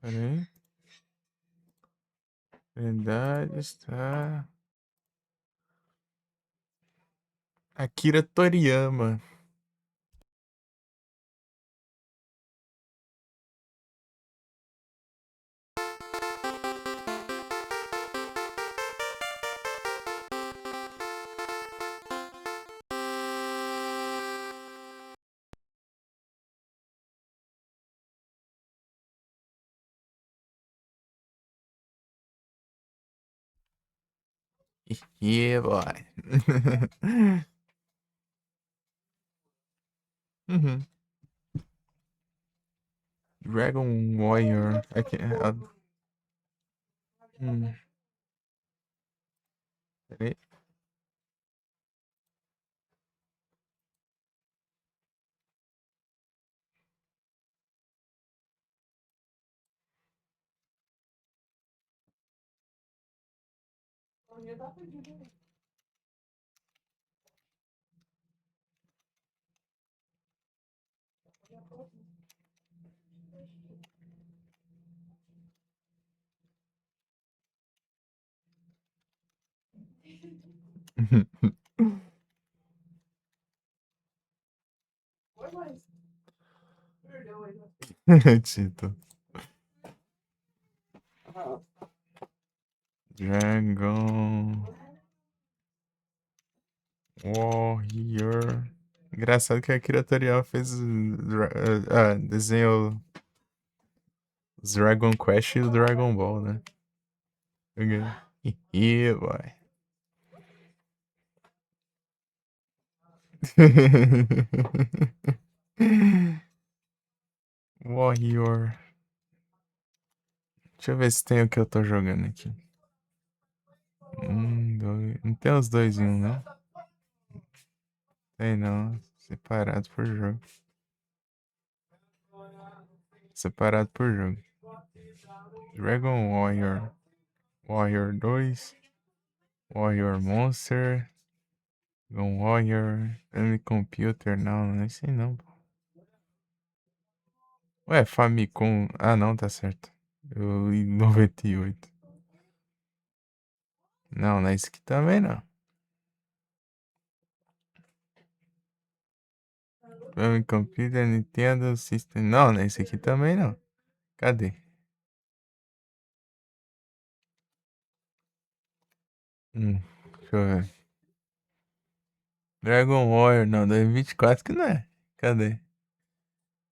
Pera aí. Verdade está. Akira Toriyama. Yeah, boy. Uhum. Dragon Warrior. Aqui, peraí. Tito. Dragon Warrior. Engraçado que a Akira Toriyama fez desenho os Dragon Quest e o Dragon Ball, né? Yeah, boy. Warrior. Deixa eu ver se tem o que eu tô jogando aqui. Dois. Não tem os dois em um, né? Tem não. Separado por jogo. Separado por jogo. Dragon Warrior. Warrior 2. Warrior Monster. Dragon Warrior. Family Computer. Não é esse aí não, pô. Ué, Famicom. Ah, não, tá certo. Eu li 98. Não é esse aqui também não. Family Computer, Nintendo System. Não é esse aqui também não. Cadê? Deixa eu ver. Dragon Warrior, não, 2024 que não é. Cadê?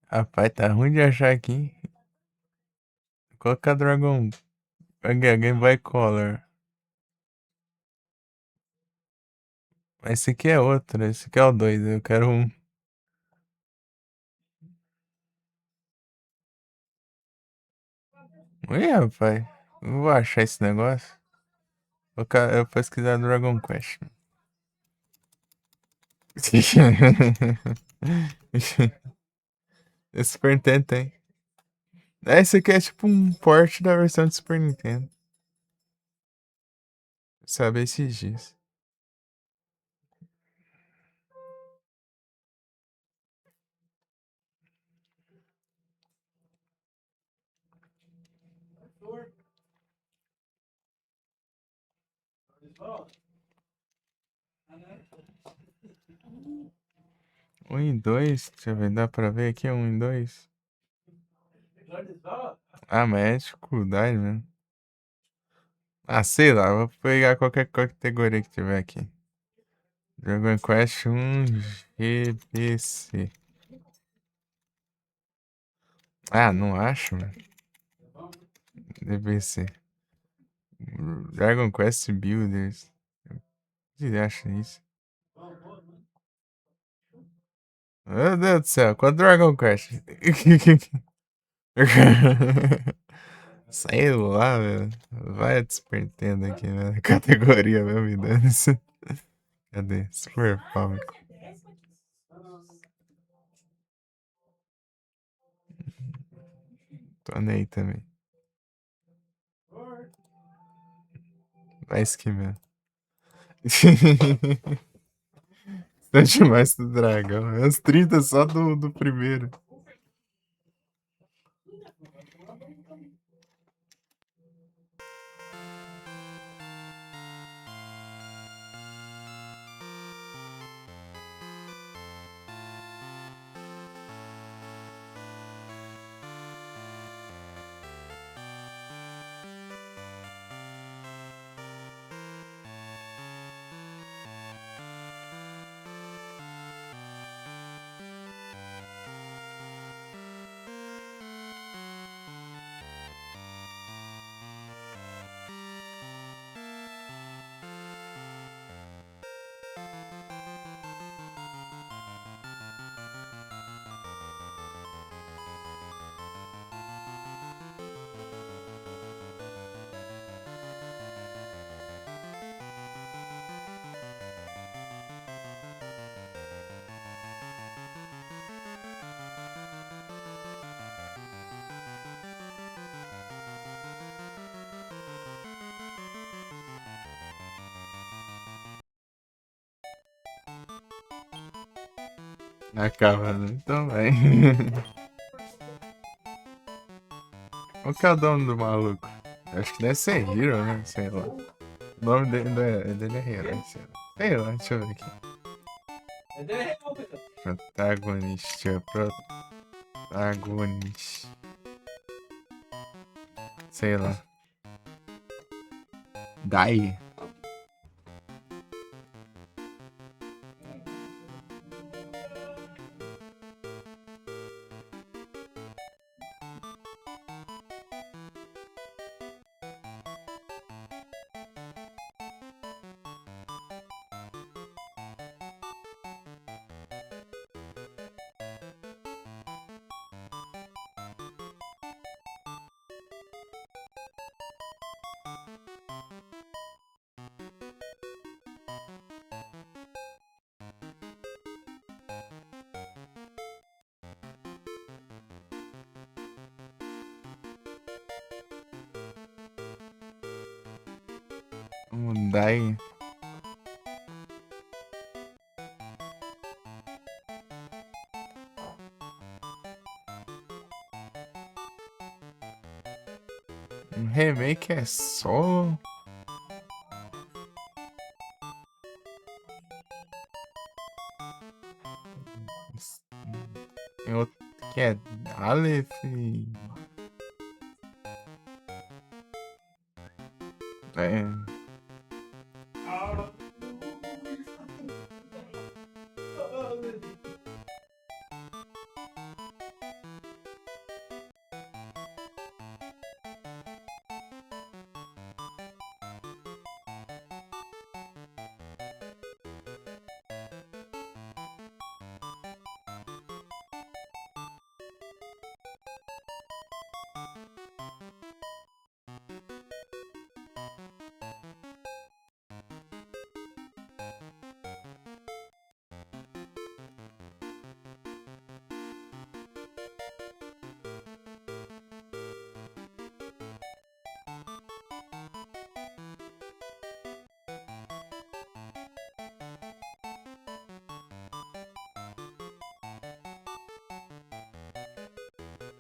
Rapaz, tá ruim de achar aqui. Coloca Dragon. Game Boy Color. Esse aqui é outro, esse aqui é o 2. Eu quero um. Ih, rapaz. Não vou achar esse negócio. Eu pesquisar Dragon Quest. Esse Super Nintendo tem. Esse aqui é tipo um port da versão de Super Nintendo. Sabe esses dias. Um e dois, deixa eu ver, dá pra ver aqui um e dois. Ah, mas é dificuldade mesmo. Ah, sei lá, vou pegar qualquer categoria que tiver aqui. Dragon Quest 1 GBC. Ah, não acho, mano. DBC. Dragon Quest Builders. Você acha isso? Meu Deus do céu, qual Dragon Quest? Sei lá, velho. Vai despertando aqui na categoria mesmo, me dando isso. Cadê? Super Famicom. Tô nem aí também. Vai que mesmo. Estante mais do dragão. É uns 30 só do primeiro. Acabando também. Qual que é o nome do maluco? Acho que deve ser Hero, né? Sei lá. O nome dele é Hero, sei lá. Sei lá, deixa eu ver aqui. Protagonista. Protagonista. Sei lá. Dai. Dai. Um remake é só. Tem outro que é Aleph. É.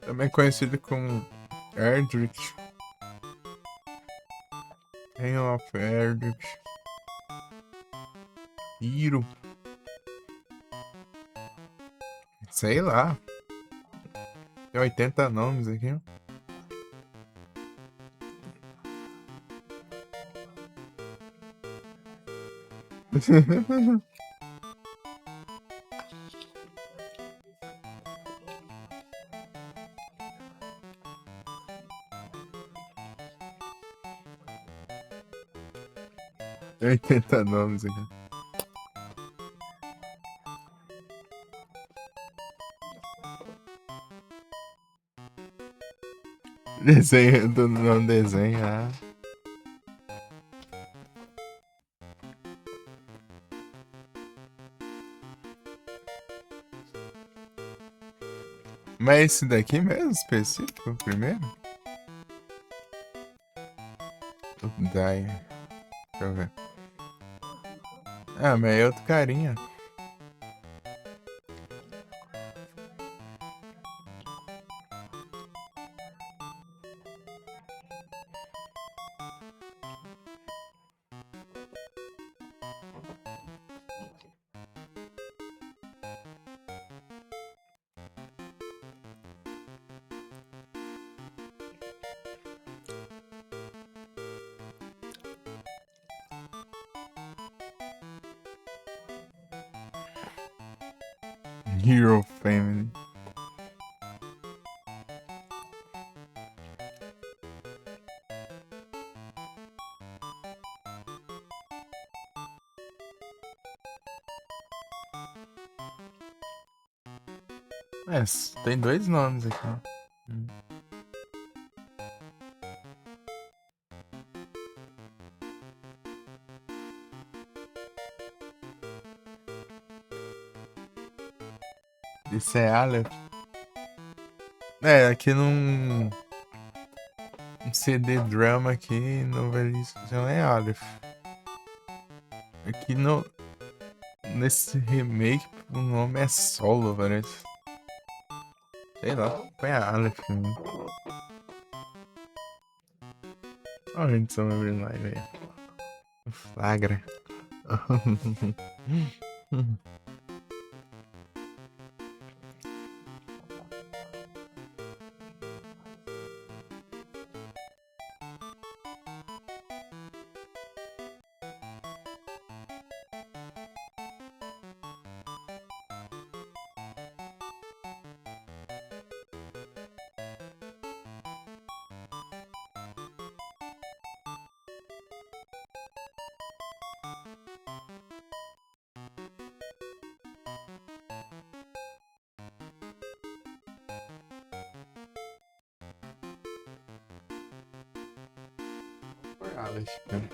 Também conhecido como Erdrich. Reign of Erdrich. Hiro. Sei lá. Tem 80 nomes aqui. Ó. Tem 80 nomes aqui. Desenho do não desenhar. Mas esse daqui mesmo, específico, o primeiro? O Dai. Deixa eu ver. Ah, mas é outro carinha. Hero Family. Tem dois nomes aqui. Hum. Isso é Aleph. Aqui num CD drama aqui, novelização é Aleph. Aqui nesse remake o nome é Solo, parece. Sei lá, foi a Aleph. Olha a gente só abrindo live aí. Flagra. Foi Aleph, cara.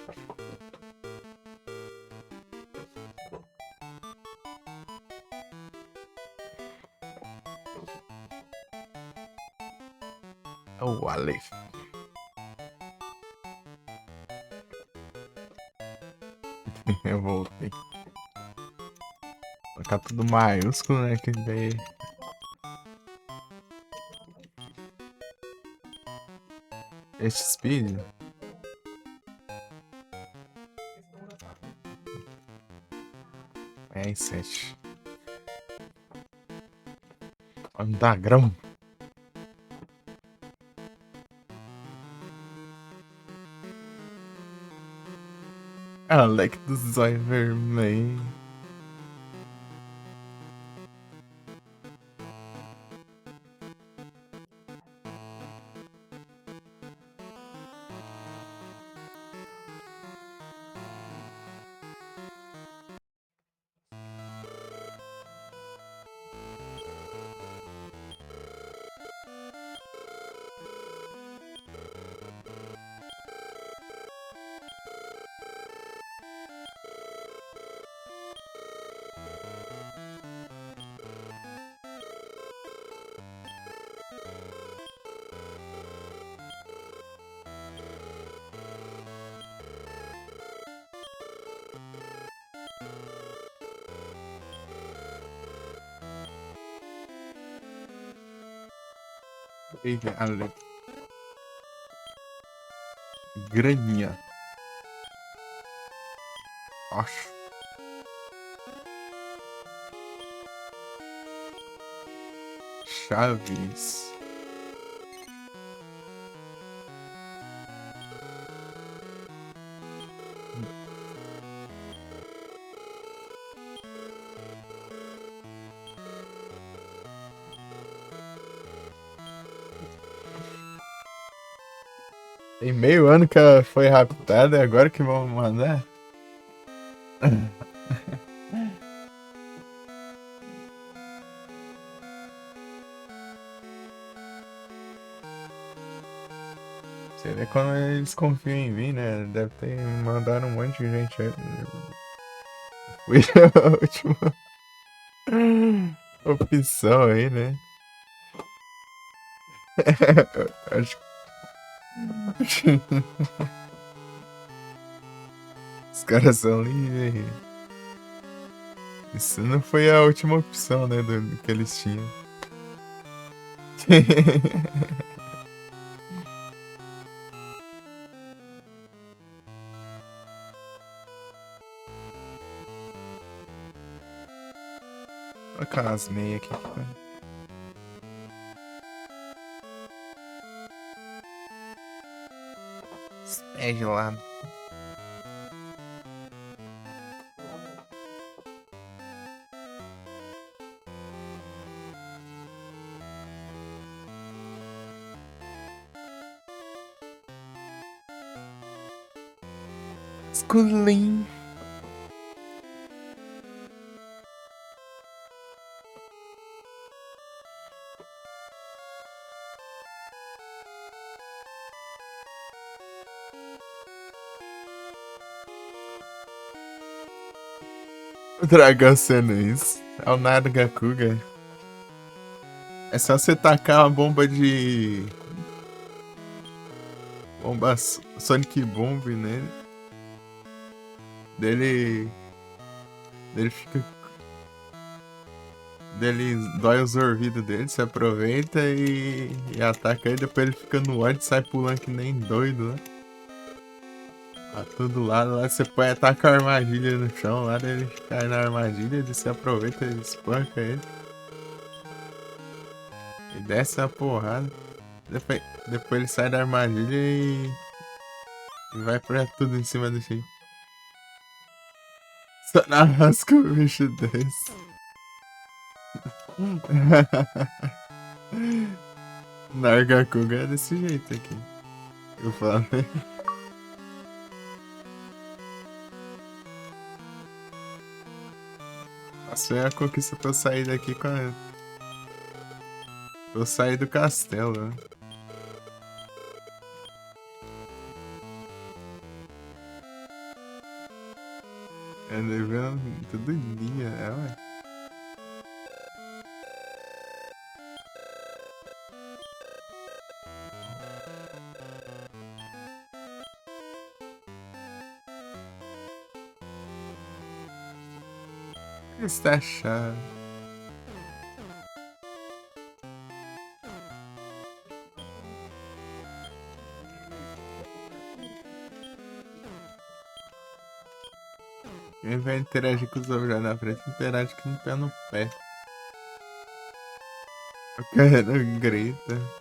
É o Aleph. Eu voltei. Colocar tudo maiúsculo, né? Que daí. Este speed. É 7. Andagrão. Alec do Zóio Vermelho. Eita, Alec. Graninha. Acho. Chaves. Tem meio ano que ela foi raptada e agora que vão mandar? Seria quando eles confiam em mim, né? Deve ter mandado um monte de gente aí. Foi a última opção aí, né? Acho que os caras são livres. Isso não foi a última opção, né? Do que eles tinham. Olha aquelas meias aqui. É gelado. Masculino. Dragacenense. É o Nargacuga. É só você tacar uma bomba de. Bomba Sonic Bomb nele. Dele fica. Dele dói os ouvidos dele, você aproveita e ataca ele, depois ele fica no ódio e sai pulando que nem doido, né? A todo lado, lá você põe, ataca a armadilha no chão, lá ele cai na armadilha, você aproveita e espanca ele. E desce a porrada. Depois ele sai da armadilha e vai pra tudo em cima do Shin. Só na rasca o bicho desce. Nargacuga é desse jeito aqui. Eu falei. Nossa, é a conquista pra eu sair daqui com a. Pra eu sair do castelo, né? É levando todo dia, é, ué. Está chato. Quem vai interagir com os objetos na frente, interage com o pé no pé. O cara grita.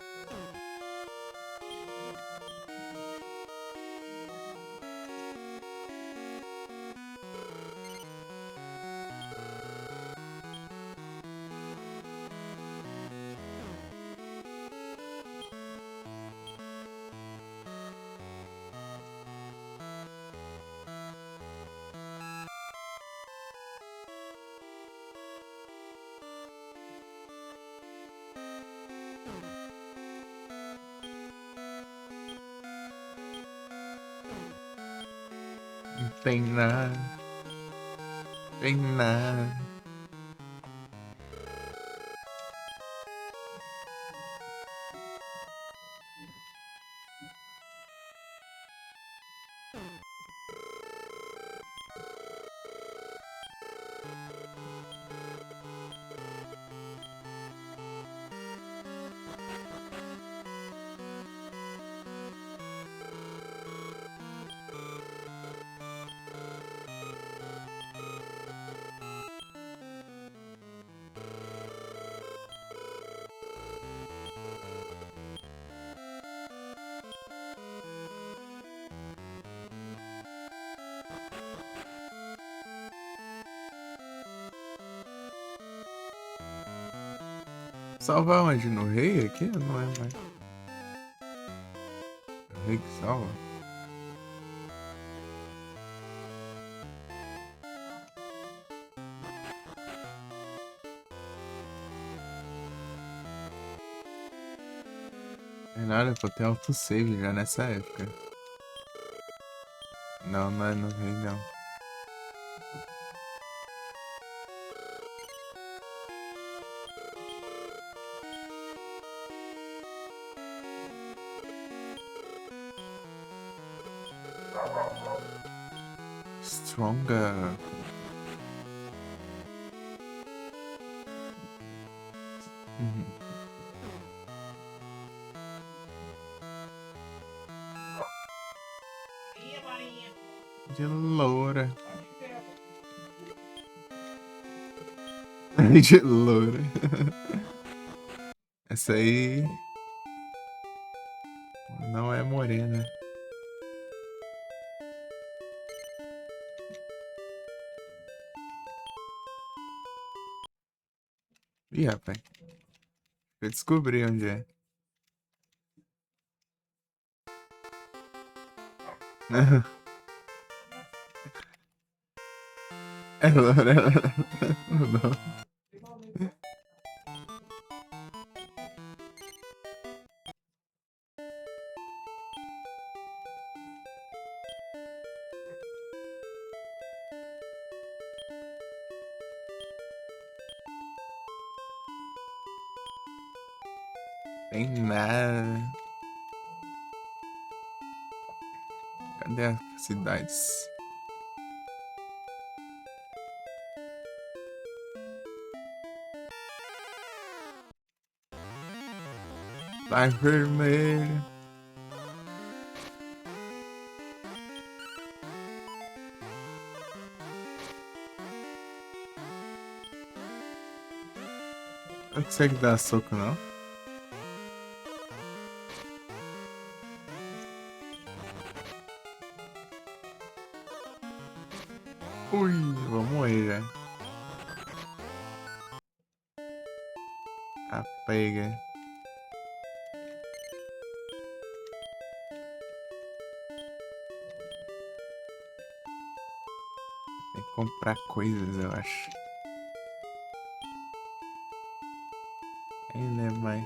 Não tem nada. Tem nada. Salvar onde? No rei aqui? Não é mais. O rei que salva. É nada, pô, tem autosave já nessa época. Não, não é no rei não. Stronger. Uhum. De loura. De loura. Essa aí não é morena. Ih, rapaz. Eu descobri onde é. É Lorela. Não. Tem nada. Cadê as cidades? Tá vermelho. Não consegue dar soco, não? Ui, vou morrer já. A pega. Tem que comprar coisas, eu acho. Ainda mais.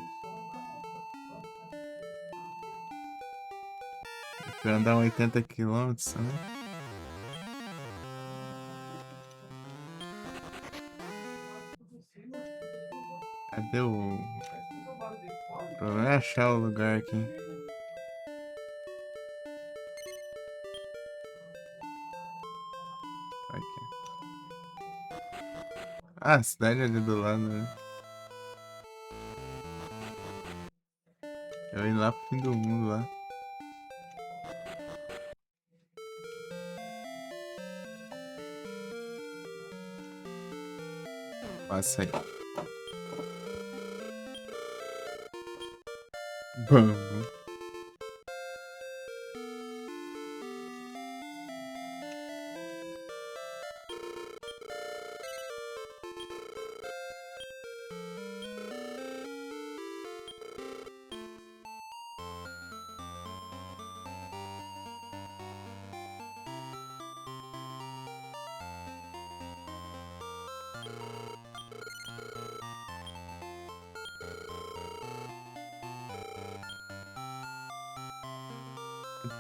Pra andar 80 quilômetros, né? Cadê o... O problema é achar o lugar aqui. Aqui. Ah, a cidade ali do lado, né? Eu ia lá pro fim do mundo lá. Passa aí. Vamos.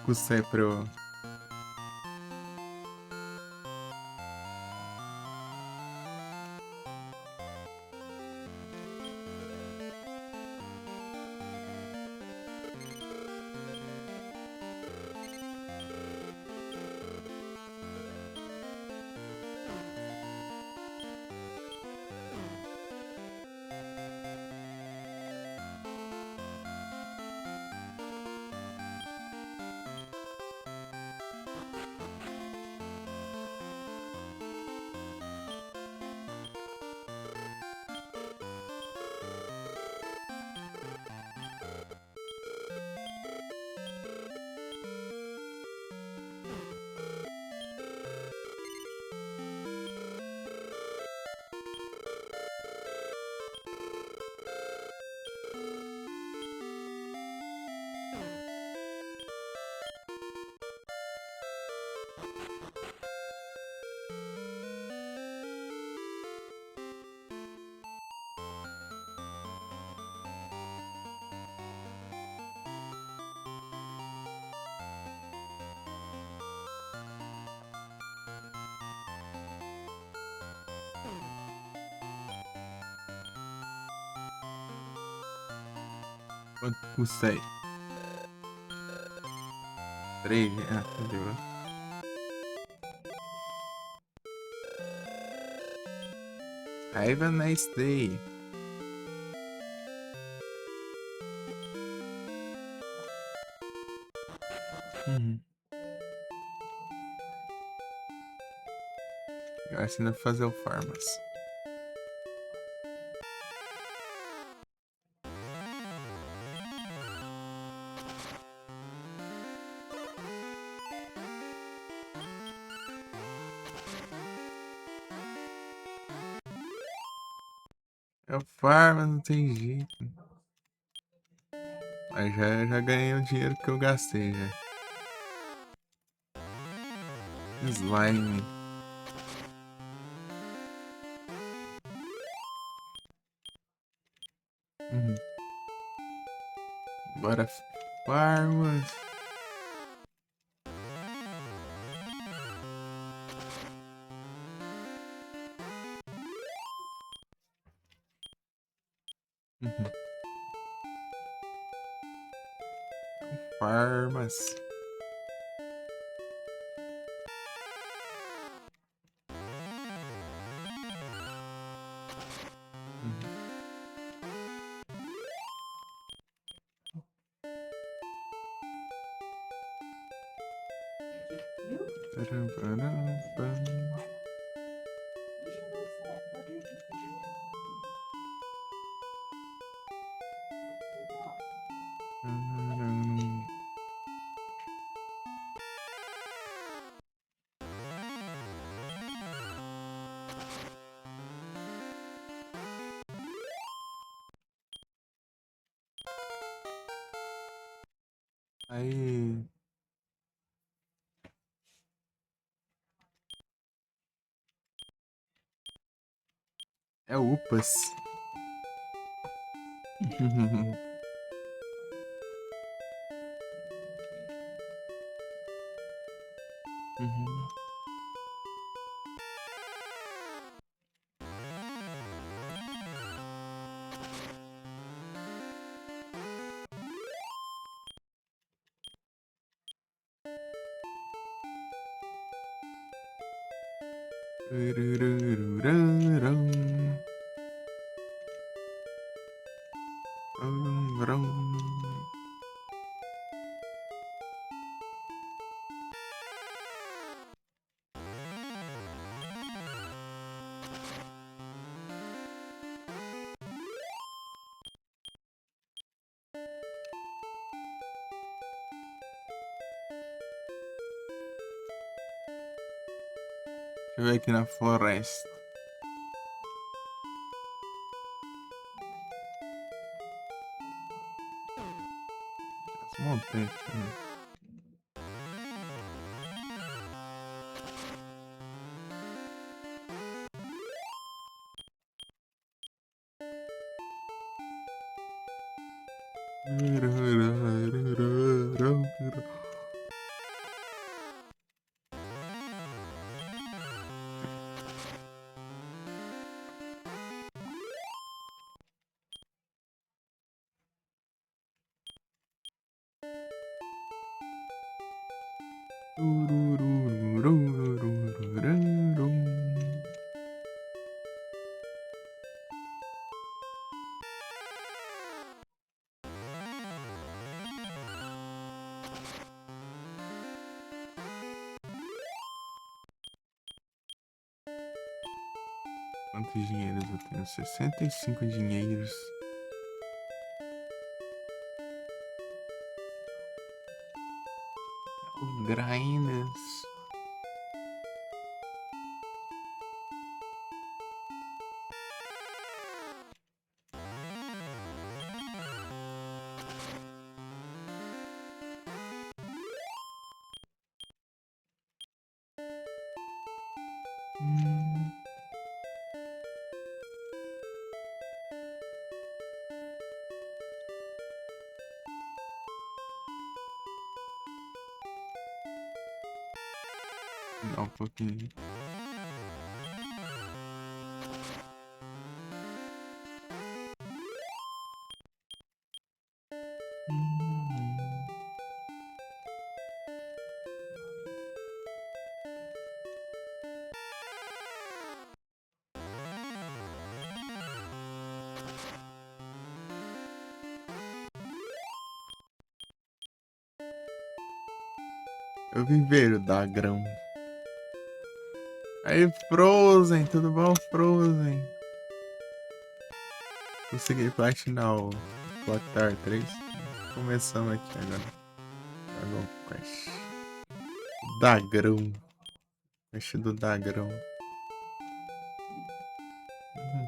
Custa aí pra eu... Quanto custa aí? 3? Ah, deu. Have a nice day. Uhum. Eu acho que ainda fazer o Farmas. É o Farmas, não tem jeito. Mas já ganhei o dinheiro que eu gastei já. Slime. Uhum. Bora, farmas. Uhum. Farmas. Uhum. Tararam. Aí. É upas. Uhum. Ururururaram. Ram. Deixa eu ver aqui na floresta. As montanhas também. Quantos dinheiros eu tenho? 65 dinheiros. Grinders. Dá um pouquinho. Eu viveiro da grão. Aí, Frozen, tudo bom, Frozen? Consegui platinar o Clotar 3. Começamos aqui agora. Dragon Quest. Dagrão. Quest do Dagrão. Uhum.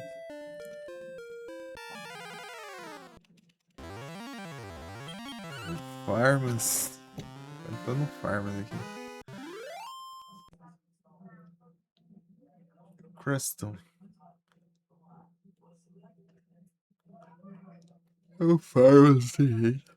Farmas. Eu tô no Farmas aqui. Crystal. Eu falo desse jeito.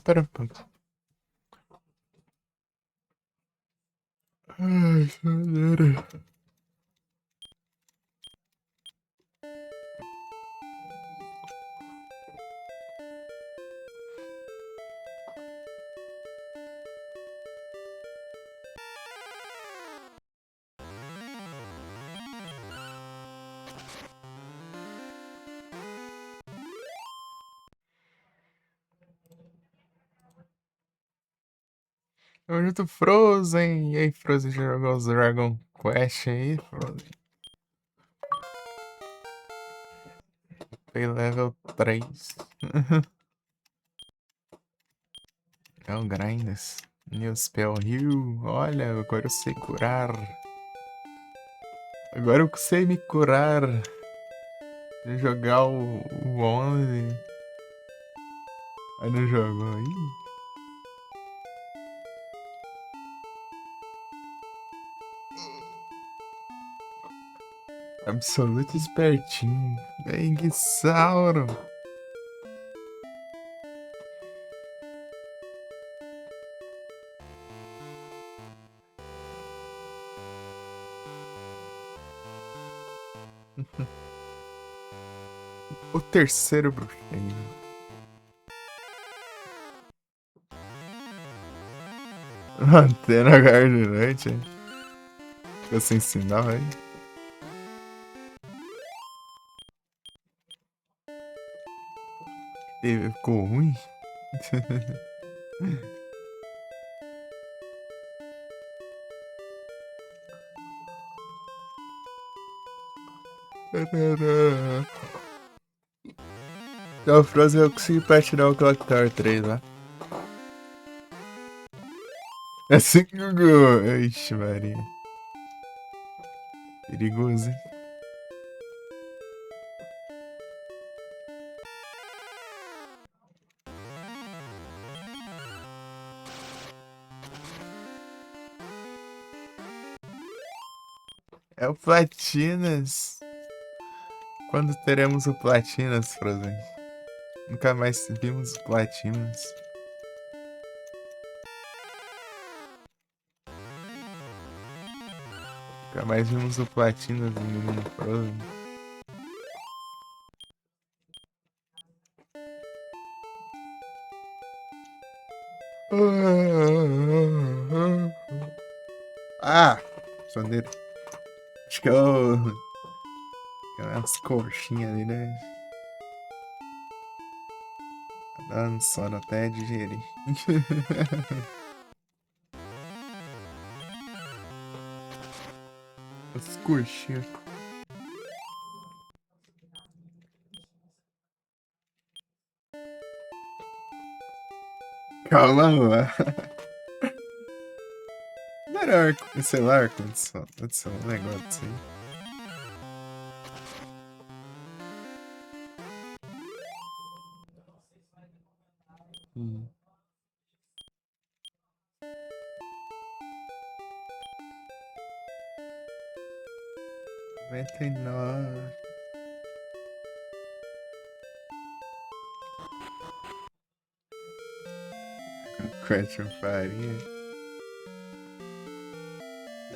Pera, pera. Ai, galera. Hoje eu tô Frozen. E aí, Frozen, já jogou os Dragon Quest aí, Frozen? Foi level 3. É o Grindas. New Spell Heal. Olha, agora eu sei curar. Agora eu sei me curar. Jogar o 11. Aí não jogou. Ih. Absoluto espertinho. Venusaur. O terceiro bruxinho. Antena Gardurante. Ficou sem sinal aí. Ficou ruim? Então, o Frozen eu consegui platinar o Clock Tower 3 lá. É assim que jogou. Ixi, Maria. Perigoso, hein? É o Platinas. Quando teremos o Platinas, Frozen? Nunca mais vimos o Platinas. Nunca mais vimos o Platinas no mundo Frozen. Ah! Soneiro. Acho que é o. Que é umas coxinhas ali, né? Tá dando sono até digerir. As coxinhas. Calma lá. Melhor, sei lá, condição um negócio assim. Hum. 99. Question farinha.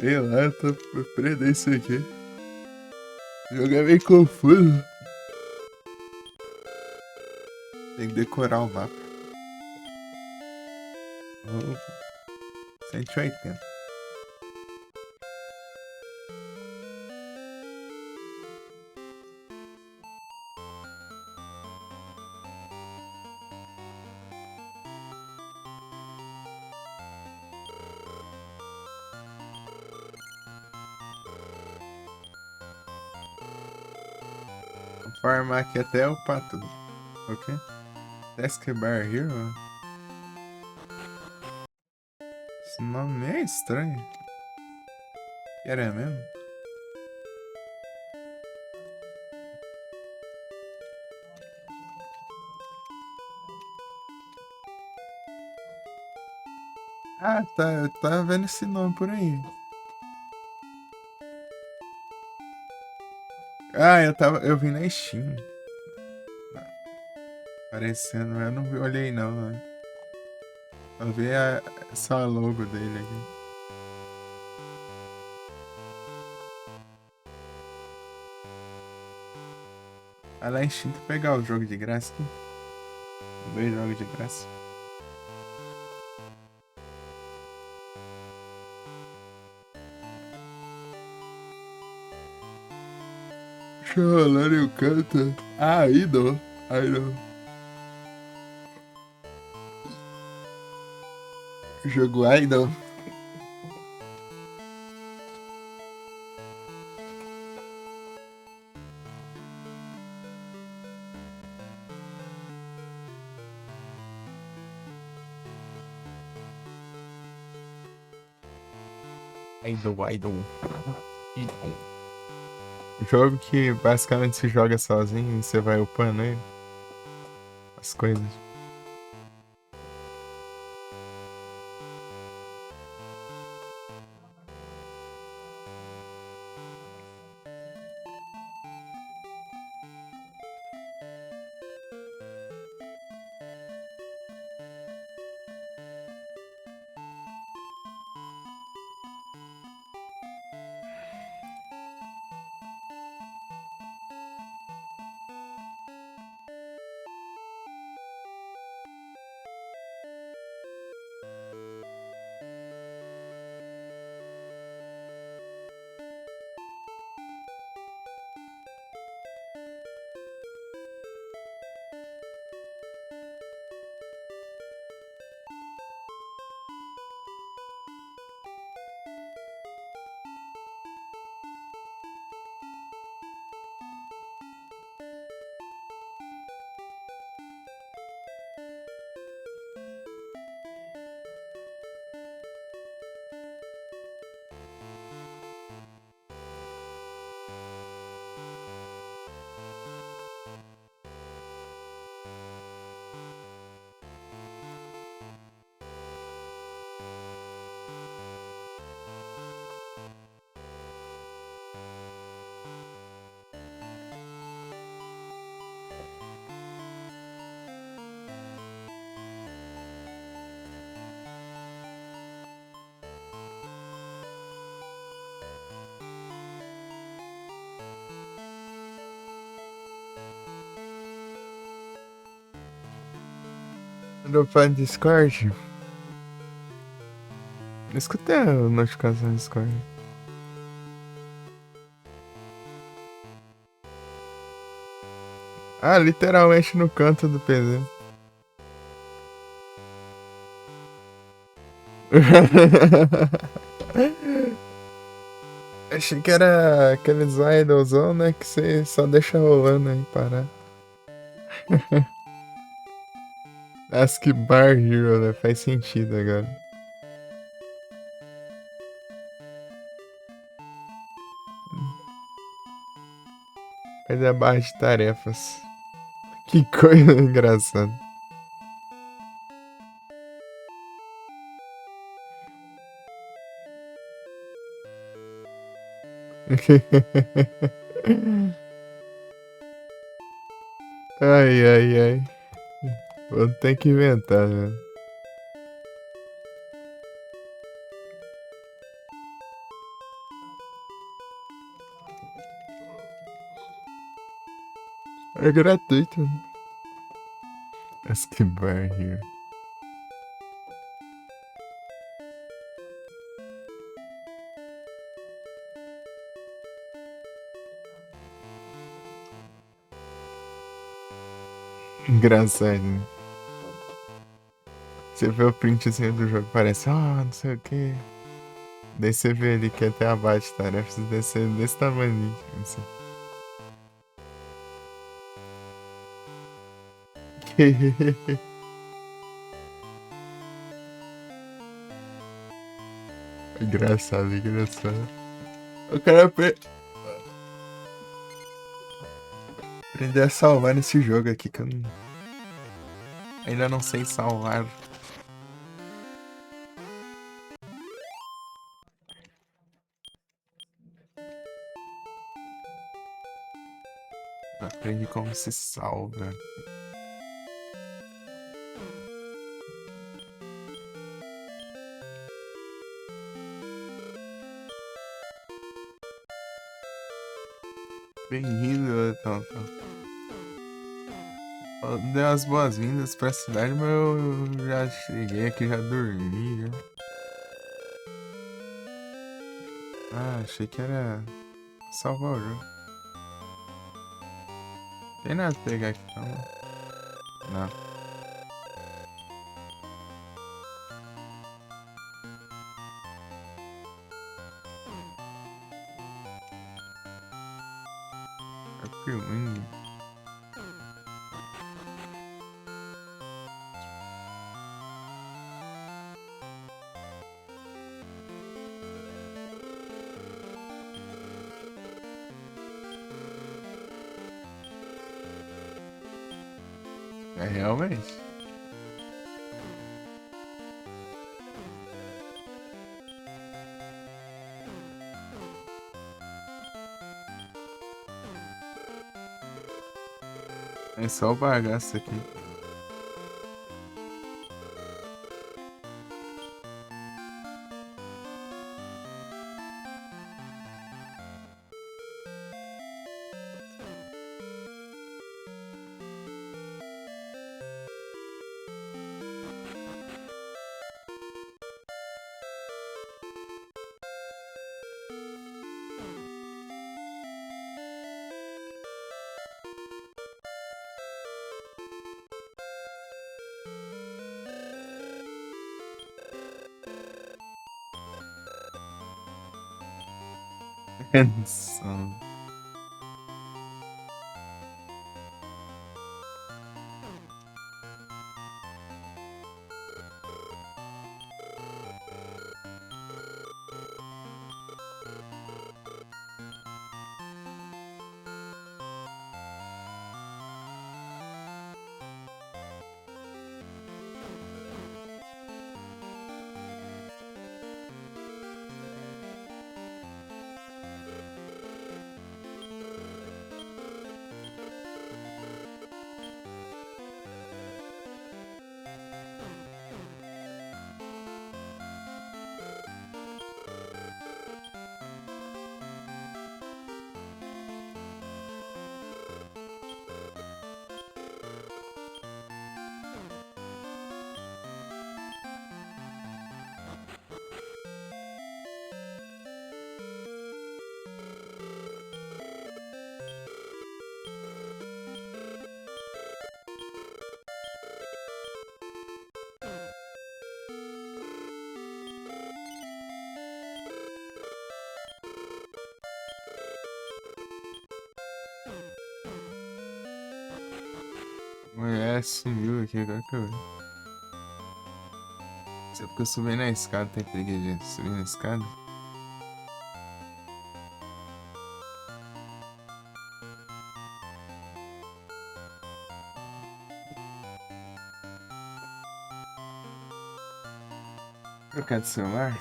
Sei lá, eu tô aprendendo isso aqui. O jogo é meio confuso. Tem que decorar o mapa. Oh, 180. Vou farmar aqui até o pato. Ok? Task Bar Hero? Esse nome é estranho. Era mesmo? Ah, tá. Eu tava vendo esse nome por aí. Ah, eu vi na Steam. Aparecendo, mas eu não olhei não, né? Eu vi só a logo dele aqui. Ah, lá em Steam, tu pegar o jogo de graça aqui. 2 jogos de graça. Chorando canta. Ah, Idol. Idol. Jogo Idol. Idol, Idol. Idol. Jogo que basicamente se joga sozinho e você vai upando ele. As coisas. Dropar no Discord? Eu escutei a notificação do Discord. Ah, literalmente no canto do PC. Achei que era aqueles idolzão, né? Que você só deixa rolando aí parar. Ask Bar Hero, né? Faz sentido agora. Faz a barra de tarefas. Que coisa engraçada. Ai, ai, ai. Vou ter que inventar, né? É gratuito, né? Ask bar here. Engraçado, né? Você vê o printzinho do jogo, parece, não sei o que. Daí você vê ali que até abaixo tarefas descer desse tamanho. Assim. Engraçado, engraçado. O cara aprender a salvar nesse jogo aqui, que eu ainda não sei salvar. Aprende como se salva. Bem-vindo, então. Dei as boas-vindas pra cidade, mas eu já cheguei aqui, já dormi, já. Achei que era salvar o jogo. Tem nada pra pegar aqui, não. Não. É filminho. É realmente. É só o bagaço aqui. Handsome. Mulher sumiu aqui, agora que eu vi. Isso é porque eu subi na escada, tem preguiça de subir na escada? Trocar de celular?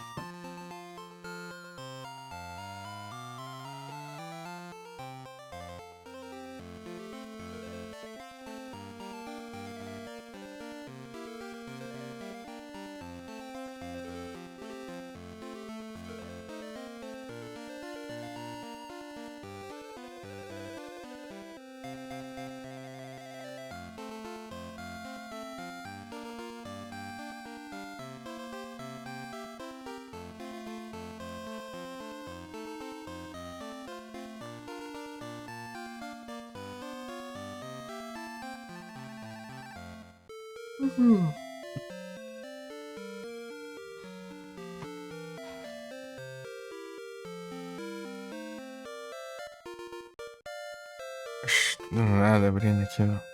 Uhum. Do nada abrindo aqui, ó.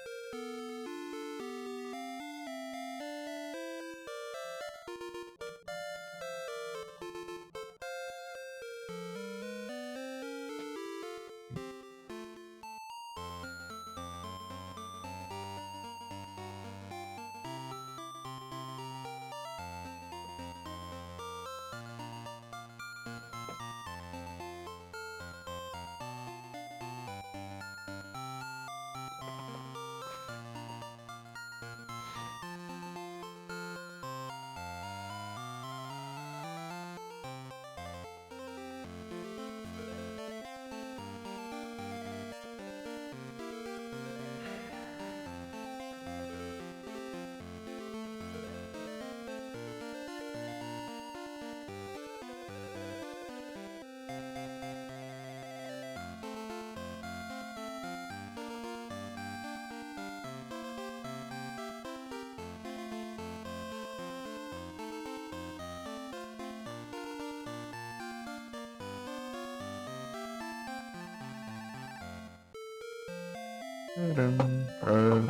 Caramba. Oh,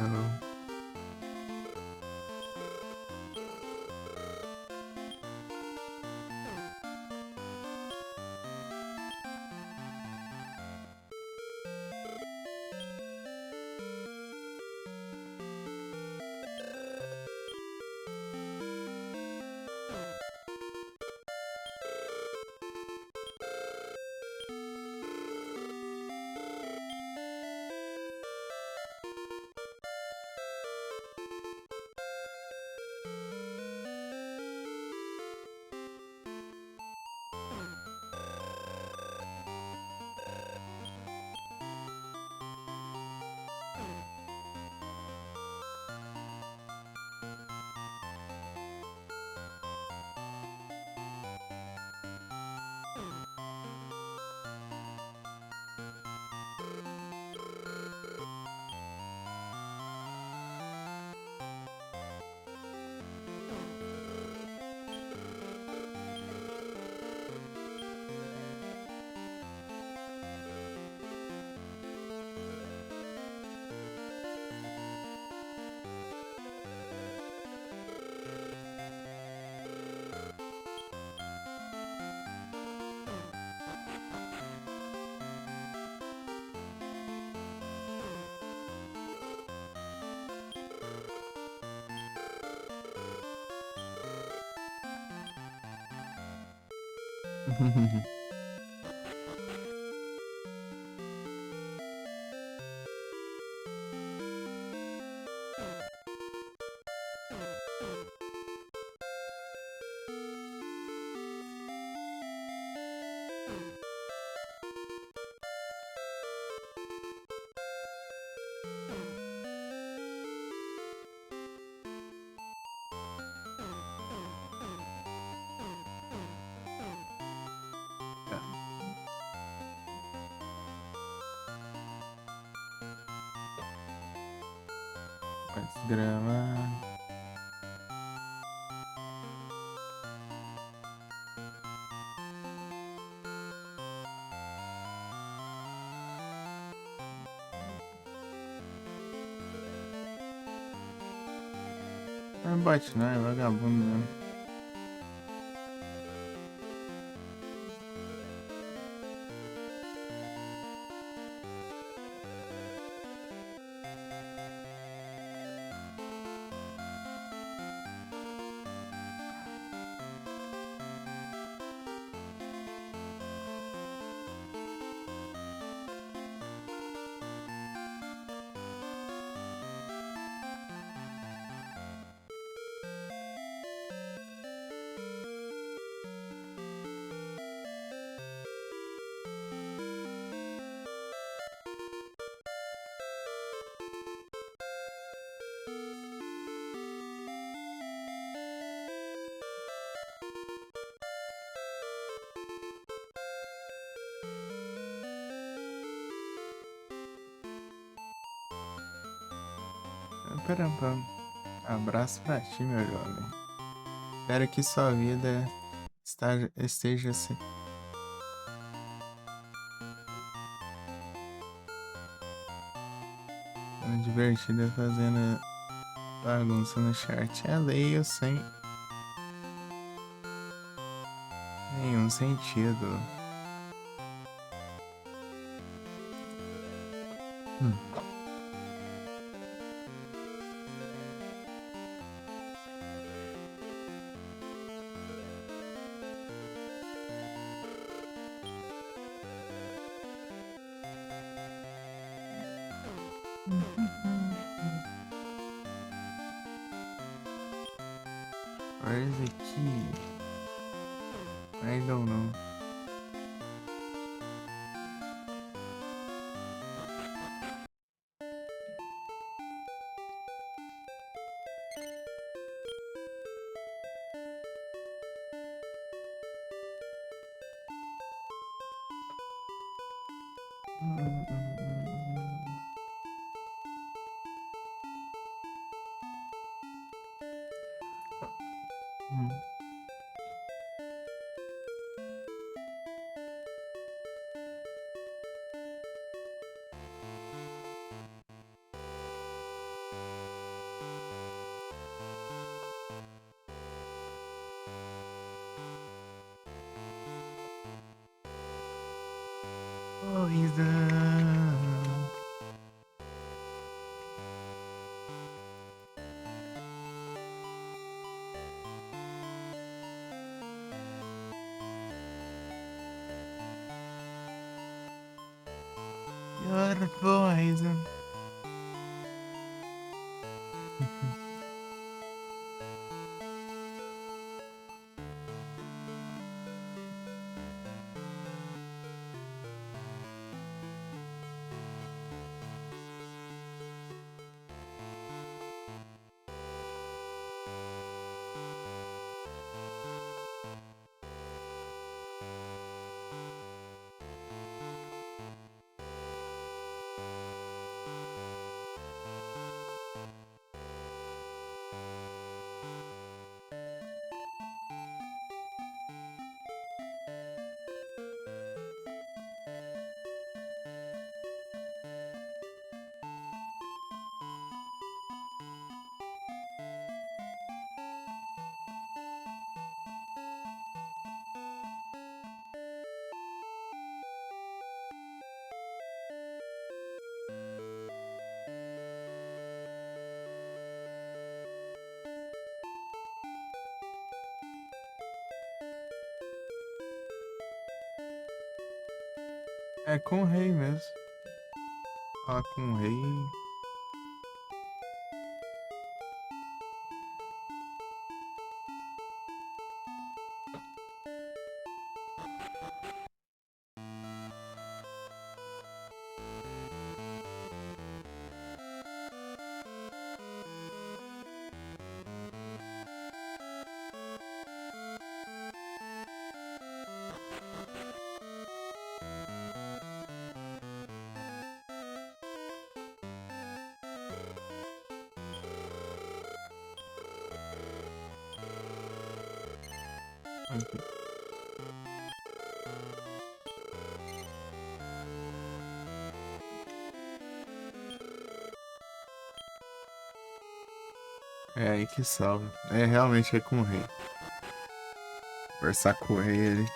não. Grama. Não é bot, não, é vagabundo mesmo. Caramba, abraço pra ti, meu jovem. Espero que sua vida esteja sendo divertida fazendo bagunça no chat. É lei, eu sem nenhum sentido. Where is the key? I don't know. Poison. You're poison. É com o rei mesmo. Fala com o rei. Ok. É aí que salva. É realmente é com o rei. Conversar com ele.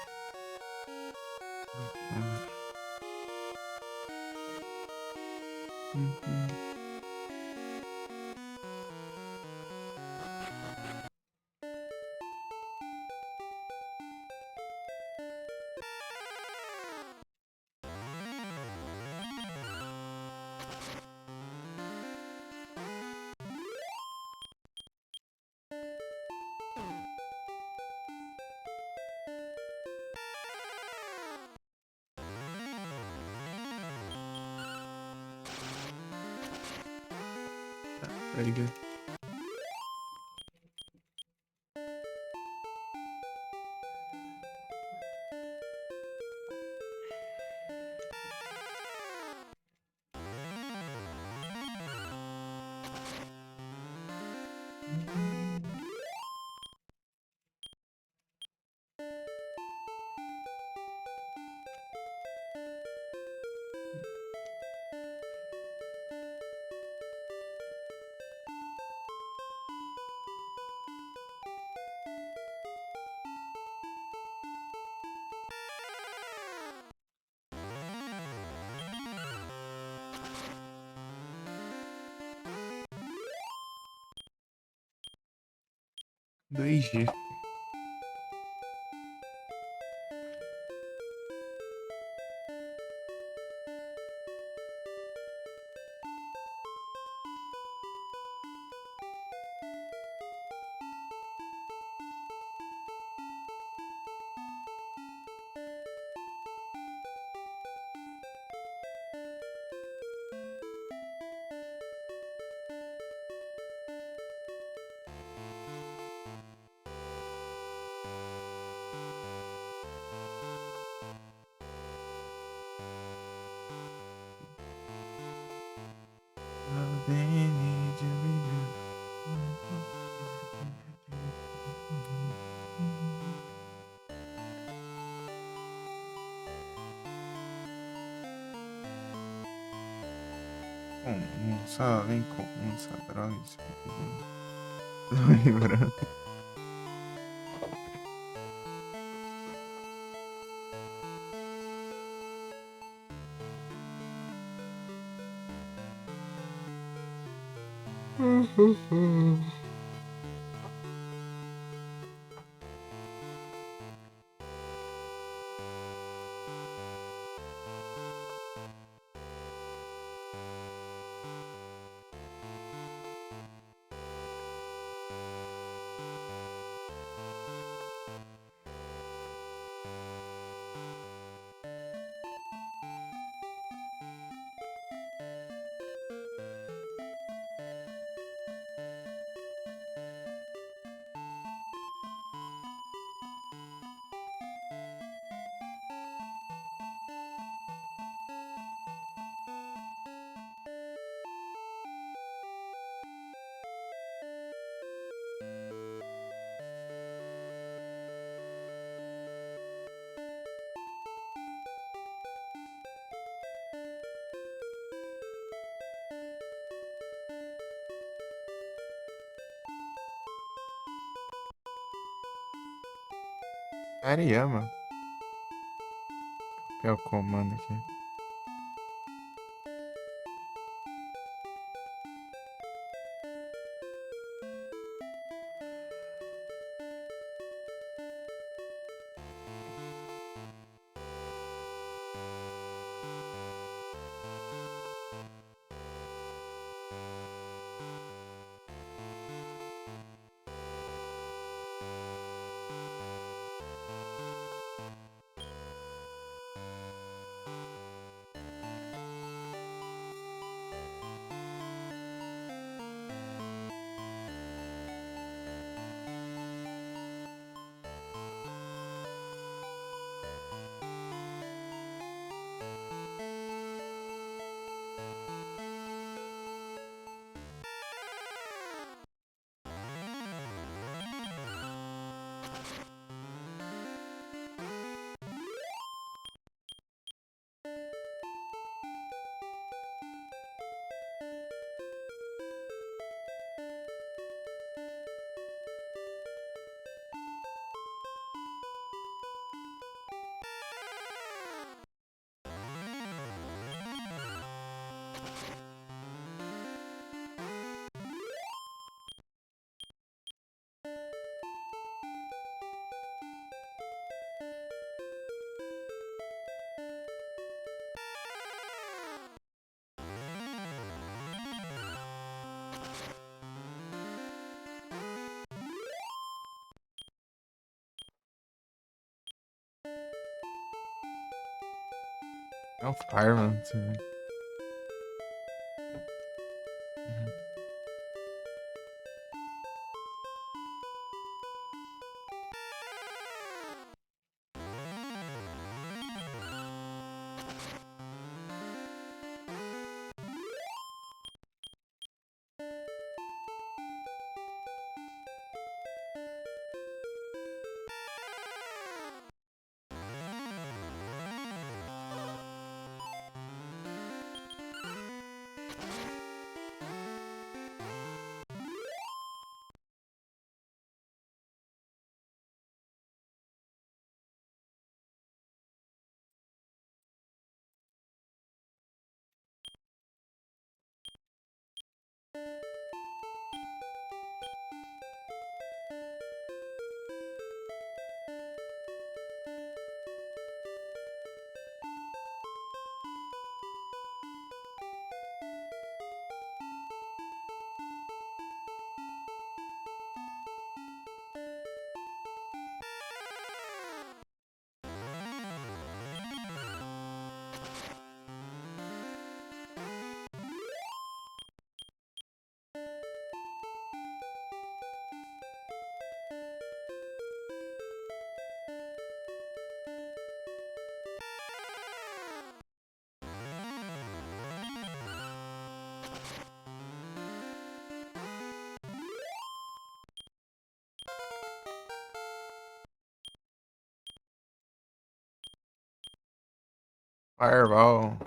Aí, dois g. Só vem com essa droga. Tô lembrando. Ariyama. É o comando aqui. É um Fireman. Sim. Fireball.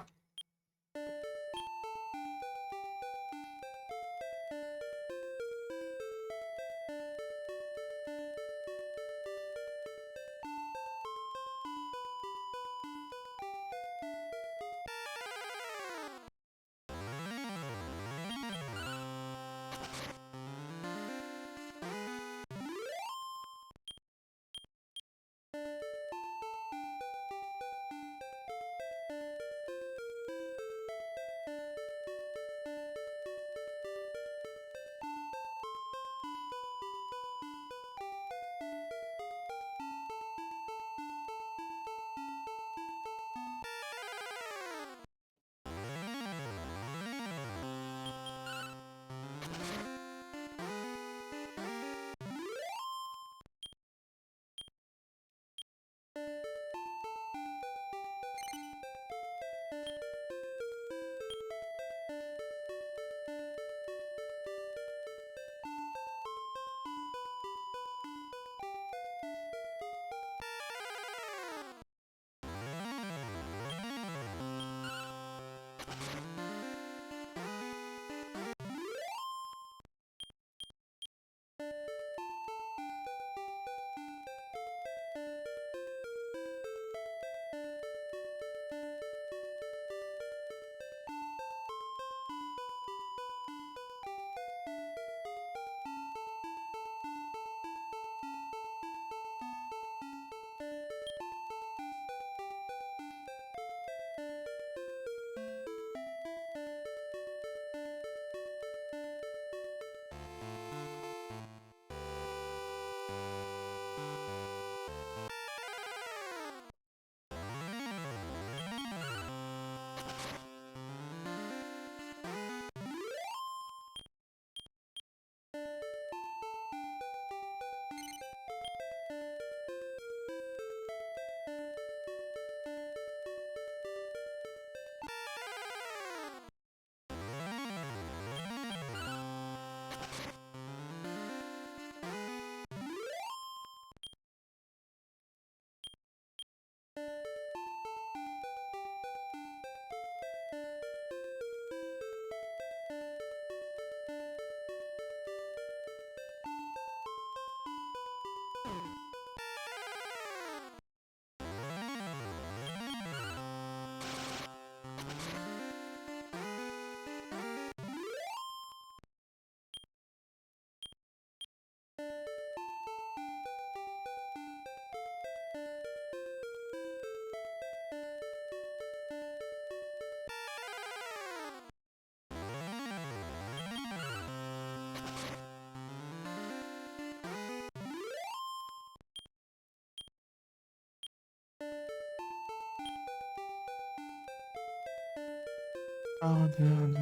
Oh, Deus.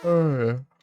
Ah, é.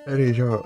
Peraí, já.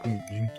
Entendi.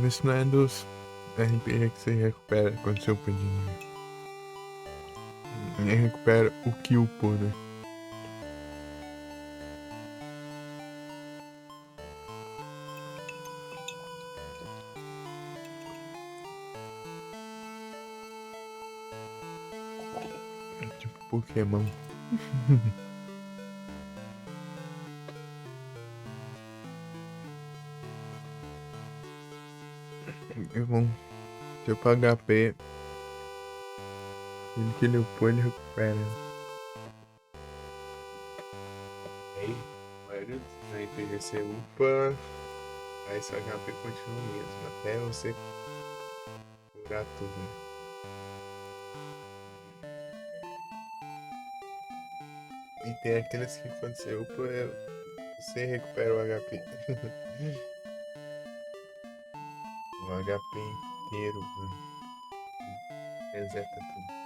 Isso não é dos RPG que você recupera quando você upa dinheiro. Nem recupera o que upou, né? É tipo Pokémon. Pokémon. Tipo HP. Ele que ele upou, ele recupera. Aí, a maioria dos RPG você upa. Aí seu HP continua o mesmo. Até você curar tudo, né? E tem aqueles que quando você upa, você recupera o HP. O HP inteiro, mano. Reseta tudo.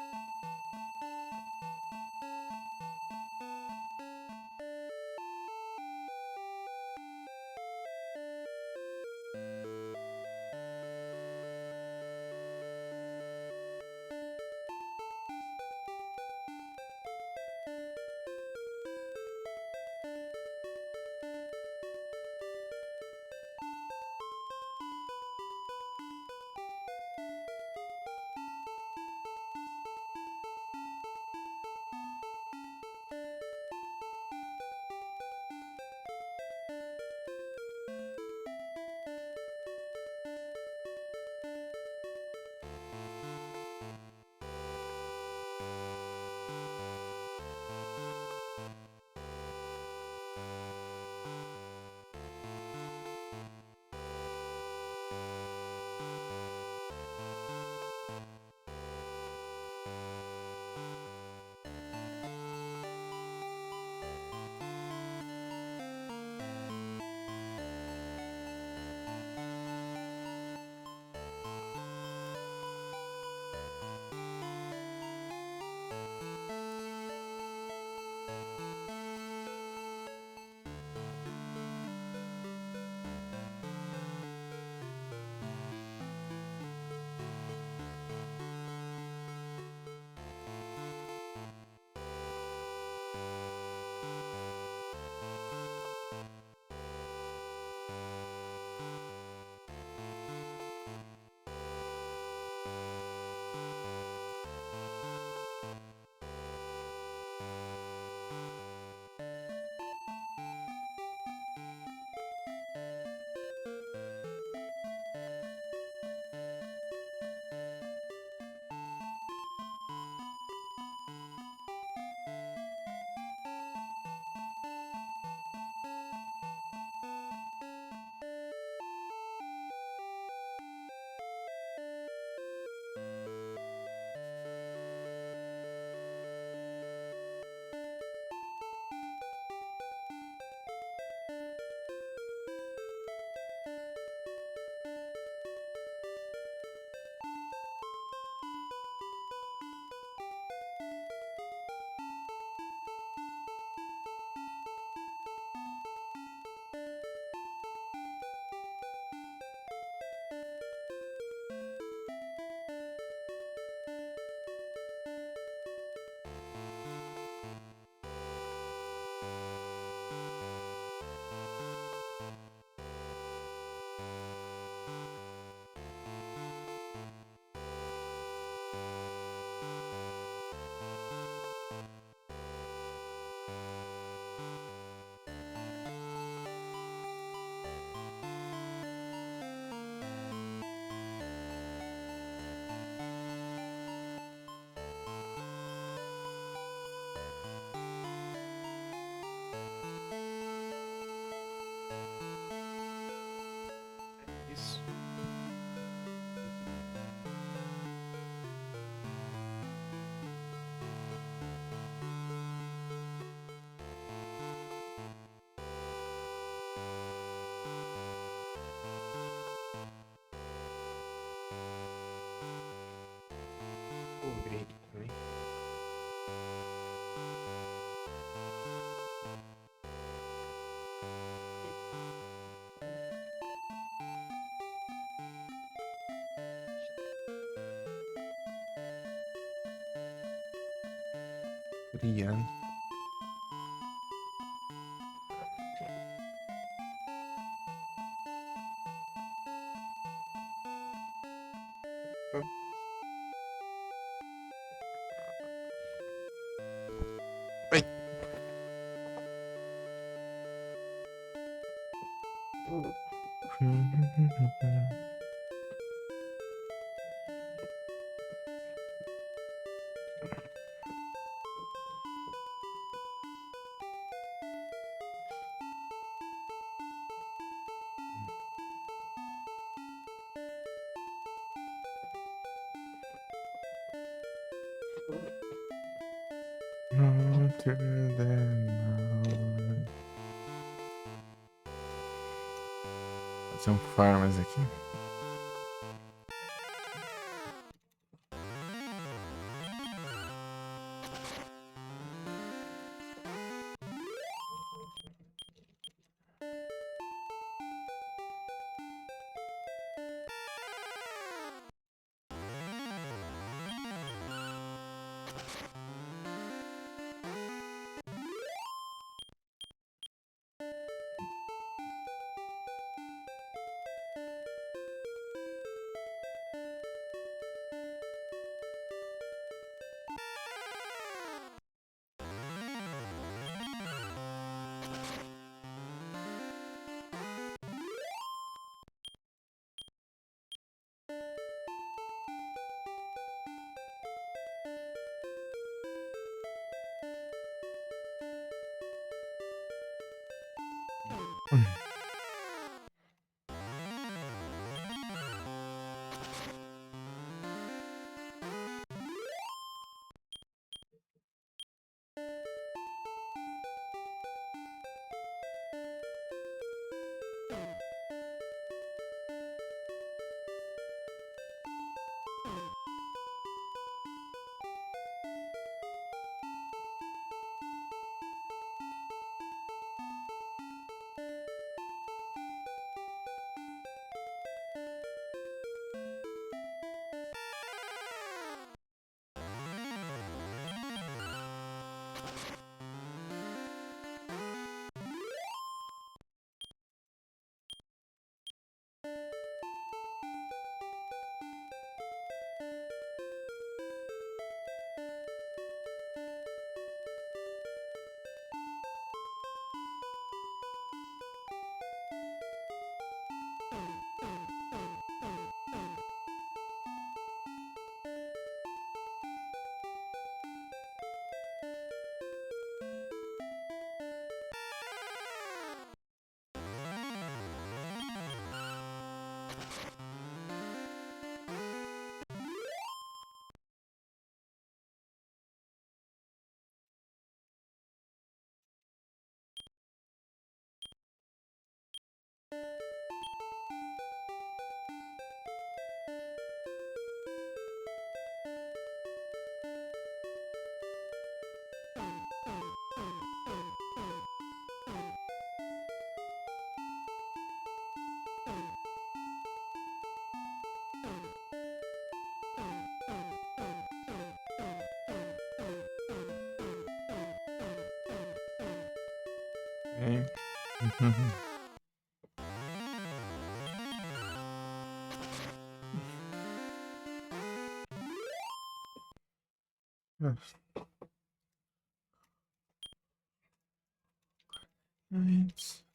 Criando. Ai. Fazer um farmas aqui. Okay. Yes. Right.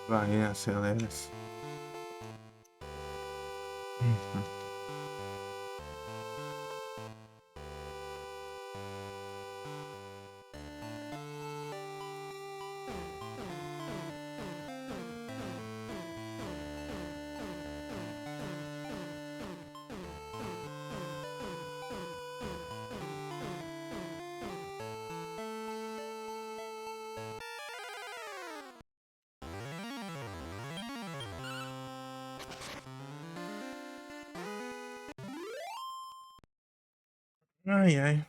Vai, acelera. Ai, ai.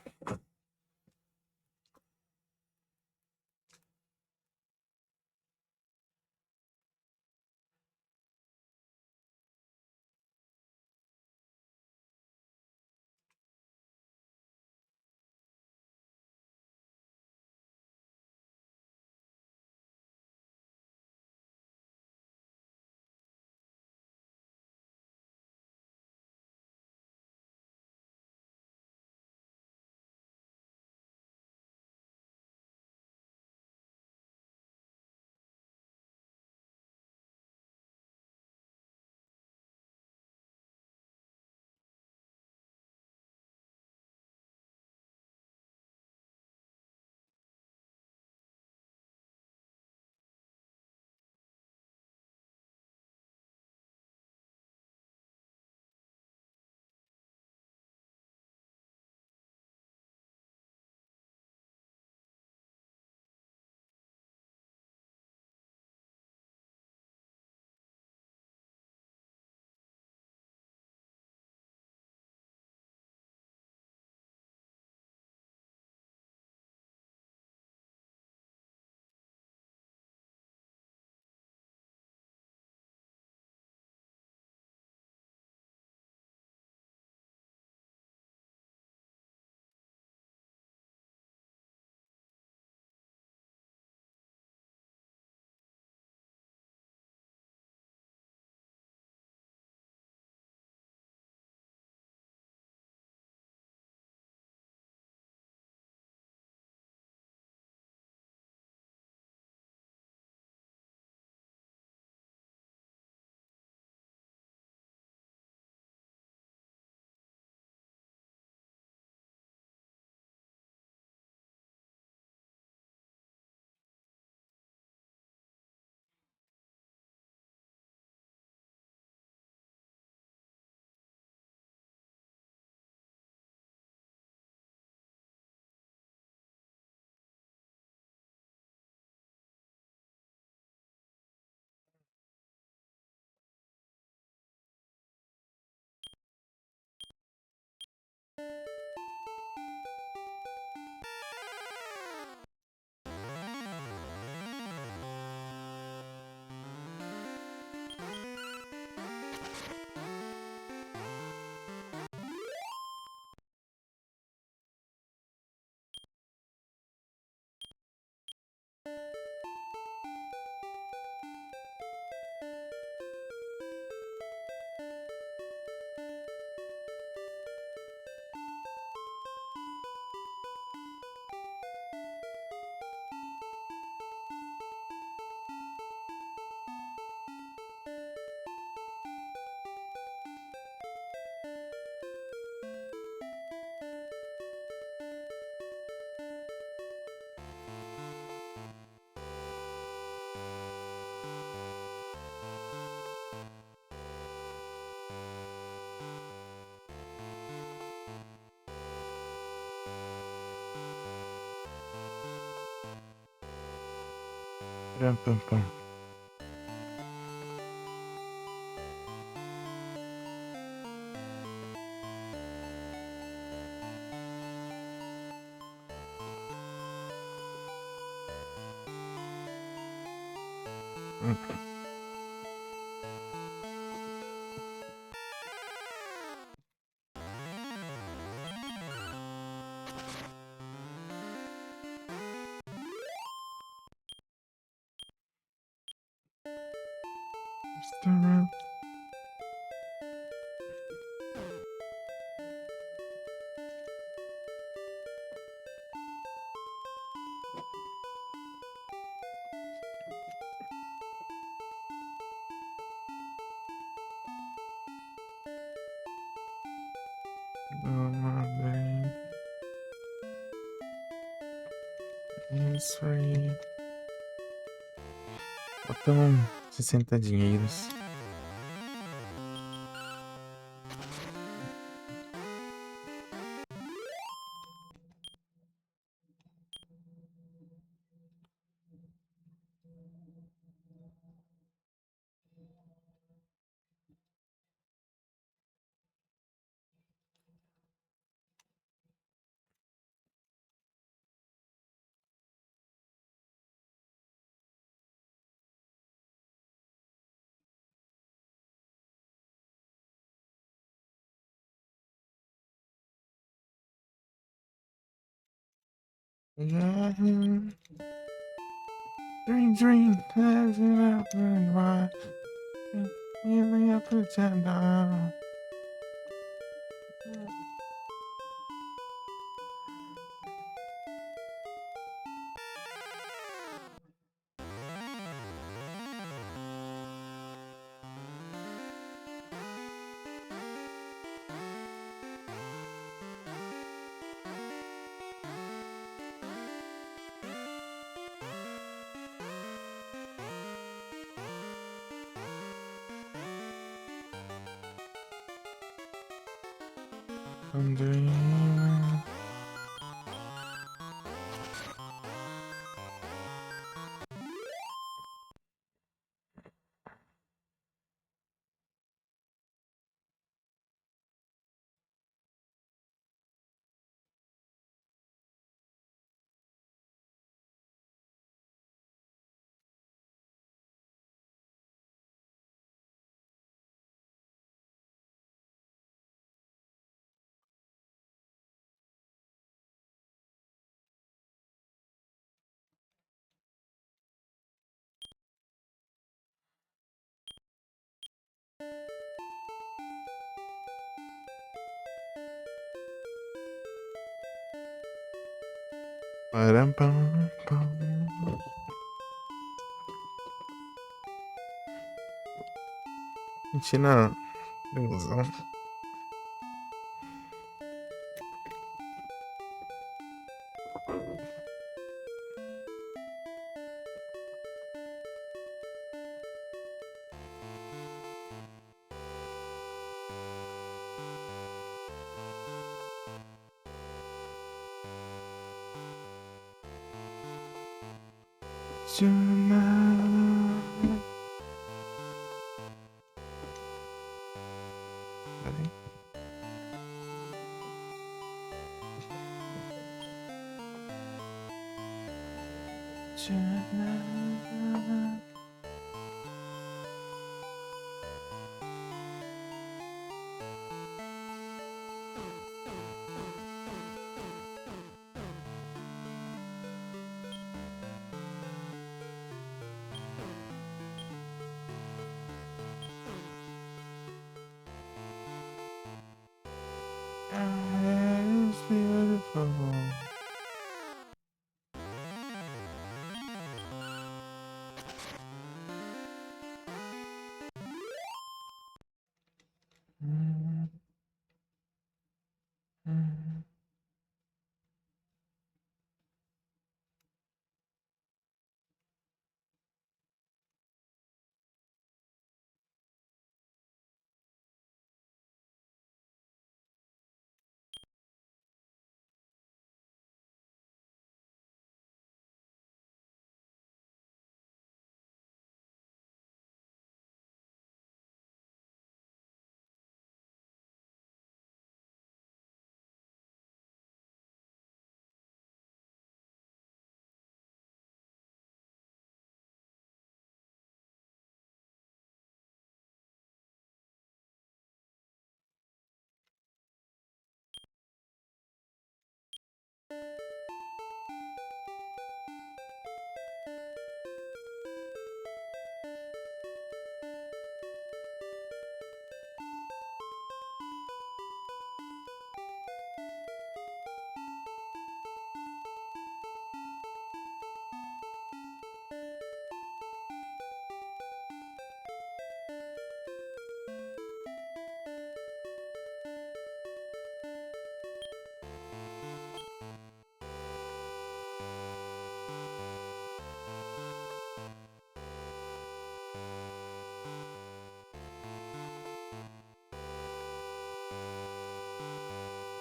Pam, pam, pam. Isso aí. Botamos 60 dinheiros. Dream, I'm dreaming. Param, pam, pam. Mentira, ilusão. Tonight. Peraí. Tonight. It's beautiful. Mm, mm.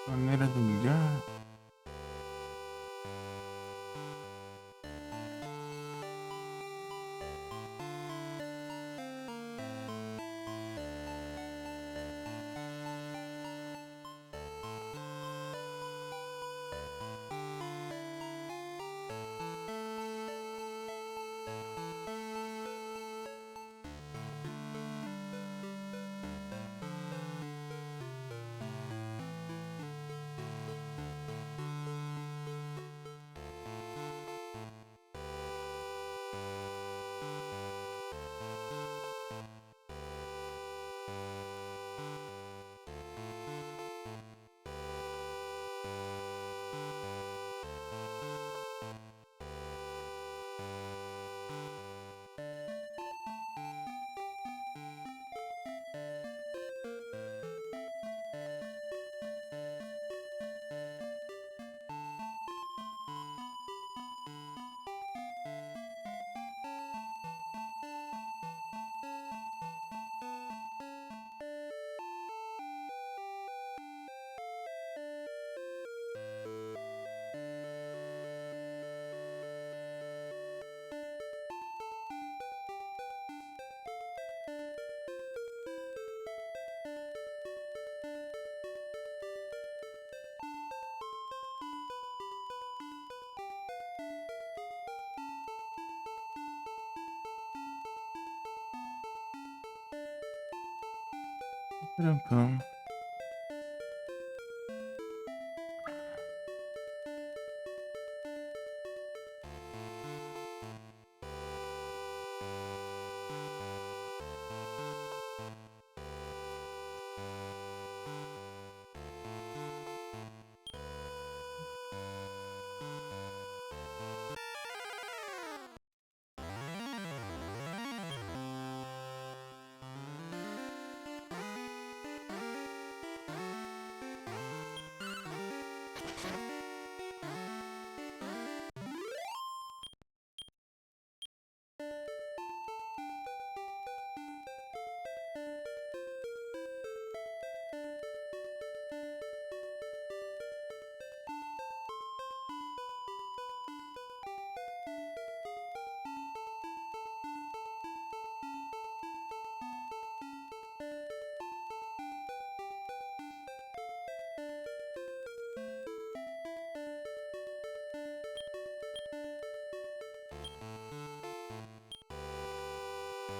Maneira do dia. Trampão.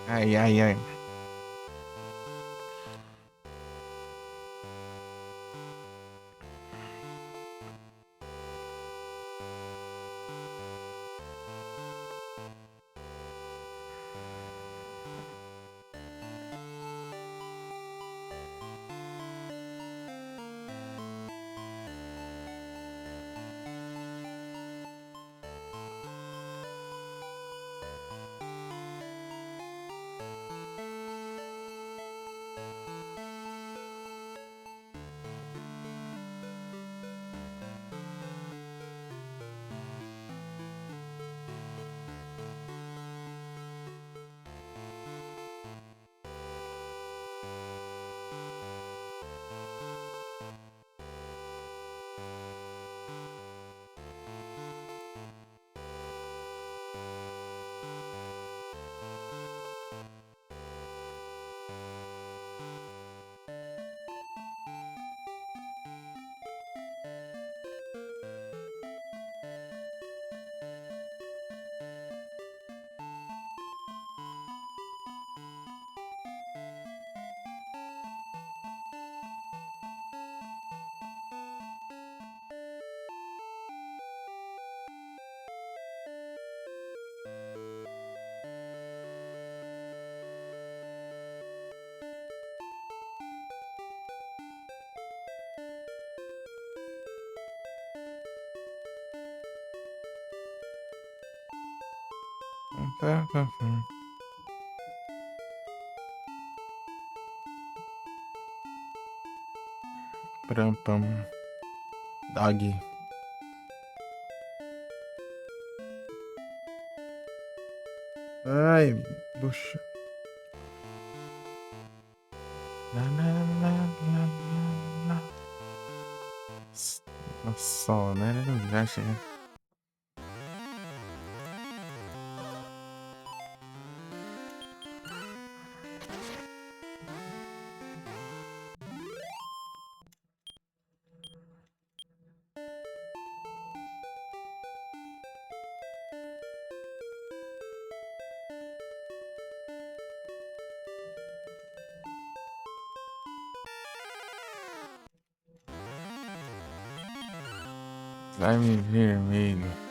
Ai, ai, ai. Prampam. Dog. Ai, bucha. Na, na, na, na, na, na. Nossa, né? Já chega. Slime vermelho.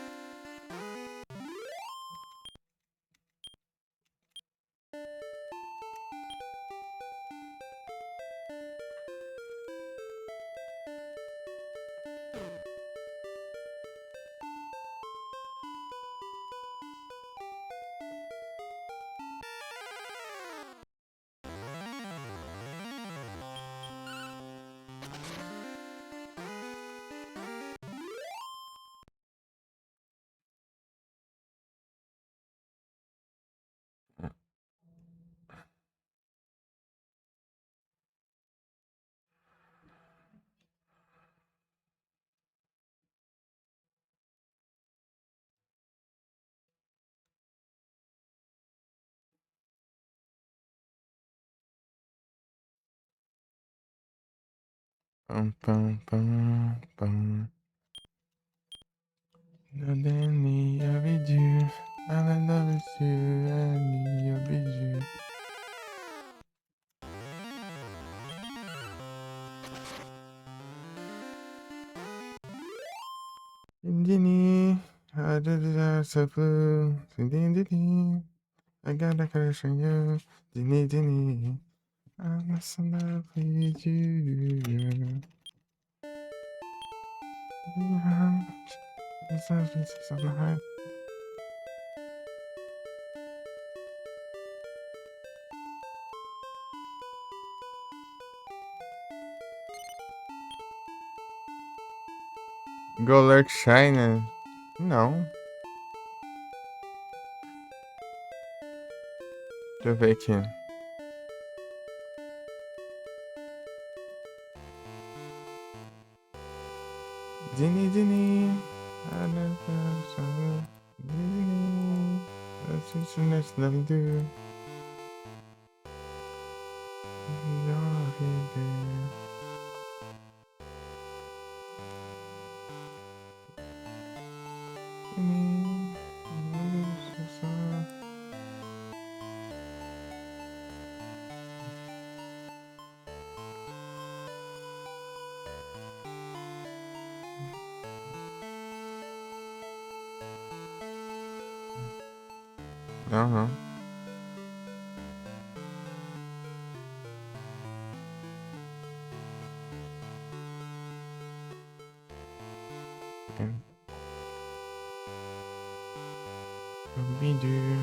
Pam, pam, pam, pam. Danny, I read you. I love you, Annie, I read you. Dini, I did it so blue. Dini, I got a crush on you. Dini, I'm so in love with you. It's on the high. Go lurk China. Não. Deixa eu ver aqui. Dini. I never saw Dini. That's just the next level, dude. You're here. Aham. Vídeo.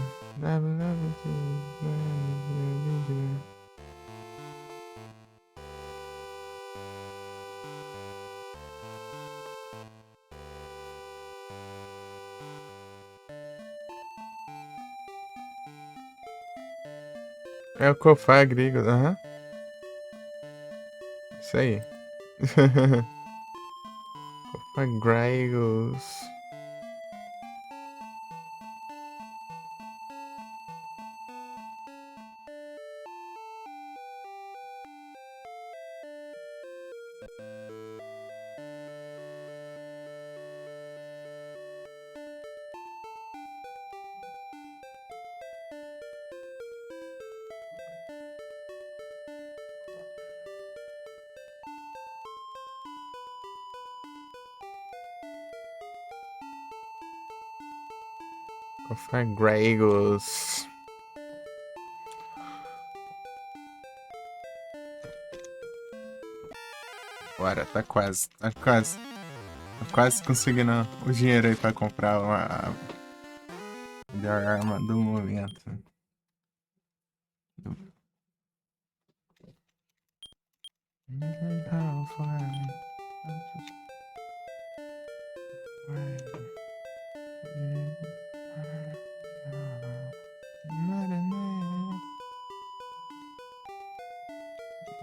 É o Cofá Grego, aham. Isso aí. Cofá Gregos. Cofá Gregos. Bora, tá quase. Tá quase. Tá quase conseguindo o dinheiro aí pra comprar a melhor arma do momento.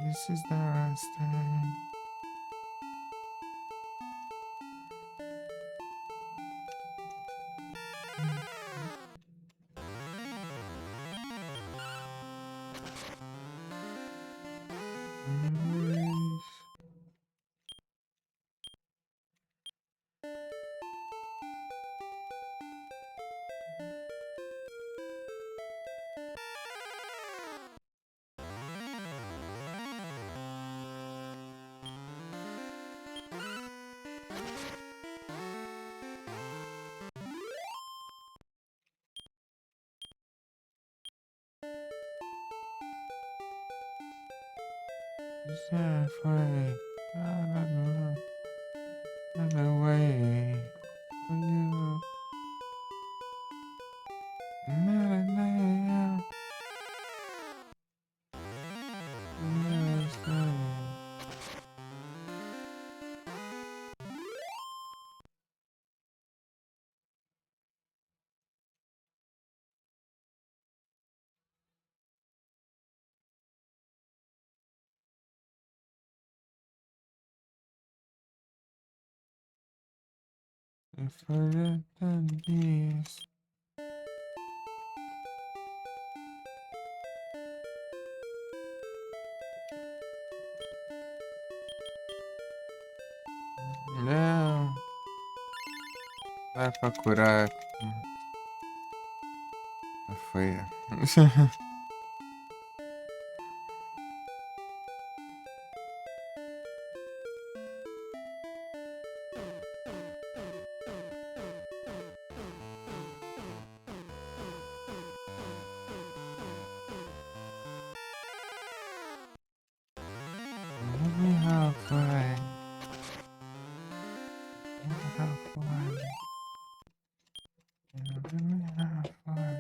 This is the last time. Já foi. Run away for you. If I let them this. Não. Vai pra curar. Foi. Let me halfway. Let me halfway. Let me halfway.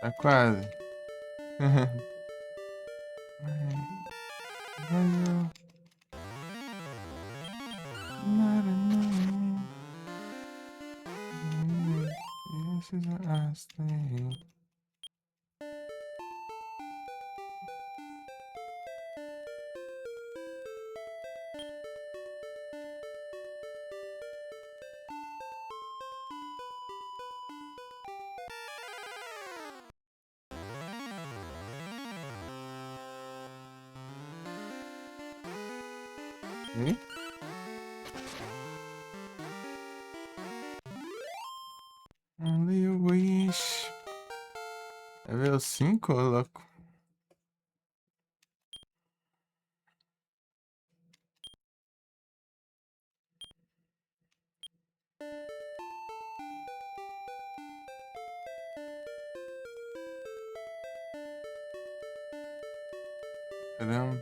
Tá quase. Valeu. Nada, não. This is the last thing. E? Only a wish. Level 5, louco.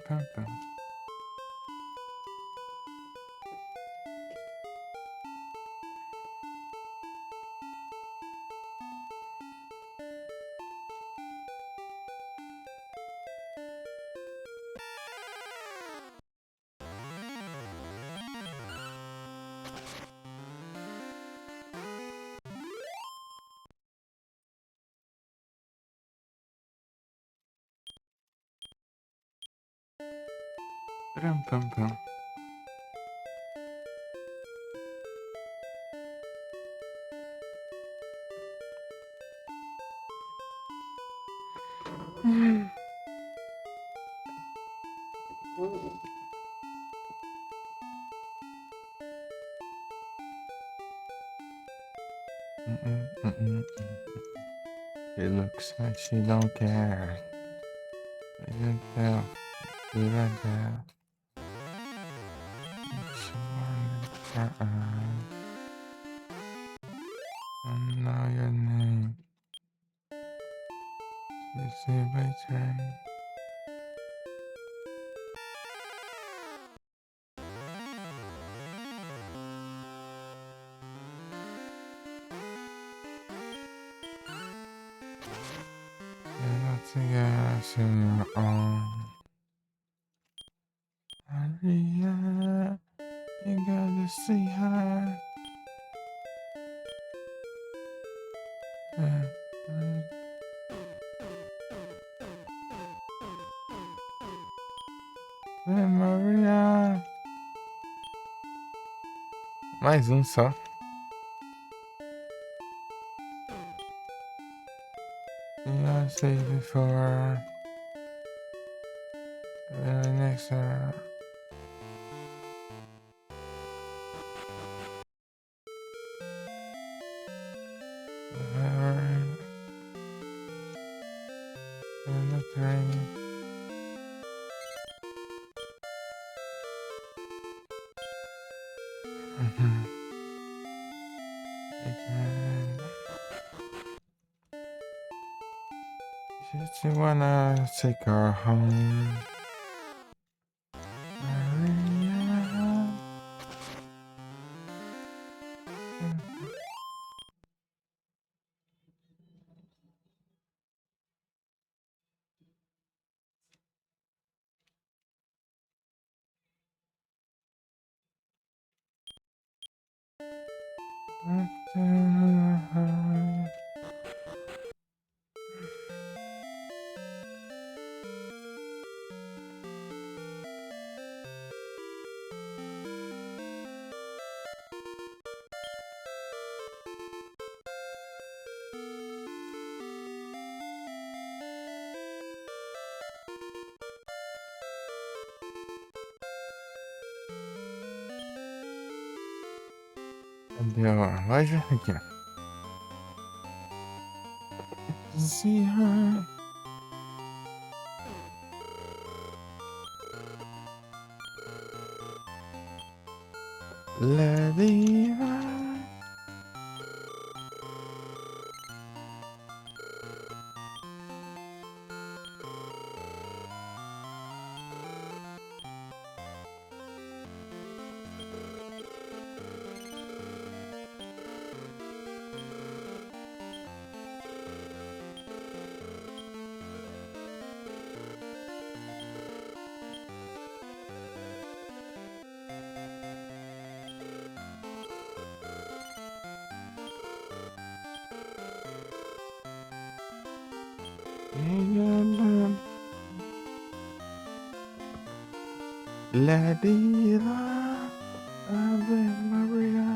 Pam, pam. Pam, pam, pam. It looks like she don't care. I don't tell. Do like that. She wanted her eye. I know your name. She say betray. You're not together, so you're on. Maria, you gotta see her. Hey, Maria. Mais um só. I said before. Really next time. In the train. Just wanna take her home. Cadê a loja? Aqui, ó. See her. Let it ride. Let it ride. Ave Maria.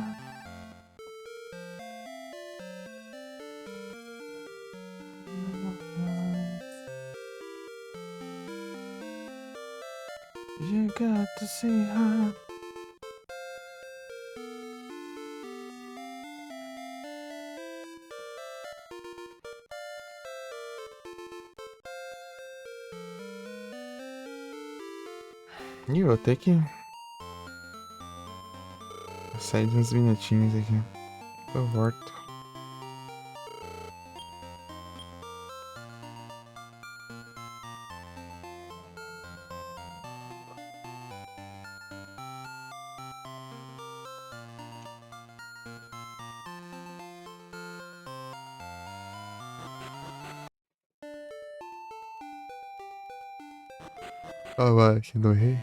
You got to see her. E eu vou ter que sair de uns minutinhos aqui. Eu volto. Vai aqui do rei.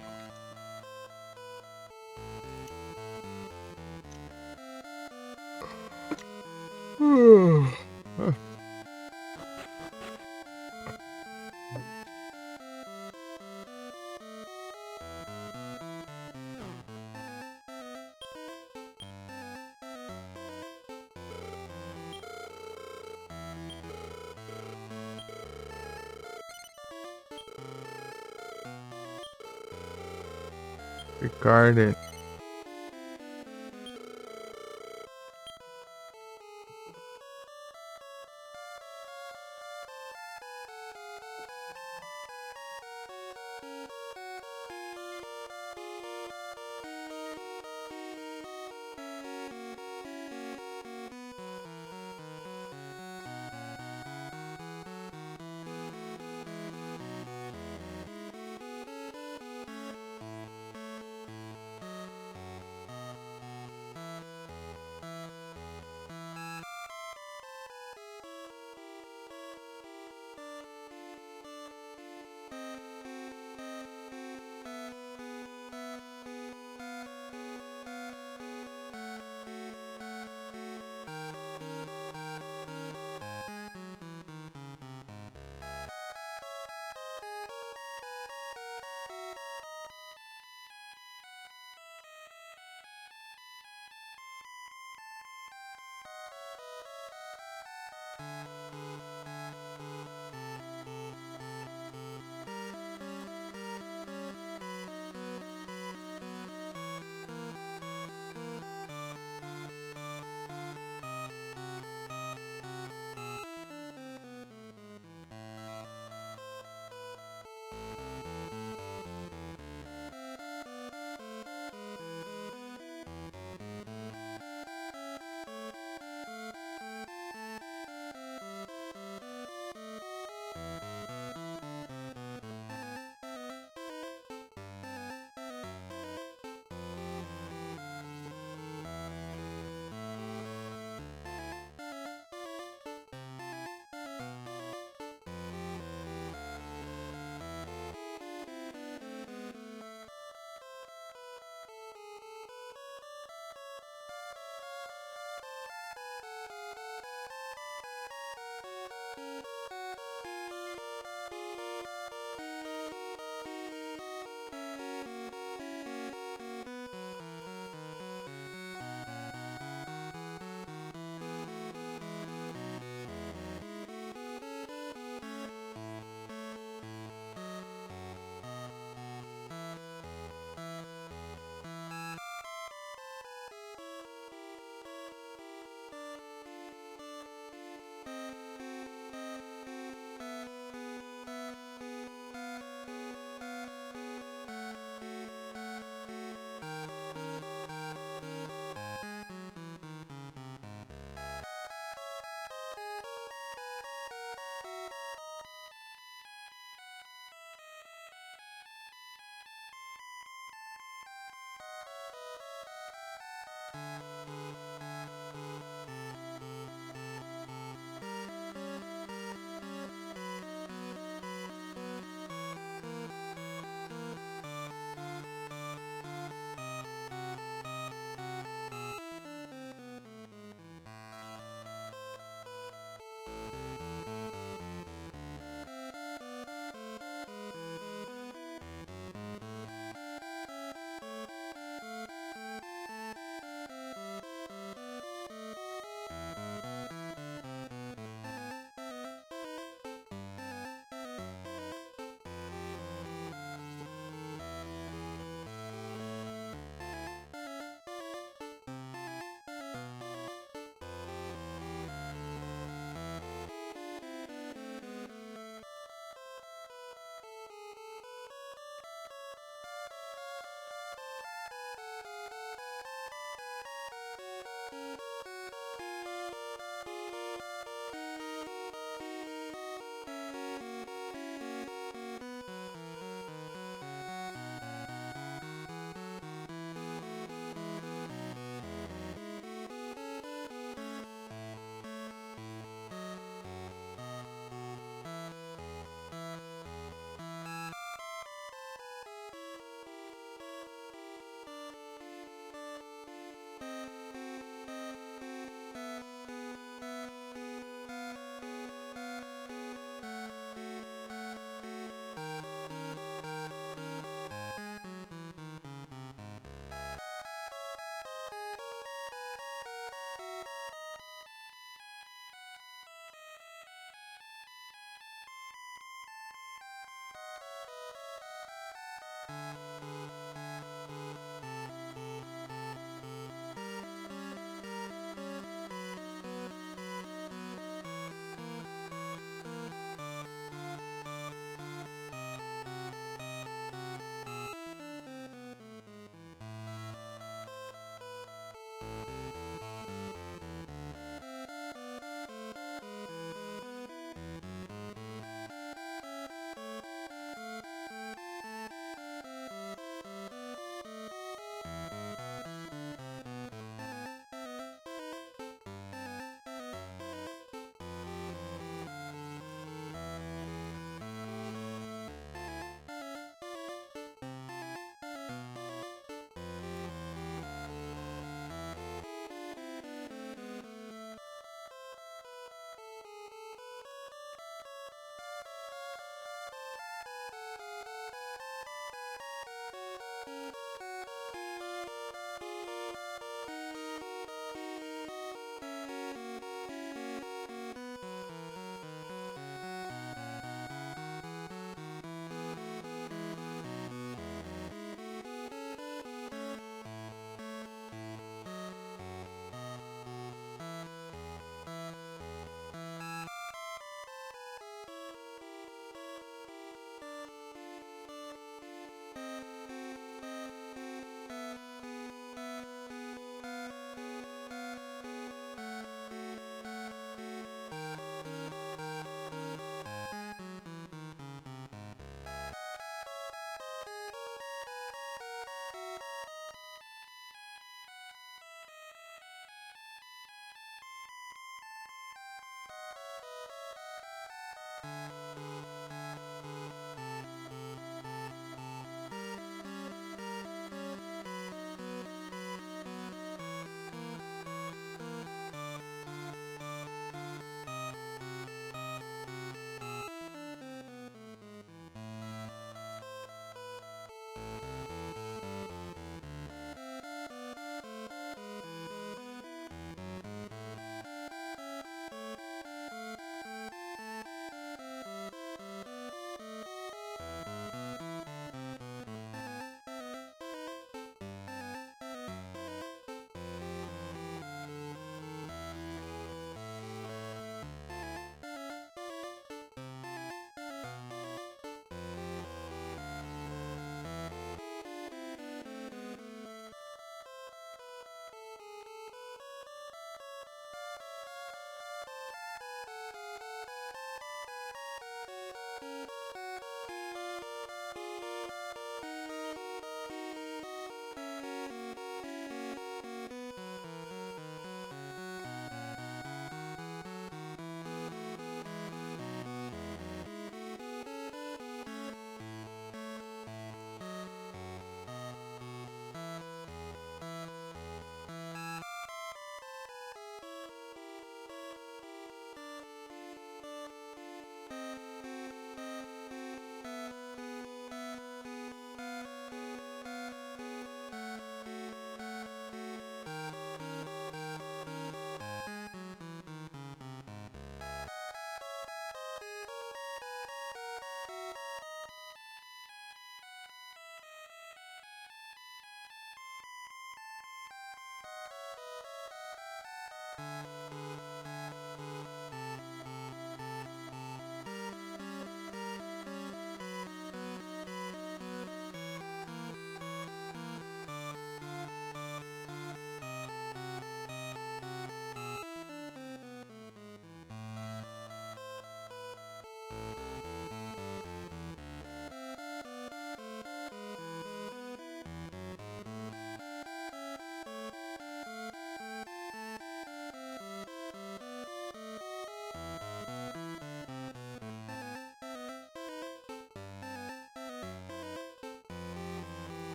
Ricardo.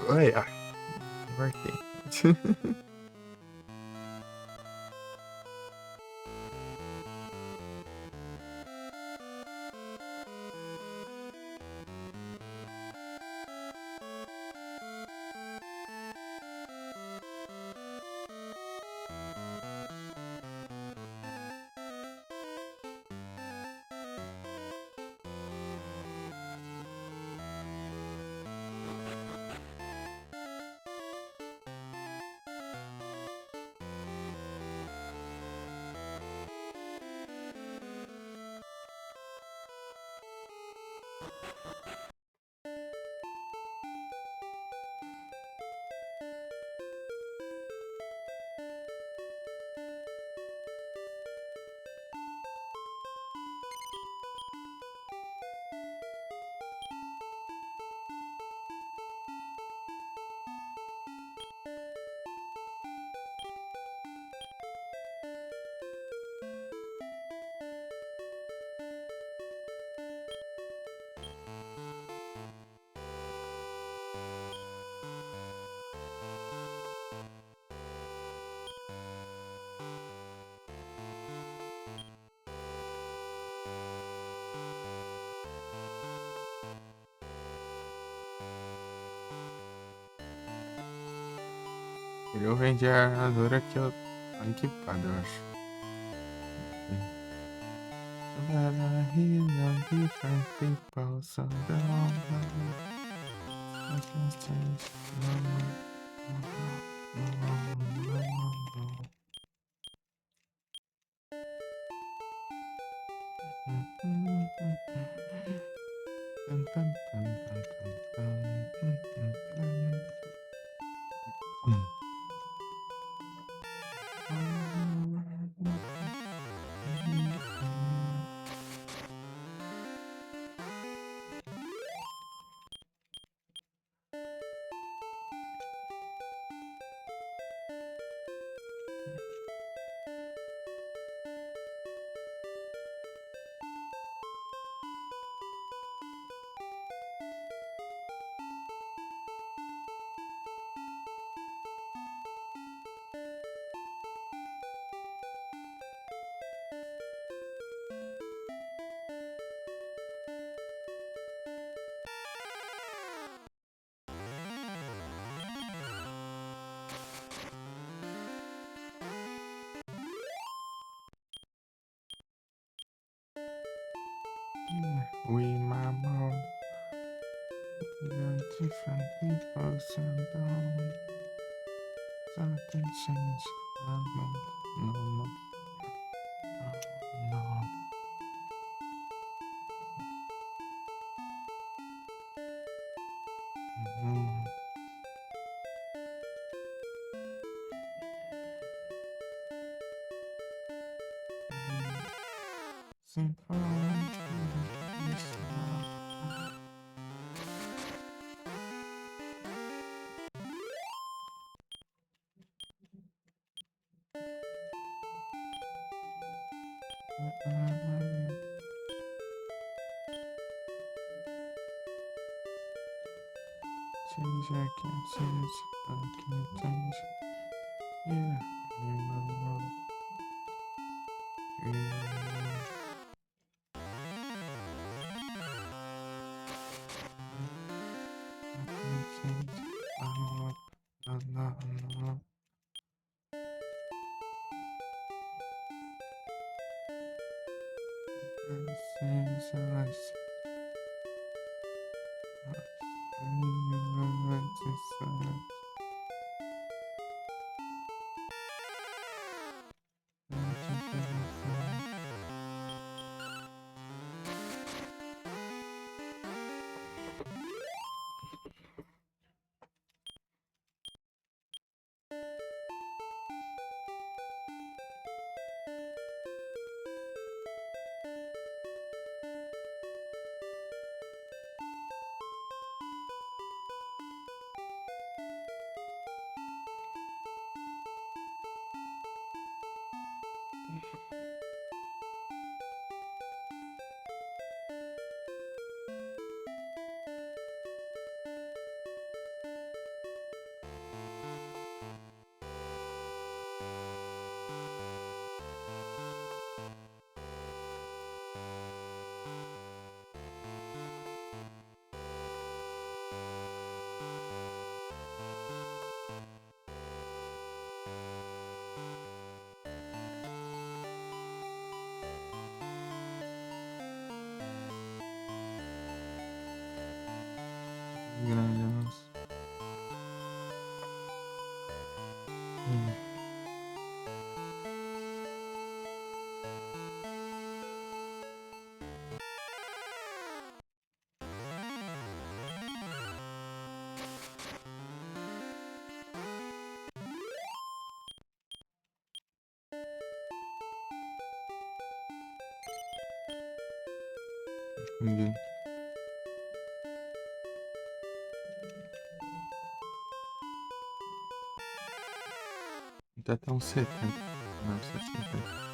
Ai, ai. Invertei. Eu vendi a armadura que eu tô equipado, eu acho. Different people, so we mama, we're different people, so something changed. No, no, no, no. Simple and true, yes, change, I can't change, I can't change. Yeah, we mama, we mama. Grandioso. Ninguém. Até uns 70. Não, 60.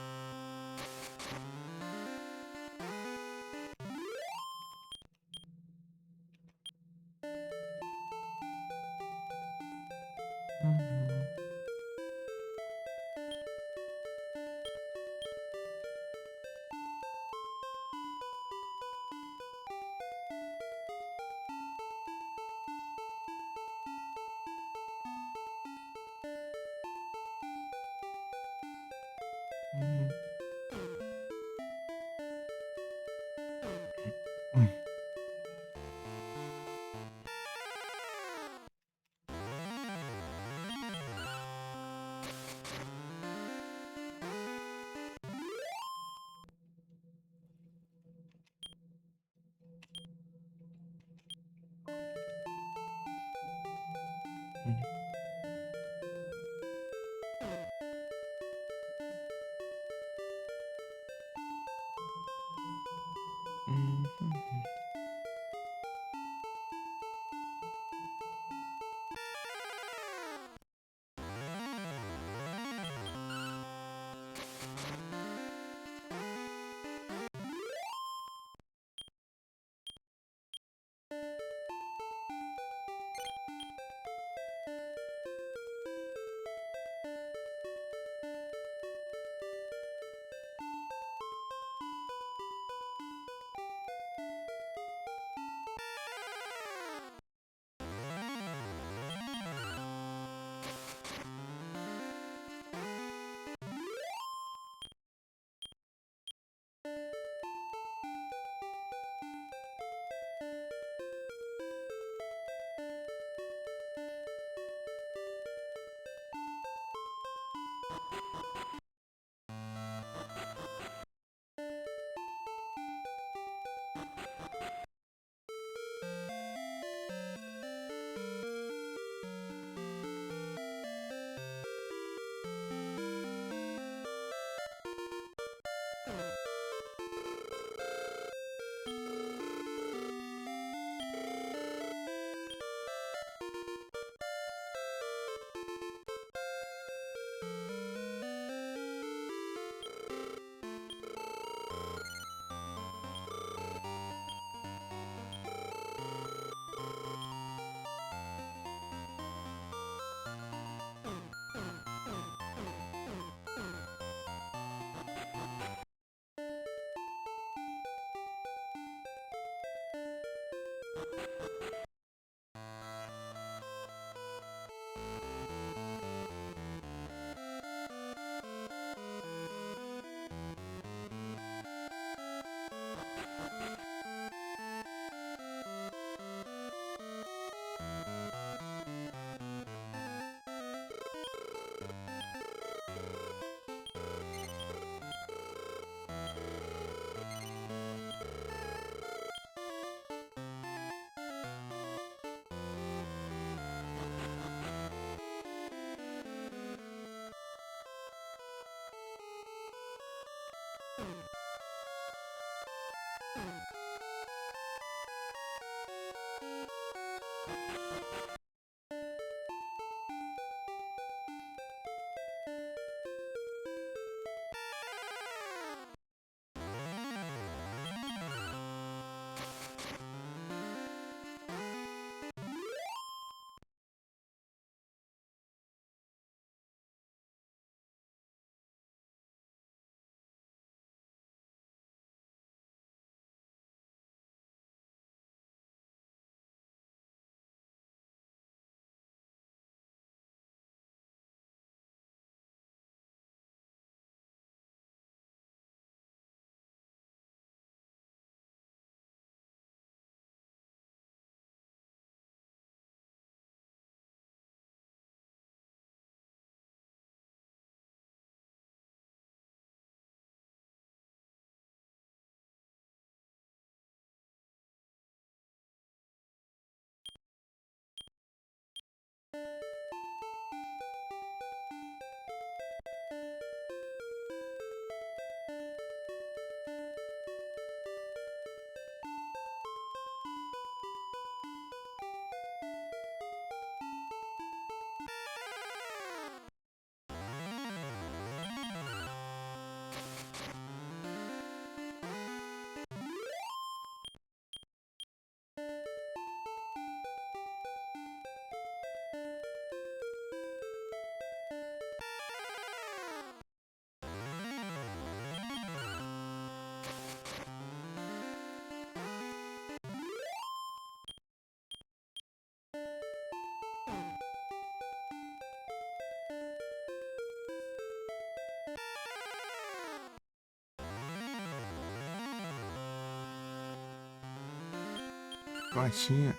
Latinha.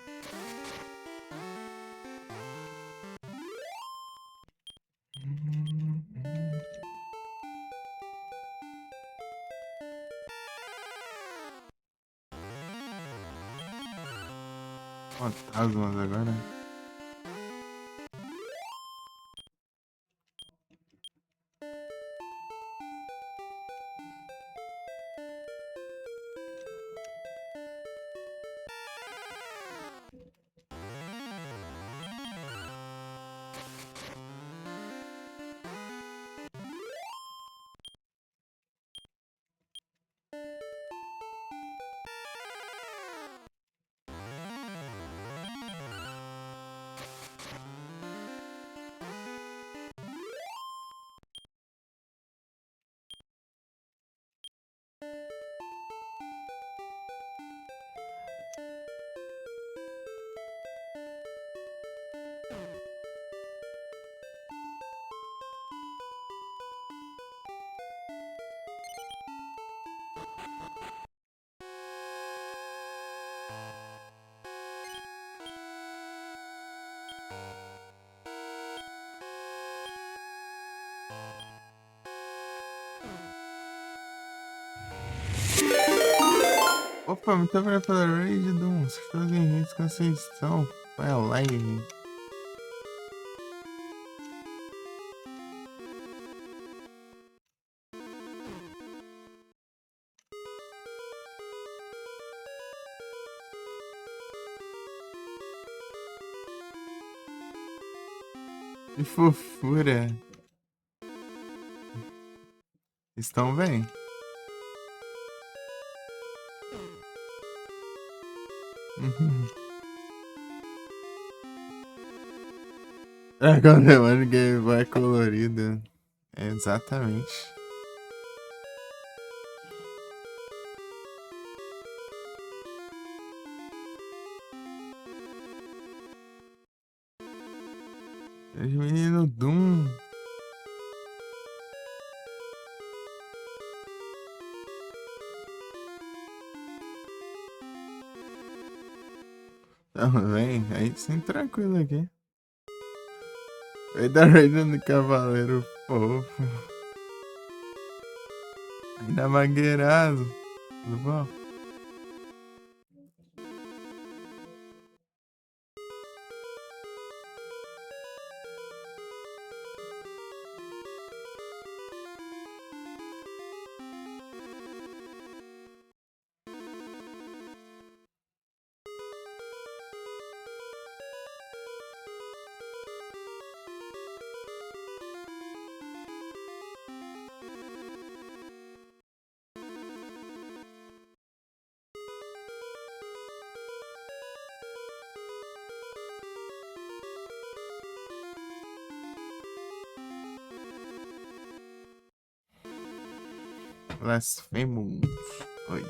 Fantasmas agora. Opa, muito obrigado pela raid, Dum. Se fazem redes com vocês estão. Vai lá, gente. Que fofura. Estão bem? Uhum. Agora o Game Boy colorido. Exatamente. Os meninos Doom. Também, aí sim, tranquilo aqui. Vai dar raid no Cavaleiro Fofo. Ainda magueirado. Tudo bom? Blasphemous. Oi.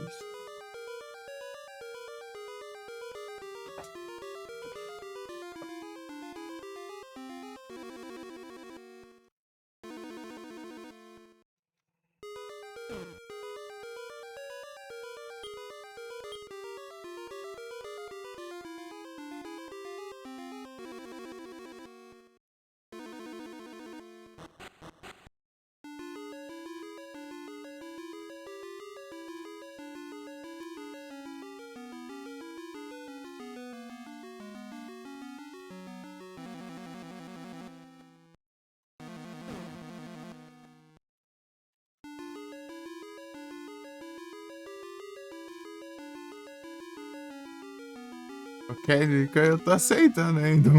Ok, eu tô aceitando ainda.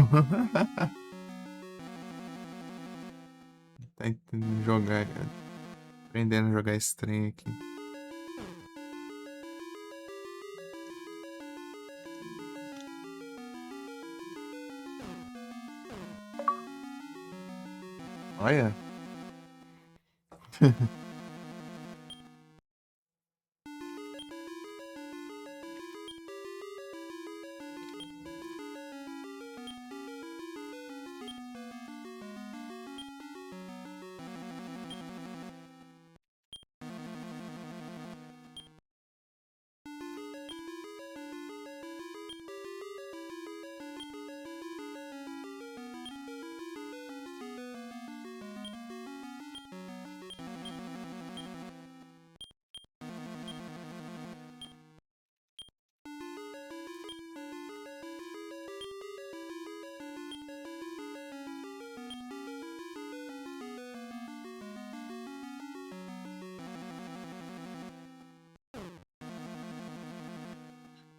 Tá entendendo jogar. Aprendendo a jogar esse trem aqui. Olha.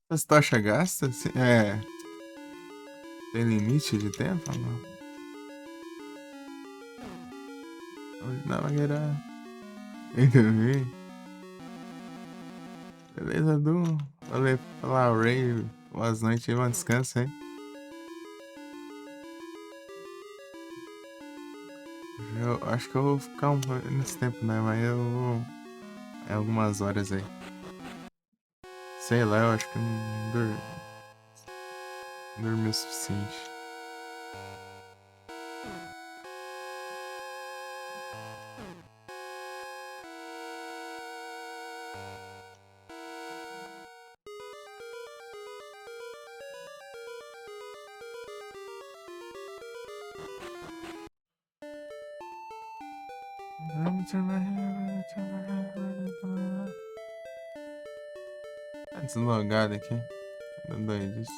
As tochas gastam? É. Tem limite de tempo? Não. Não, vai virar. Ainda bem. Beleza, Du? Valeu pela Ray. Boas noites aí, bom descanso, hein? Eu acho que eu vou ficar nesse tempo, né? Mas eu vou. É algumas horas aí. Sei lá, eu acho que não dormi o suficiente. Tá deslogado aqui. Dando aí disso.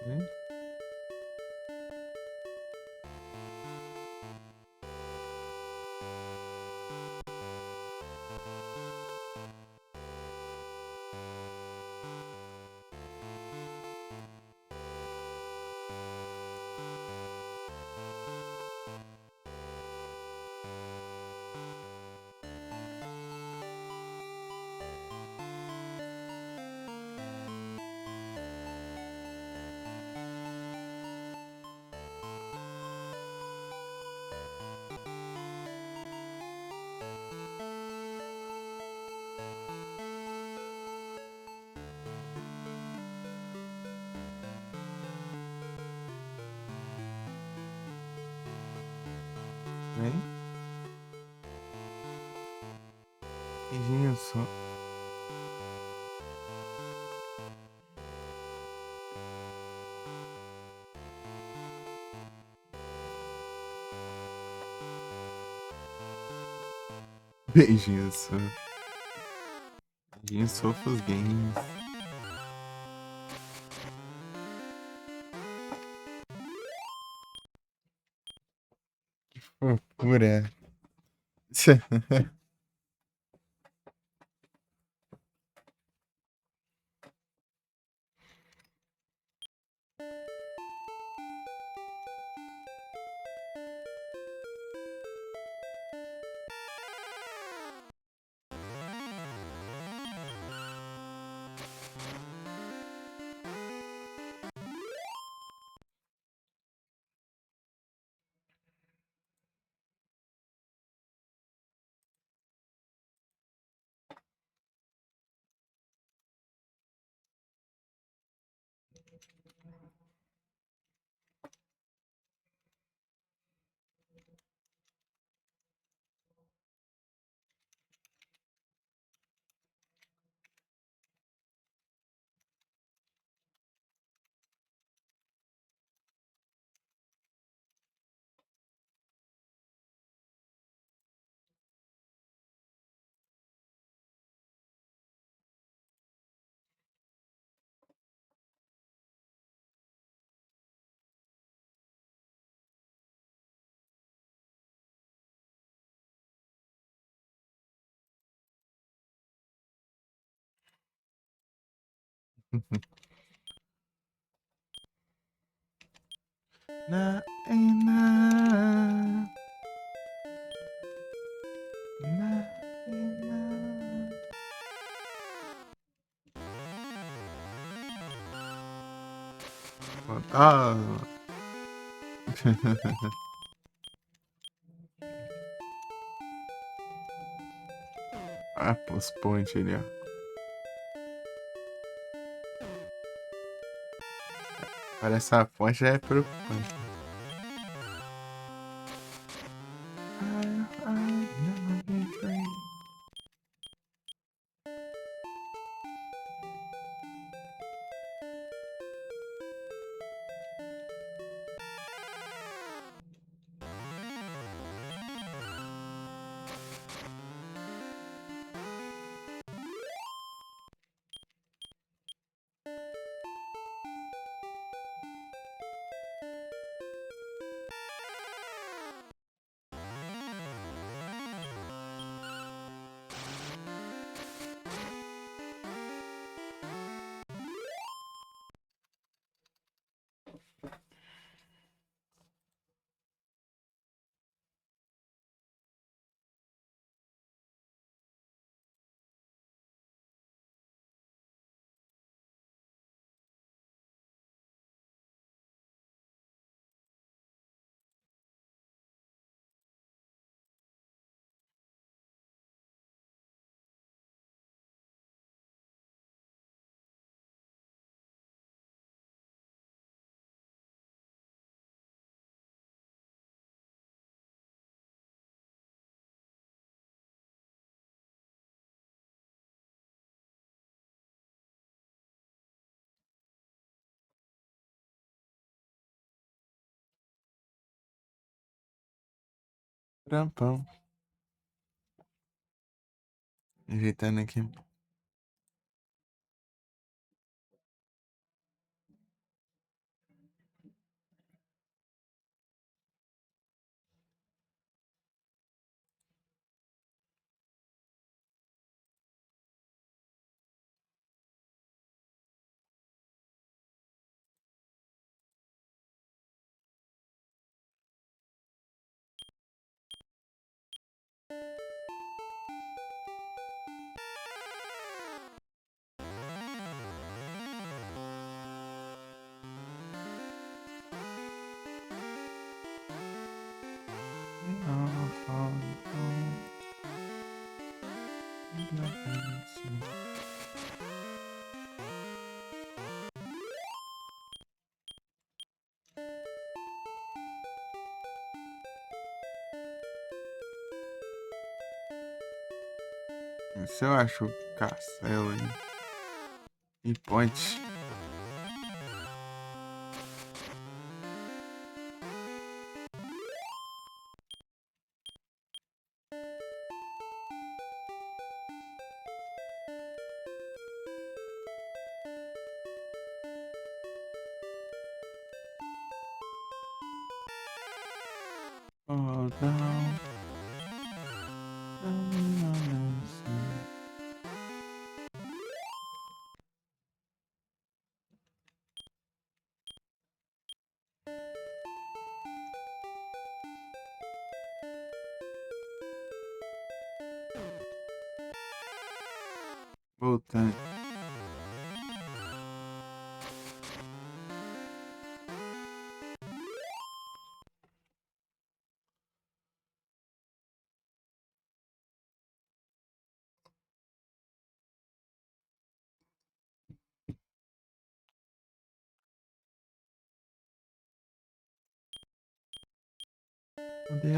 Hum? Vem. Beijinho só. Beijinho só. Beijinhos fofos games. Fofura. Na, na, na, na. Ah. Ah, os pontes ali, ó. Parece a ponte já é preocupante. Trampão. Ajeitando aqui. Se eu acho castelo e ponte. Oh, down. Voltando. Andei.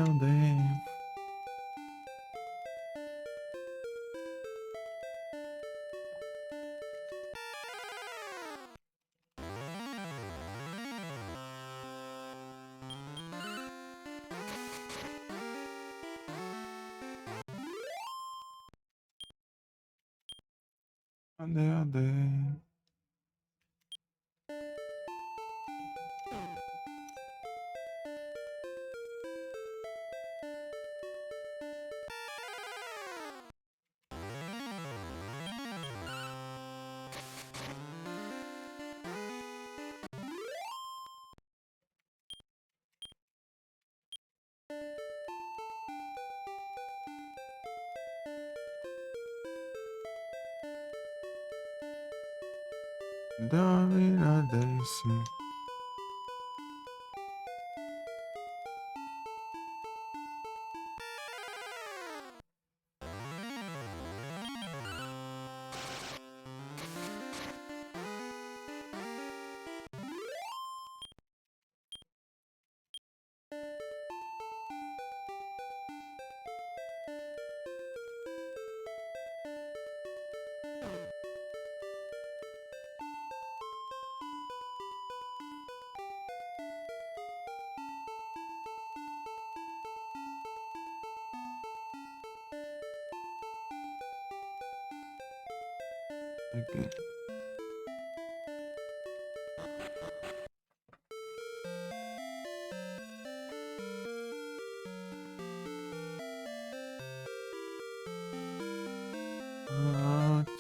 Andei. Dominadece. Aqui.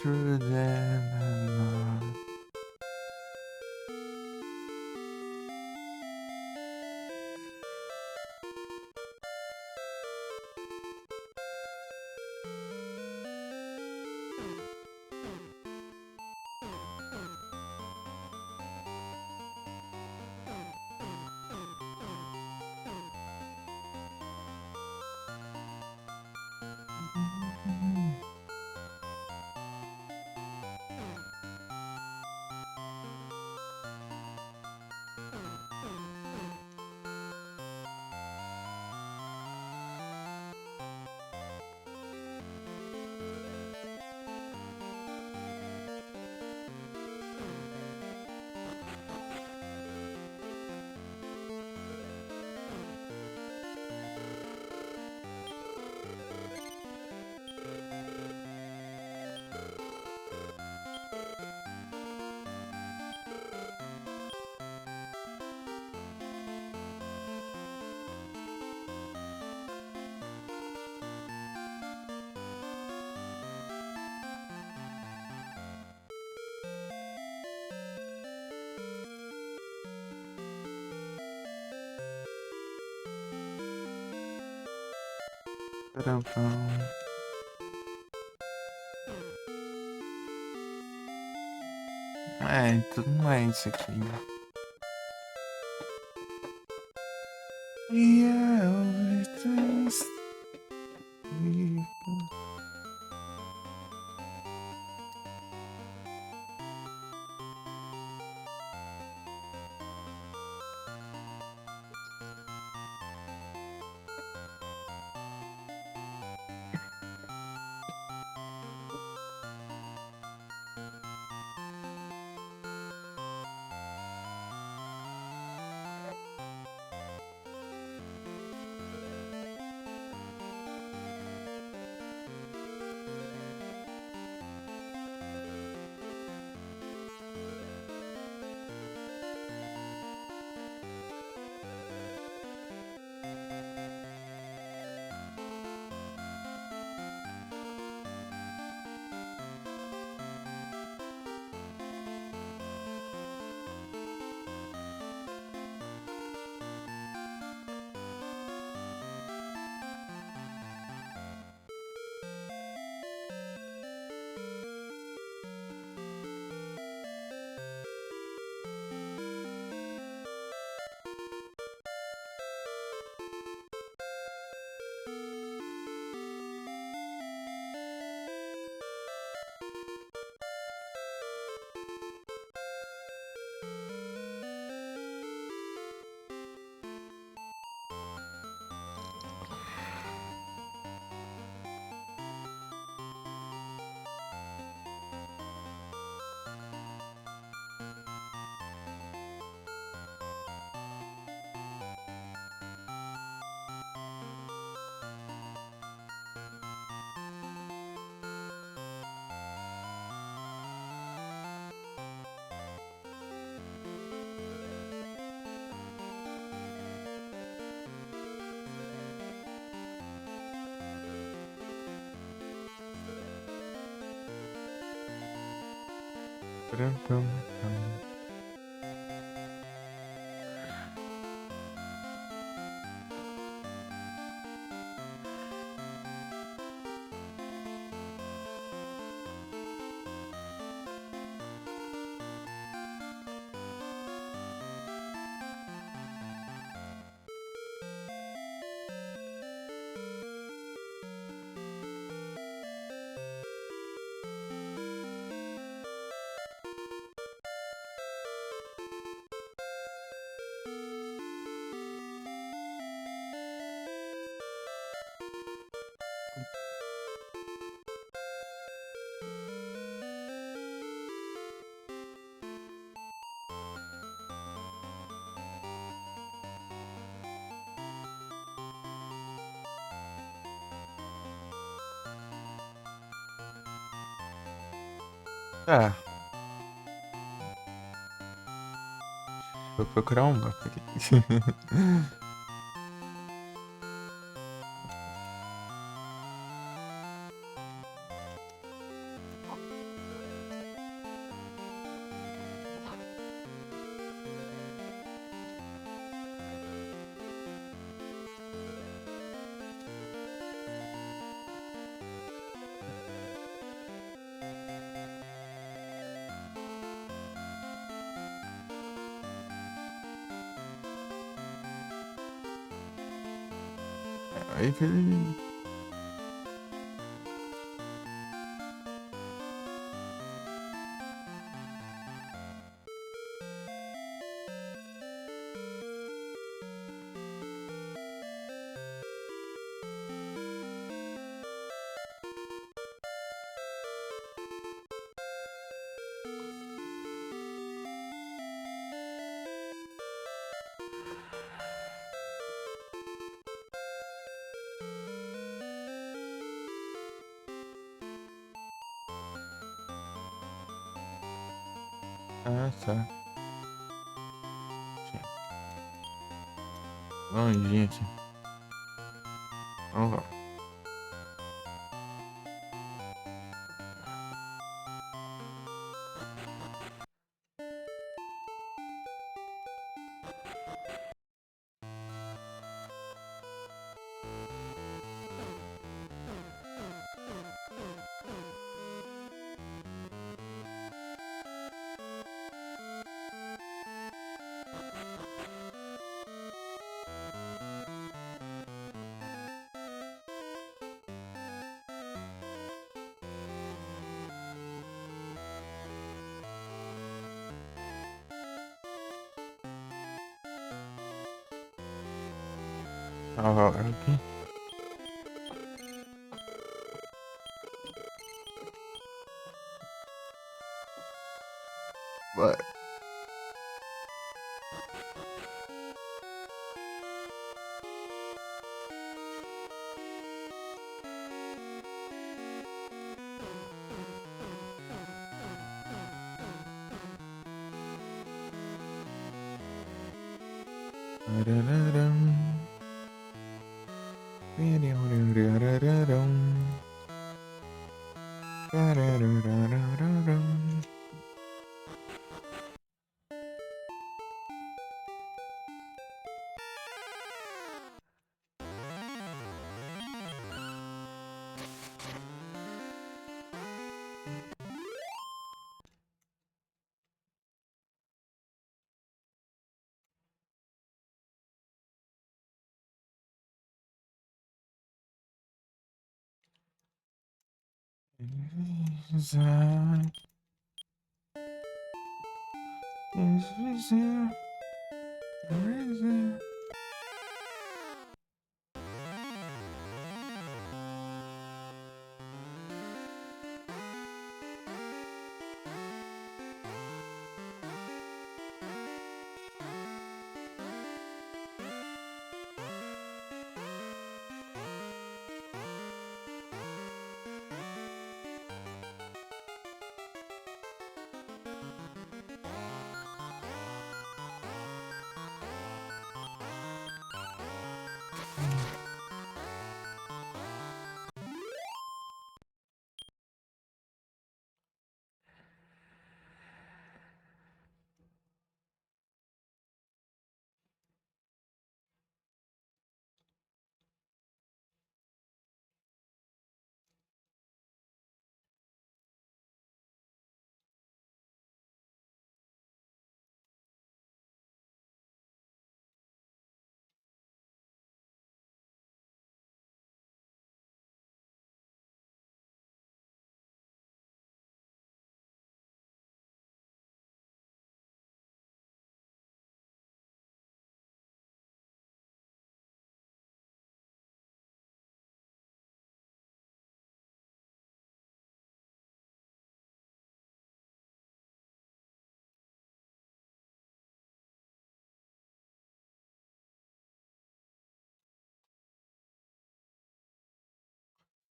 Through the Trampão. Tudo não é isso aqui. Yeah, everything's... Trampão. Tá, vou procurar um mapa aqui. Aí, filho. Ah, tá. Longinho aqui. Vamos lá. aqui. Vai.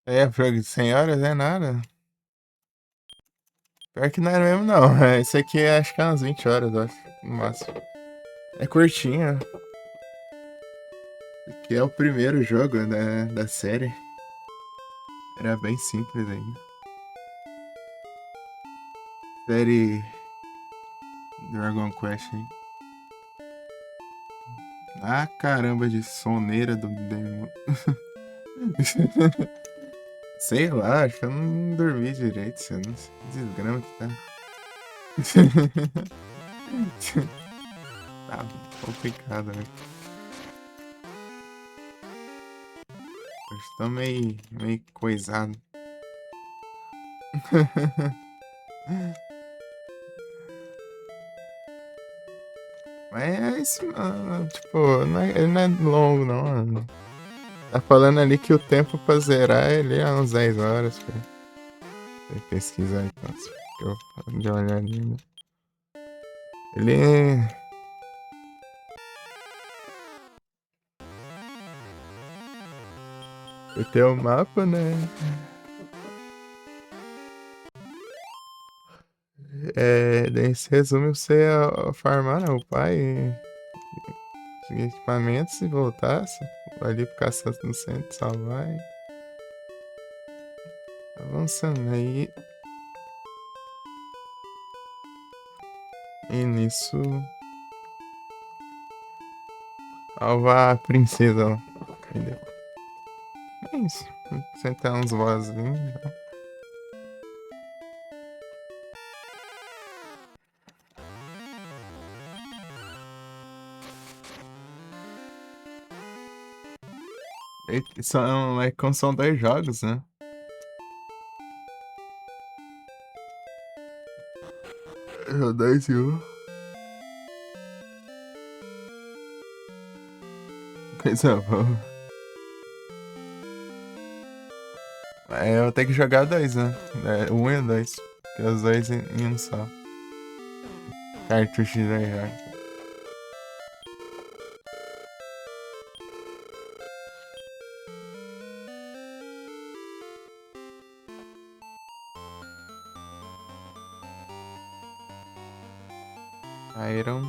É, jogo de 100 horas é nada. Pior que não era mesmo, não. Esse aqui acho que é umas 20 horas, eu acho, no máximo. É curtinho. Que é o primeiro jogo da série. Era bem simples ainda. Série Dragon Quest aí. Ah, caramba, de soneira do demônio. Sei lá, acho que eu não dormi direito, você não sei que desgrama que tá. Tá complicado, né? Hoje tô meio coisado. Mas é isso, mano. Tipo, ele não é longo, não, mano. Tá falando ali que o tempo pra zerar ele é uns 10 horas, cara. Tem que pesquisar então, que eu de olhar ali, né? Ele. Eu tenho o mapa, né? É, daí se resume você a farmar, né? O pai conseguir equipamentos e voltasse ali pro caçador no centro, salvar e avançando aí. E nisso salvar a princesa lá. Entendeu? É isso. Sentar uns vozinhos. São 2 jogos, né? É 10 e 1. Coisa boa. É, eu tenho que jogar dois, né? É, um e dois. Porque os dois em um só. Cartucho de jogar. Iron.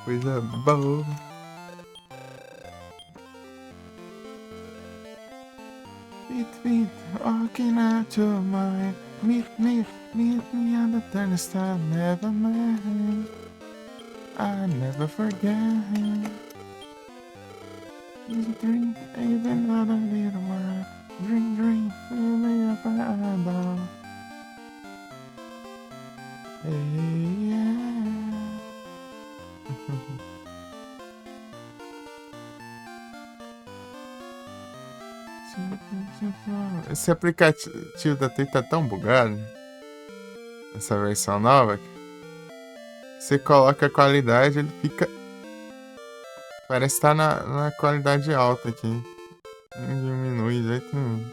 Coisa boa. Meet, walking out your mind. Meet me on the turnstile. Never mind. I never forget. Drink, even out a little while. Drink, fill me up, eyeball. Hey, yeah. Esse aplicativo da TI tá tão bugado. Essa versão nova. Você coloca a qualidade, ele fica. Parece que tá na qualidade alta aqui. Não diminui de jeito nenhum.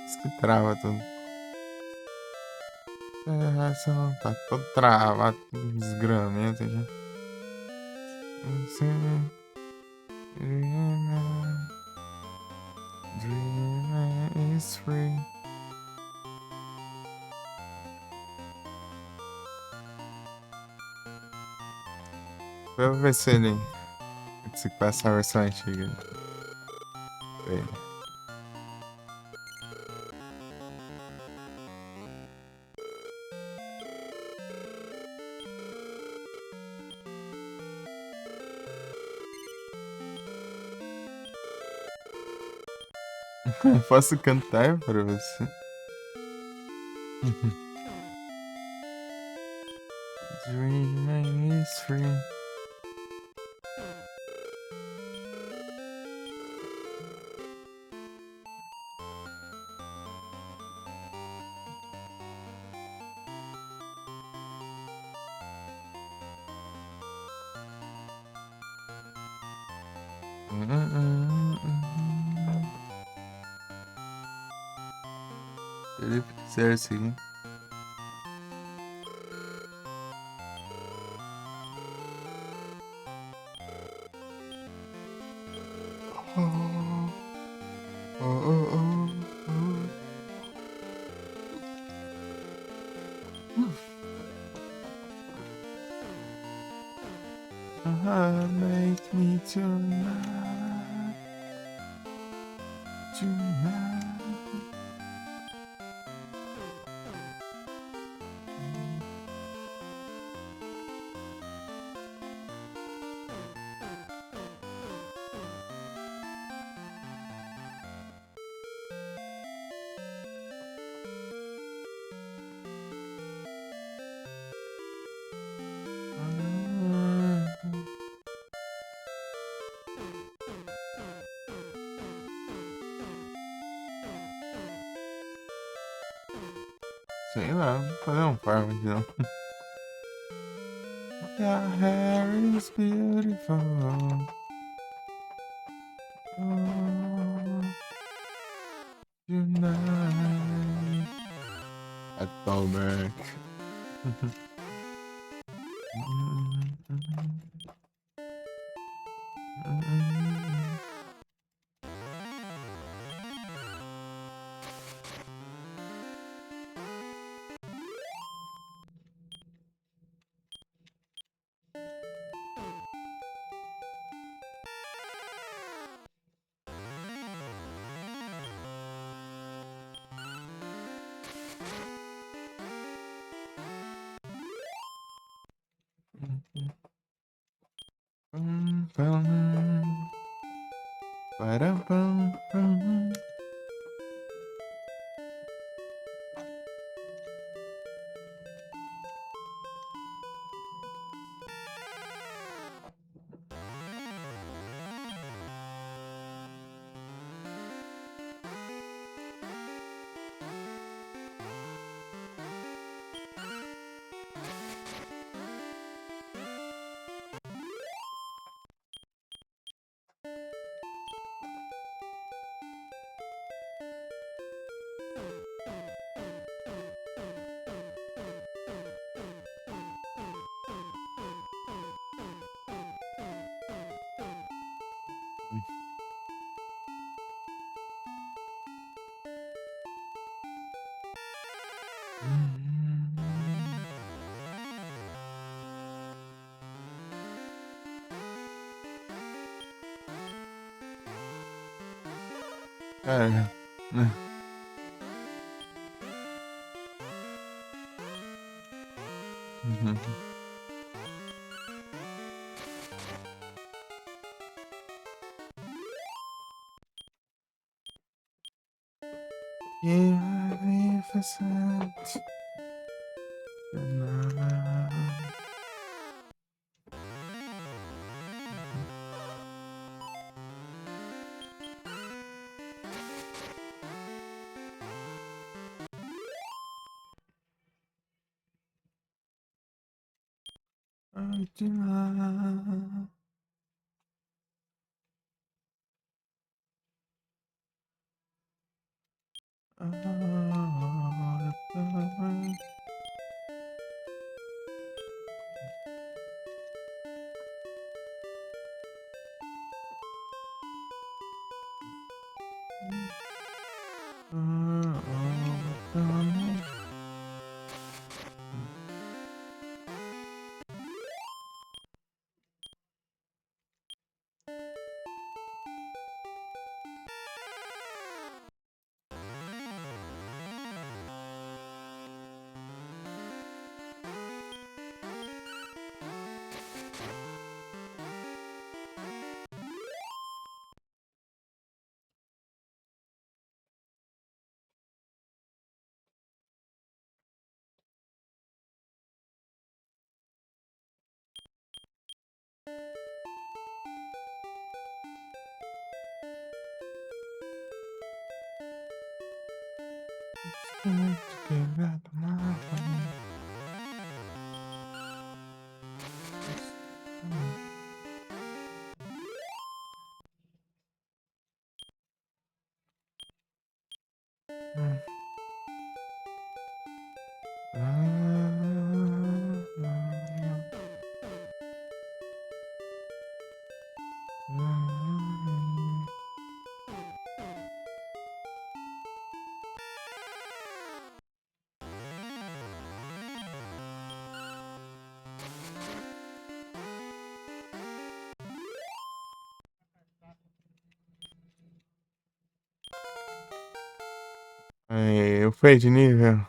Isso que trava tudo. Tá todo travado, desgramento aqui. Dreaming is free. Vamos ver se ele. Se passa a versão antiga. Posso cantar pra você? Dreaming is free. Ele quiser seguir. Make me tonight. Sei lá, vou fazer um farm aqui não. Your hair is beautiful. Tonight. Atomic. É. Uhum. Magnificent. Eu fui de nível.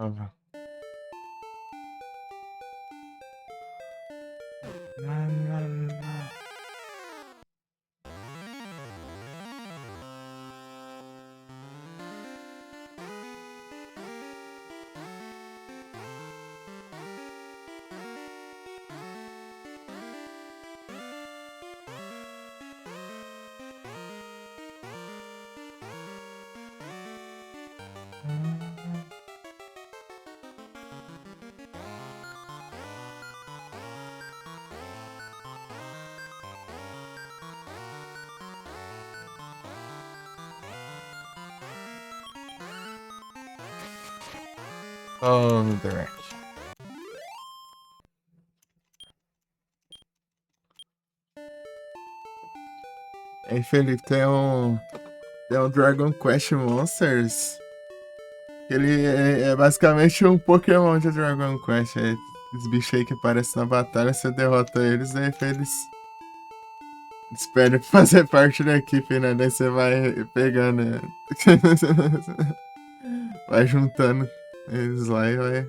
Tava. Oh, Direct. Aí, Felipe, tem um Dragon Quest Monsters. Ele é basicamente um Pokémon de Dragon Quest. É, os bichos aí que aparecem na batalha, você derrota eles, aí eles esperam fazer parte da equipe, né? Daí você vai pegando, né? Vai juntando eles lá e vai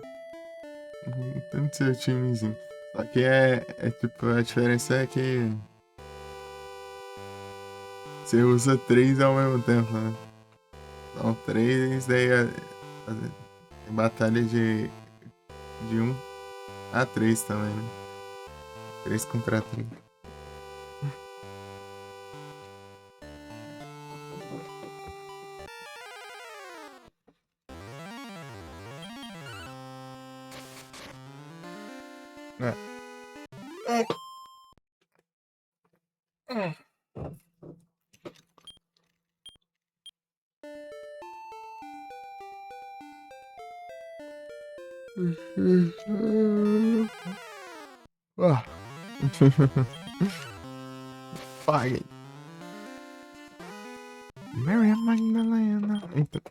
montando seu timezinho. Só que é tipo, a diferença é que você usa três ao mesmo tempo, né? São três, daí tem batalha de 1 a 3 também, né? 3 contra 3. É. Ah. Pague. Mary Magdalena. Eita.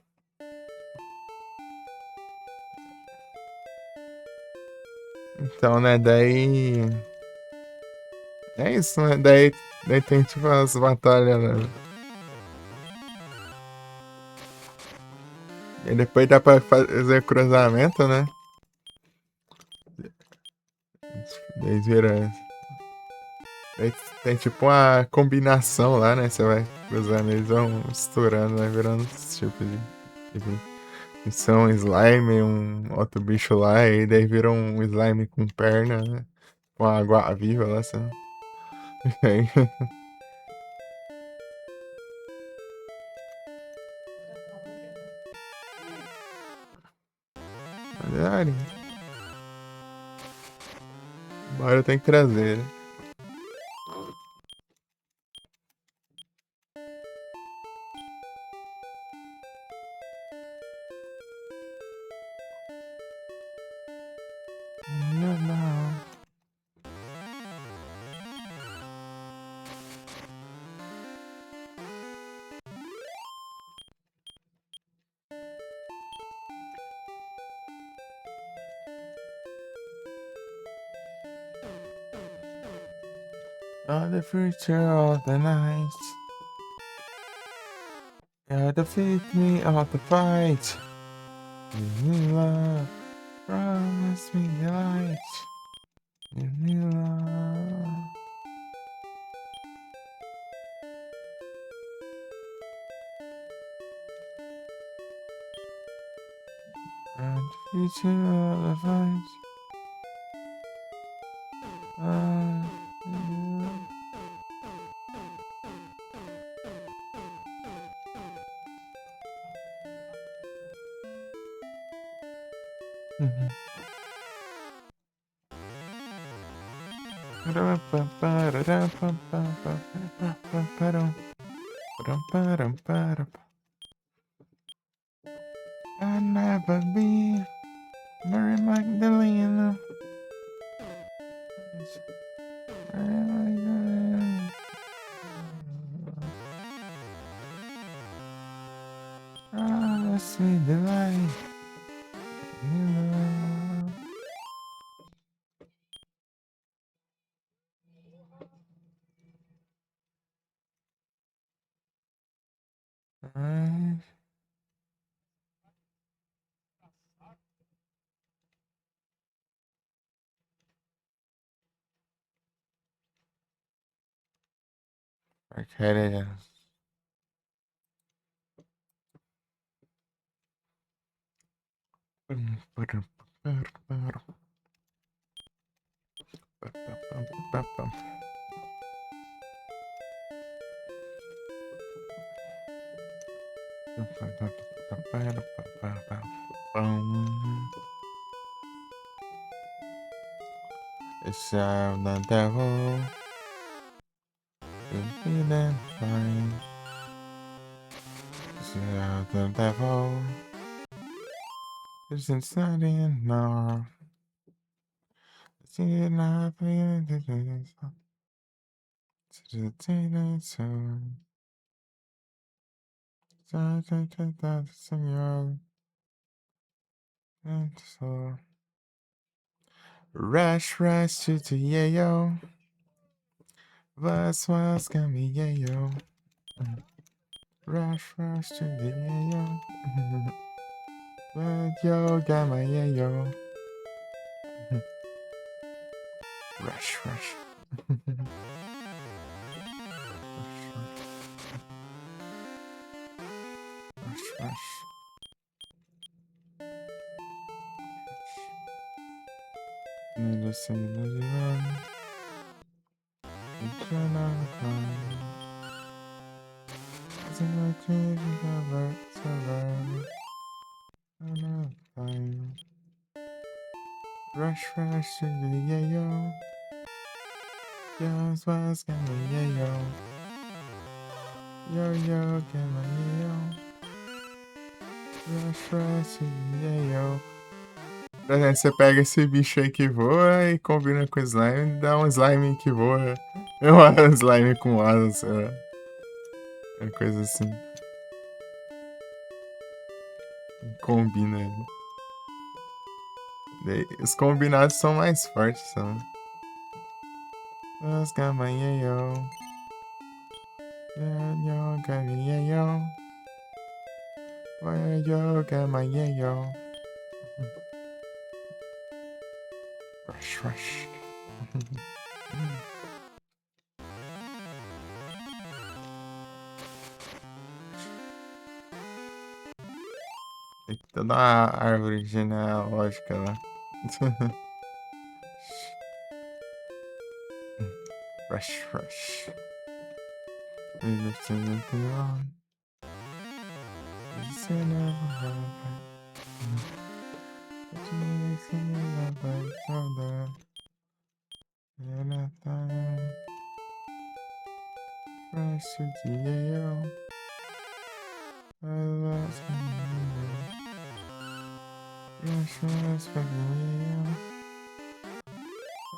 Então, né, daí. É isso, né? Daí tem tipo as batalhas, né? E depois dá pra fazer cruzamento, né? Daí vira. Daí tem tipo uma combinação lá, né? Você vai cruzando, eles vão misturando, vai virando esse tipo de são um slime, um outro bicho lá, e daí vira um slime com perna, né? Com água viva lá, sabe? Aí, olha, bora eu tenho que trazer, né? Não, não. All the future, all the night. You defeat me, all the fight. Give me love, promise me delight. Give me love. And the future, all the fight. I'll never be Mary Magdalena. Mary Magdalena. Promise me delight. Okay. It's the devil. It'll be that fine. It's the devil. It's not enough. It's not enough. Senhor, rush, rush to the yayo. Was can be yayo. Rush, rush to the yayo. But yo, got my yayo. Rush, rush. Rush, rush. Need to see the run. You cannot find. It's in my dream, cover, survive. Cannot find. Rush, rush to the yayo. Just was can be yayo. Yo, yo, get my yayo. Rush, rush to the yayo. Por exemplo, você pega esse bicho aí que voa e combina com o slime, dá um slime que voa. É um slime com asas, sei lá. É coisa assim. Combina. Os combinados são mais fortes, são. Os gamanheyo. Yo, gamanheyo. Yo, gamanheyo. Rush, rush. Tem toda uma árvore genealógica lá. Rush, rush. Everything wrong. You say never happen. But you make me love like thunder. And I thought fresh to the air. I lost my rush, rush for the air.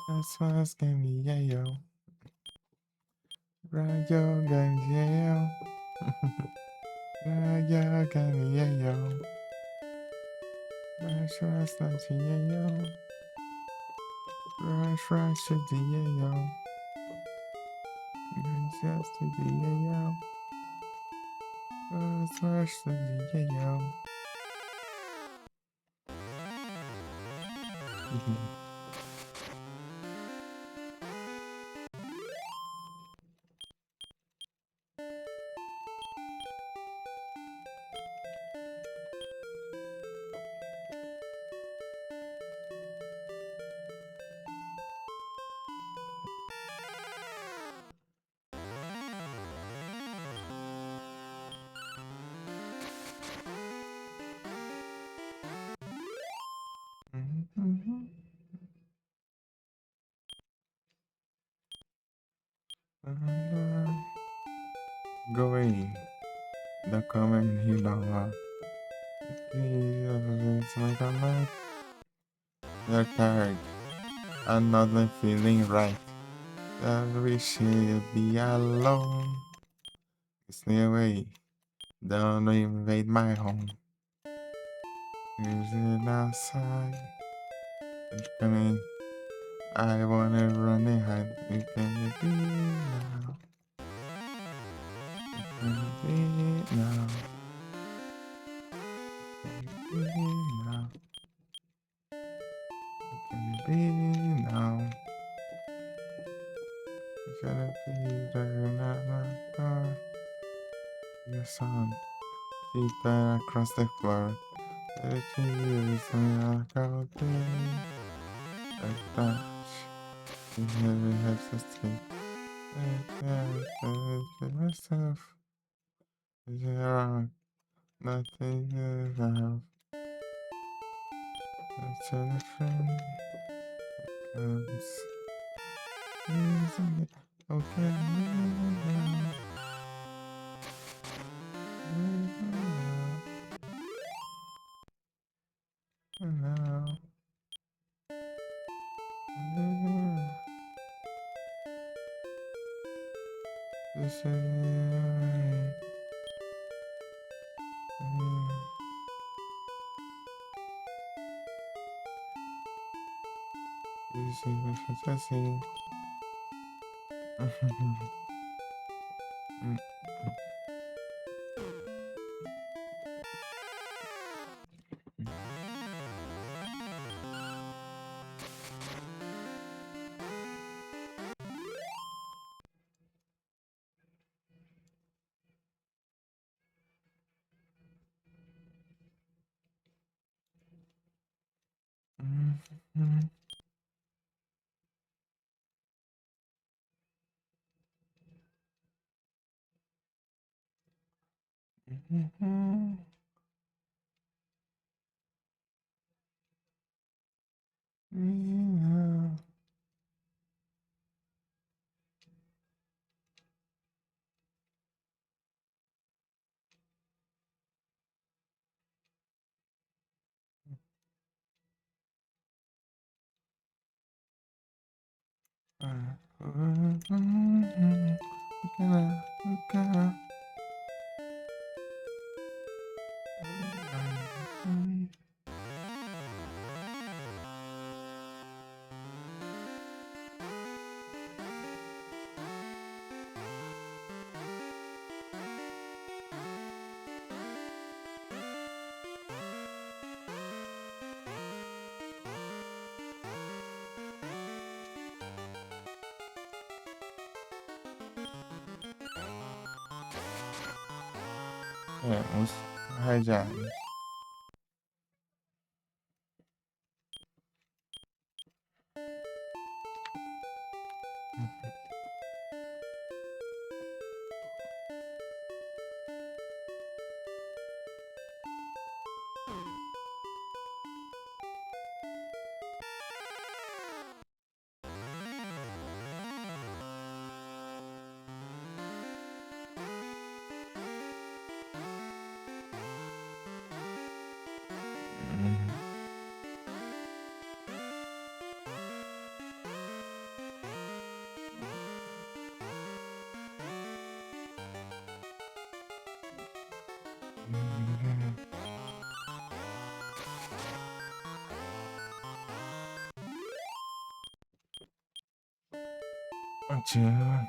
That's what's gonna be yayo. Rayo gonna yayo. Rayo gonna yayo. Rush, rush to the yayo. Rush, rush to the yayo. Just to the yayo. Rush, rush to the yayo. Go away. The comment he don't it's like I'm like you're tired. I'm not feeling right. I wish you'd be alone. Stay away. Don't invade my home. Is it outside? I mean, I wanna run and hide. You can be now. You can be now. You can be now. You can be now. You gotta be there, not your son. Feet that across the floor. Let you use me like all day. Like that. You never have to sleep. Like that. I myself. Yeah, nothing is out. It's a friend comes. Isn't it okay? Isso vai fazer assim. Os radiados. Continua.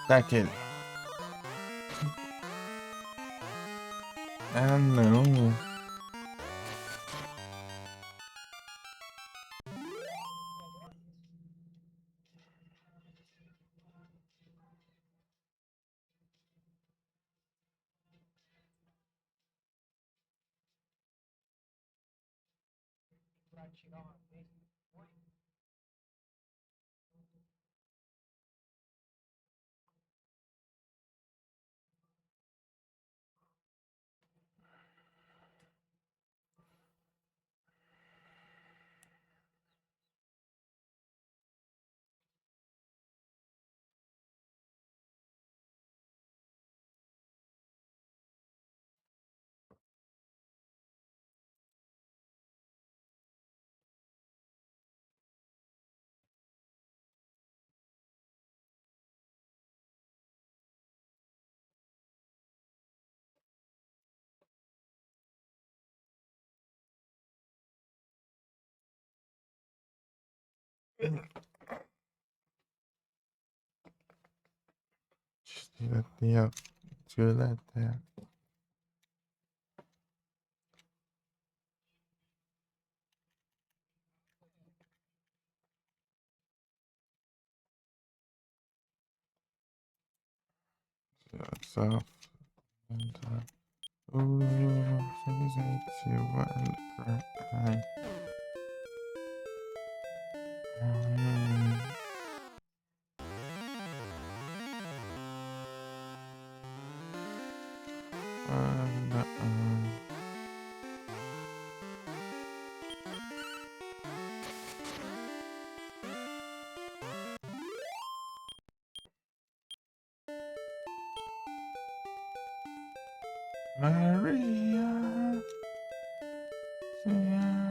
Ataque ele. Ah, não. Tira, tira, tira. So, Maria, yeah.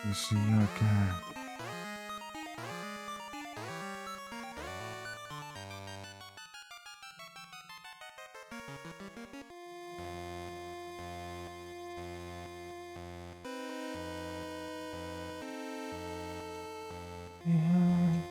You see, okay. Yeah.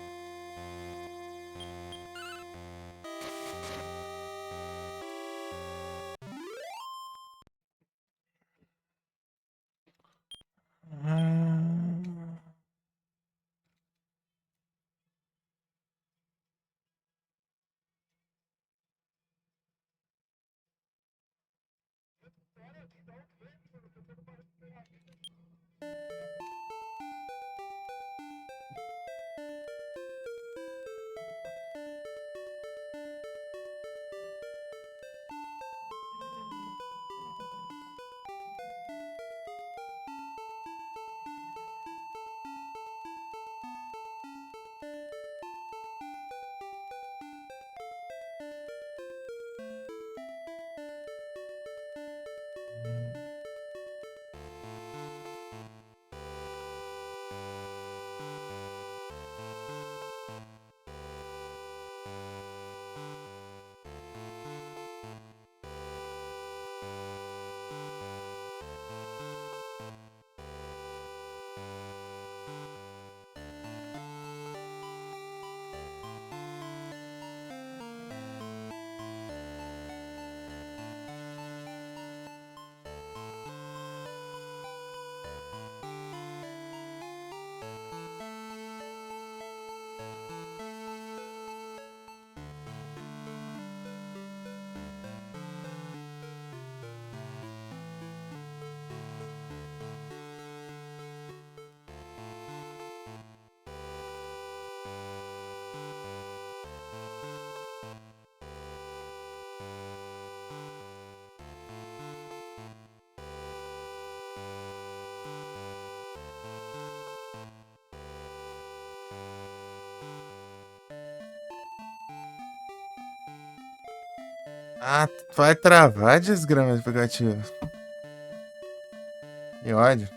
Ah, vai travar, desgrama de aplicativo. Que ódio.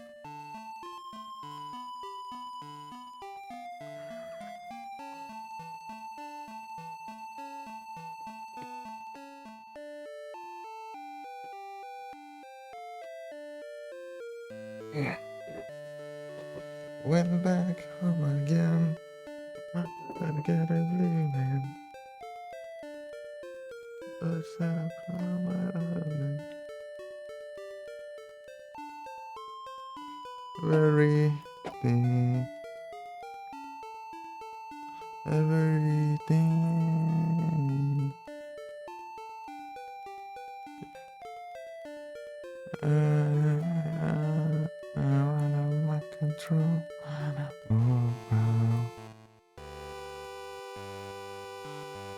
Went back home again. Gotta get a blue man. Everything. Everything. Out of my control.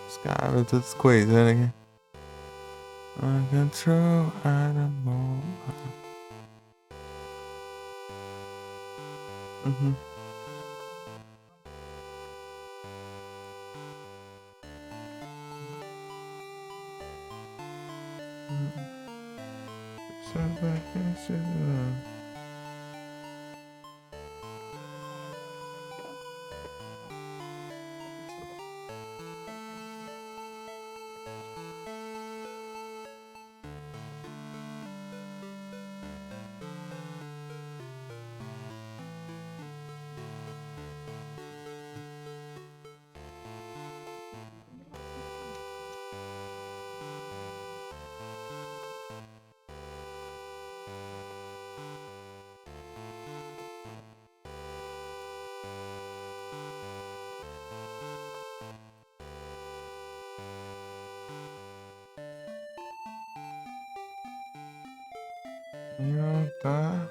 Escreve todas as coisas, né? My control, I don't know. Uhum. Tá.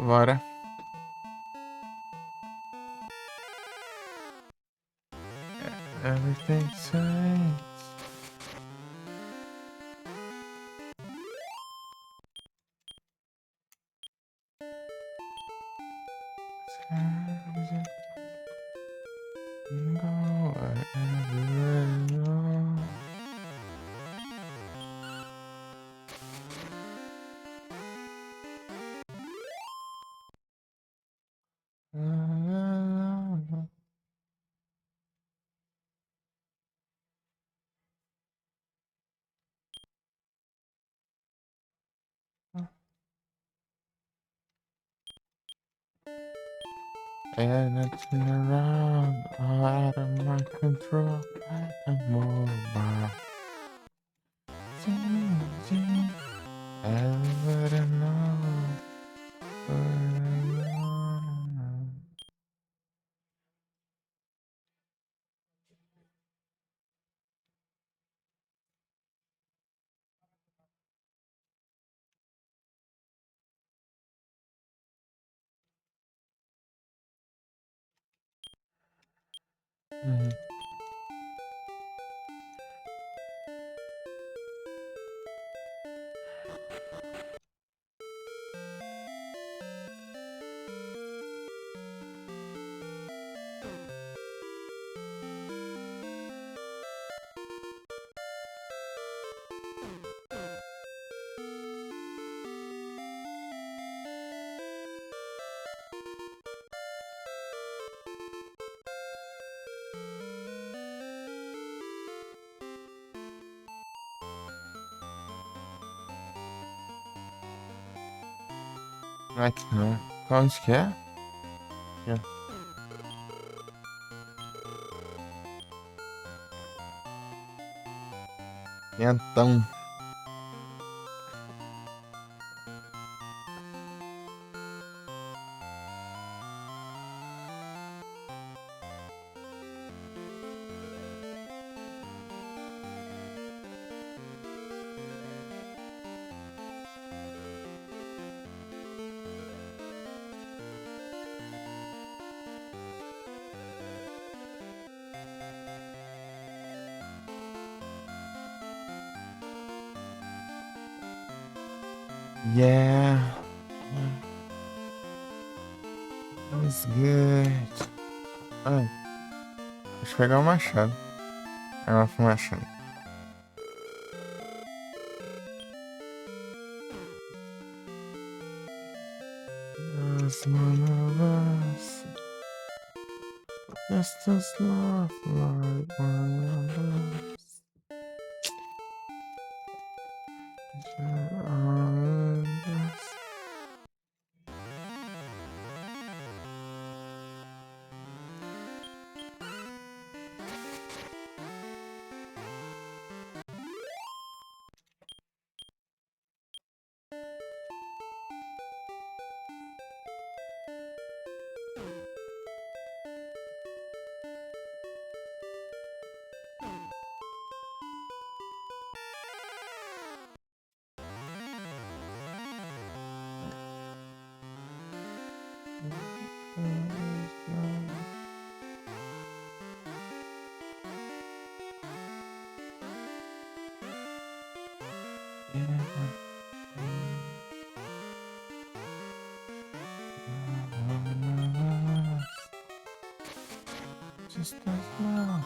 Bora. Everything changes. And it's around, out of my control. I'm mobile. Everybody know. Uhum. Aqui não. Onde que é? Aqui, ó. Então. Yeah. Resgate. Ai, deixa eu pegar o machado. Agora foi o machado. As manas, just as love like manas. Just as love.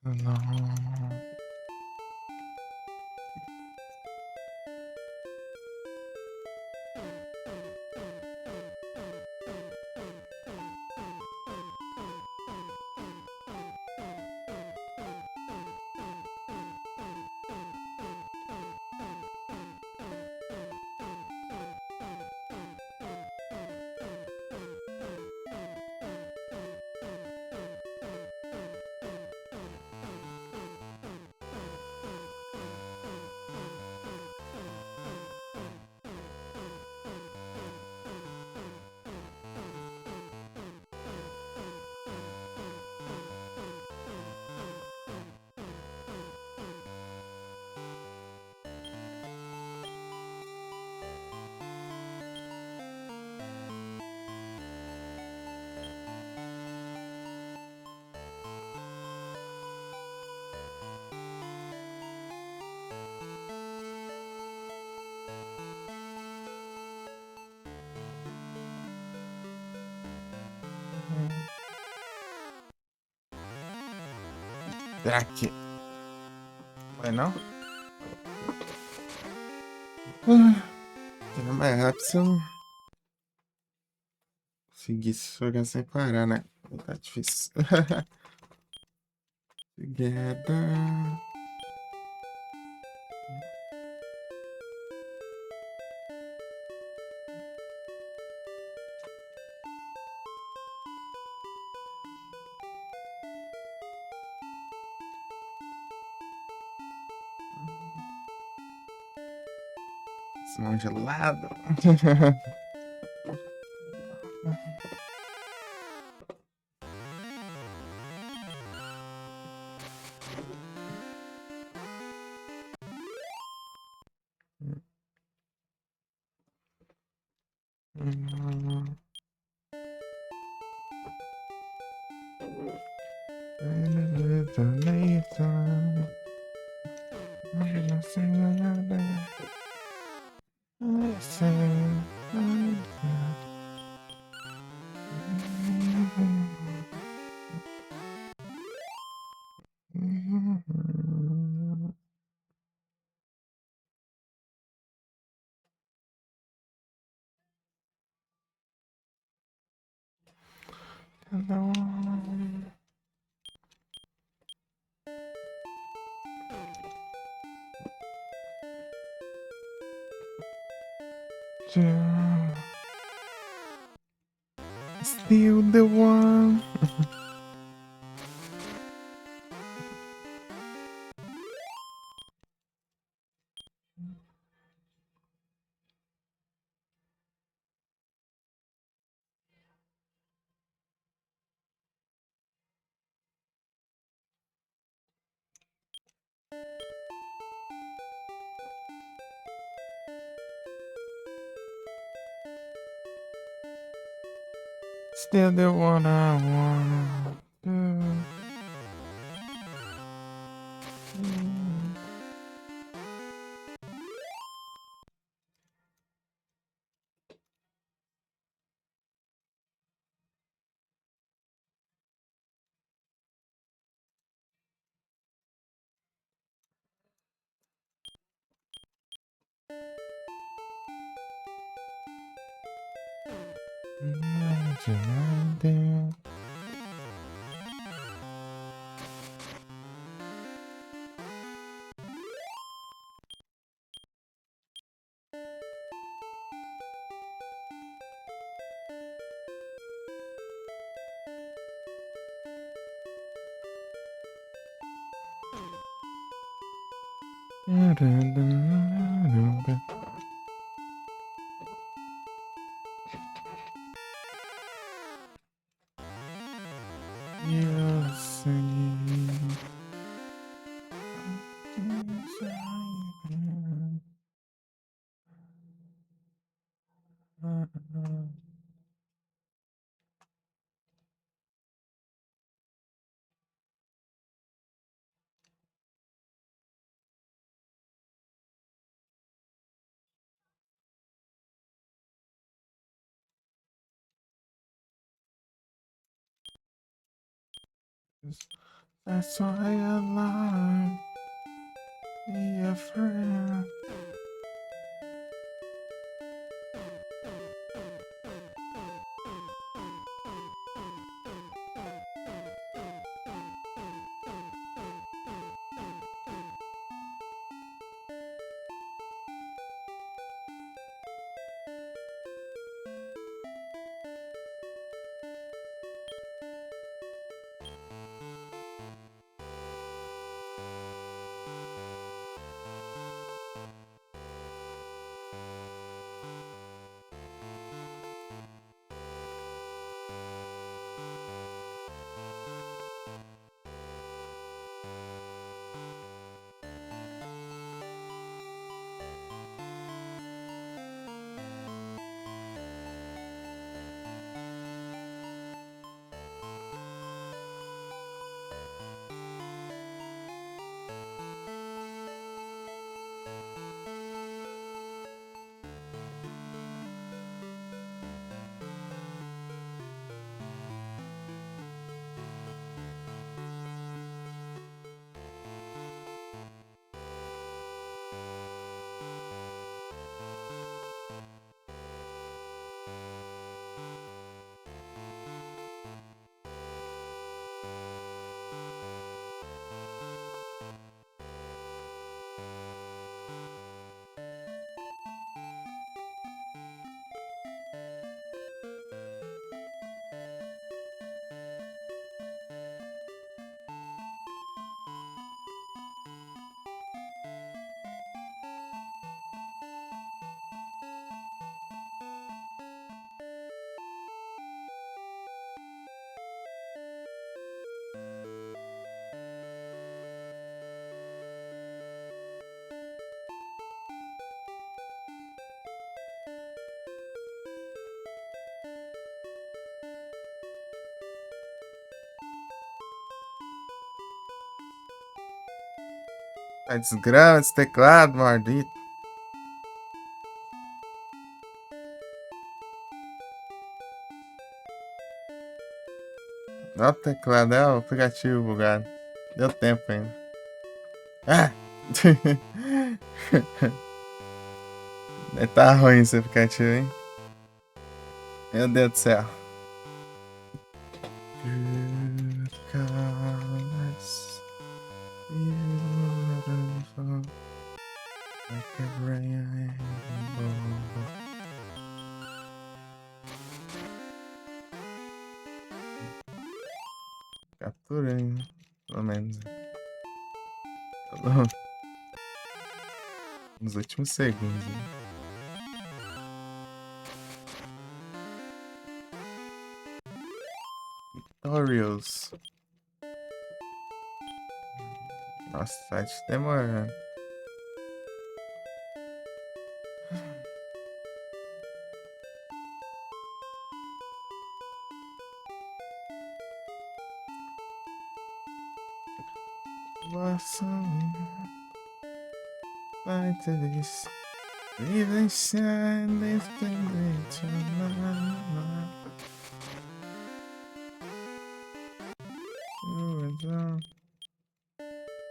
No. Será que vai não? Será mais rápido se eu não conseguisse jogar sem parar, né? Tá difícil. Together. Mão gelada. Still the one. Still the one I want. That's why I love be a friend. A desgrama esse teclado, maldito. Olha o teclado, é o aplicativo bugado. Deu tempo ainda. Ah! Tá ruim esse aplicativo, hein? Meu Deus do céu. Capturei, né? Pelo menos. Nos últimos segundos. Né? Tutorials. Nossa, o site demorando. Vai to this. Even shine lifting it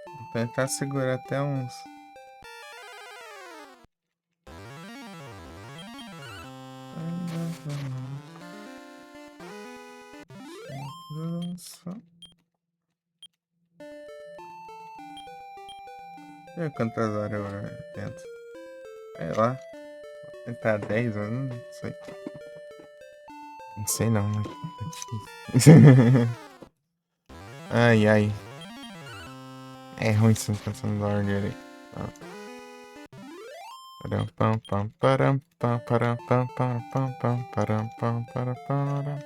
Vou tentar segurar até uns. E quantas horas eu tento? Sei lá. Vou tentar 10 ou não sei. Não sei não, né? Ai, ai. É ruim se não pensando na ordem direito. Param pam pam param pam param pam pam pam pam param pam param pam.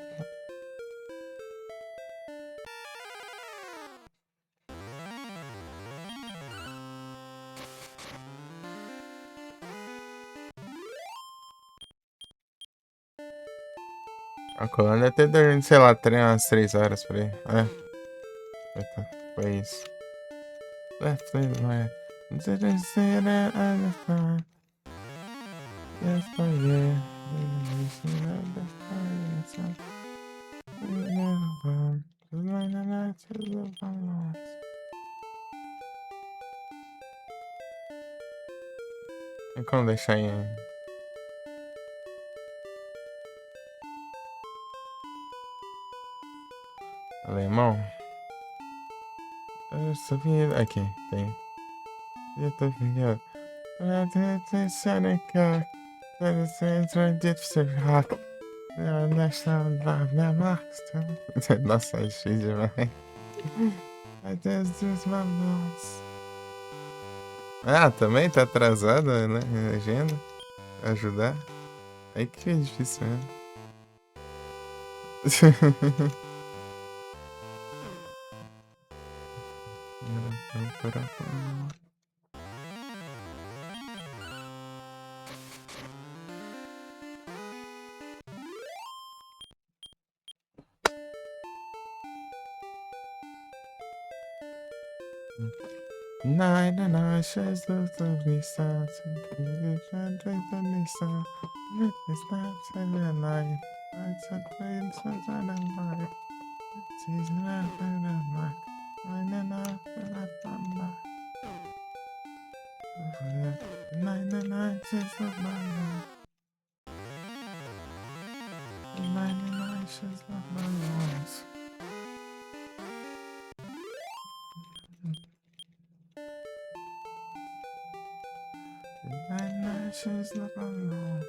A coluna deve ter dormido, sei lá, umas 3 horas por aí. É. Foi isso. Left my. Didn't say that I understand. Yes, but yeah. E como deixar em. Alemão? Eu sabia. Aqui, tem. Eu tô ligado. Seneca. Nossa, é difícil demais. Ah, também tá atrasada, né? Legenda. Ajudar. Aí que é difícil mesmo. Nine and I shares the visa to the country the Nisa. It's not 7 and 9. I took the instance and I'm right. Season after the night. Nine and I feel like I'm not. Nine and I chase of my love. Nine and I chase of my loss. Nine and I chase of my loss.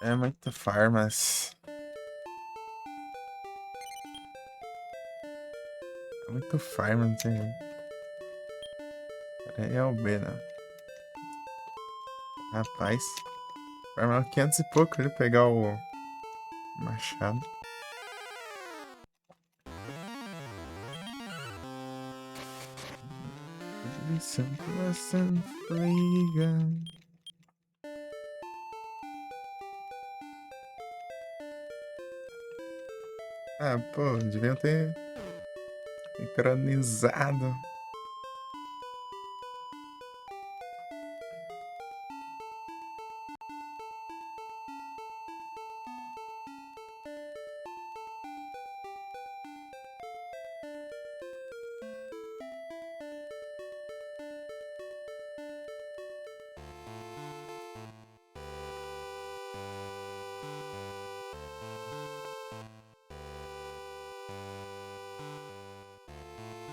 É muito farmas. É muito farma, não tem jeito. Peraí, é o B, né? Rapaz. Farma 500 e pouco ele pegar o machado. Ah, pô, deviam ter sincronizado.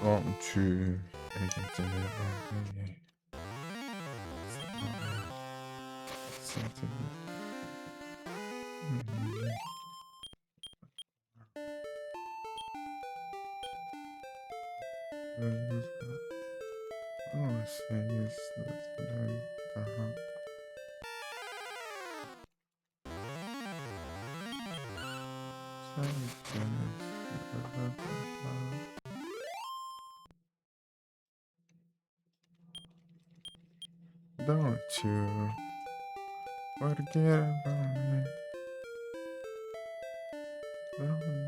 Don't you oh, sei isso. Aham. Don't you forget about me. Don't.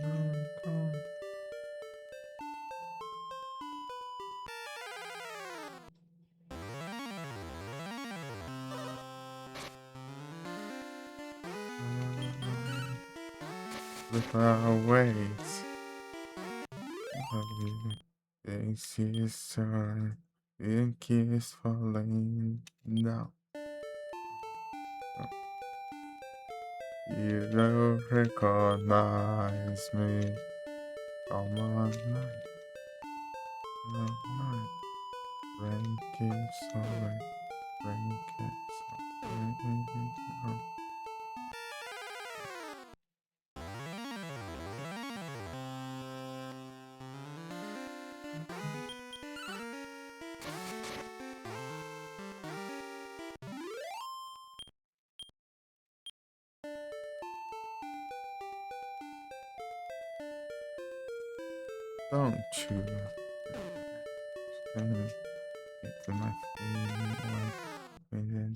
With our ways. This is our it keeps falling down. You don't recognize me. Come on, night. Rain keeps falling. Rain keeps falling. Don't you stand into my feet like within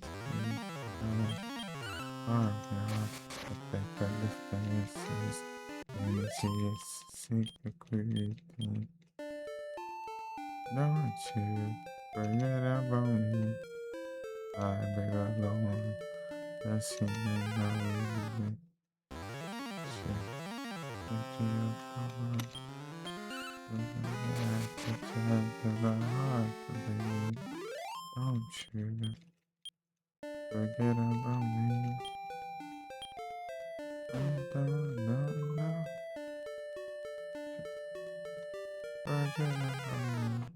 oh God, I think by the faces when she's secretly don't you forget about me. I beg alone, just in the Thank you for to the heart, baby. Don't you forget about me. No. Forget about me.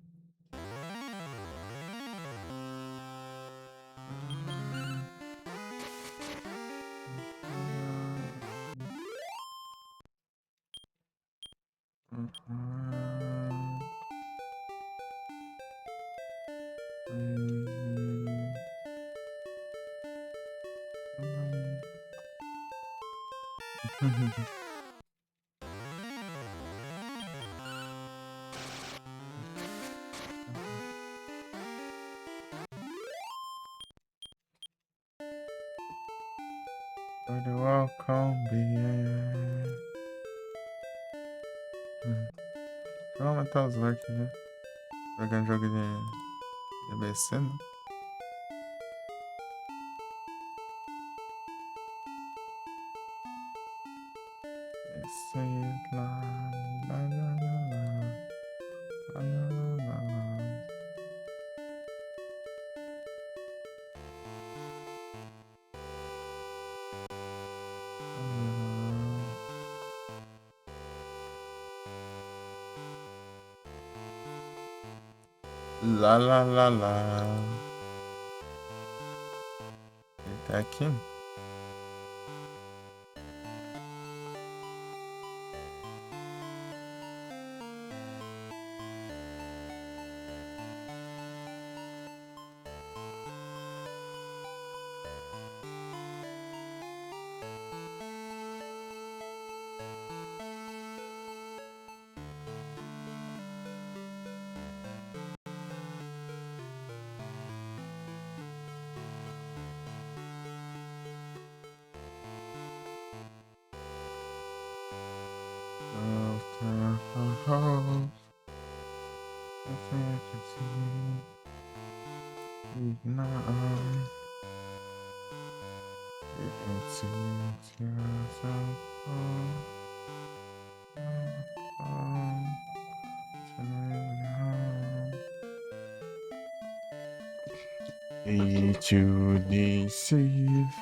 But the welcome be Vou aumentar os likes, né? Jogar um jogo de ABC, né? Esse lá, lá, lá, lá, lá, lá, lá, lá. Lá, lá, lá, lá. Ele tá aqui? cold. That's all I can see. Now, it seems you're so cold. Need to deceive,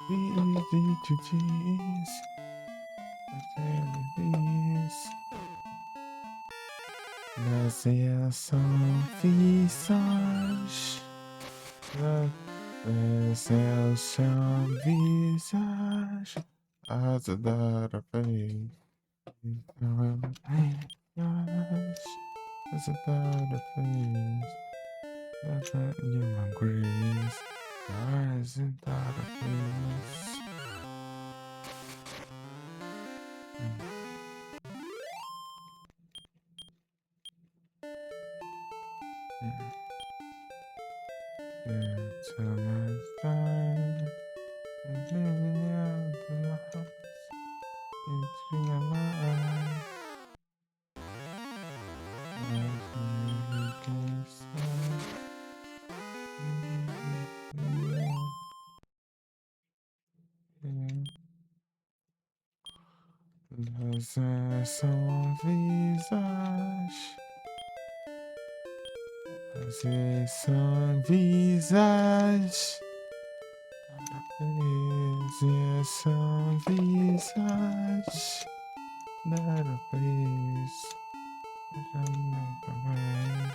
easy to tease. Laissez son visage, laissez son visage, as a daughter face. As a daughter face, that's not human grace. As a daughter face. It's a nice time. It's living out of the house. It's realized. Laissez son visage. Laissez son visage. Laissez son visage. Not a face. Make a way.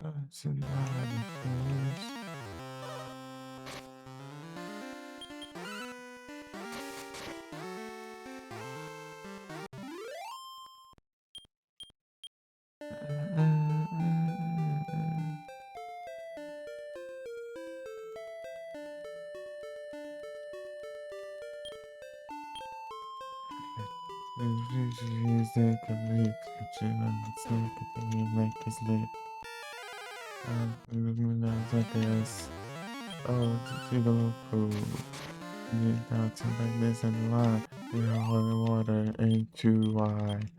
That's another face. They can make a chill and sneak it and make his lip. I guess. Oh, you don't food. You talking like this and lie. You know, holy water ain't too wide.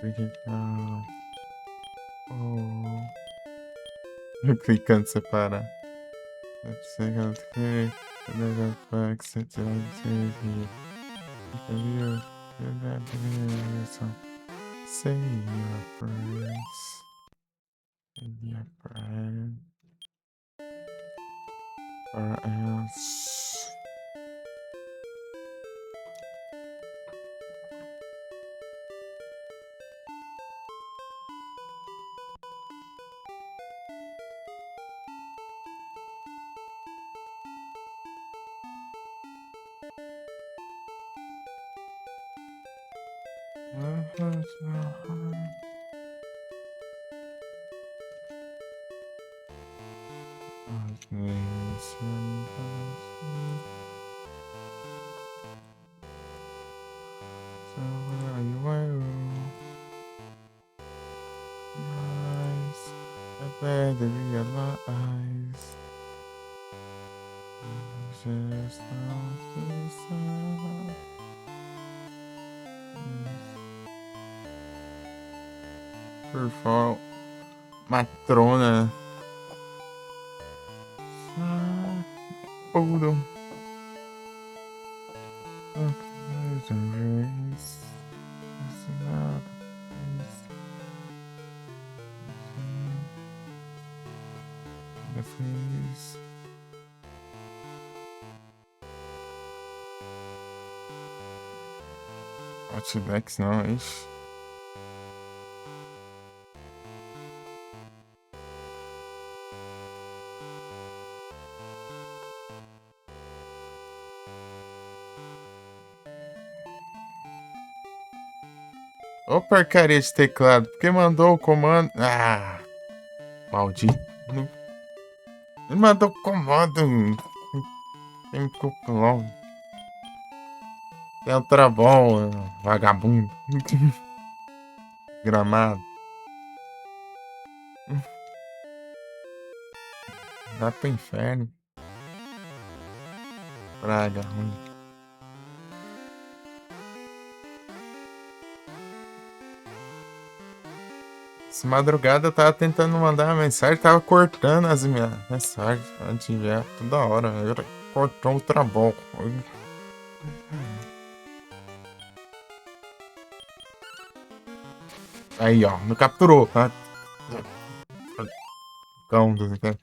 We get down. Oh. Clicando separar. Chegando que never facts it's like TV. You say your prayers in your prayer or else. So where are you? Nice. I better realize. Just don't be sad. Por favor, matrona. Puro. There's a race. There's another race. The face. Watch your backs now, ish. Ô porcaria de teclado, porque mandou o comando. Ah, maldito. Ele mandou o comando. Tem cupom. Tem outra bom, vagabundo. Gramado. Vai pro inferno. Praga ruim. Essa madrugada eu tava tentando mandar uma mensagem, tava cortando as minhas mensagens antes de enviar toda hora. Era cortou o trabalho. Aí, ó, não capturou. Tá? Cão do cara.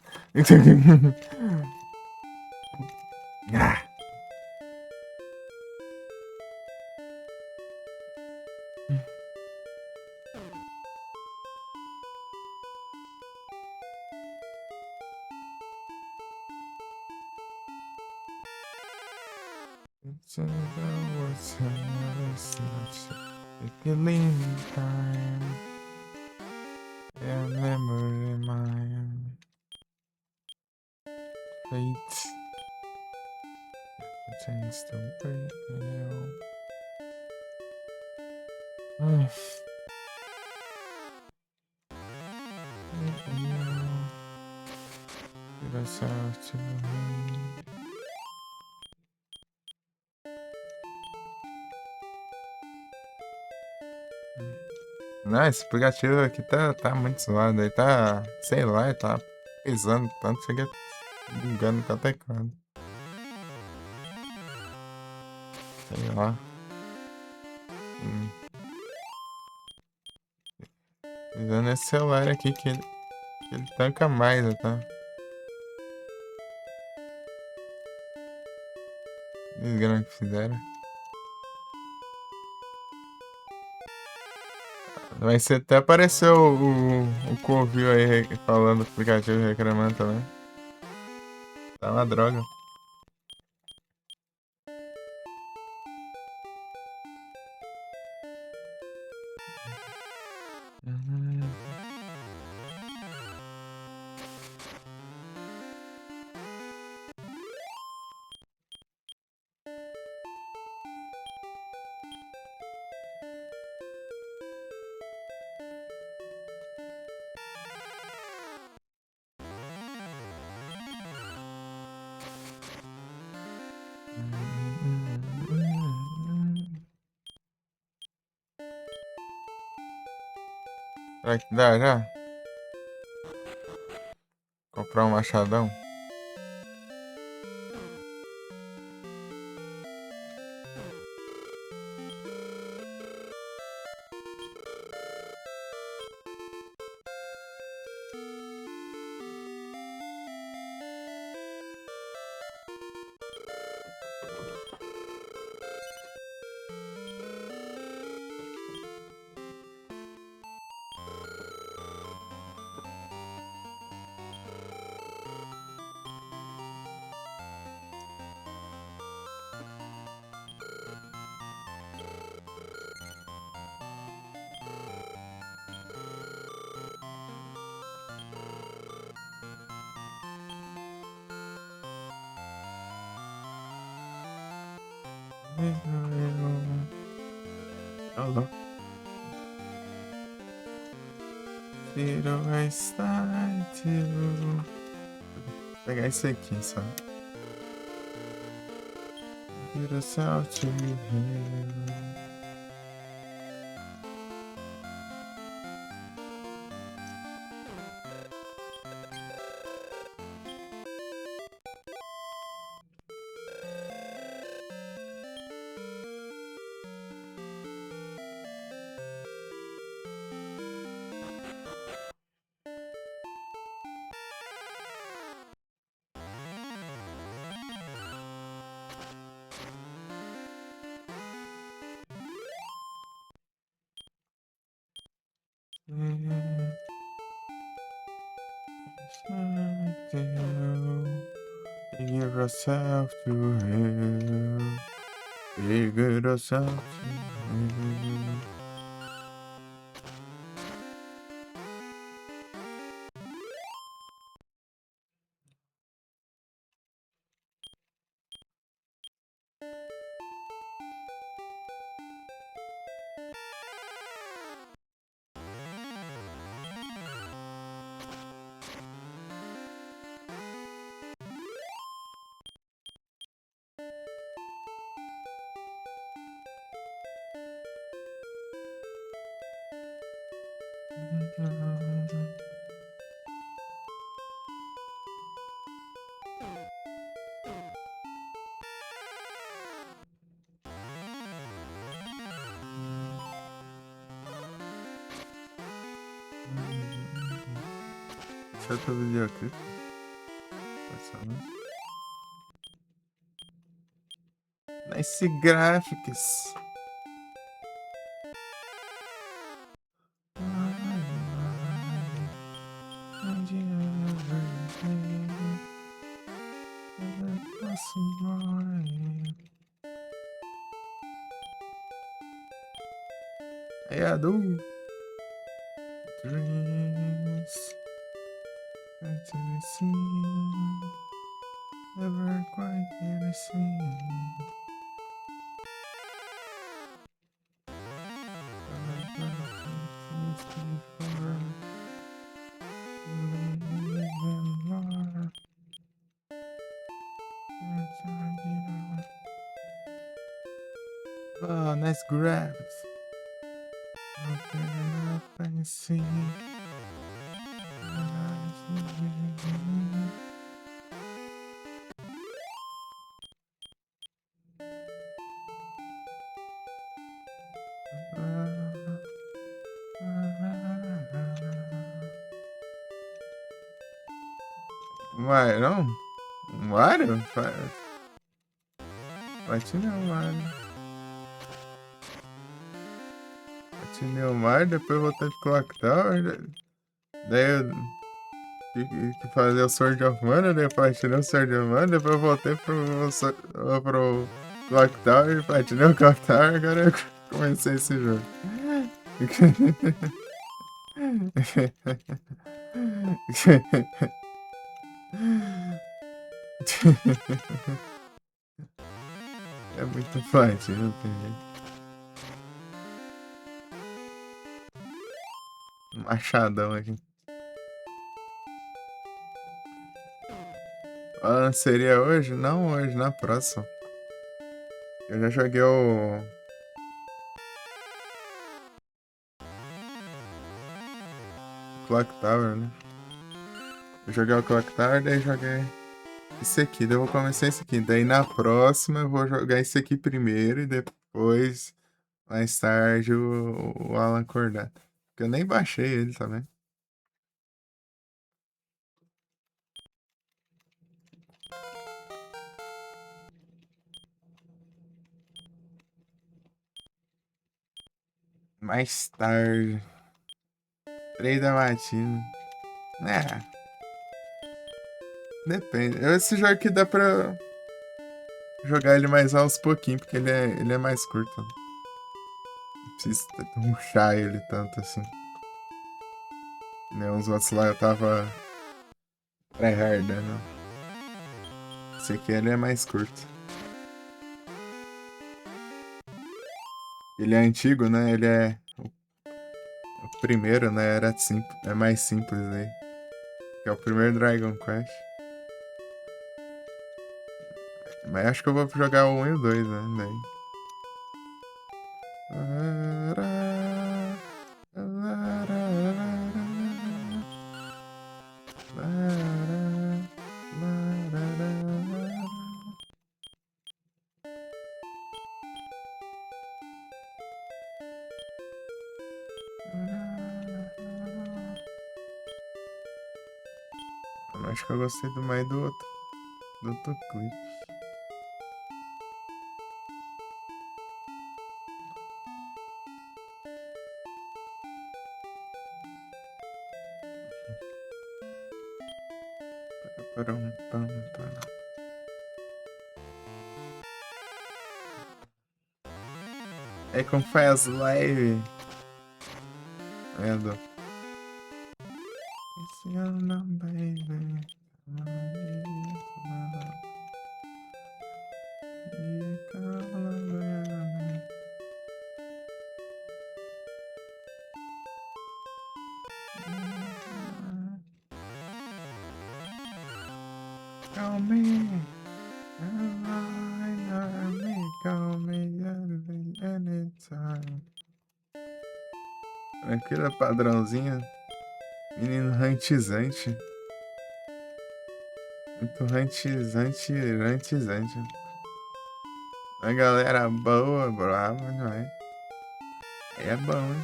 Ah. Killing time, yeah, memory mine, fate, change the way you. Give yourself to me. Não, esse aplicativo aqui tá muito zoado. Aí tá, sei lá, tá pesando tanto, chega bugando com a teclado. Sei lá. Usando esse celular aqui que ele tanca mais, tá? Desgrama que fizeram. Vai ser até apareceu o Covil aí falando do aplicativo reclamando também. Tá uma droga. Será que dá já? Comprar um machadão? Alô? Zero start to... Vou pegar isso aqui, só. Get us out to here. Give yourself to him. Figure yourself to him. Deixa eu ver o videoclipe. Nice graphics. Hey, I do dreams to be seen, never quite yet seen. Oh, nice grabs. Open up and see. Mario? Mario? Platinei o Mario. Platinei o Mario, depois voltei pro Clock Tower. Daí eu tive que fazer o Sword of Mana, daí eu platinei o Sword of Mana, depois eu voltei pro Clock Tower, platinei o Clock Tower, agora eu comecei esse jogo. É muito fácil, não tem jeito. Machadão aqui. Ah, seria hoje? Não hoje, na próxima. Eu já joguei o Clock Tower, né? Eu joguei o Clock Tower, daí joguei esse aqui. Daí eu vou começar esse aqui. Daí na próxima eu vou jogar esse aqui primeiro e depois, mais tarde, o Alan Acordado. Porque eu nem baixei ele também. Mais tarde. 3 da matina. É, depende. Esse jogo aqui dá pra jogar ele mais aos pouquinhos, porque ele é mais curto. Não precisa rushar ele tanto assim. Né, os outros lá eu tava tryhardando. Esse aqui ele é mais curto. Ele é antigo, né? Ele é o primeiro, né? É mais simples aí. Que é o primeiro Dragon Quest. Mas acho que eu vou jogar o 1 e o 2, né? Daí. Acho que eu gostei mais do outro clipe. Param, pam, pam. É como faz live. Vendo? Esse ano, baby. Call me. Call me anytime. Tranquila, padrãozinha. Menino rantizante. Muito rantizante. A galera boa, brava, não é? É bom, hein?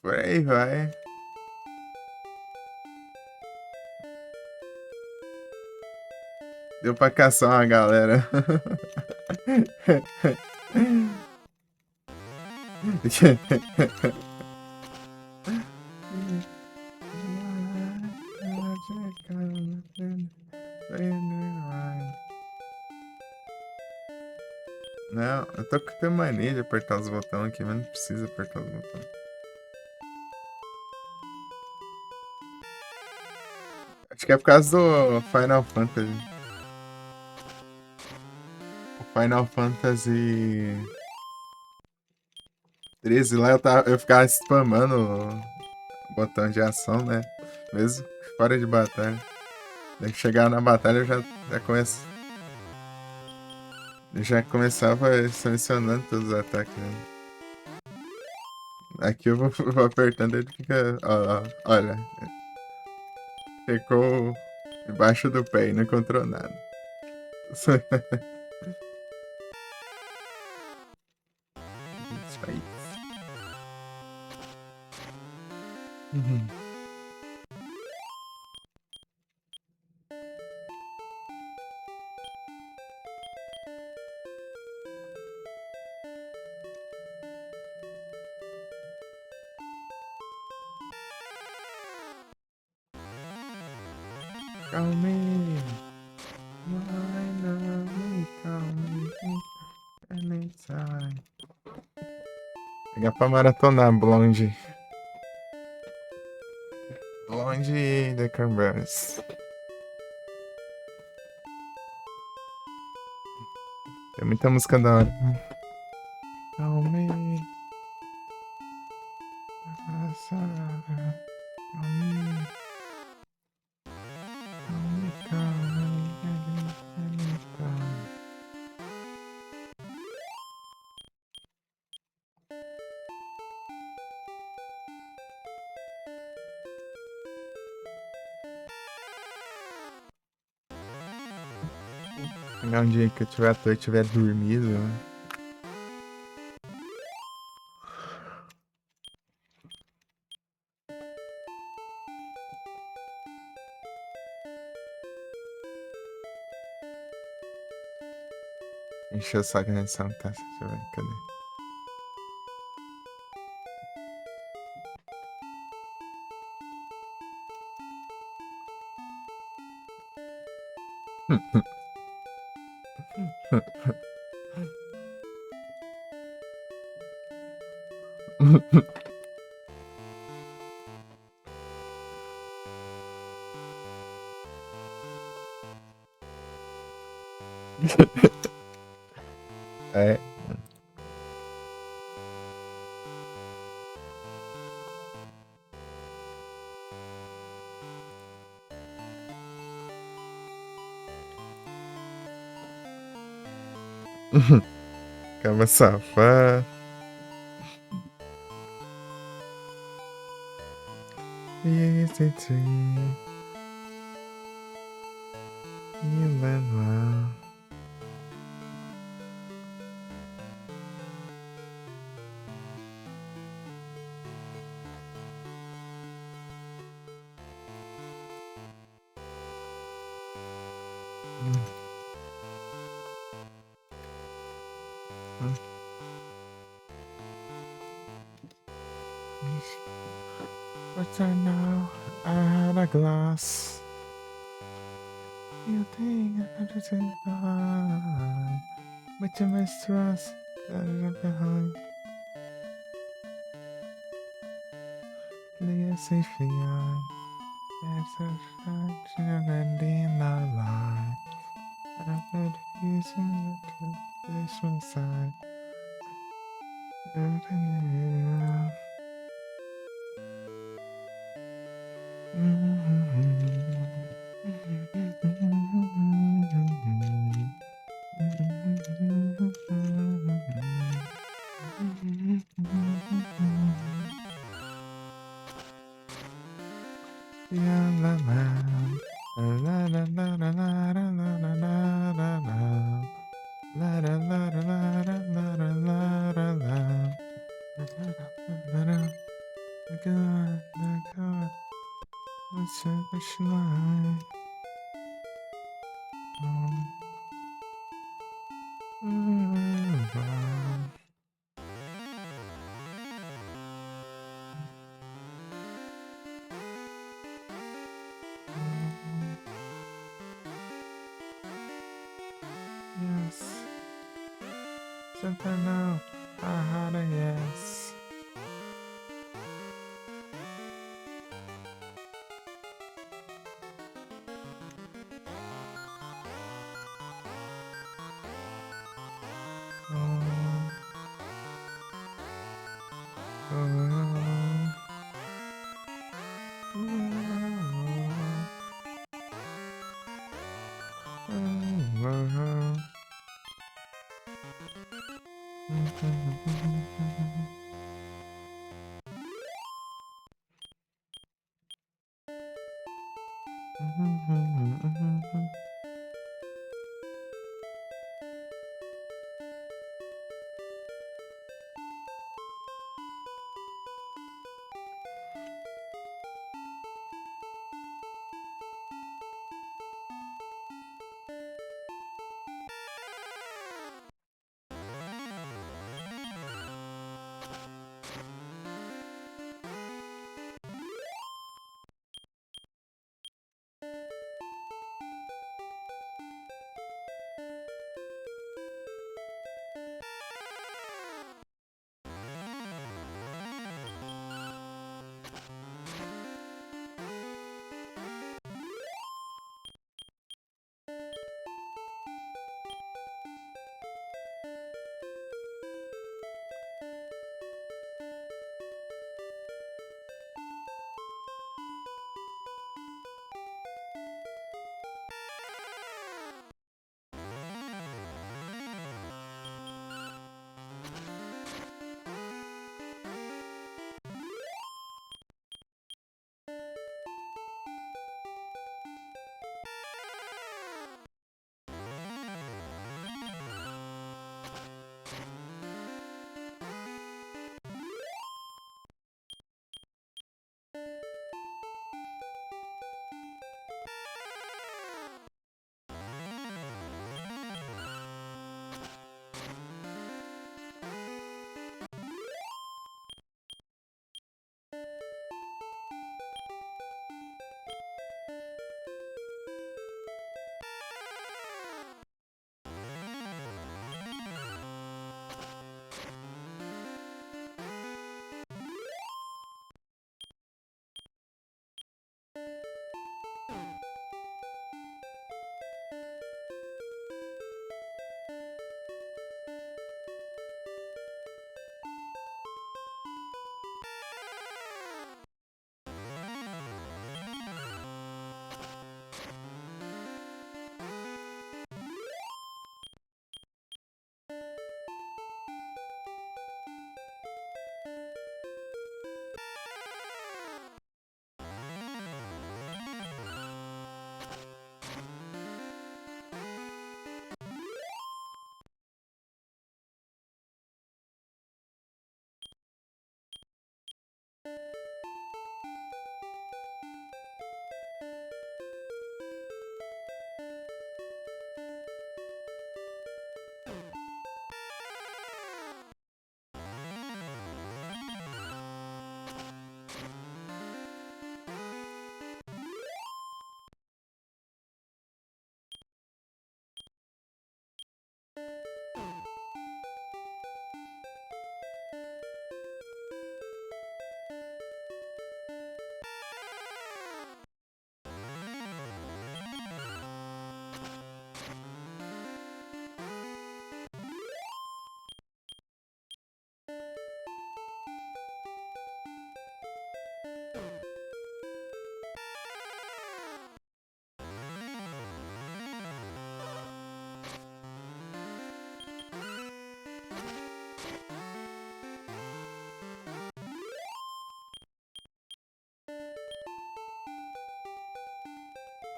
Por aí vai. Deu pra caçar uma galera. Não, eu tô com mania de apertar os botões aqui, mas não precisa apertar os botões. Acho que é por causa do Final Fantasy. O Final Fantasy 13 lá eu ficava spamando o botão de ação, né? Mesmo fora de batalha. Daí que chegar na batalha eu já começava selecionando todos os ataques, né? Aqui eu vou, vou apertando, ele fica. Olha, ficou embaixo do pé e não encontrou nada. Isso aí. Uhum. Call me. Why not me? Call me anytime. Pegar pra maratonar, Blonde. Blonde The Cranberries. Tem muita música da hora. Call me. Call me. Call me anytime. Pegar um dia que eu tiver à toa e tiver dormido, né? Encher o saco nessa tá? Deixa eu ver, cadê? É. Cama safado. Easy to Emmanuel. But I know I had a glass. You think I just behind, but you mistrust that behind. Leave safely on. There's a fraction and in our line. And I've been using the traditional side. Yes. Something now. I had a yes.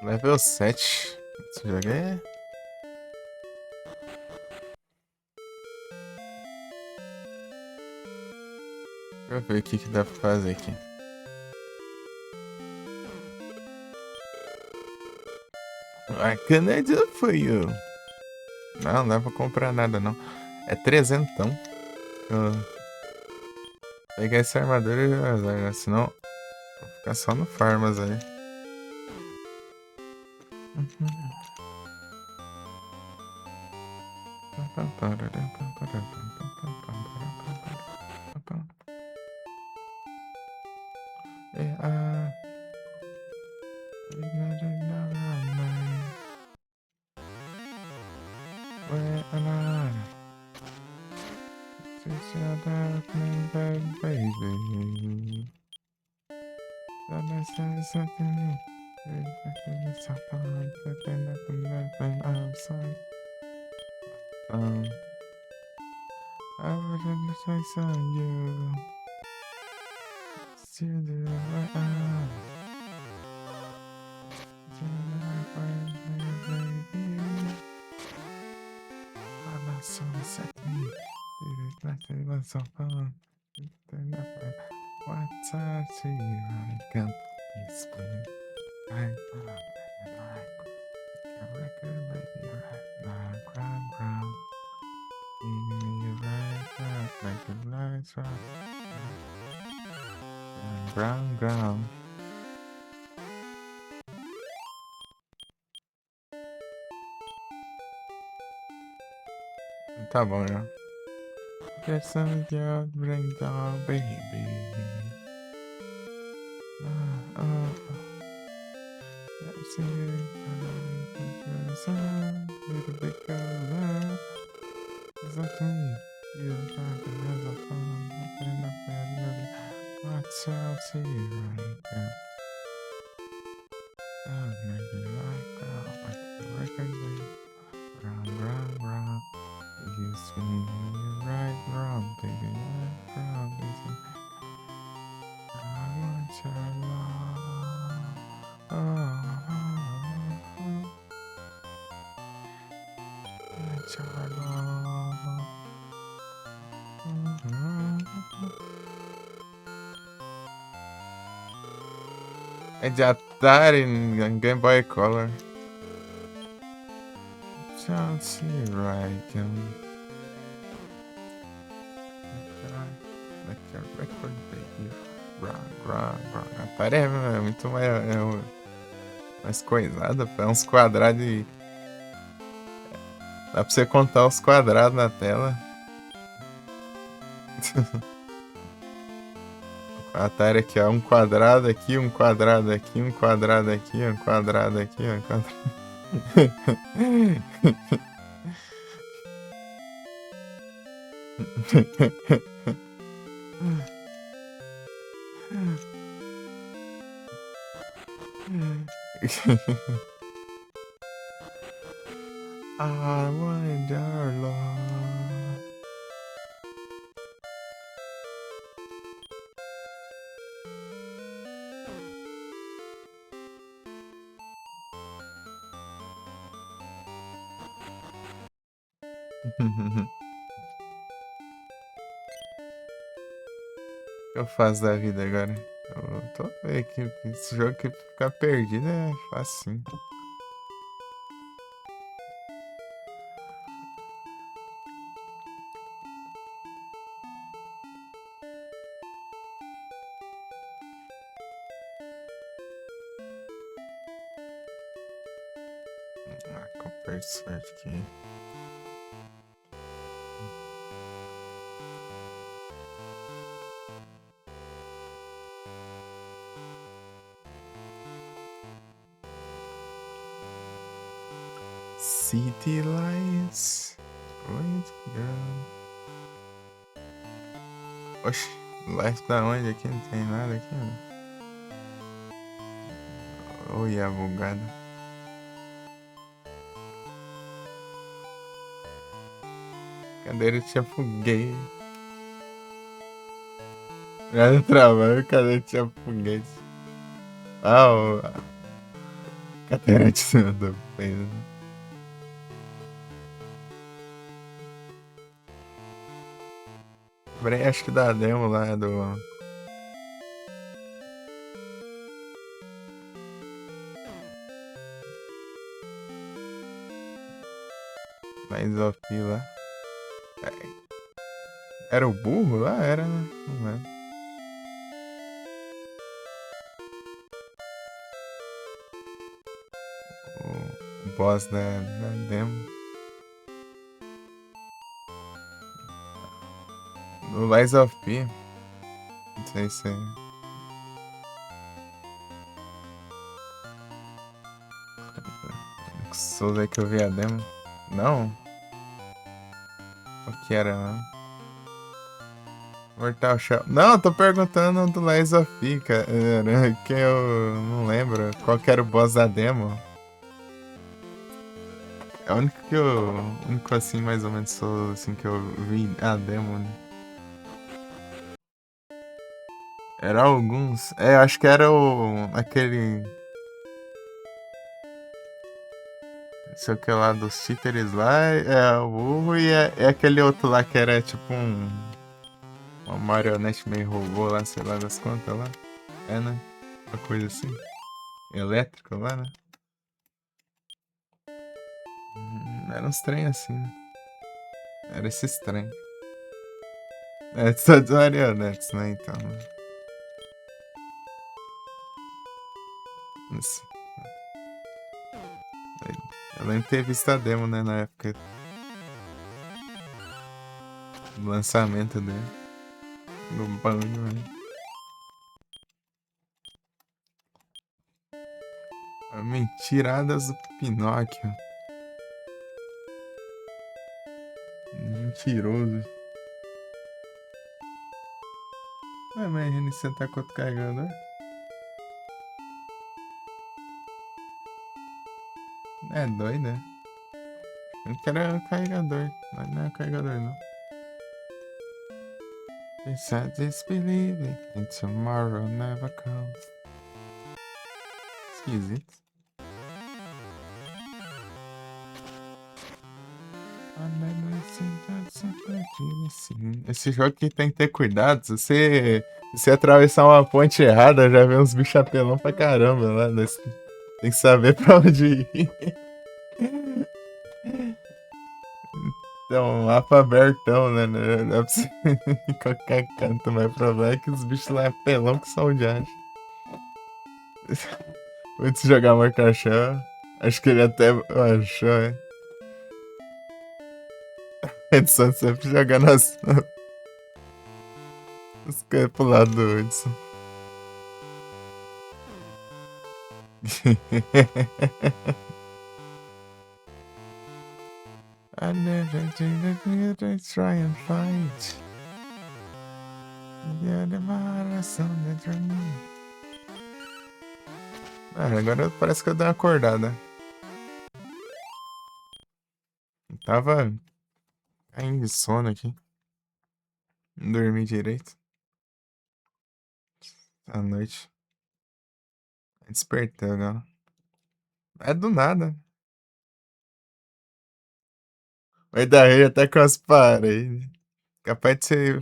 Level 7. Esse jogo é... Deixa eu ver o que dá pra fazer aqui. What can I do for you? Não dá pra comprar nada não. É 300. Pegar essa armadura e já usar, né? Senão vou ficar só no farmas aí. I would say on you. Still do what I my soul set me. It like it was so fun. What I see, I can't explain. I love and I record, baby, right, brown. You right, like the lights right. Brown. Tá bom, já. Get some girl, bring down, baby. Let's see little bit girl, it's up to me. You got the hands of fun, open up and watch out, see right now. Oh, maybe like the record, round. You see me right, wrong, baby, right, wrong, baby. I want your love. Your love. É de Atari em Game Boy Color. Chelsea right. Like a record, baby. Brown. Atari é muito mais coisada, é uns quadrados de... Dá pra você contar os quadrados na tela. Atari aqui, ó. Um quadrado aqui, um quadrado aqui, um quadrado aqui, um quadrado aqui, um quadrado. I want your love. O que eu faço da vida agora? Eu tô vendo aqui, esse jogo que ficar perdido é fácil. Conversar aqui. City Lights. Wait, girl. Oxi, light da onde? Aqui não tem nada aqui, não. Oi, a bugada. Cadeira tinha foguete. Nada trabalho, cadeira tinha foguete. Catarate do peido. Lembrei, acho que da demo lá do. Mais of P lá. Era o burro lá? Era, né? Não lembro. O boss da demo. O Lies of P. Não sei se é. Souls aí que eu vi a demo. Não? O que era, não? Mortal Shell. Não, eu tô perguntando do Lies of P, cara. Que eu não lembro. Qual que era o boss da demo? É o único que eu. O único assim, mais ou menos, sou assim que eu vi a demo, né? Era alguns. É, acho que era o. Aquele. Não sei o que lá dos cheaters lá. É o burro e é aquele outro lá que era tipo um. Uma marionete meio robô lá, sei lá das quantas lá. É, né? Uma coisa assim. Elétrico lá, né? Era uns trem assim, né? Era esses trem. É, todos marionetes, né? Então. Isso. Eu lembro de ter visto a demo, né? Na época do lançamento dele. Do bagulho, né? Mentiradas do Pinóquio. Mentiroso. Ué, mas reiniciar tá com outro carregador? É doido, né? Eu quero é o carregador. Mas não é o carregador, não. Inside disbelieving and tomorrow never comes. Esquisito. Esse jogo aqui tem que ter cuidado. Se você atravessar uma ponte errada, já vem uns bichos apelão pra caramba lá. Tem que saber pra onde ir. Então, um mapa abertão, né? Não dá pra você ir em qualquer canto, mas o problema é que os bichos lá é pelão que são de acha. Antes de jogar Mortal Shell, acho que ele até achou, é. Edson sempre jogando as coisas pro lado do Edson. I never did I try and fight. You're the marathon the dream. Agora parece que eu dei uma acordada. Eu tava caindo de sono aqui. Não dormi direito. À noite. Despertei agora. É do nada. Vai dar rei até com as paredes. Capaz de você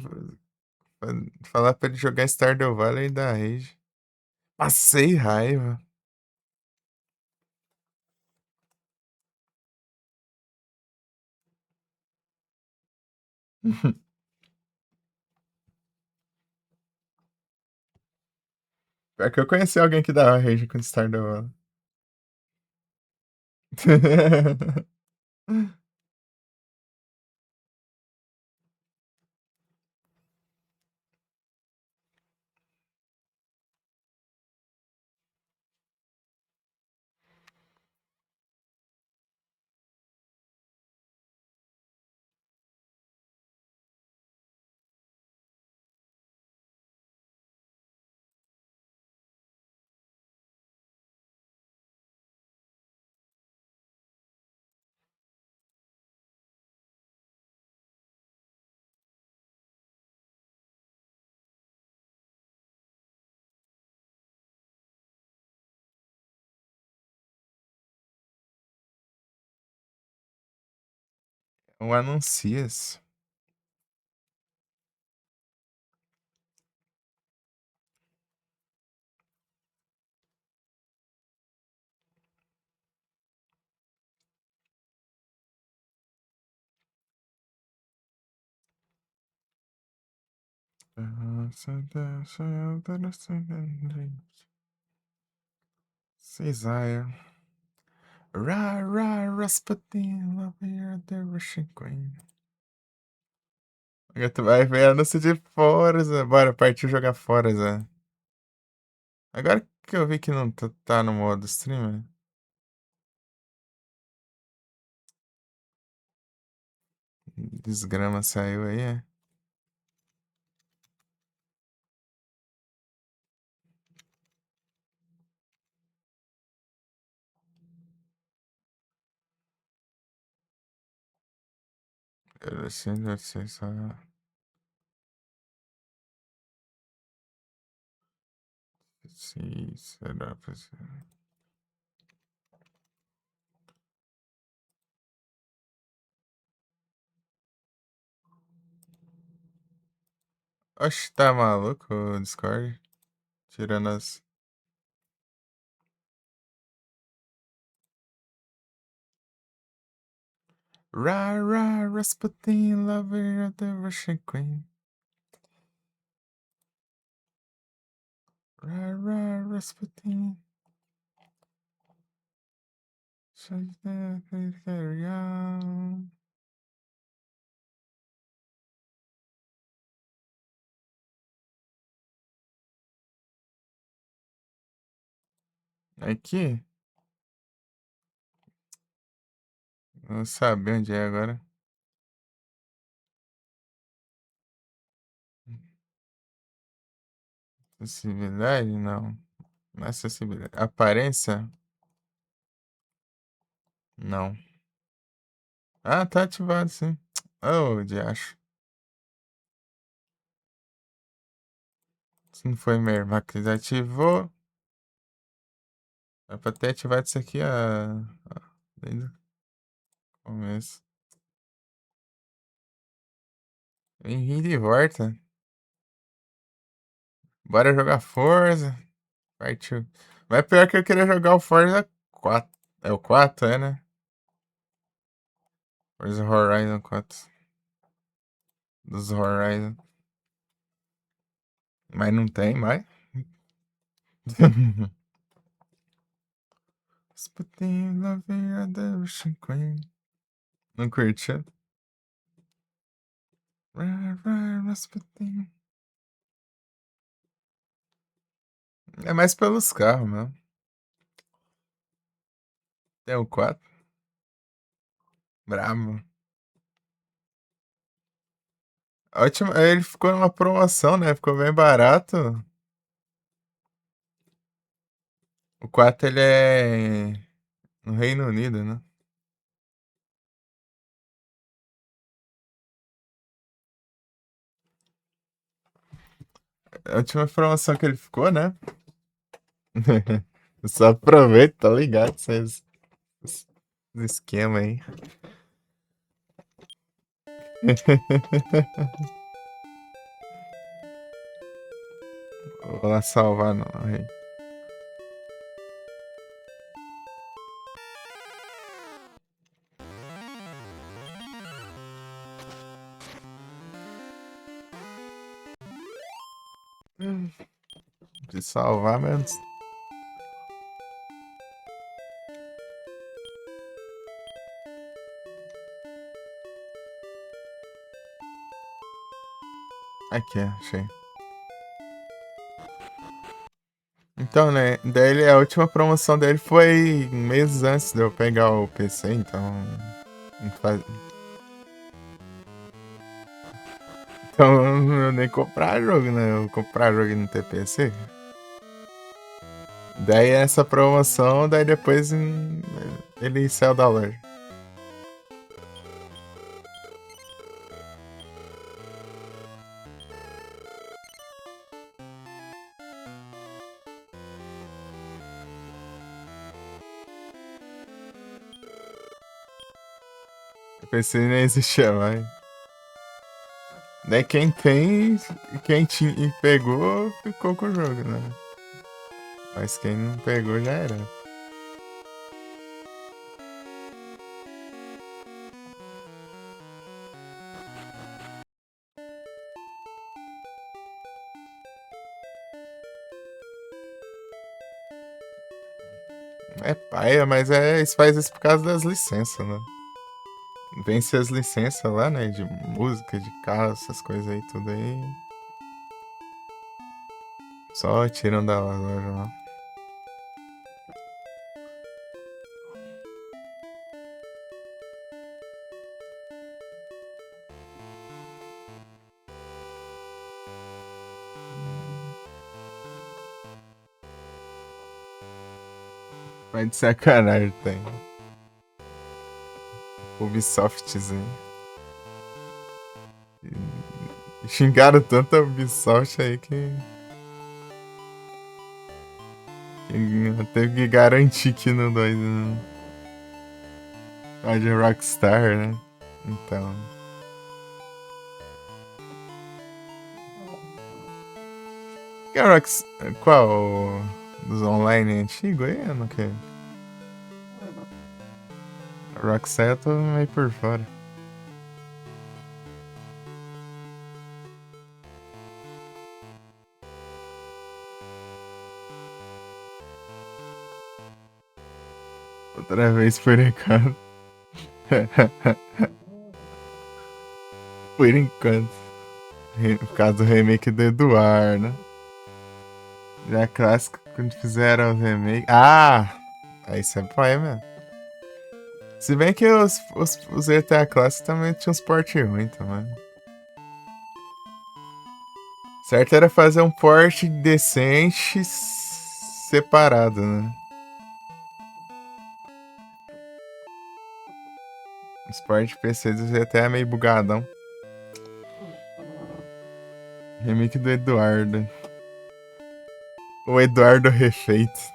falar pra ele jogar Stardew Valley e dar rage. Passei raiva. Pior que eu conheci alguém que dava rage com Stardew Valley. O Anuncias. Ceasire. Ra, ra, Rasputin, love you, the Russian Queen. Agora tu vai ver anúncio de Forza. Bora, partiu jogar Forza. Agora que eu vi que não tá no modo streamer. Desgrama saiu aí, é? Eu sei só. Sim, será pra ser. Oxe, tá maluco o Discord? Tirando as. Ra, ra, Rasputin, lover of the Russian Queen. Ra, ra, Rasputin. Carry on. Aqui? Não sabe onde é agora. Acessibilidade? Não. Não é acessibilidade. Aparência? Não. Ah, tá ativado sim. Oh, diacho. Se não foi minha irmã que desativou, é pra ter ativado isso aqui desde o começo. Vem de volta. Bora jogar Forza. Partiu. Mas pior que eu queria jogar o Forza 4. É o 4, é, né? Forza Horizon 4. Dos Horizon. Mas não tem mais. Rasputin, lover of the Russian Queen. Não curtiu? Rasputin. É mais pelos carros, mesmo. É o 4. Brabo. Ótimo. Ele ficou numa promoção, né? Ficou bem barato. O 4 ele é no Reino Unido, né? A última promoção que ele ficou, né? Só aproveita, tá ligado? Esses esquema aí. Vou lá salvar, não. Aí. De salvar, mas. Aqui, achei. Então, né? Daí a última promoção dele foi meses antes de eu pegar o PC, então. Não faz... Então eu nem comprar jogo, né? Eu comprar jogo e não ter PC. Daí essa promoção, daí depois ele saiu da loja. PC nem existia mais. Daí quem tem, quem tinha, pegou, ficou com o jogo, né? Mas quem não pegou já era. É paia, mas eles fazem isso por causa das licenças, né? Vence as licenças lá, né? De música, de carro, essas coisas aí, tudo aí. Só tiram da loja lá. Mas de sacanagem tem. Ubisoftzinho. Xingaram tanto a Ubisoft aí que teve que garantir que não dói. Não. A de Rockstar, né? Então. Que a qual? Dos online antigos aí? Eu não quero. Rockstar eu tô meio por fora. Outra vez por enquanto. Por enquanto. Por causa do remake do Eduardo, né? Já clássico, quando fizeram o remake. Ah! Aí isso é pai mesmo. Se bem que os GTA clássicos também tinham uns port ruim também. Certo era fazer um port decente separado, né? Os ports PC do GTA é meio bugadão. Remake do Eduardo. O Eduardo refeito.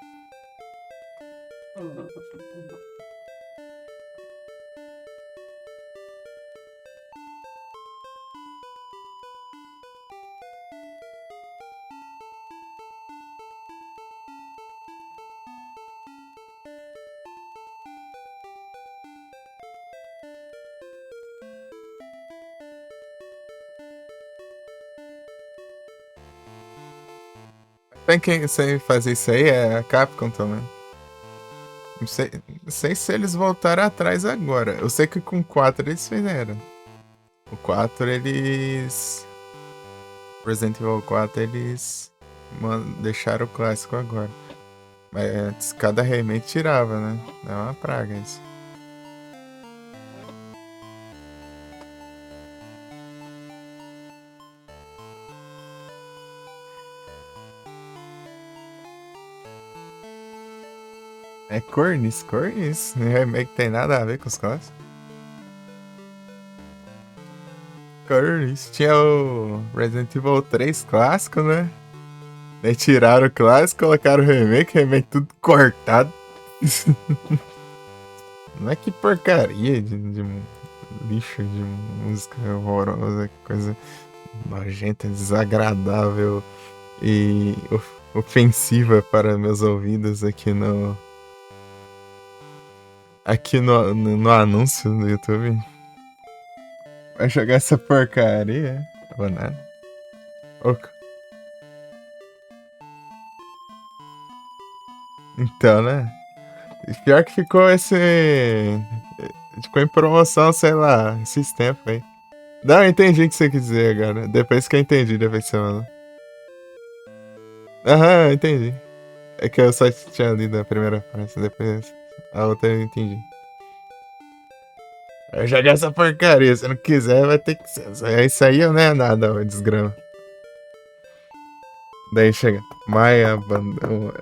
Tem quem sei fazer isso aí é a Capcom também. Não sei se eles voltaram atrás agora. Eu sei que com o 4 eles fizeram. O 4 eles. Resident Evil 4 eles deixaram o clássico agora. Mas antes cada remake tirava, né? É uma praga isso. É cornice, cornice. Remake tem nada a ver com os clássicos. Cornice. Tinha o Resident Evil 3 clássico, né? Daí tiraram o clássico, colocaram o remake tudo cortado. Não é que porcaria de lixo de música horrorosa, coisa nojenta, desagradável e ofensiva para meus ouvidos aqui no anúncio do YouTube. Vai jogar essa porcaria? Ou nada? Então, né? Pior que ficou esse. Ficou em promoção, sei lá, esses tempos aí. Não, eu entendi o que você quis dizer agora. Depois que eu entendi, depois que você mandou. Aham, entendi. É que eu só tinha lido a primeira parte, depois a outra eu entendi. Eu joguei essa porcaria, se não quiser vai ter que ser. Isso aí não é nada, ó, desgrama. Daí chega. Maia abandona.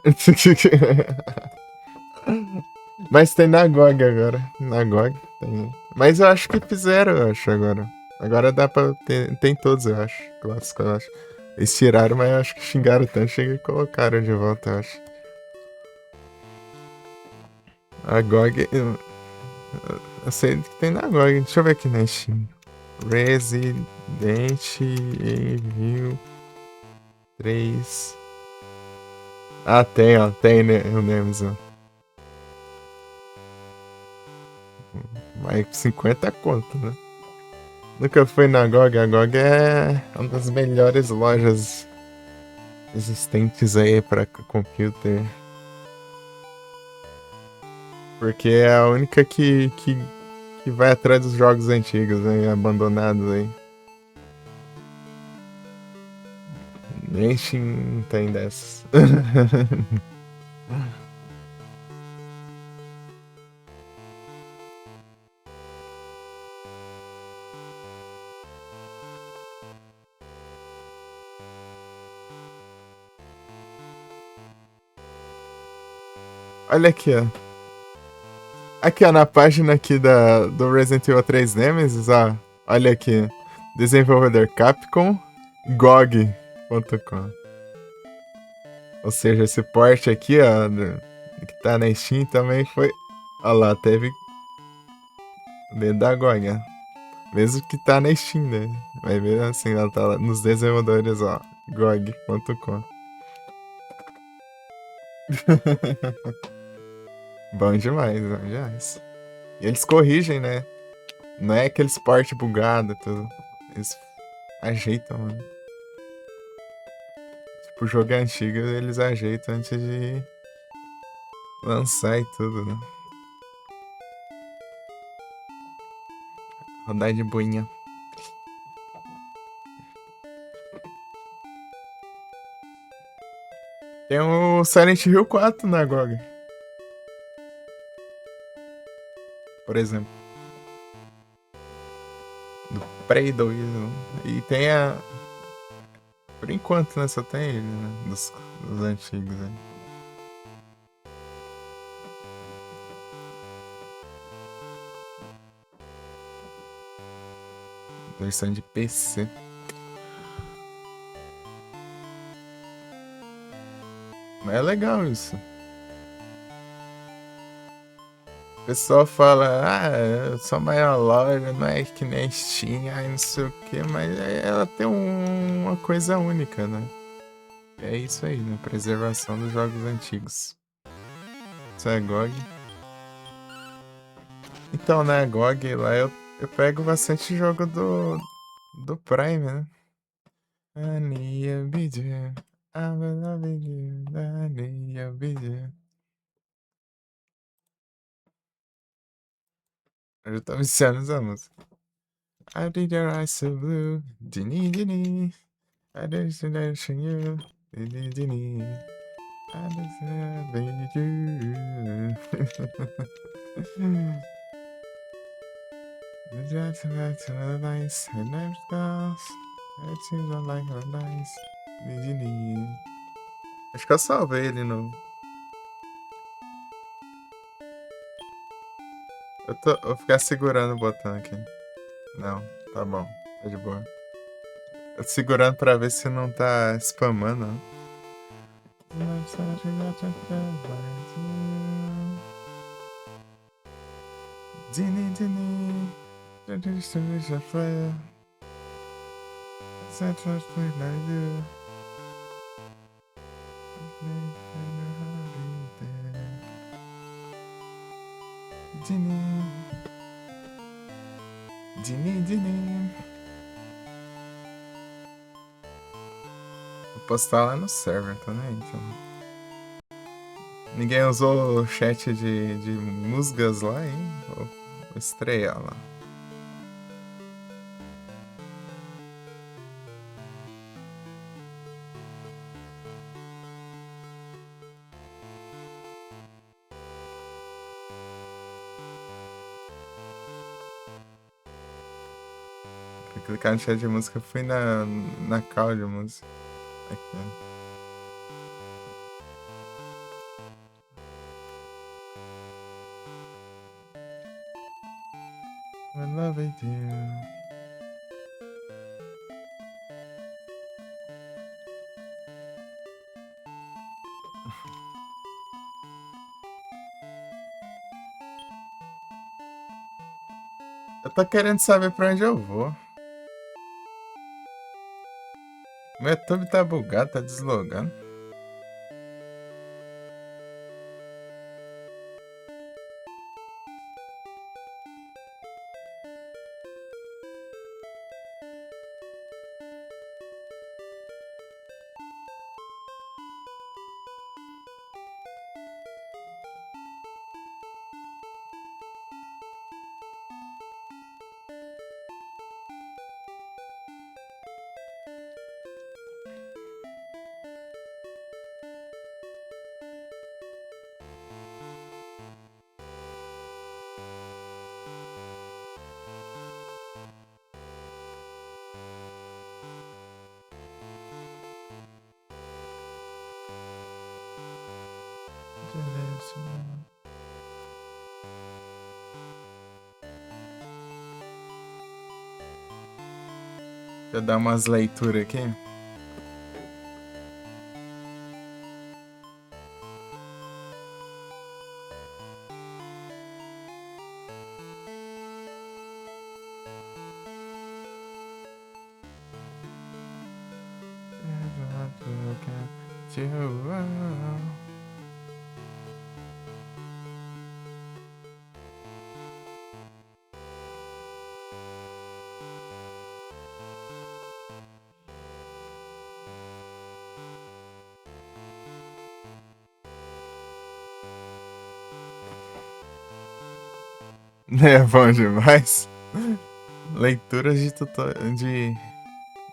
Mas tem na GOG agora. Na GOG tem. Mas eu acho que fizeram, eu acho, agora. Agora dá pra. Tem todos, eu acho. Clássico, eu acho. Eles tiraram, mas eu acho que xingaram tanto, chega e colocaram de volta, eu acho. A GOG. Eu sei que tem na GOG. Deixa eu ver aqui na Steam. Resident Evil 3. Ah, tem, ó. Tem o Nemesis, ó. Mas 50 conto, né? Nunca fui na GOG. A GOG é uma das melhores lojas existentes aí pra computer. Porque é a única que vai atrás dos jogos antigos, né? Abandonados aí. Nem Steam tem dessas. Olha aqui, ó. Aqui, ó, na página aqui do Resident Evil 3 Nemesis, ó. Olha aqui. Desenvolvedor Capcom, GOG.com. Ou seja, esse port aqui, ó, que tá na Steam também foi. Olha lá, teve dentro da GOG, ó. Mesmo que tá na Steam, né? Mas mesmo assim, ela tá lá nos desenvolvedores, ó. GOG.com. Bom demais, bom demais. E eles corrigem, né? Não é aqueles port bugado e tudo. Eles ajeitam, mano. Tipo, o jogo é antigo, eles ajeitam antes de lançar e tudo, né? Rodar de boinha. Tem o Silent Hill 4 na GOG, por exemplo. Do Prey 2. Né? E tem a. Por enquanto, né? Só tem ele, né? Dos antigos, né? Versão de PC. Mas é legal isso. O pessoal fala, eu sou a maior loja, não é que nem Steam, ai não sei o que, mas ela tem uma coisa única, né? É isso aí, né? Preservação dos jogos antigos. Isso é GOG. Então, na GOG lá eu pego bastante jogo do Prime, né? I need a video, I'm in love with you, I need a video. Eu já tô viciando essa música. I did your eyes so blue, dini dini. I just mention you, dini dini. I just love you. Just back to the nice, and never goes. It seems like a nice, dini. Acho que eu salvei ele no. Eu vou ficar segurando o botão aqui. Não, tá bom, tá de boa. Eu tô segurando pra ver se não tá spamando. Né? Dini, dini. Dini. Dini, dini. Vou postar lá no server, tá né? Então. Ninguém usou o chat de musgas lá, hein? Vou estrear lá. Pra clicar no chat de música, fui na call de música. Aqui. I love it, you. Eu tô querendo saber pra onde eu vou. Meu YouTube tá bugado, tá deslogando. Deixa eu dar umas leituras aqui. É bom demais. Leituras de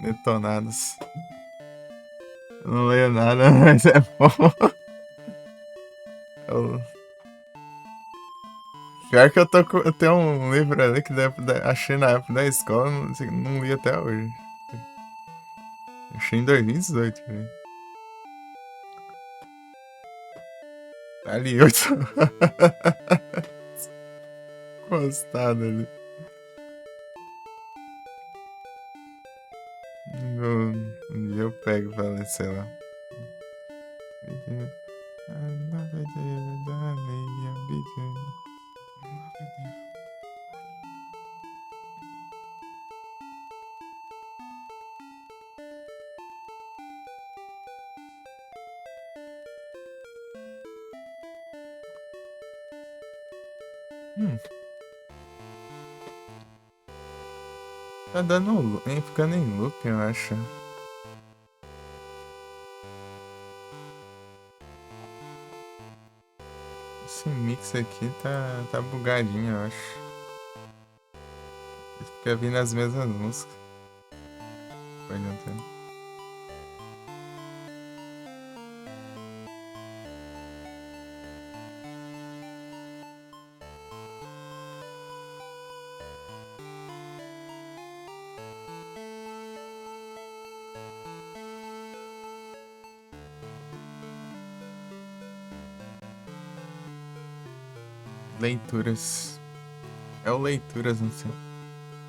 detonados. Eu não leio nada, mas é bom. Eu... Pior que eu tenho um livro ali que achei na época da escola, não li até hoje. Achei em 2018, né? Tá ali, 8. Postado ali. Um dia eu pego pra ler, sei lá. Tá dando ficando em loop, eu acho. Esse mix aqui tá bugadinho, eu acho. Fica vindo as mesmas músicas. Pode não ter. Leituras. É o leituras, não sei.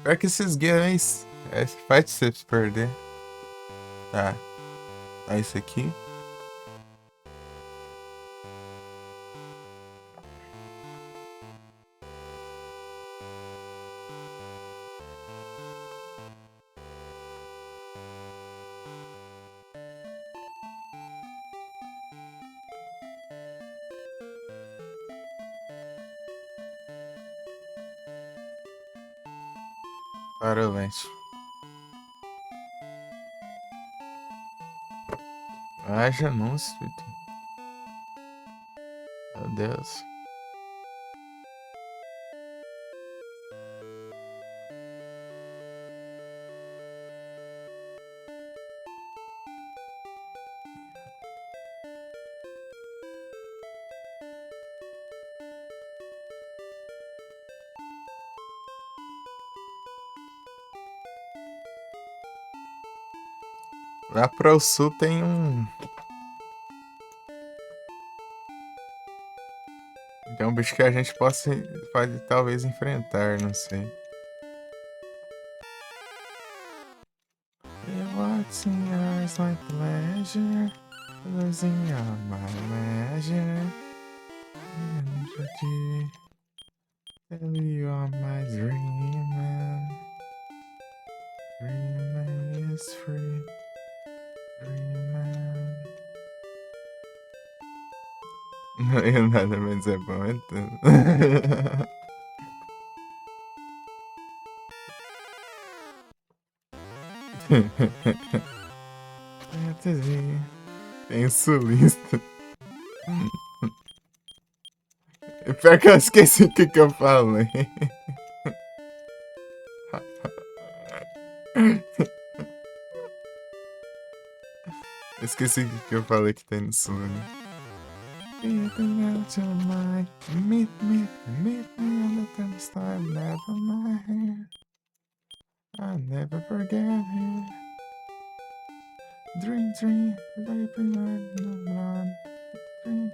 Pior que esses guias faz você se perder. Tá. Tá isso aqui. Parabéns. Haja anúncio. Meu Deus. Lá pro sul tem tem um bicho que a gente pode talvez enfrentar, não sei. What's in your eyes like pleasure? Losing all my leisure. Tell you all my dream. is free. Dreaming. Não é nada, mas é bom, é tudo. Tem sulista. Pior que eu esqueci o que eu falei. Eu esqueci o que eu falei que tem no sulista. Meet me on the turnstile, never mind. I'll never forget it. Dream, baby, no blood. Dream.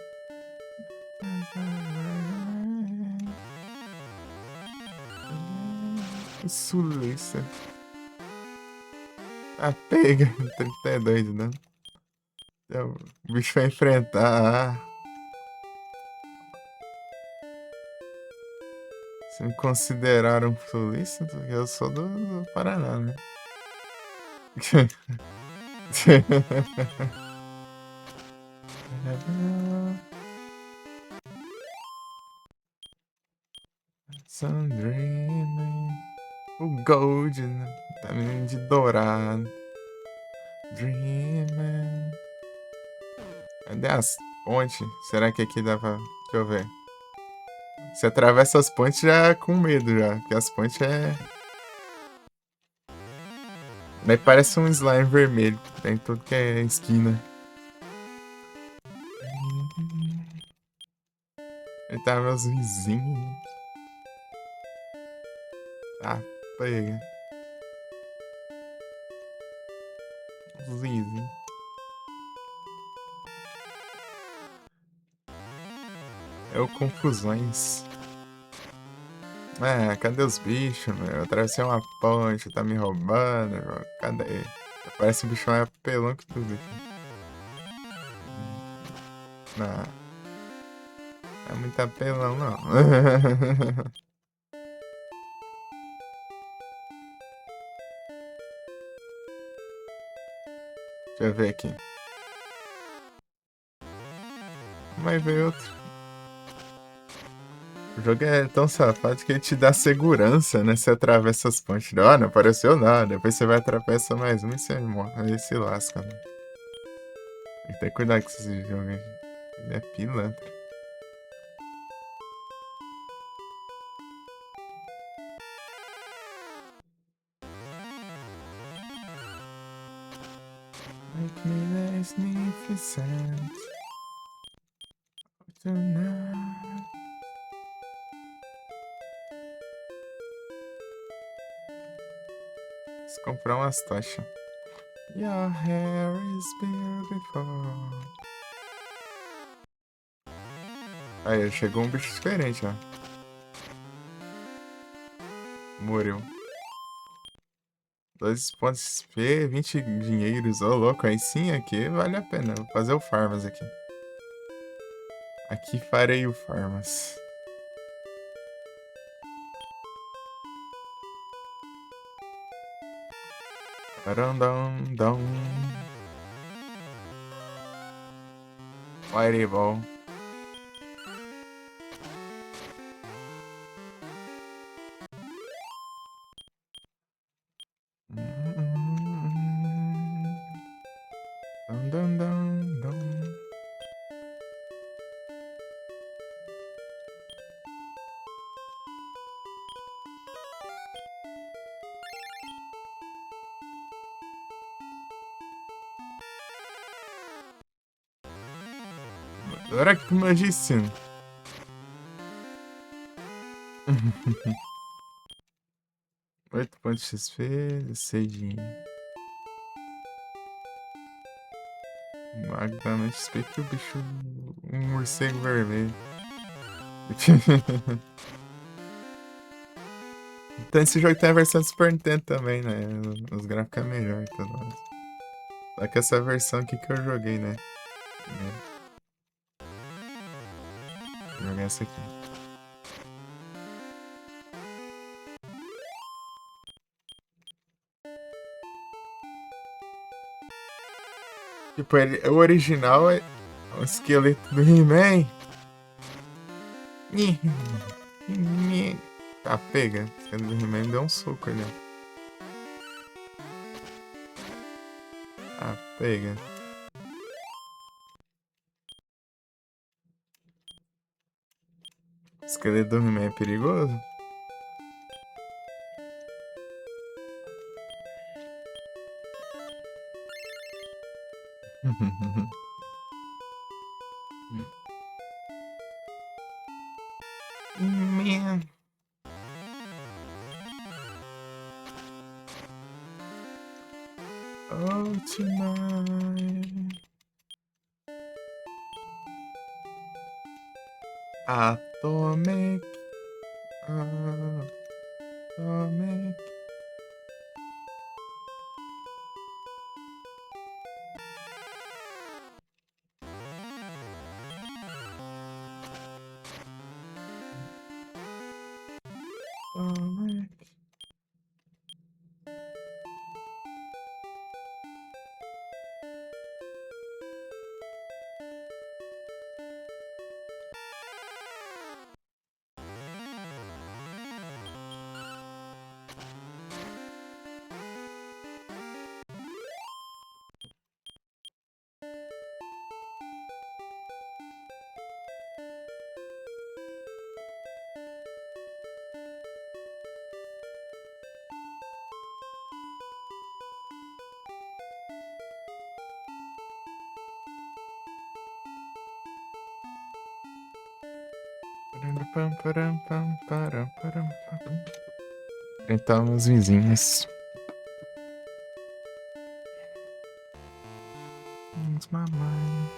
Sulista. Ah, pega. 32, né? O bicho vai enfrentar. Se me consideraram sulista, porque eu sou do Paraná, né? Some dreaming. O Gold, né? Também de dourado. Dreaming. Cadê as pontes? Será que aqui dá pra... Deixa eu ver. Você atravessa as pontes já com medo já. Porque as pontes é... Daí parece um slime vermelho. Tem tudo que é esquina. Ele tá meus vizinhos. Ah, pega. Os vizinhos. É o Confusões. Ah, cadê os bichos, meu? Eu atravessei uma ponte, tá me roubando, meu. Cadê? Parece um bicho mais apelão que tudo aqui. Não. É muito apelão, não. Deixa eu ver aqui. Mas veio outro. O jogo é tão safado que ele te dá segurança, né? Você atravessa as pontes. Ó, não apareceu nada. Depois você vai atravessar mais um e você morre. Aí se lasca, né? Tem que ter cuidado com esse jogo aí. Ele é pilantra. Make me magnificent tonight. Preciso comprar umas tochas. Your hair is beautiful. Aí, chegou um bicho diferente, ó. Morreu. 2 pontos P, 20 dinheiros. Ô, louco, aí sim, aqui vale a pena. Vou fazer o Farmas aqui. Aqui farei o Farmas. Arandão. Fireball. Dum. Agora que magicino. 8 pontos XP, 16 de mago da noite XP que o bicho. Um morcego vermelho. Então esse jogo tem a versão do Super Nintendo também, né? Os gráficos é melhor e tudo mais. Só que essa versão aqui que eu joguei, né? Vou jogar essa aqui. Tipo, o original é o esqueleto do He-Man. Tá, pega. O esqueleto do He-Man me deu um soco ali, ó. Ah, pega. O esqueleto do He-Man é perigoso? Man. Oh, tonight. Atomic. Atomic. Atomic. Enfrentar meus vizinhos. My mind.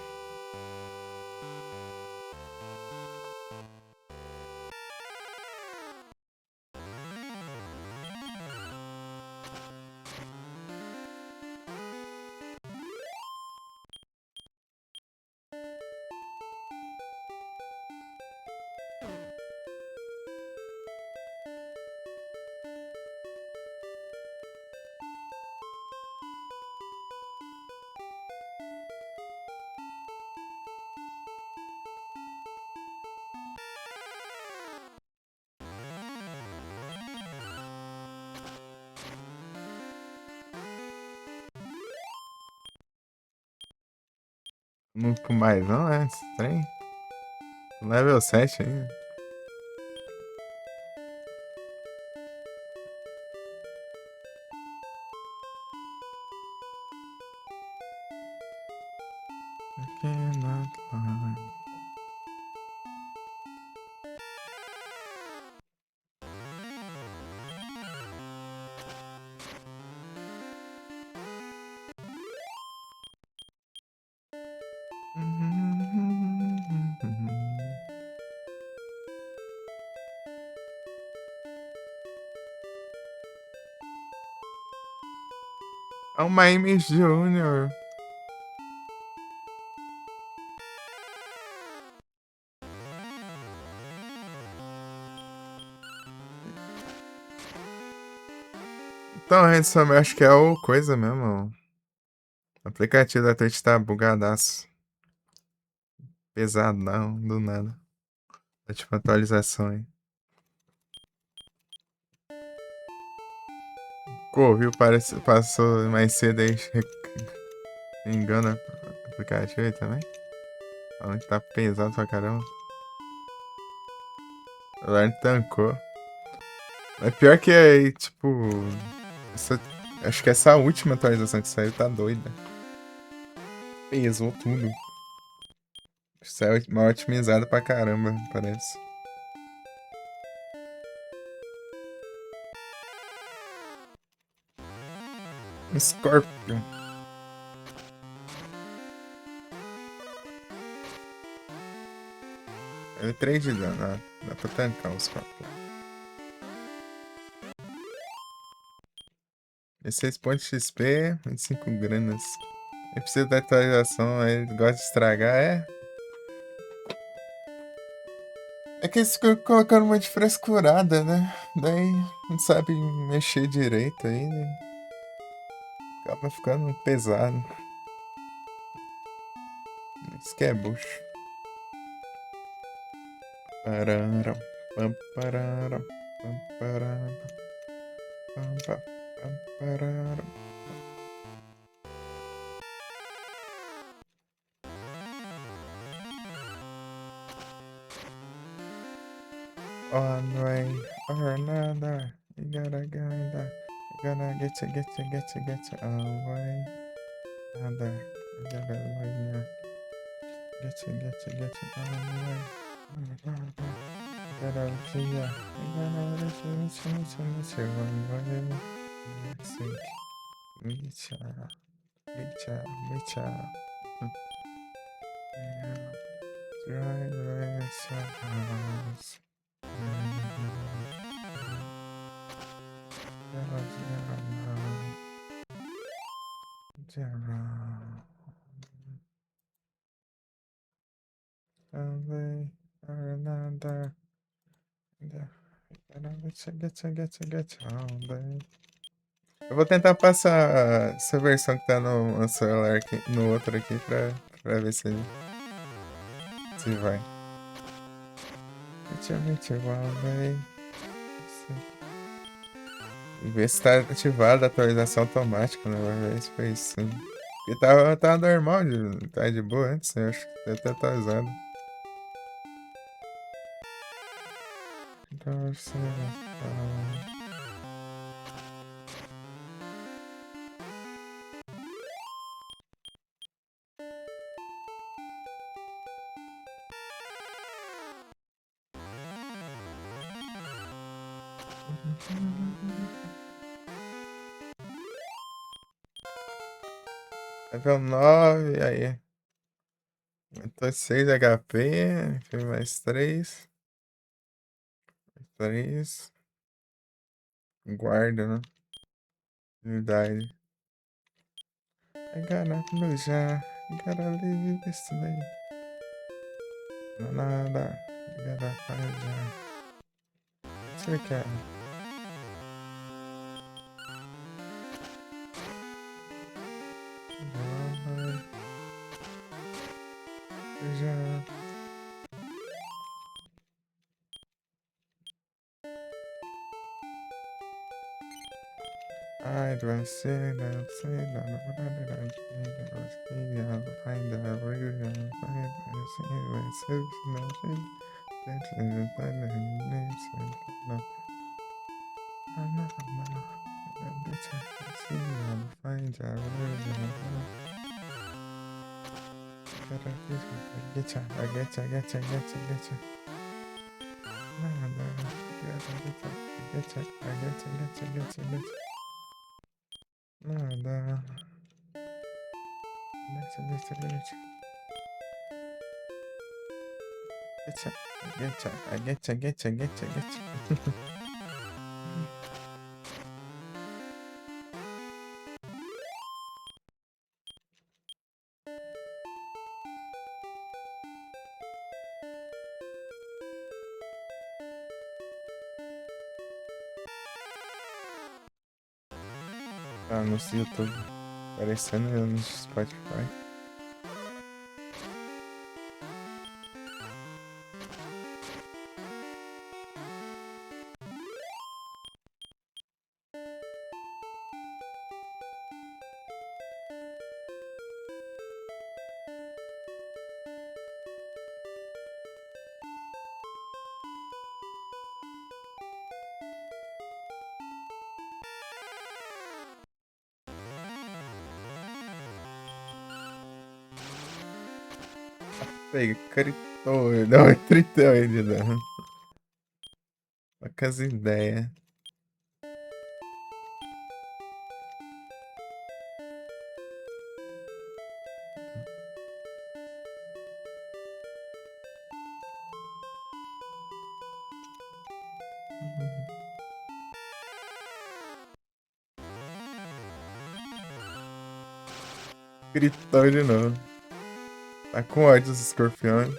Não com mais não, é? Esse trem? Level 7 ainda. I cannot lie. É o Miami Jr. Então, Handsome, eu acho que é o coisa mesmo. O aplicativo da Twitch tá bugadaço. Pesadão, do nada. É tipo atualização aí. Viu? Parece, passou mais cedo aí. Engana o aplicativo aí também. Falando que tá pesado pra caramba. O Alarme tancou. Mas pior que é, tipo. Acho que essa última atualização que saiu tá doida. Pesou tudo. Saiu mal otimizado pra caramba, parece. Scorpion. Ele é 3 de dano, dá pra tancar o Scorpion. 16 pontos de XP, 25 granas. Ele precisa da atualização, ele gosta de estragar, é? É que eles ficam colocando uma de frescurada, né? Daí não sabe mexer direito aí, né? Acaba ficando pesado. Isso que é bucho. Pararam, pam, pararam, pam, pararam, pam, pam, pam, pararam. One way or another, you gotta get that. You gotta get one way. Another, you gotta like that. Get one way. Gotta see ya. You gotta listen, one way. Sink. Micha, Micha. Driverless house. Another. Get home, eu vou tentar passar essa versão que tá no celular aqui, no outro aqui pra ver se vai. E ver se tá ativada a atualização automática, né? Vai ver se foi isso sim. Porque tava normal, tá de boa antes, eu acho que tá até atualizado. Então, assim, level 9, aí. Aumentou 6 HP, foi mais 3. 3. Guarda, né? Unidade. I gotta lose ya. Gotta leave this day. No nada. Gotta find ya. Você quer? Já. I don't say that, what I did, I was find out where you're gonna find and see what it says, nothing. That's in the time and names and no. I'm not, bitch, I see you, I'll find out where you're gonna find. I get ya. No, I get ya. Nada. I get ya. Ah, no YouTube. Aparecendo no Spotify. Pega, gritou, não, 38, não. Poucas ideias. Gritou de novo. Tá com ódio dos escorpiões.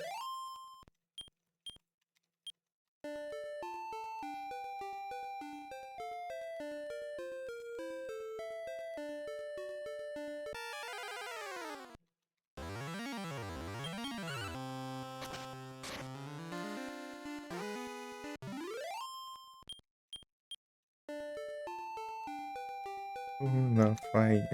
Na fire.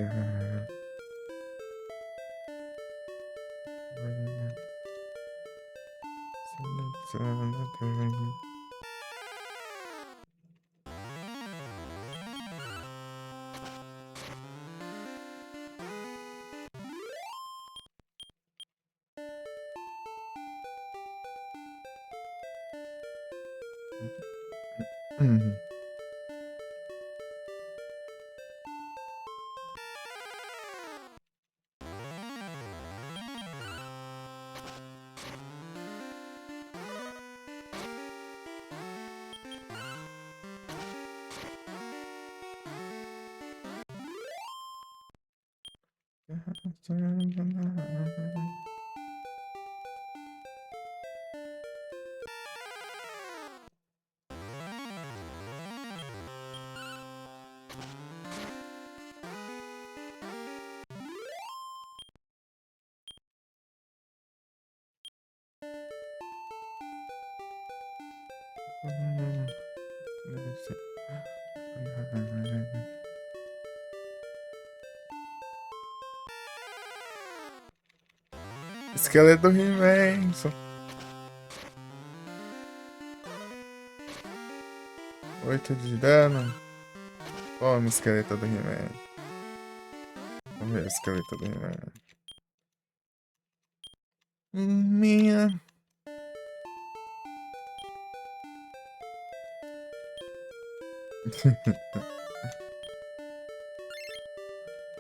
Esqueleto do He-Man. 8 de dano. Toma, esqueleto do He-Man. Vamos ver o esqueleto do He-Man. Minha.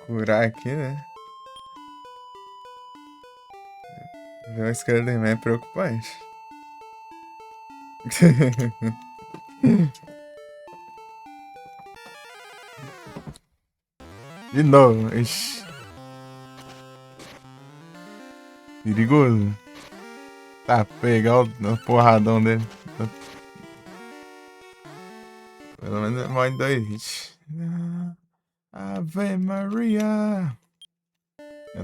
Curar aqui, né? Ver o esqueleto do He-Man é preocupante. De novo. Ixi. Perigoso. Tá, pegar o porradão dele. Pelo menos morre em 2 hits. Ave Maria.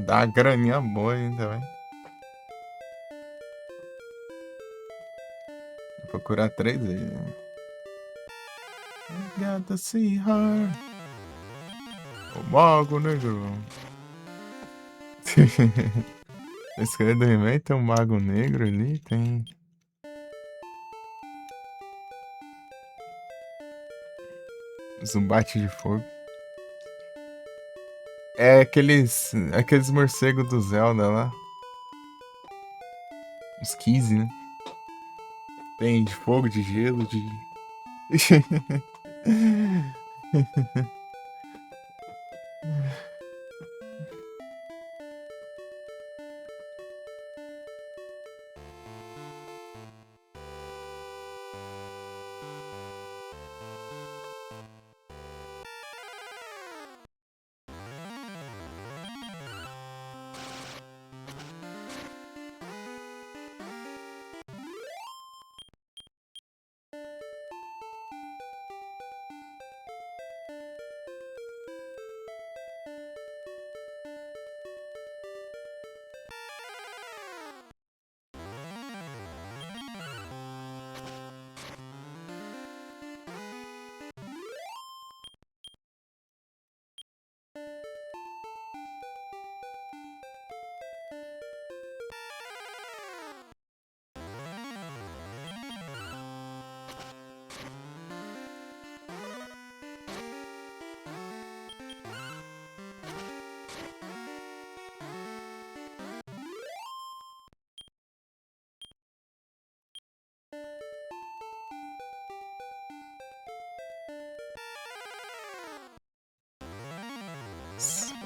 Dá uma graninha boa aí também. Vou procurar 3 vezes. I got to see her. O Mago Negro. O esqueleto do He-Man tem um Mago Negro ali, tem... Zumbate de fogo. É aqueles morcegos do Zelda lá. Uns 15, né? Tem de fogo, de gelo, de...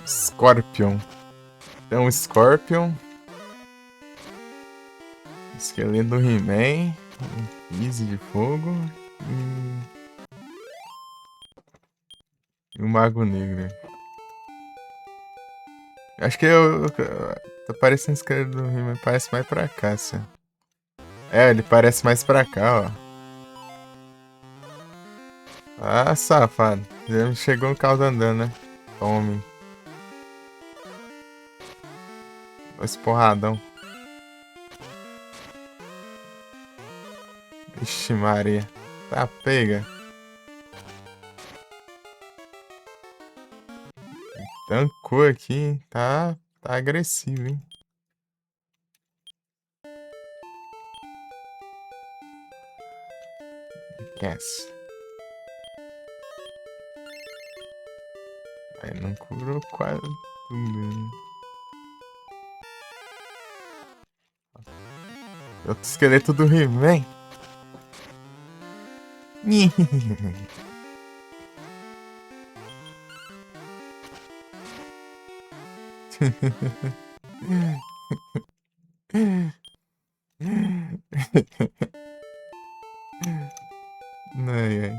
Scorpion. Tem um Scorpion. Esqueleto do He-Man. Easy de fogo. E o Mago Negro. Acho que tá parecendo esqueleto do He-Man. Parece mais pra cá, assim. É, ele parece mais pra cá, ó. Ah, safado. Já chegou no carro andando, né? Tome. Esse porradão. Ixi, Maria. Tá, pega. Tancou aqui, hein? Tá agressivo, hein? Yes. Aí não curou quase tudo, né? Outro esqueleto do He-Man. Ai, ai.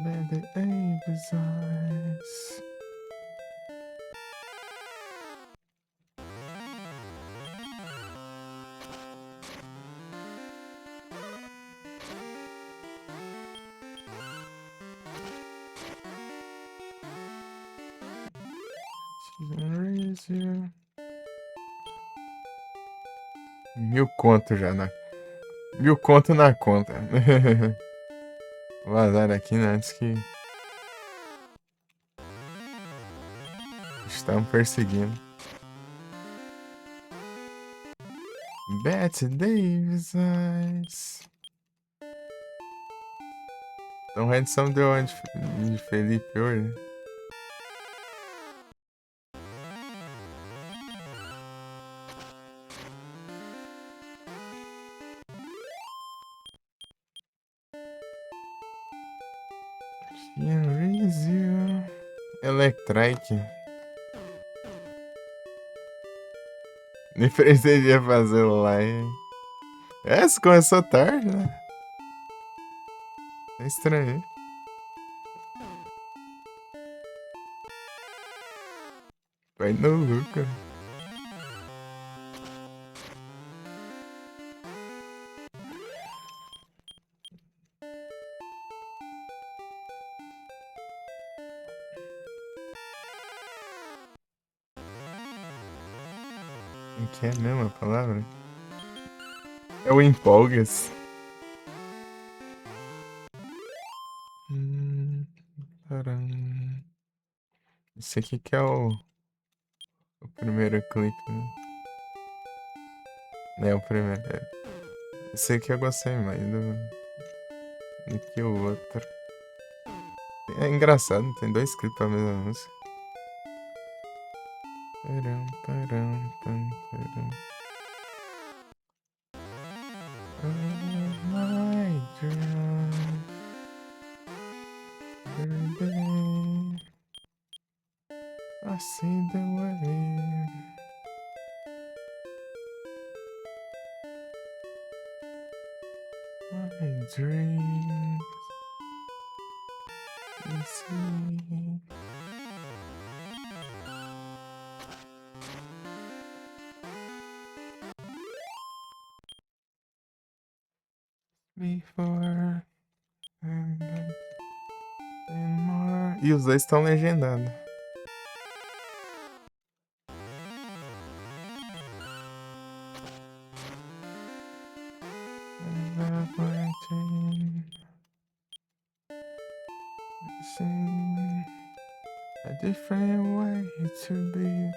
Bad Aves eyes. Mil conto já na. Mil conto na conta. Vou vazar aqui, né? Antes que. Estão perseguindo. Bette Davis eyes. Então, rendição deu onde de Felipe hoje? Rizio. Electrike. Nem precisei fazer lá, hein? É, você começou tarde, né? É estranho, hein? Vai no Luca. O que é mesmo a palavra? É o empolgas. Taram. Esse aqui que é o primeiro clipe, né? É o primeiro. Esse aqui eu gostei mais do que o outro. É engraçado, tem dois clipes pra mesma música. Param, param, pam, param. My dream, birthday, I see the way. My dreams, you see. Before and more. E os dois estão legendados. A different way to be.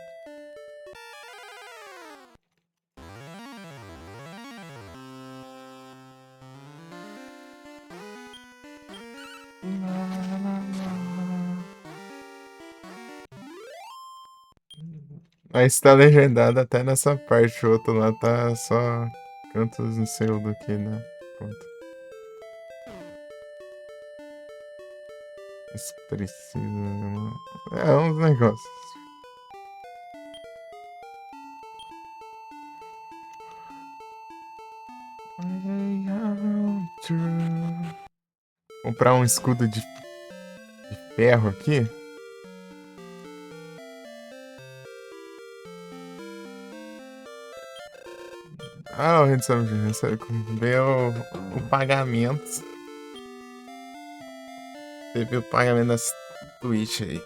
Mas tá legendado até nessa parte, o outro lá tá só cantos no seu do que, né? Pronto. Expressivo. É uns negócios. Comprar um escudo de ferro aqui. Ah, o Redsome veio o pagamento. Teve o pagamento das Twitch aí.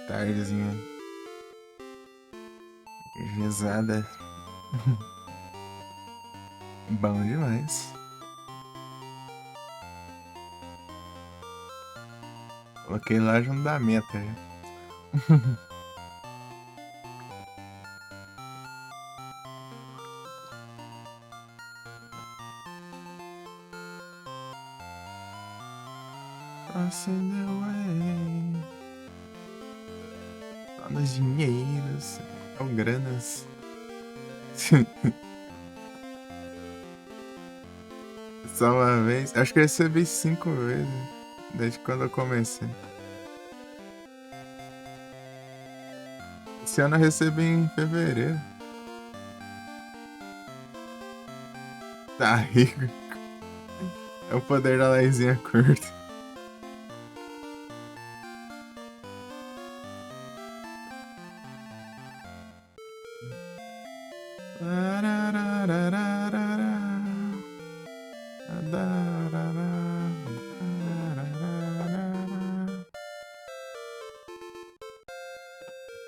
Tardezinha. Gisada. Bom demais. Coloquei lá junto da meta. Passing away. Só nos dinheiros. São granas. Só uma vez. Acho que eu recebi 5 vezes. Desde quando eu comecei. Esse ano eu recebi em fevereiro. Tá rico. É o poder da lezinha curta.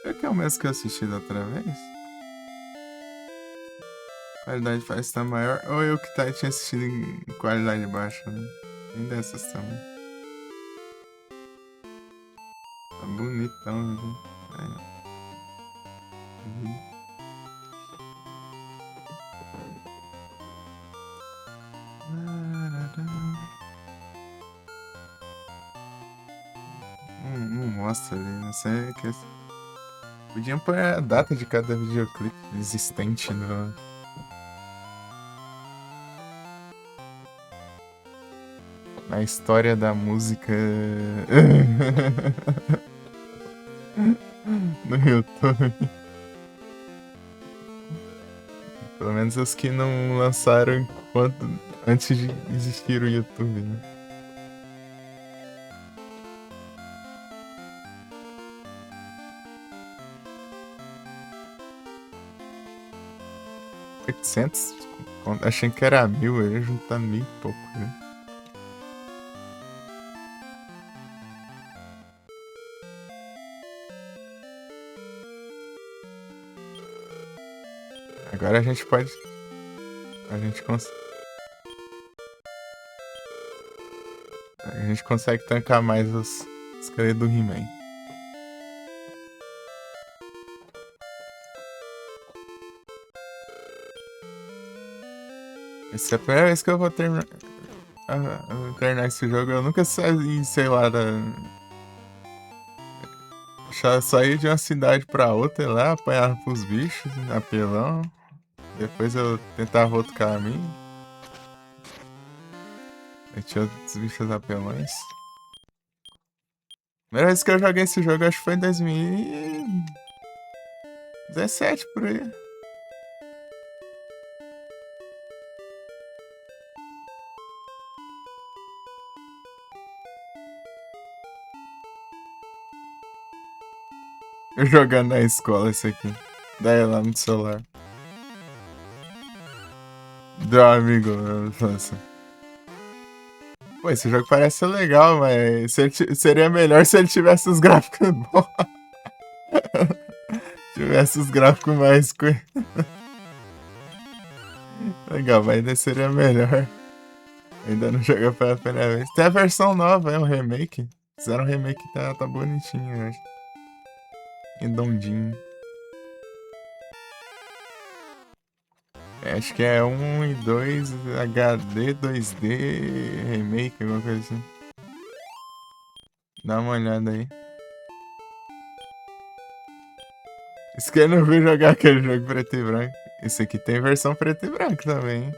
Será que é o mesmo que eu assisti da outra vez? A qualidade parece estar maior. Ou eu que tinha assistido em qualidade baixa, né? Tem dessas também. Tá bonitão, viu? Não mostra ali, não sei. Podiam pôr a data de cada videoclipe existente na história da música no YouTube. Pelo menos os que não lançaram antes de existir o YouTube, né? $800? Achei que era 1.000, eu ia juntar 1.000 e pouco, né? Agora a gente pode... A gente consegue tancar mais os esqueletos do He-Man. Essa é a primeira vez que eu vou terminar esse jogo. Eu nunca saí, sei lá, saí de uma cidade pra outra e lá, apanhava pros bichos, apelão. Depois eu tentava outro caminho. Aí tinha outros bichos apelões. Primeira vez que eu joguei esse jogo, acho que foi em 2017, por aí. Eu jogando na escola esse aqui. Daí lá no celular. Do amigo, eu falei assim. Pô, esse jogo parece ser legal, mas seria melhor se ele tivesse os gráficos bons. Tivesse os gráficos mais... Legal, mas ainda seria melhor. Ainda não jogou pela primeira vez. Tem a versão nova, é um remake. Fizeram um remake que tá bonitinho, eu acho. Redondinho. Acho que é 1 e 2 HD 2D remake, alguma coisa assim. Dá uma olhada aí. Isso que eu não vi jogar aquele jogo preto e branco. Esse aqui tem versão preto e branco também, hein?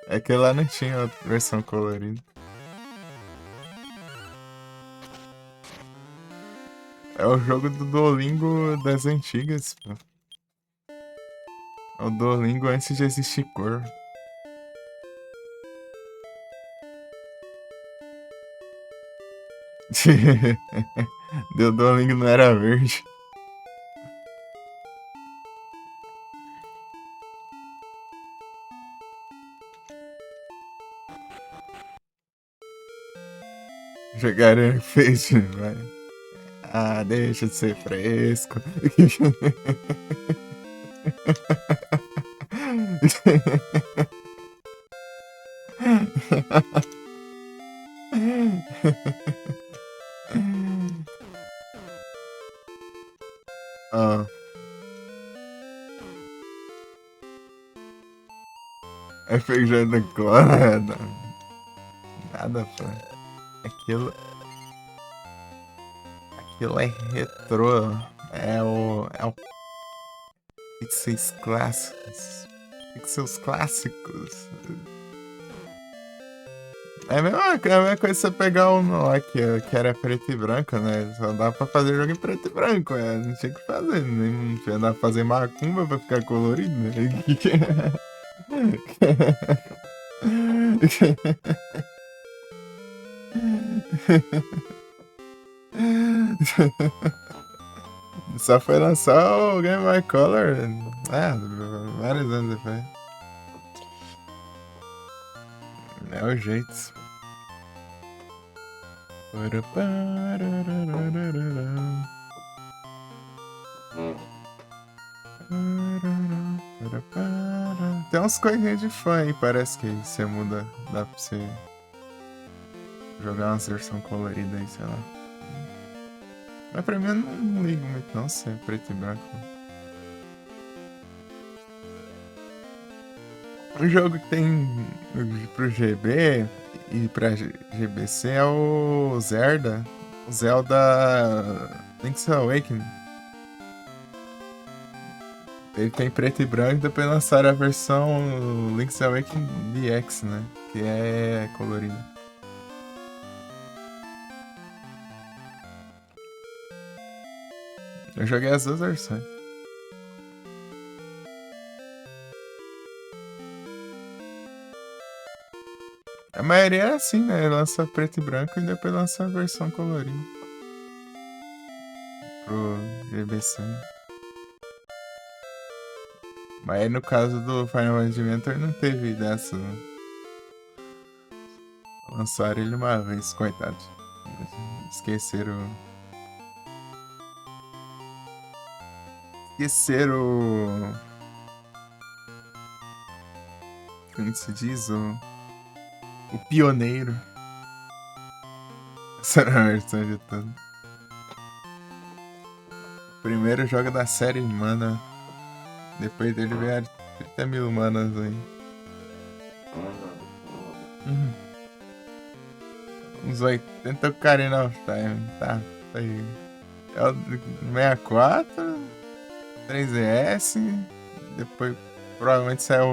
É que lá não tinha outra versão colorida. É o jogo do Duolingo das antigas, pô. É o Duolingo antes de existir cor. Deu Duolingo não era verde. Jogaram fez, vai. Ah, deixa de ser fresco. Ah. FJ do clã, nada, pô. Aquilo. Aquilo é retrô. É o Pixels clássicos. Pixels clássicos. É a mesma coisa você pegar um Nokia que era preto e branco, né? Só dá pra fazer jogo em preto e branco, não tinha que fazer. Não tinha dá pra fazer macumba pra ficar colorido, né? Só foi lançar o Game Boy Color. Vários anos depois. É o jeito. Tem uns coisinhas de fã aí, parece que você muda. Dá pra você jogar umas versões coloridas aí, sei lá. Mas pra mim eu não ligo muito não, se é preto e branco. Um jogo que tem pro GB e pra GBC é o Zelda. O Zelda Link's Awakening. Ele tem preto e branco, depois lançaram a versão Link's Awakening DX, né? Que é colorida. Eu joguei as duas versões. A maioria é assim, né? Lança preto e branco e depois lança a versão colorida. Pro GBC, né? Mas aí no caso do Final Adventure não teve dessa, né? Lançaram ele uma vez, coitado. Esqueceram. Esqueceram. Como se diz? O pioneiro. Essa era a versão de tudo. Primeiro jogo da série Mana. Depois dele vieram 30 mil manas aí. Uns 80 Ocarina of Time. Tá aí. É o 64, 3DS. Depois provavelmente saiu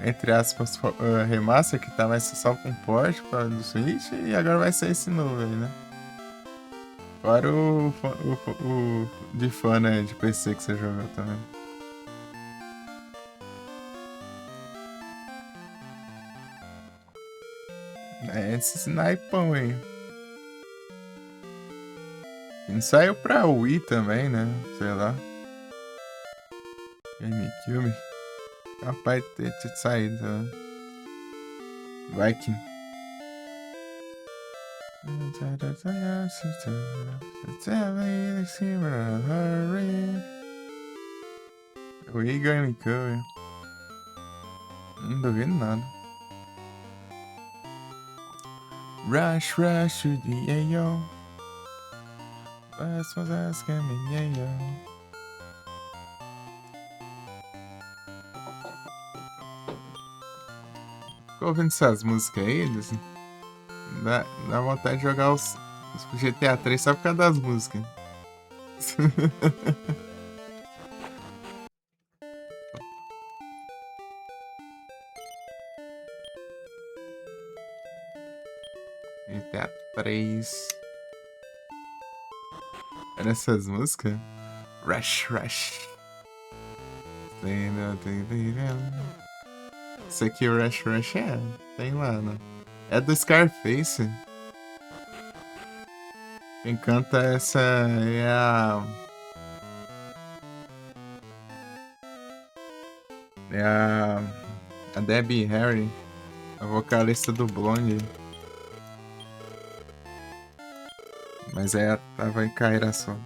entre aspas, remaster, que tá mais só com port do Switch. E agora vai ser esse novo aí, né? Fora o de fã, né? De PC que você jogou também. É esse snipão aí. E saiu pra Wii também, né? Sei lá. GameCube. Capaz de ter saído, né? Viking. Wii GameCube. Não duvido nada. Rush, rush to the AO. Bus was asking me, AO. Ficou ouvindo essas músicas aí, eles? Dá vontade de jogar os GTA 3 só por causa das músicas. GTA 3. Era essas músicas? Rush, rush. Isso aqui, Rush, rush, tem lá, né? É do Scarface. Quem canta essa é a Debbie Harry, a vocalista do Blonde. Mas ela tava em carreira só.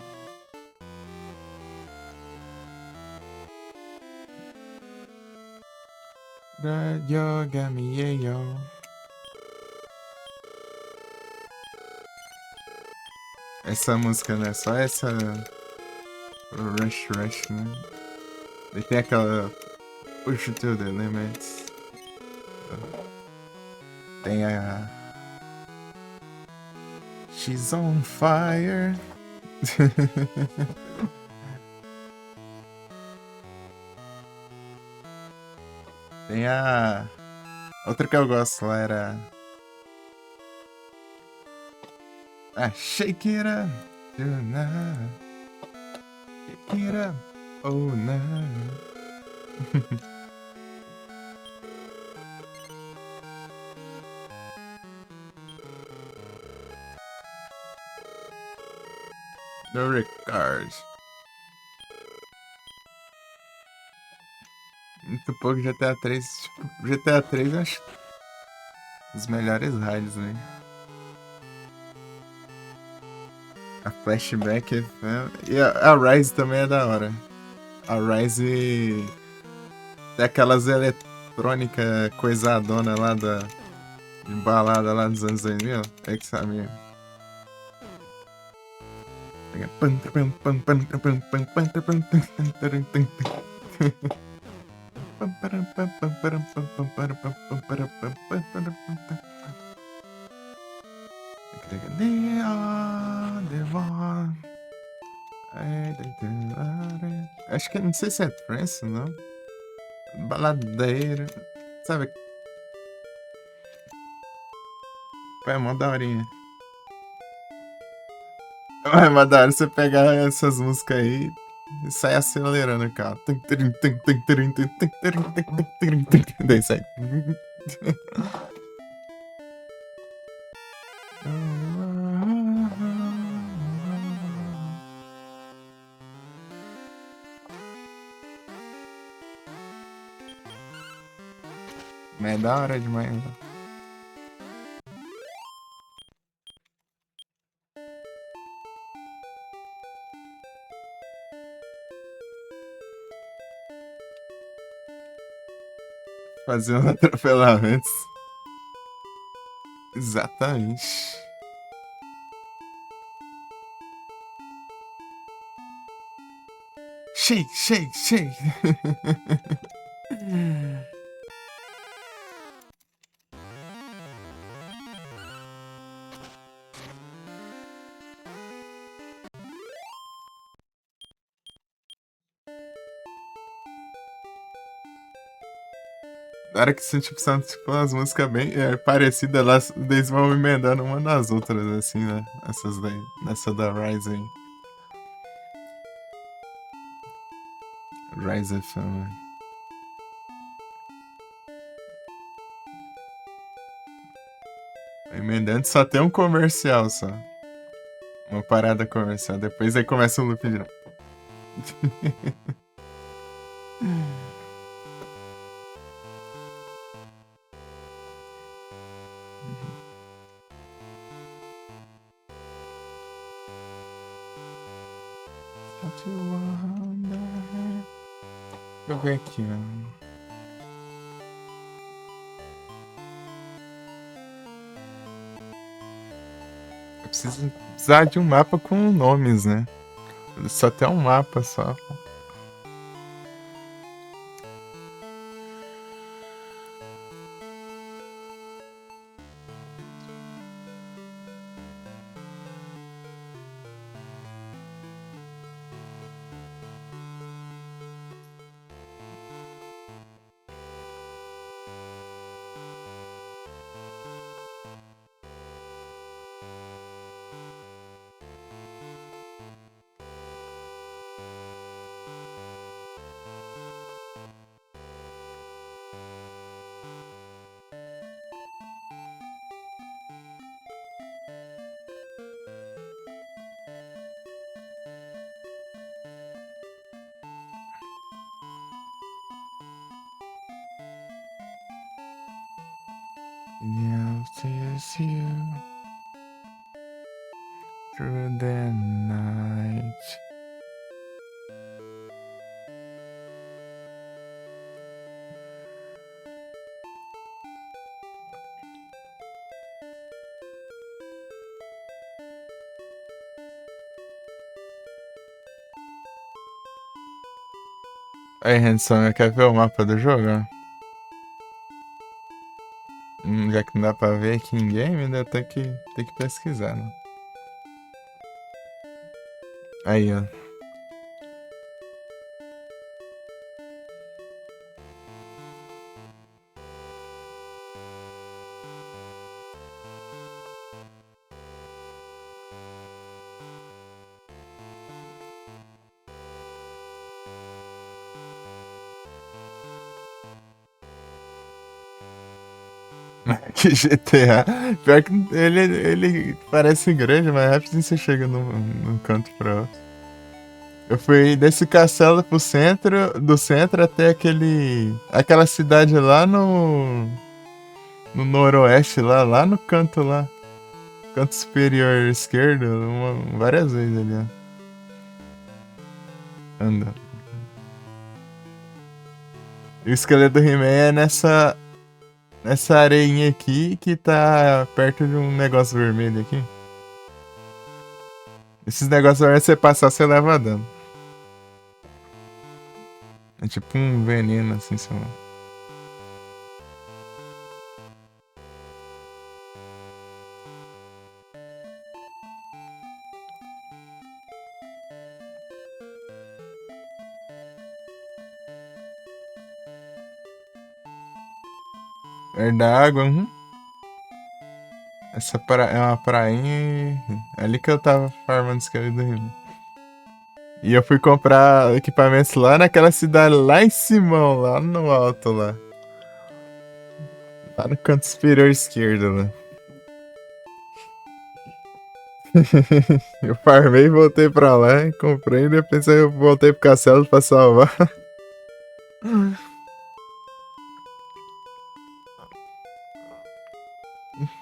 Yoga me yo. Essa música, né? Só essa Rush Rush, né? E tem aquela Push to the Limits. Tem a She's on Fire. Tem a outra que eu gosto lá era Shake It Up Tonight. Shake It Up Oh Night. No Record. Muito pouco GTA 3. GTA 3 eu acho os melhores rádios, né? A Flashback e a Rise também é da hora. A Rise tem aquelas eletrônicas coisadona lá da de balada lá dos anos 2000. É que sabe. Acho que não sei se é trance, não. Baladeira. Sabe? É mó daorinha. É mó da hora você pegar essas músicas aí e sair acelerando o carro. Daí sai. Mas é da hora demais, né? Fazer um atropelamento. Exatamente. Shake, shake, shake. Na hora que são tipo umas músicas bem parecidas, eles vão emendando uma nas outras, assim, né? Essas daí. Nessa da Rise aí. Rise FM. Emendando só tem um comercial só. Uma parada comercial. Depois aí começa um loop de novo. Deixa eu ver aqui, ó. Precisa precisar de um mapa com nomes, né? Só tem um mapa só. Yeah, sees you through the night. Aí, Hanson, quer ver o mapa do jogo? Já que não dá pra ver aqui em game, ainda tem que pesquisar, né? Aí, ó. Que GTA. Pior que ele parece grande, mas rapidinho você chega num canto pra outro. Eu fui desse castelo pro centro, do centro até aquela cidade lá no noroeste, lá no canto lá. Canto superior esquerdo, várias vezes ali, ó. Anda. E o esqueleto do He-Man é nessa areinha aqui que tá perto de um negócio vermelho aqui. Esses negócios vermelhos, você passar, você leva dano. É tipo um veneno assim, sei lá. É da água, Essa é uma prainha. É ali que eu tava farmando esqueleto do He-Man. E eu fui comprar equipamentos lá naquela cidade, lá em Simão, lá no alto lá. Lá no canto superior esquerdo, lá. Eu farmei e voltei pra lá, e comprei e depois eu voltei pro castelo pra salvar.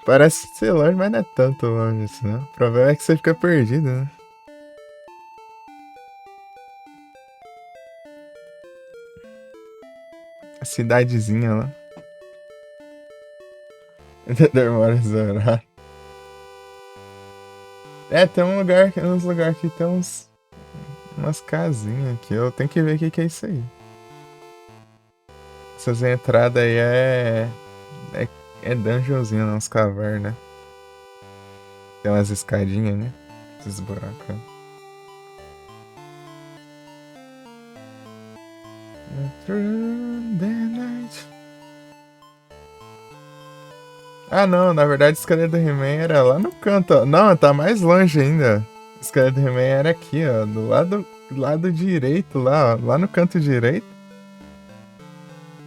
Parece ser longe, mas não é tanto longe assim, não. O problema é que você fica perdido, né? A cidadezinha lá. Demora a zerar. É, tem uns lugares que tem umas casinhas aqui. Eu tenho que ver o que é isso aí. Essas entradas aí é dungeonzinho, não, uns cavernas. Tem umas escadinhas, né? Esses buracos. Through the night. Ah, não, na verdade o esqueleto do He-Man era lá no canto, ó. Não, tá mais longe ainda. O esqueleto do He-Man era aqui, ó, do lado direito, lá, ó, lá no canto direito.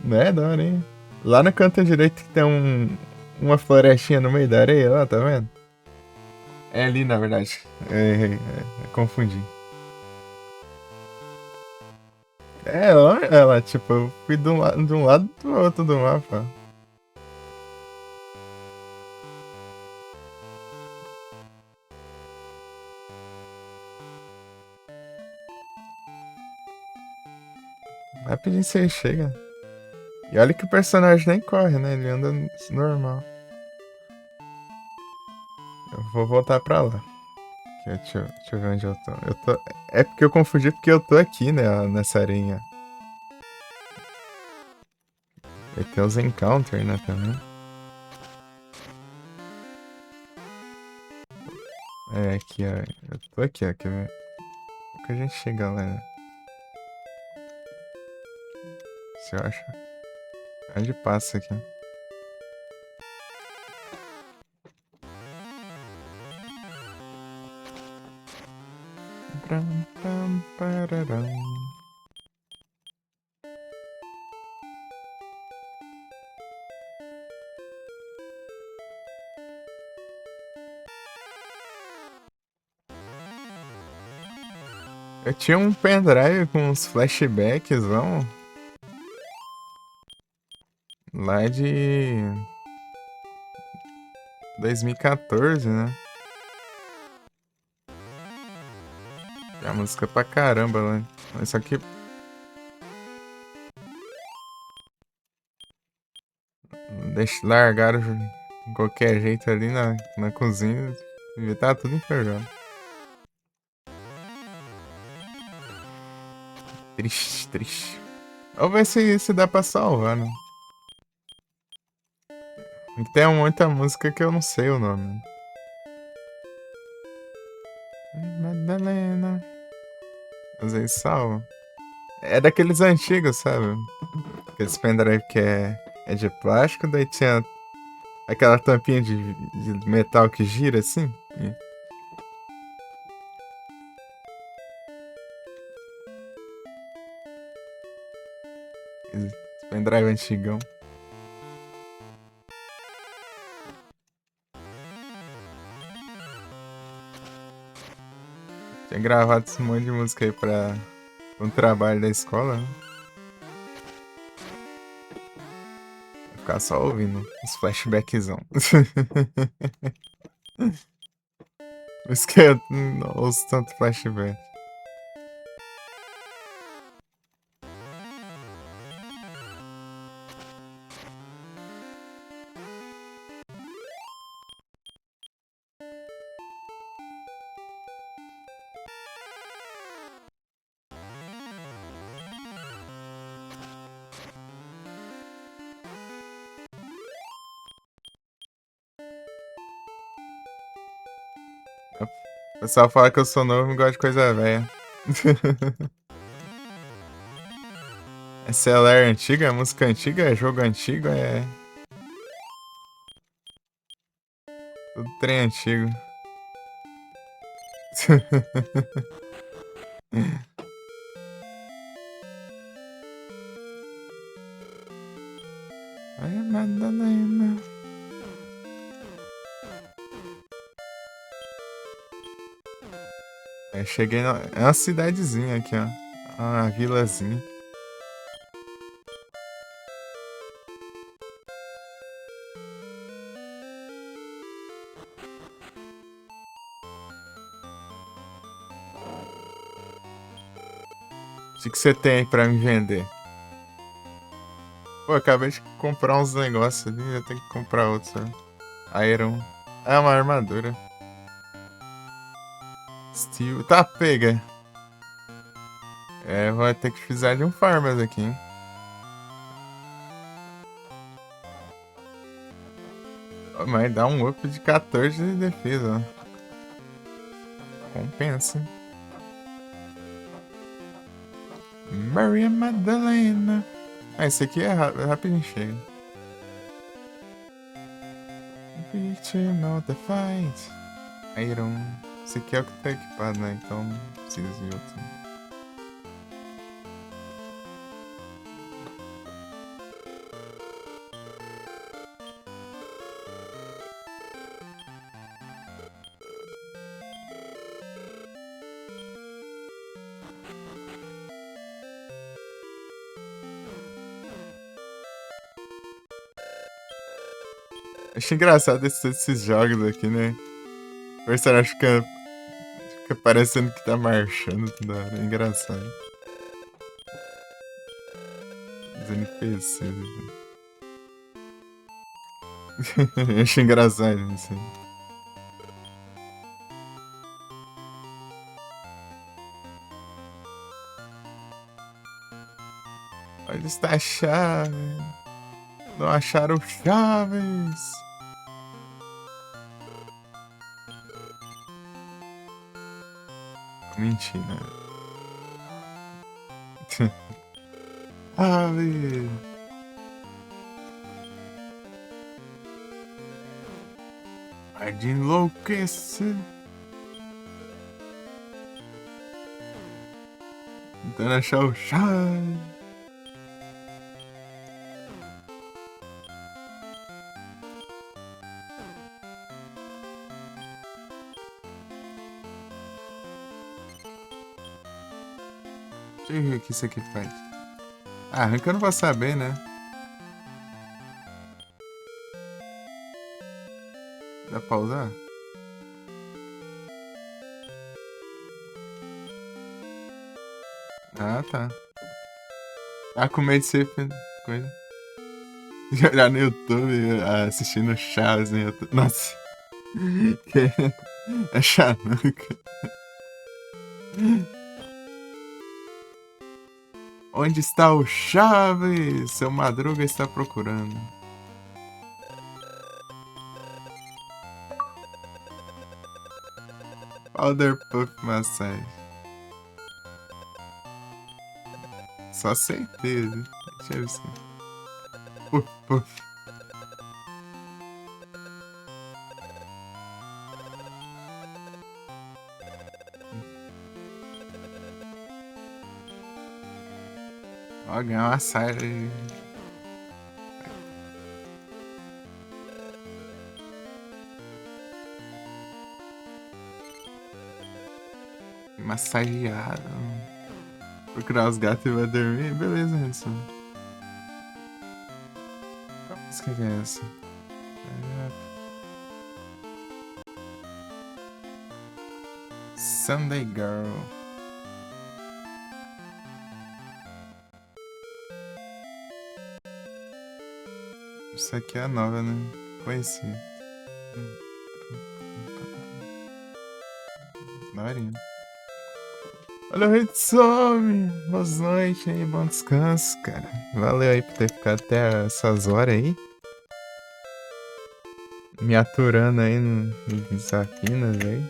Né, da hora, hein? Lá no canto direito que tem uma florestinha no meio da areia, lá, tá vendo? É ali, na verdade. Confundi. Ela, tipo, eu fui de um lado pro outro do mapa. Rapidinho você chega. E olha que o personagem nem corre, né? Ele anda normal. Eu vou voltar pra lá. Deixa eu ver onde eu tô. É porque eu confundi porque eu tô aqui, né? Nessa arinha. E tem os encounter, né, também. É, aqui, ó. Eu tô aqui, ó. Quer ver? Como que a gente chega lá, né? Você acha? Onde passa aqui? Pram, pam, pararam. Eu tinha um pendrive com uns flashbacks, vamos? Lá de 2014, né? Tem a música pra caramba lá. Mas só que largaram de qualquer jeito ali na cozinha e tá tudo enferrujado. Triste, triste. Vamos ver se dá pra salvar, né? Tem muita música que eu não sei o nome. Madalena. Às vezes salva. É daqueles antigos, sabe? Aqueles pendrive que é de plástico, daí tinha aquela tampinha de metal que gira assim. Esse pendrive antigão. Tinha gravado esse monte de música aí pra um trabalho da escola, né? Vou ficar só ouvindo os flashbackzão. Por isso que eu não ouço tanto flashback. O pessoal fala que eu sou novo e gosto de coisa velha. É celular antigo, é música antiga, é jogo antigo, é. Tudo trem antigo. Ai, Madalena. É, cheguei na. É uma cidadezinha aqui, ó. Uma vilazinha. O que você tem aí pra me vender? Pô, acabei de comprar uns negócios ali, eu tenho que comprar outros. Iron. É uma armadura. Steel. Tá, pega. É, vou ter que precisar de um farmers aqui, hein? Mas dá um up de 14 de defesa, ó. Compensa. Maria Madalena. Ah, esse aqui é rapidinho chega. Beat know the fight. Iron. Esse aqui é o que tá equipado, né? Então não precisa de outro. Acho engraçado esses jogos aqui, né? O personagem fica parecendo que tá marchando toda hora. É engraçado. Os NPCs aqui. Acho engraçado isso aí. Onde está a chave? Não acharam chaves. Mentira. Chave. Vai de enlouquecer. Tentando achar o chave. Deixa eu ver o que isso aqui faz. Ah, arranca eu não vou saber, né? Dá pra usar? Ah, tá. Ah, com medo de ser coisa. De olhar no YouTube, assistindo Chaves no YouTube. Nossa. É chanuca. Onde está o Chaves? Seu Madruga está procurando. Powder Puff Massage. Só certeza. Deixa eu ver se... Puff, puff. Ó, ganhar uma massagem. Massageado. Procurar os gatos e vai dormir. Beleza, Hanson. Qual música que é essa? Sunday Girl. Isso aqui é nova, né? Conheci. Daorinha. Olha o Hitsome! Boas noites aí, bom descanso, cara. Valeu aí por ter ficado até essas horas aí. Me aturando aí no desafinas aí.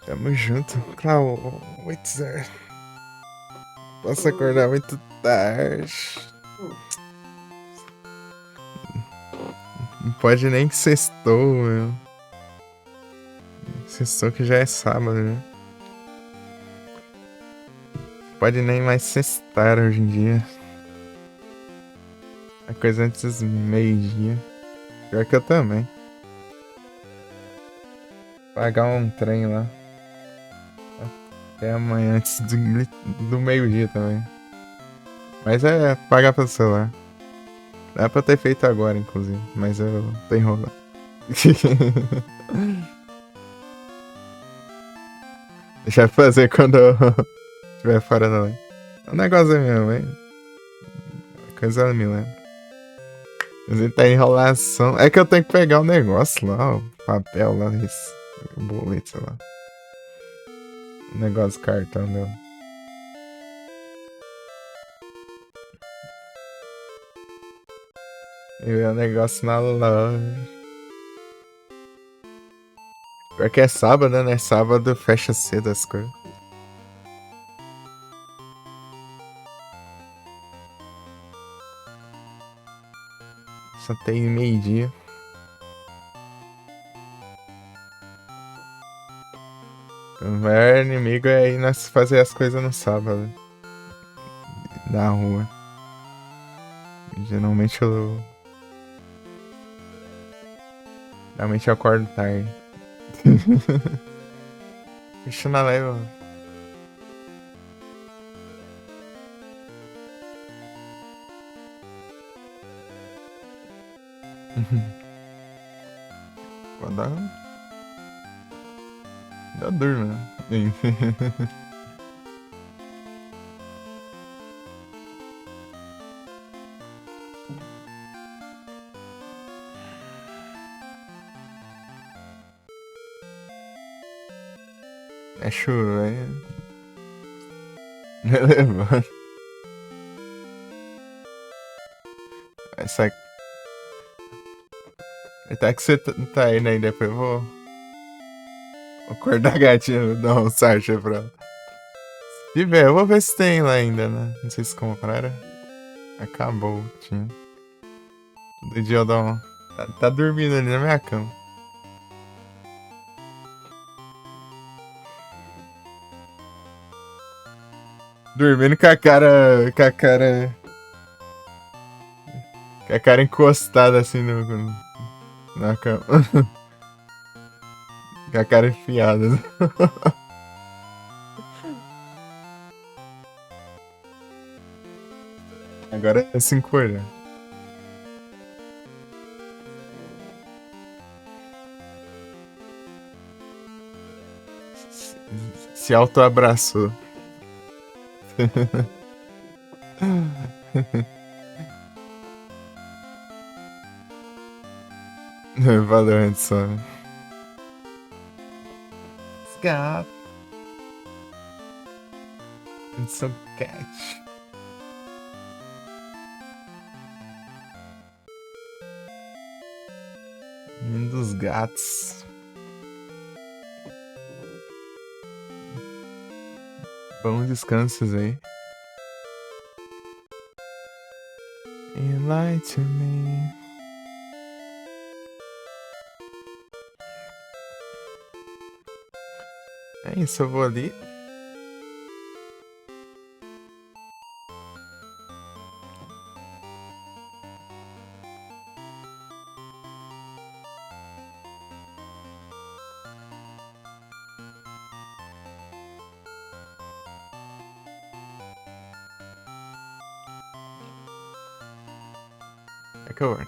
Tamo junto. Witzer. Posso acordar muito tarde. Não pode nem que sextou, meu. Sextou que já é sábado, né? Pode nem mais sextar hoje em dia. A coisa antes dos meio-dia. Pior que eu também. Pagar um trem lá. Até amanhã antes do meio-dia também. Mas é pagar pelo celular. Dá pra ter feito agora, inclusive. Mas eu tô enrolando. Deixa eu fazer quando eu estiver fora da lei. É um negócio mesmo, hein? Coisa ela me lembra. Mas tá enrolação. É que eu tenho que pegar o negócio lá, o papel lá, o boleto, sei lá. O negócio do cartão dela. E o negócio na loja. Pior que é sábado, né? Sábado fecha cedo as coisas. Só tem meio-dia. O maior inimigo é ir nós fazer as coisas no sábado. Na rua. Geralmente eu acordo tarde. Deixa na leva. Pode dar. Dá dor, né? É chuva, é relevante. Essa... Até que você tá aí, né? E depois eu vou acordar a gatinha, vou dar um sarcha pra ela. Se tiver, eu vou ver se tem lá ainda, né? Não sei se compraram. Acabou, tinha. Todo dia eu dou uma... Tá dormindo ali na minha cama. Dormindo com a cara. Com a cara. Com a cara encostada assim na cama. Com a cara enfiada. Agora é 5 horas. Se autoabraçou. Valeu, Edson. Scott. Edson Cat. Um dos gatos. Bons descansos aí. You lied to me. É isso, eu vou ali. É que eu vou.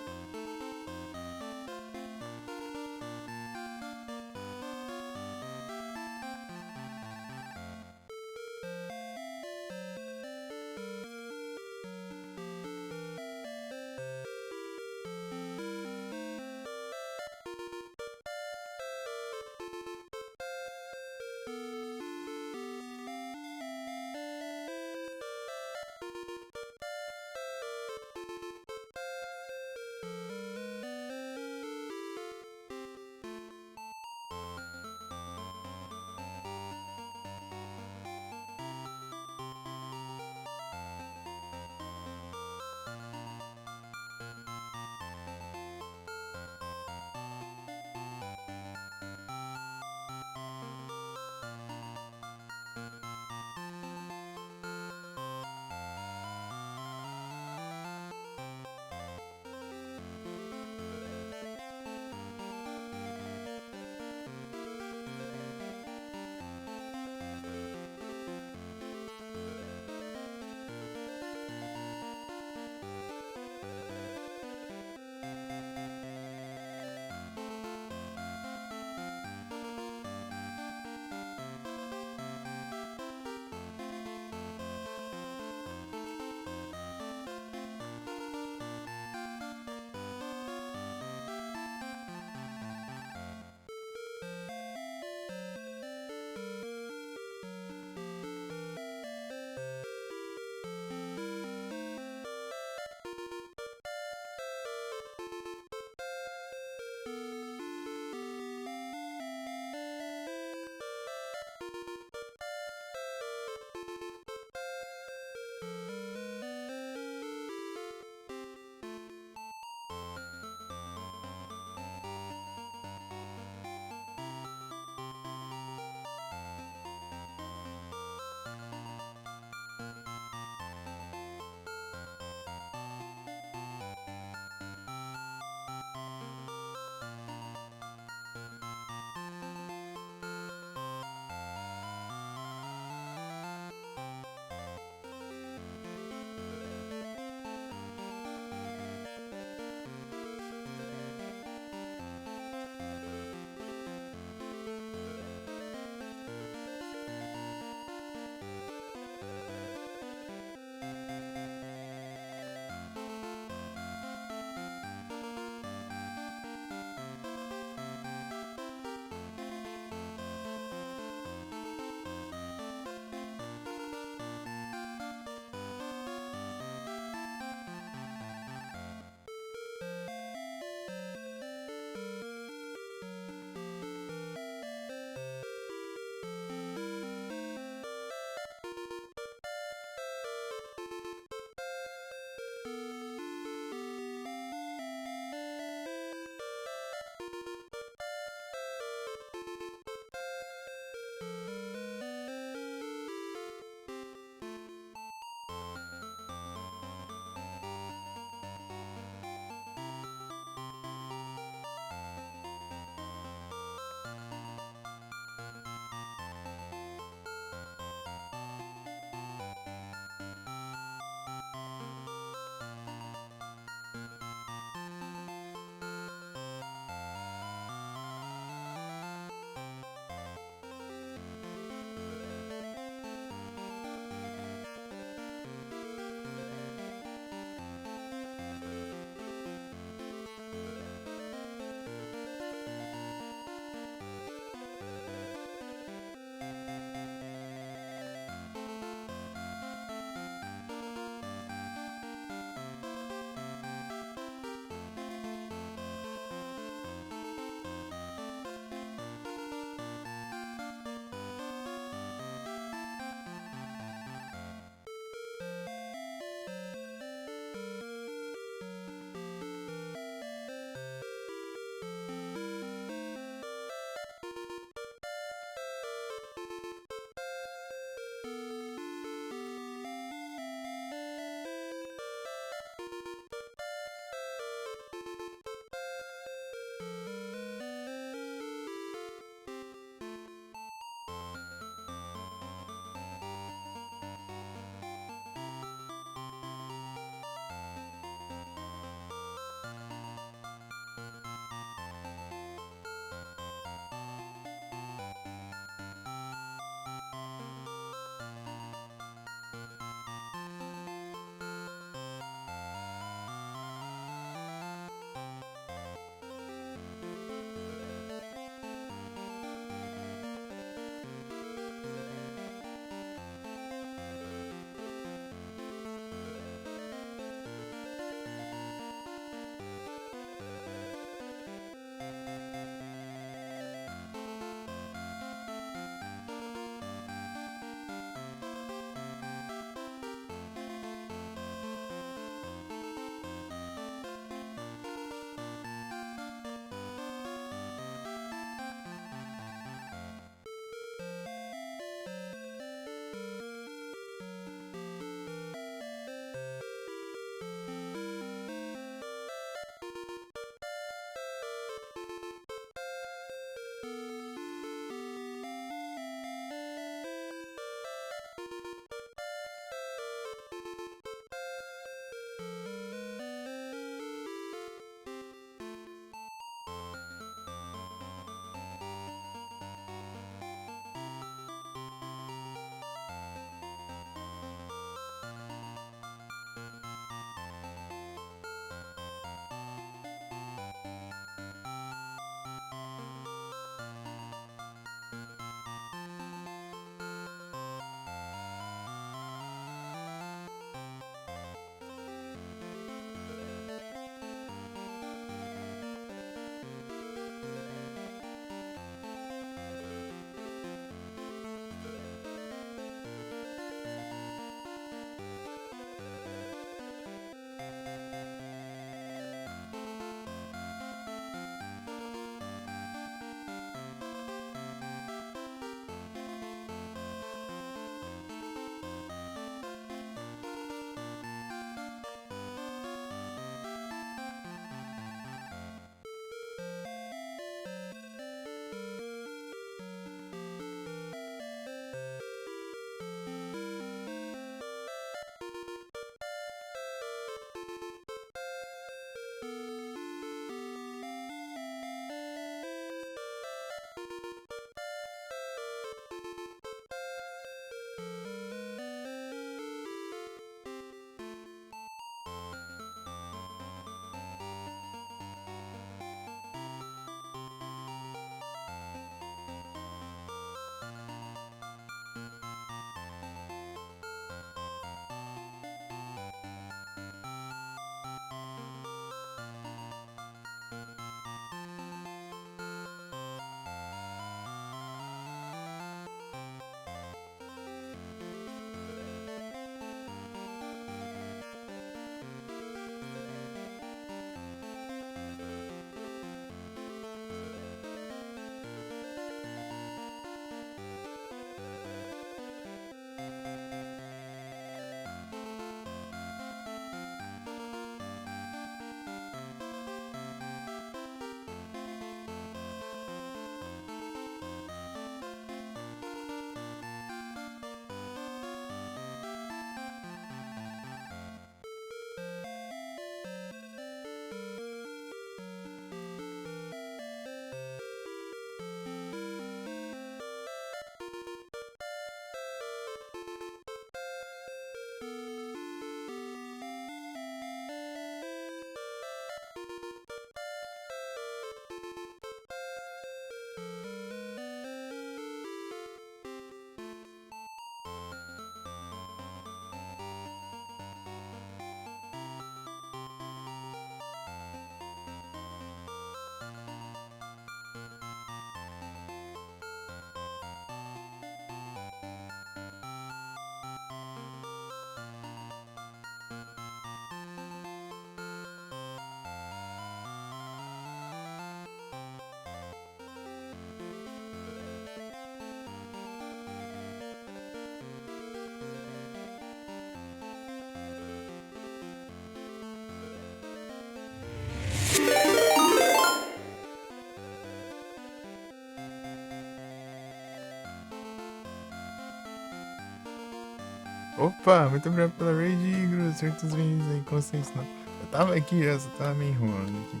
Opa, muito obrigado pela raid, Igor. Certos bem-vindos aí, consciência não. Eu tava aqui já, só tava me enrolando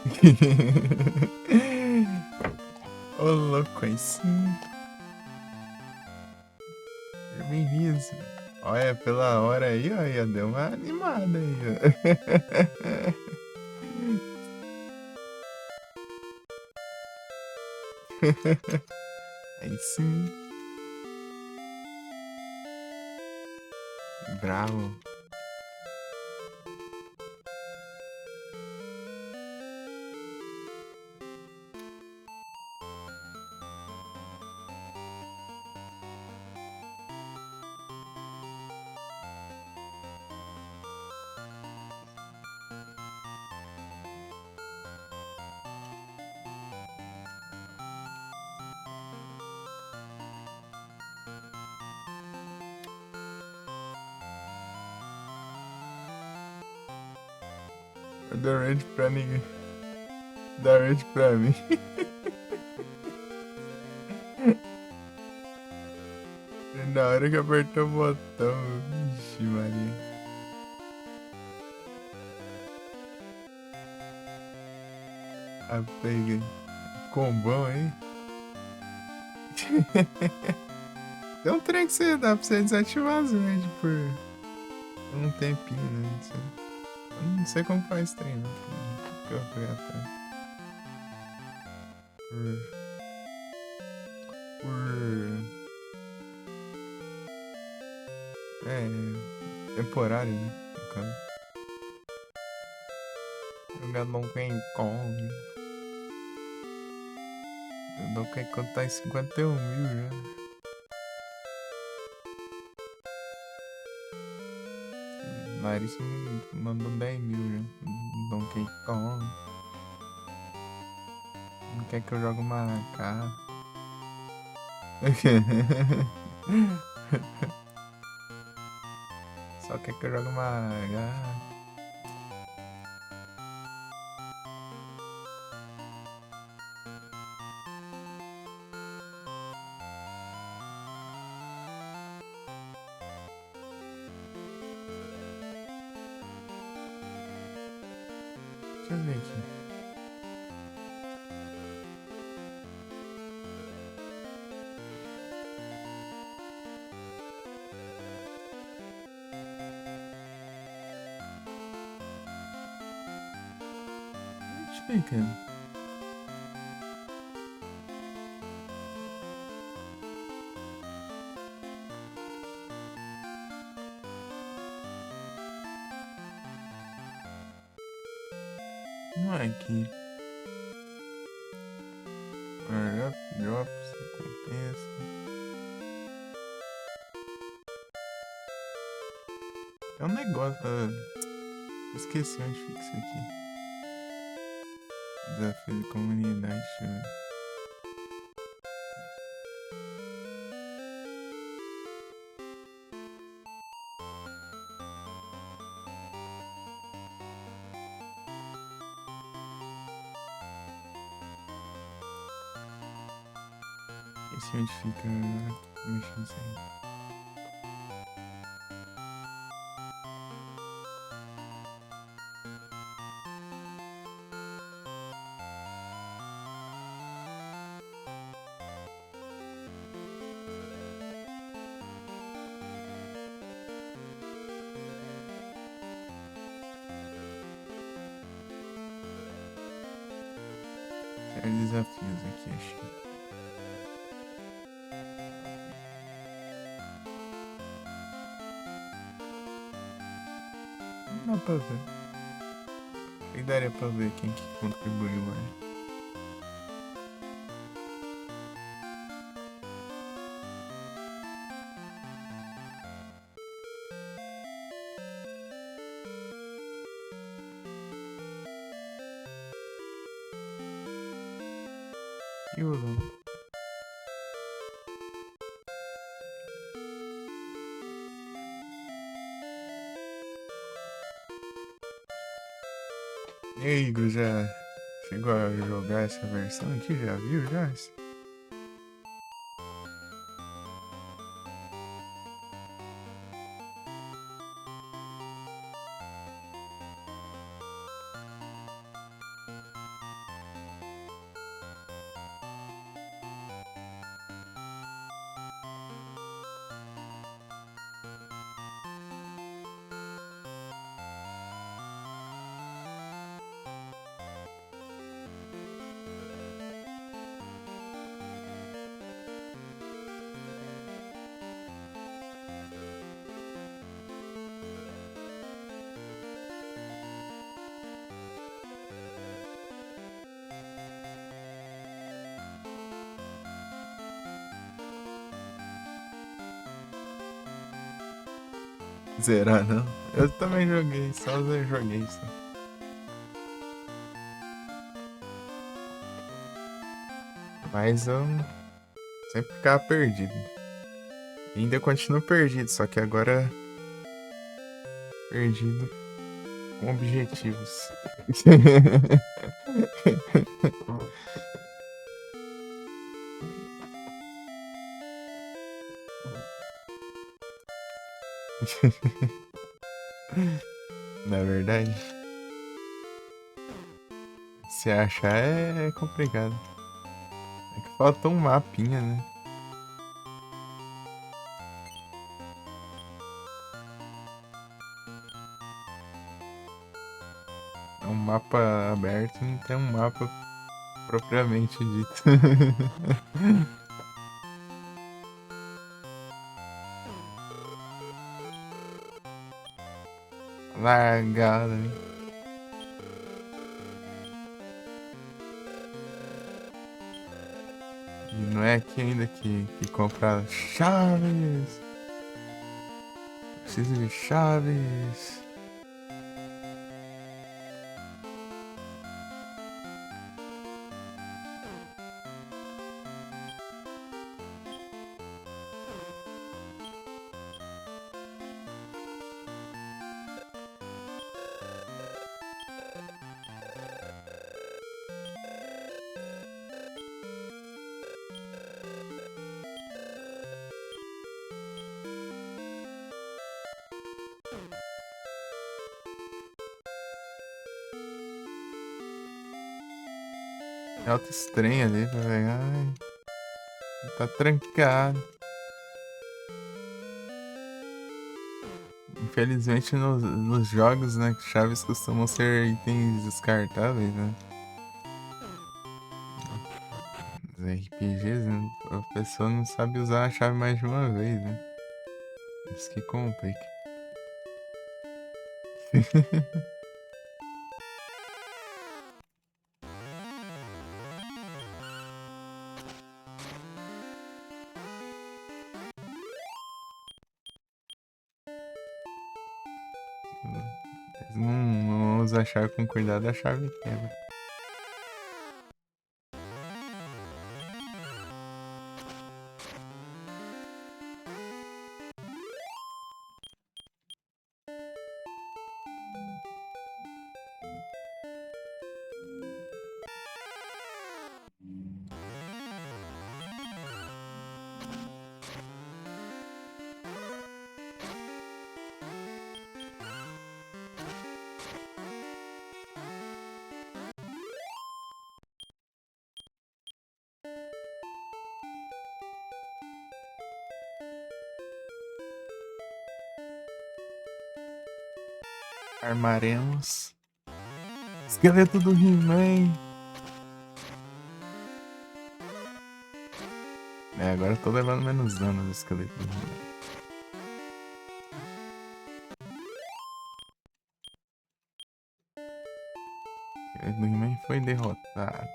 aqui. Ô, louco, aí sim. Bem-vindos. Olha, pela hora aí, ó, já deu uma animada aí, ó. Aí sim. Bravo. Eu dou raid pra ninguém. Dá raid pra mim. Na hora que apertou o botão. Vixe, Maria. Ah, peguei. Combão aí. Tem um trem que você dá pra você desativar as raids por um tempinho, né? Eu não sei como faz esse trem, não. Que eu fui atrás. Por. É. Temporário, né? No caso. Jogar Donkey Kong. O Donkey Kong tá em 51 mil já. Larissa mandou 10 mil já. Donkey Kong. Não quer que eu jogue uma AK. Só quer que eu jogue uma AK. Deixa eu ver aqui. Explica. Não é aqui. Up, drops, recompensa. É um negócio. Esqueci onde fica isso aqui. Desafio de comunidade, deixa eu ver. Esse onde fica mexendo isso aí. Sério, desafios aqui, acho que. Não dá pra ver. E daria pra ver quem que contribuiu mais. E o não. E aí, Igor, já chegou a jogar essa versão aqui? Já viu já? Zerar, não. Eu também joguei, só eu joguei isso. Mas eu sempre ficava perdido. E ainda continuo perdido, só que agora perdido com objetivos. Na verdade, se achar é complicado. É que falta um mapinha, né? É um mapa aberto, não tem um mapa propriamente dito. Largada, né? E não é aqui ainda que compra chaves. Preciso de chaves. É alta estranha ali pra pegar. Ai, tá trancado. Infelizmente nos jogos, né, chaves costumam ser itens descartáveis, né? Os RPGs, né, a pessoa não sabe usar a chave mais de uma vez, né? Isso que complica. Eles não usam a chave com cuidado, a chave quebra. Armaremos. Esqueleto do He-Man. É, agora eu tô levando menos dano do esqueleto do He-Man. O esqueleto do He-Man foi derrotado.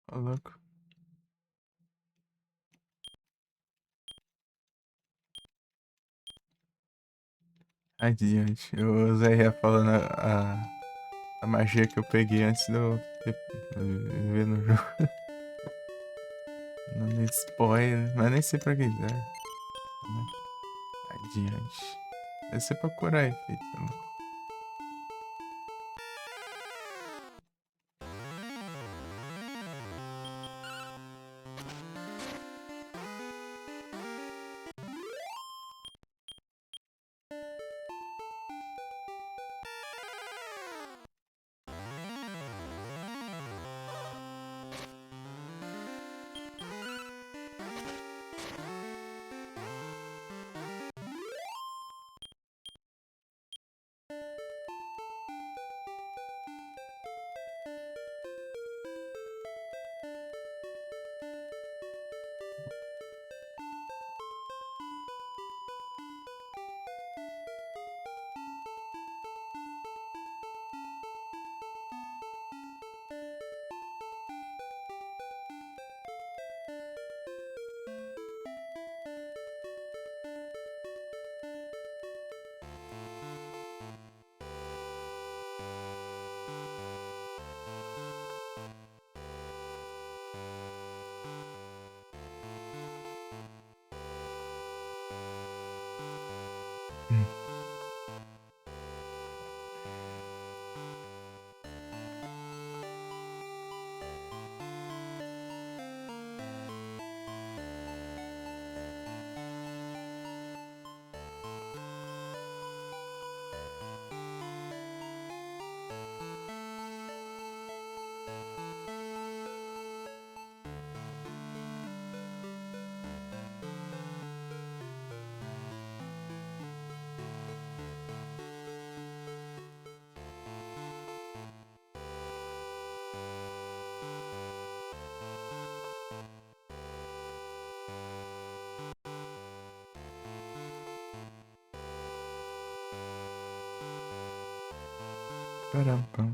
Ô, louco. Adiante. O Zé ia falando a magia que eu peguei antes de eu ver no jogo. Não dei spoiler, mas nem sei pra que serve, né? Adiante. Deve ser pra curar efeito. Né? Parampam.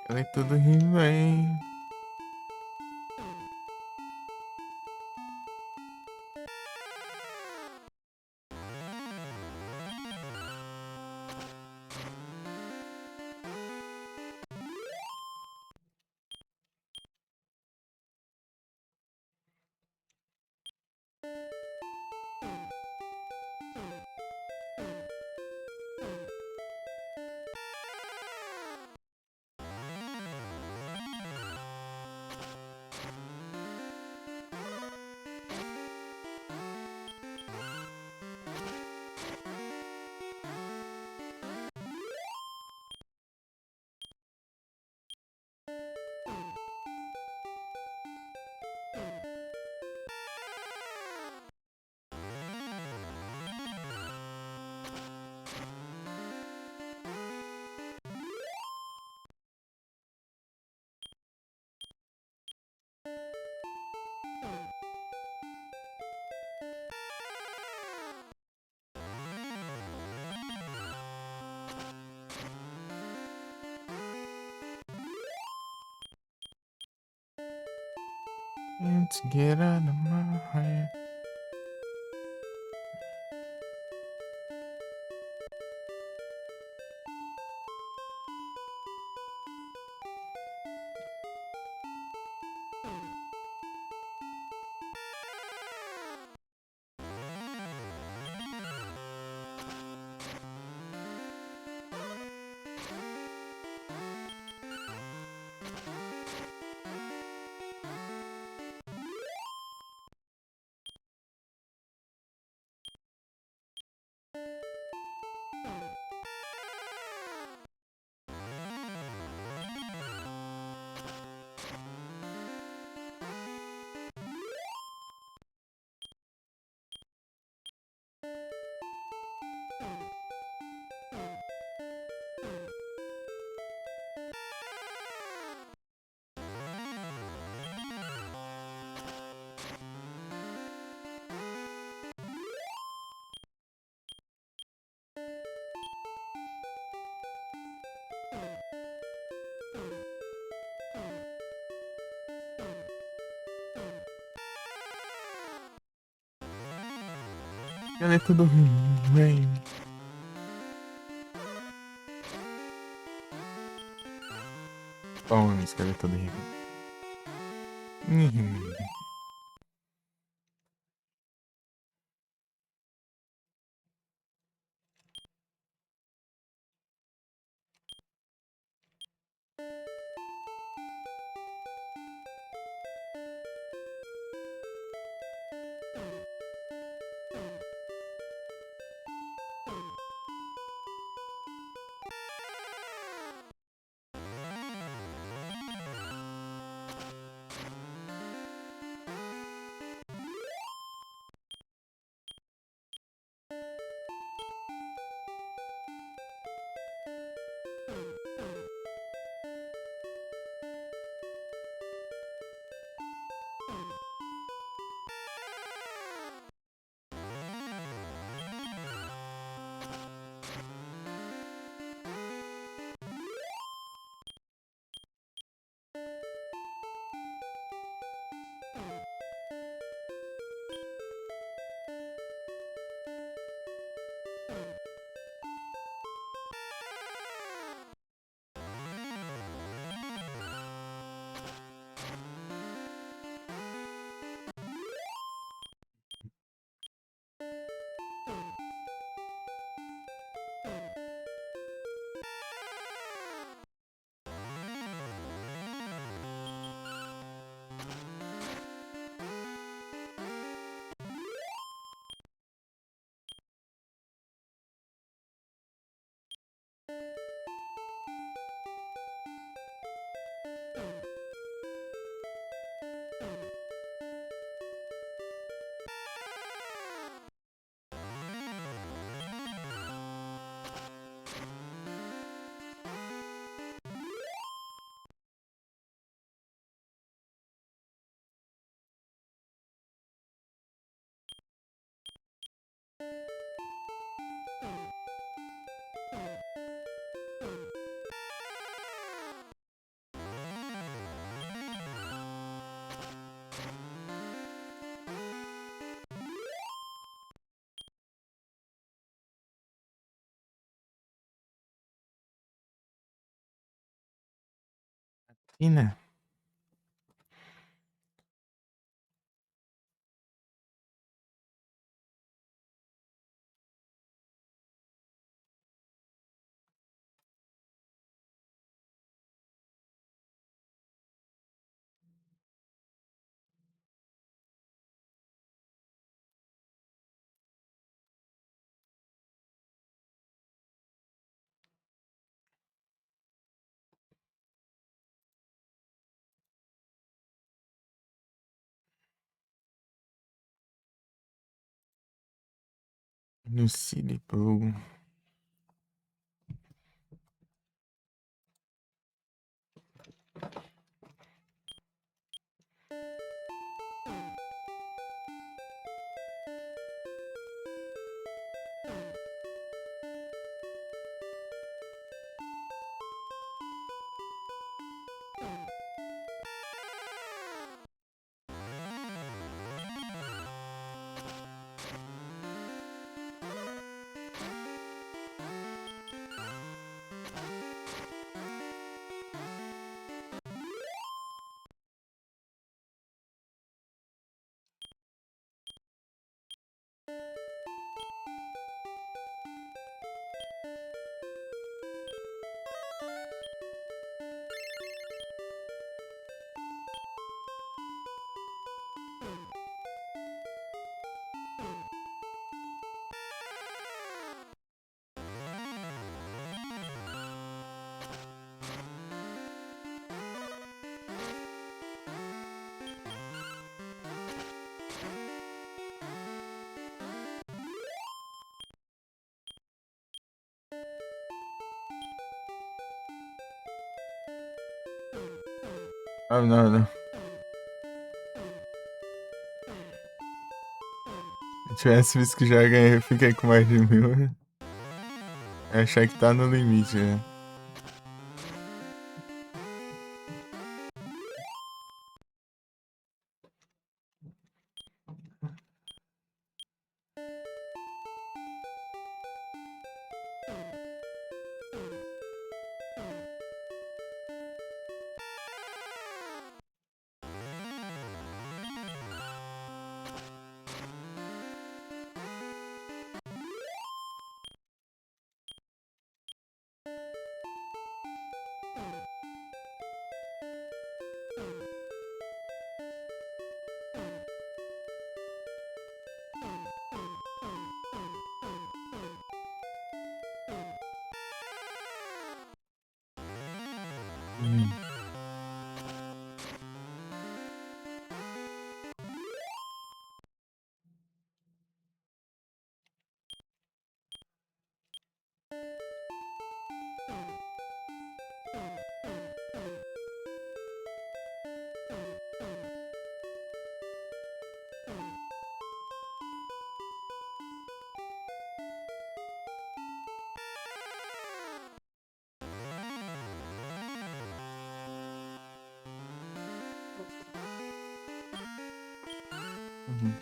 Ele tudo He-Man. Let's get out of my head. Esqueleto do He-Man. Bom, esqueleto do He-Man. E né? No City Pro. Ah, não, não. Se tivesse visto que já ganhei, eu fiquei com mais de 1.000. Eu achei que tá no limite, né? Hum. Uhum.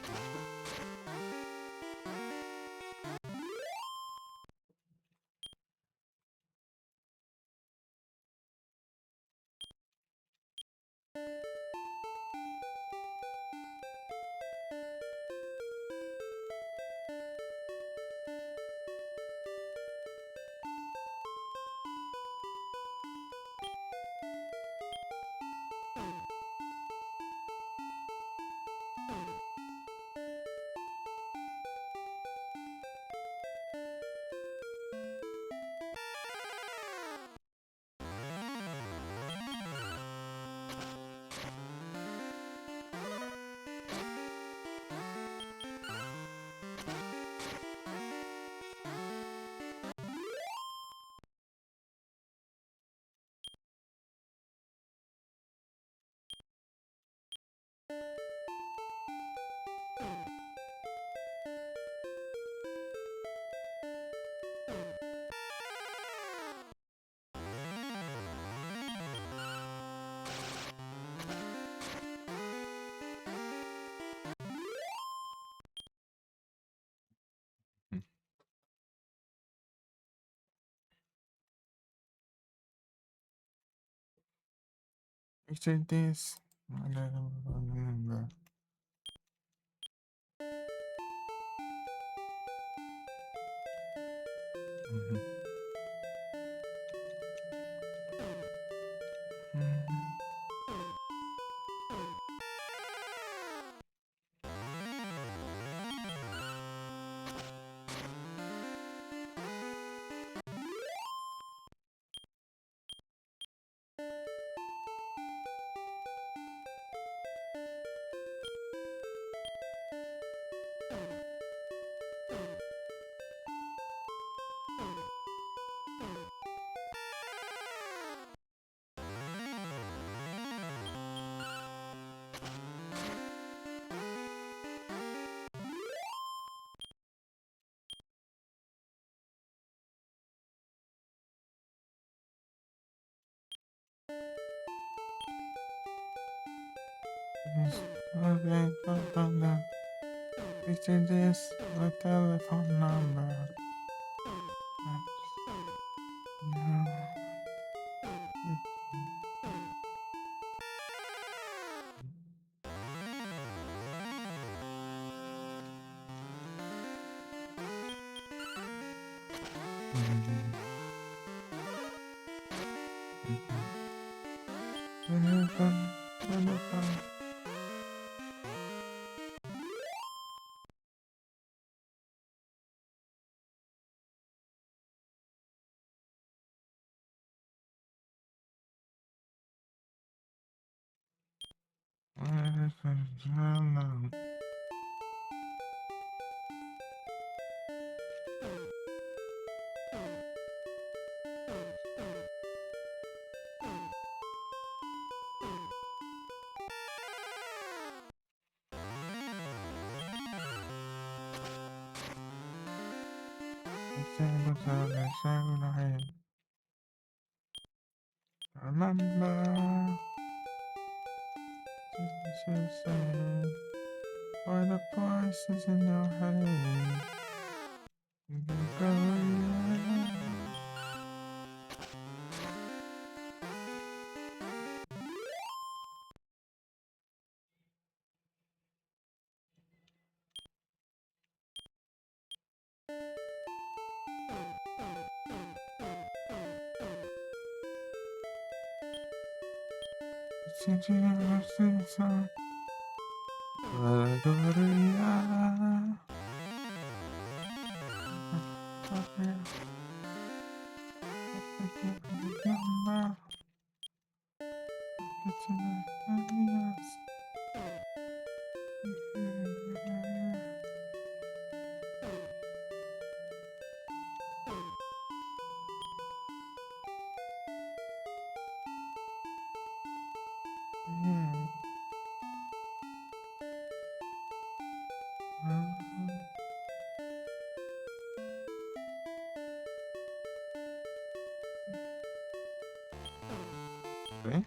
Picture this. I don't remember. Mhm. Picture this, a telephone number. Remember, why the voices in your head? Okay.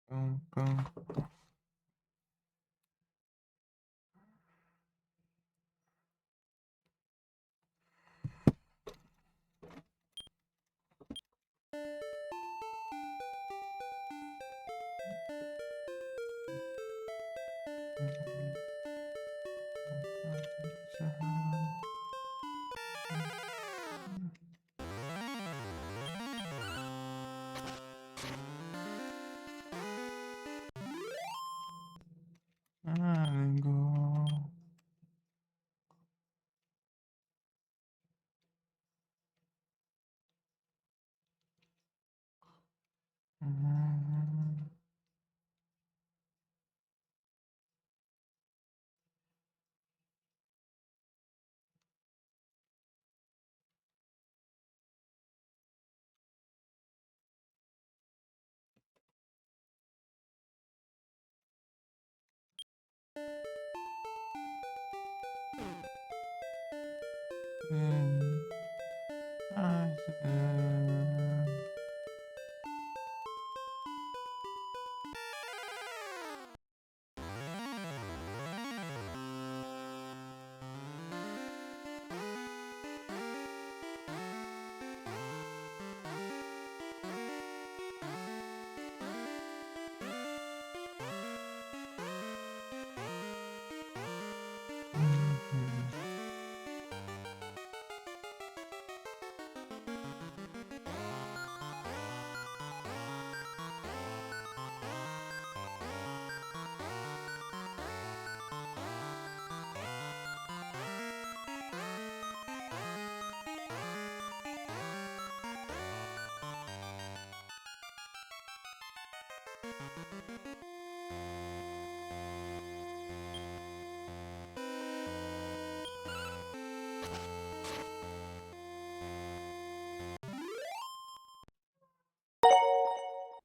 Pam, pam. Algo.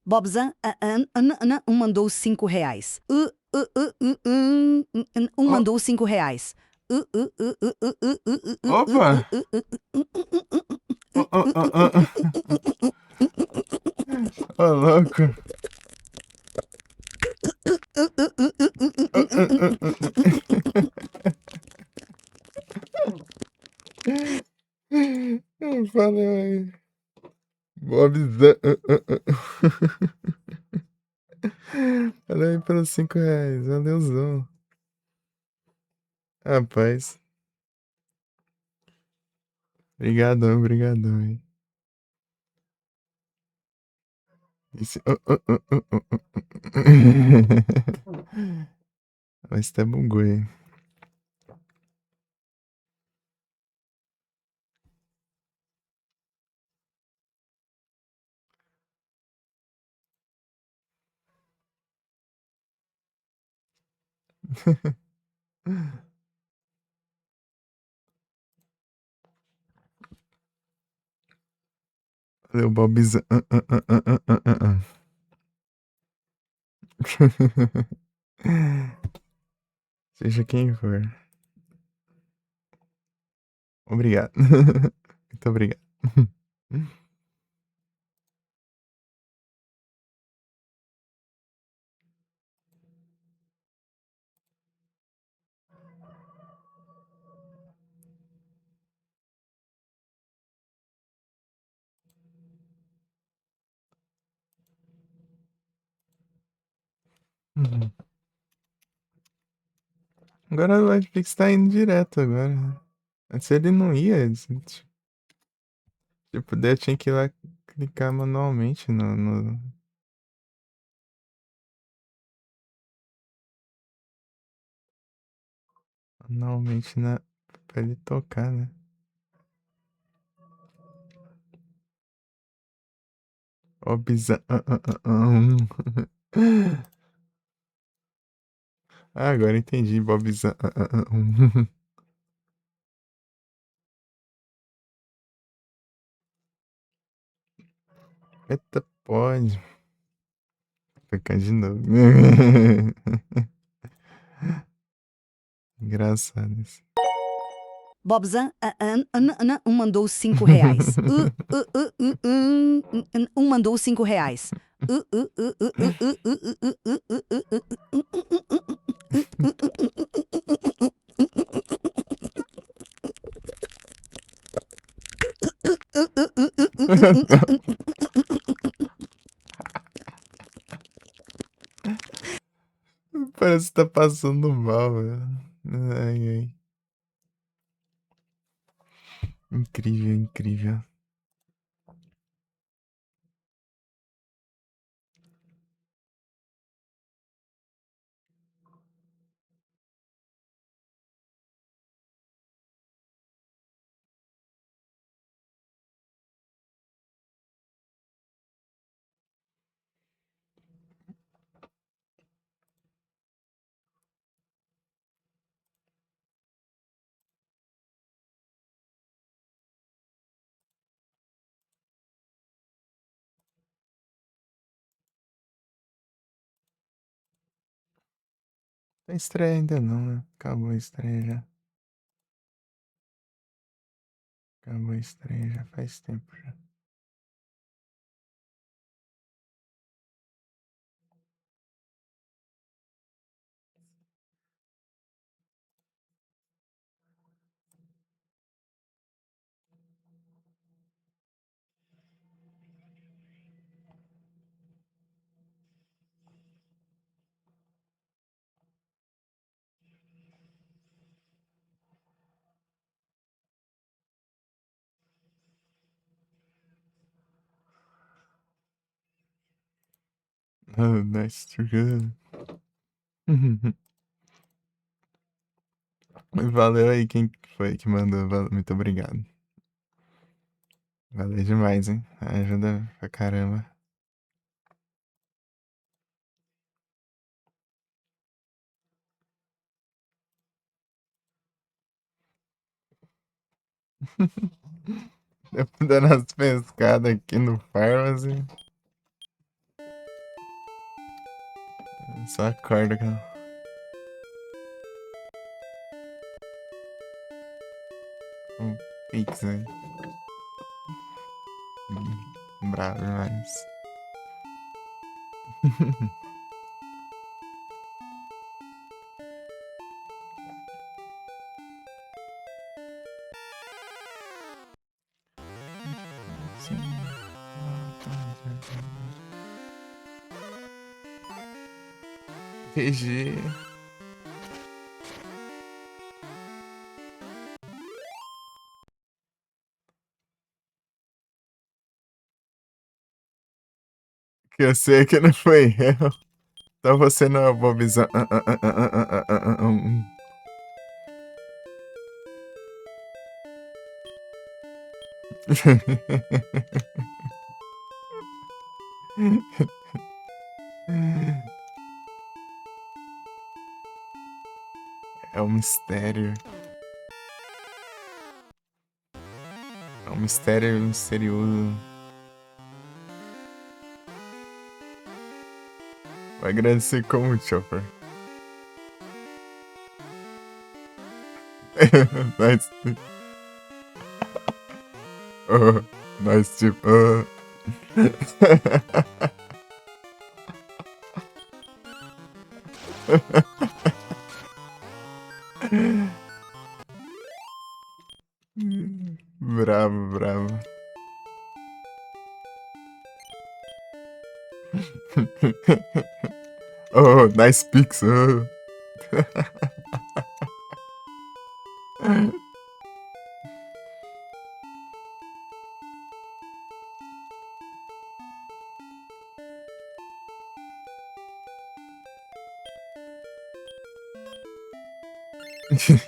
Bobzan mandou R$ 5. Mandou R$ 5. Opa! Ô, louco! Valeu aí. Bobzão. Valeu aí pelos R$ 5. Valeuzão. Rapaz. Obrigadão, obrigadão aí. Esse... Mas até bugou aí. Valeu, Bobzão. Seja quem for. Obrigado. Muito obrigado. Agora o Netflix tá indo direto agora. Antes ele não ia. Tipo, daí eu tinha que ir lá clicar manualmente manualmente pra ele tocar, né? Ó, bizarro. Ah, agora entendi, Bobzão. Eita, pode. Clicar de novo. Engraçado isso. Bobzan mandou R$ 5. Mandou R$ 5. Parece que tá passando mal, velho. Ai, ai. Incrível, incrível. Tá estreia ainda não, né? Acabou a estreia já. Acabou a estreia já faz tempo já. Oh, nice to good. Valeu aí quem foi que mandou. Muito obrigado. Valeu demais, hein? Ajuda pra caramba. Eu dando as pescadas aqui no Pharmacy. Só acorda, cara. Um pix aí. Bravo demais. GG. Que eu sei que não foi eu. Então você não é o Bobzão. É um mistério. É um mistério misterioso. Vou agradecer como, Chopper. Nice. Oh, nice tip. Oh. Bravo, bravo. Oh, nice pix. Oh. Because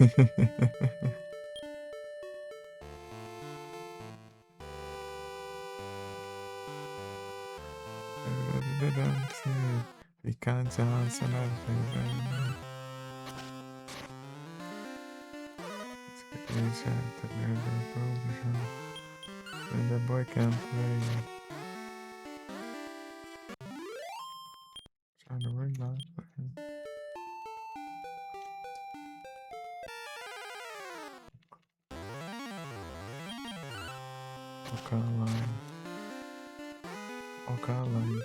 the boy can play. Trying to win that. Okay, line. Okay, line.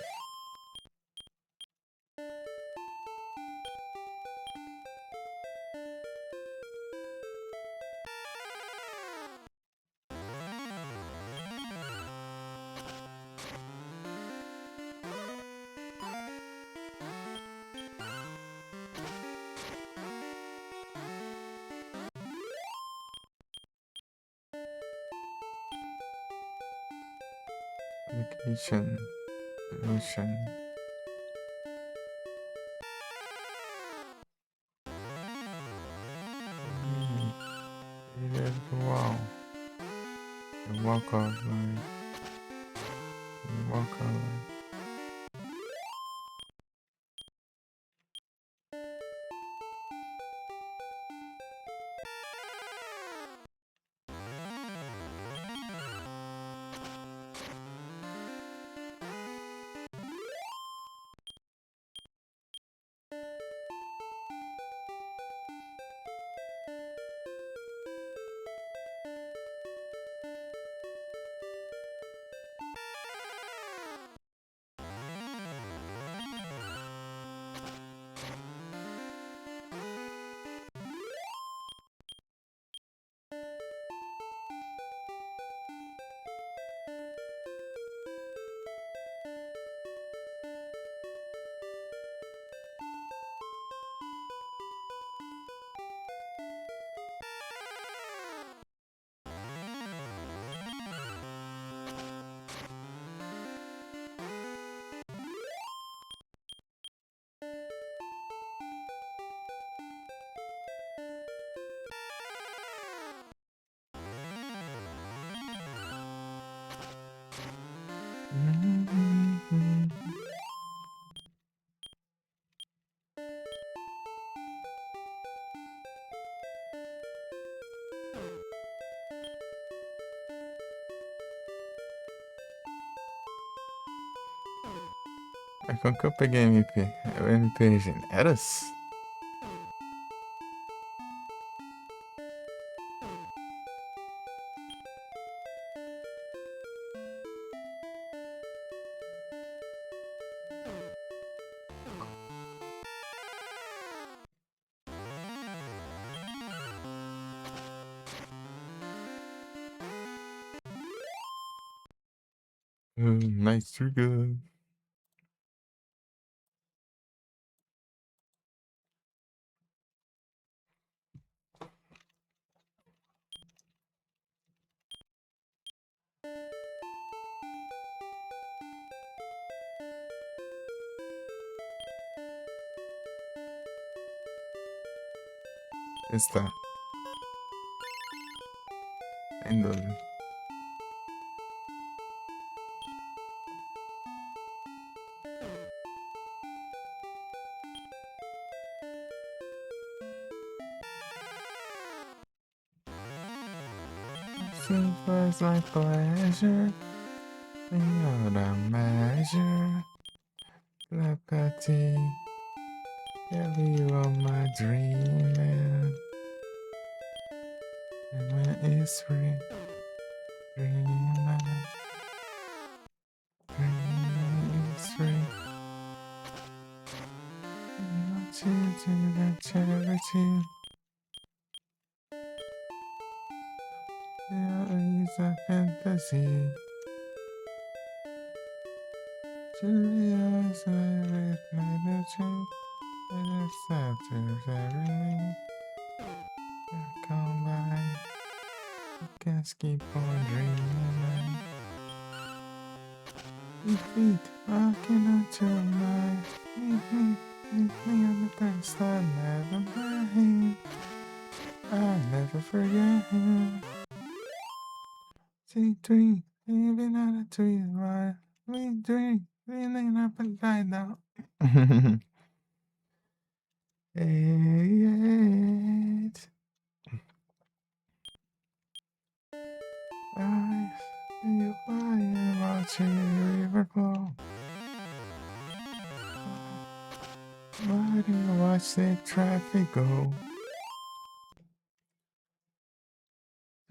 Vacation. Ocean. Wow. The walk off line. The walk off line. Como que eu peguei MP? É o MP Generas? Nice trigger. Está. Sem dúvida. Seems like pleasure. Beyond a measure. Telepathy. Give you all my dreaming. And when it's free. Dreaming. Dreaming is free. Want you to that charity. There is a fantasy. Julia's with my new chain. And it's sad to everything. Come by. Just keep on dreaming. Your feet rocking out your mind. Meet me on the best I never mind. I never forget him. See dream, living out a tree, right? We dream, feeling up and die now. Hey, I see why I'm watching the river flow. Why do you watch the traffic go?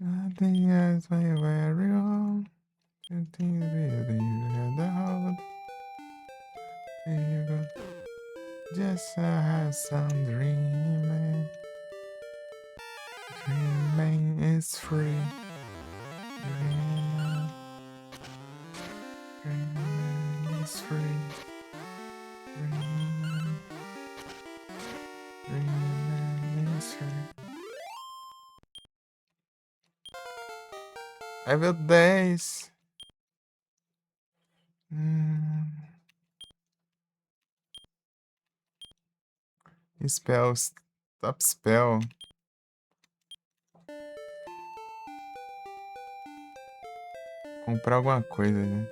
Nothing else my very own. Continue to the hold. There you go. Just have some dreaming. Dreaming is free. Dreaming is free. Dreaming is free. I will days. Spells. Top spell. Comprar alguma coisa, né?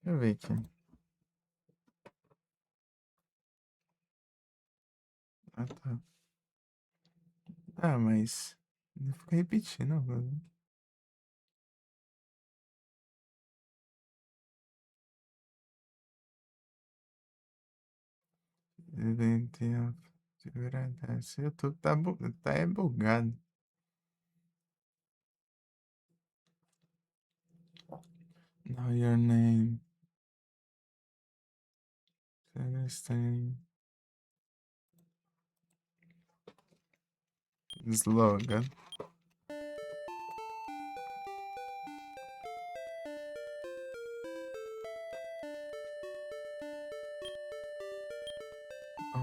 Deixa eu ver aqui. Ah, tá. Ah, mas... Não fica repetindo, mano. Esse YouTube tá bugado. Know your name. Understand. Slogan. Oh,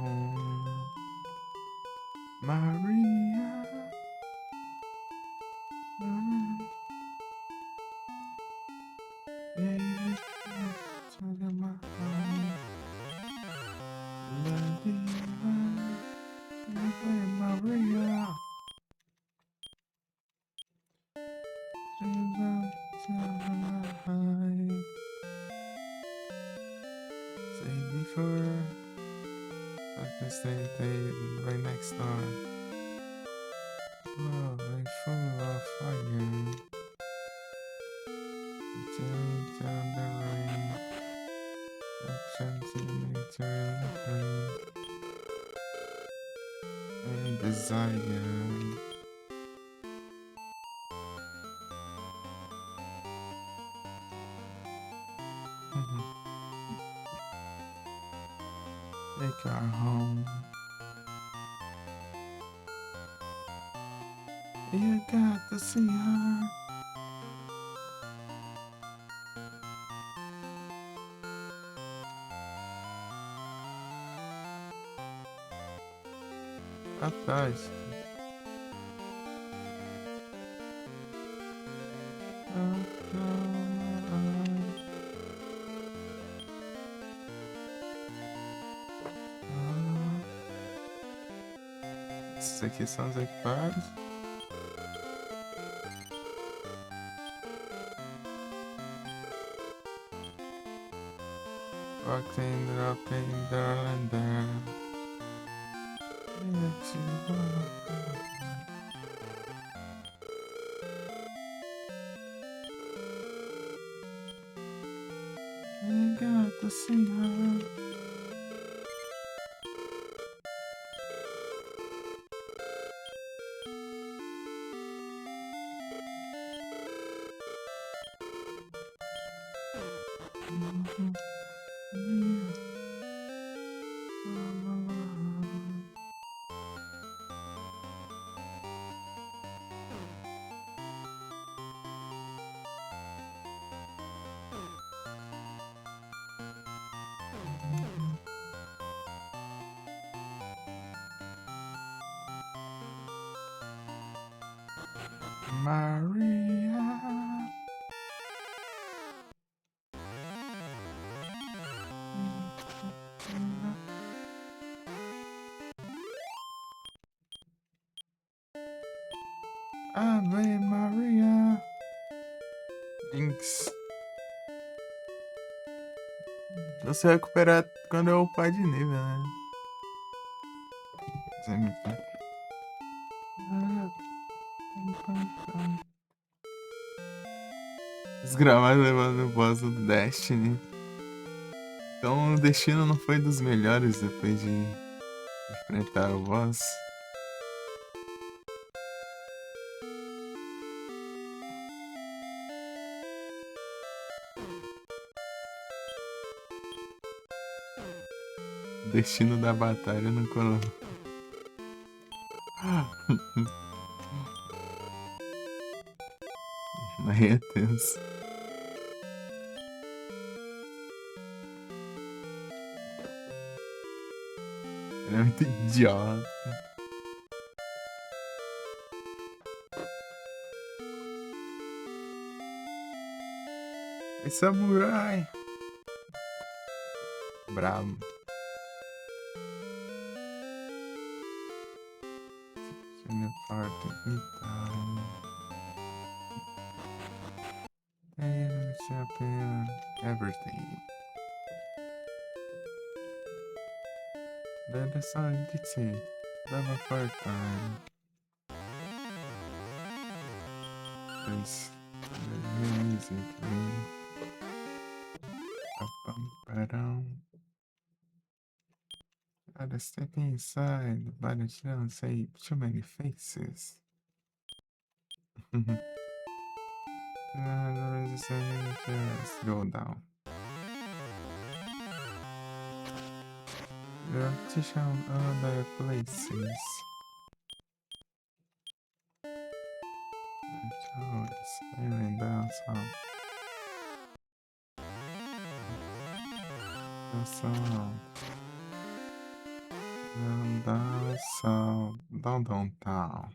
Maria. Maria. Say before. Stay right next door. Love and full of fire. Turn down the rain. Centimeter rain. And desire. Take our home. You got to see her. Atrás. Esses aqui são os equipados. Walking, dropping, darling, there. I got to see her. Maria. Ave Maria. Links. Você recuperar quando eu upar de nível, né? Desgramado levando o boss do Destiny. Então o destino não foi dos melhores depois de enfrentar o boss. O destino da batalha não colou. Aí é tenso. Ele é muito idiota. samurai! Bravo. Everything. Then the sun dictate. Never part time. This music. Ba-dum. Gotta step inside, but I shouldn't say too many faces. Just go down. You're teaching other places. Choice, even down some. The sound. Down sound. Down.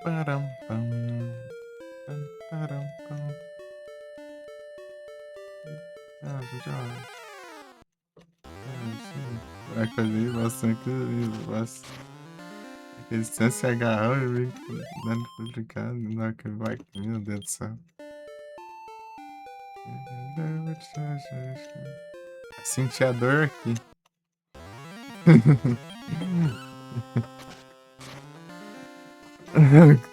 Param pam. Param pam. Josh. Vai fazer bastante isso. Aquele sem se agarrar e vem dando complicado. Não, que vai. Meu Deus do céu. Senti a dor aqui.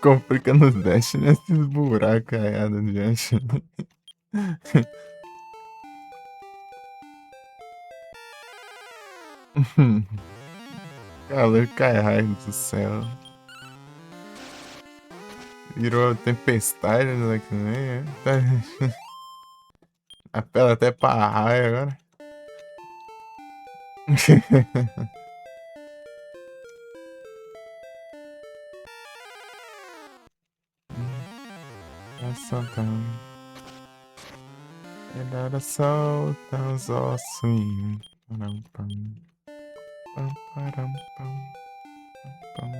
Complica nos dash nesses buracos caiados adiante. Calor cai raio do céu. Virou tempestade, né? Que nem é. Apela até pra raio agora. Era solta os ossos. Param pam. Pam param pam. Pam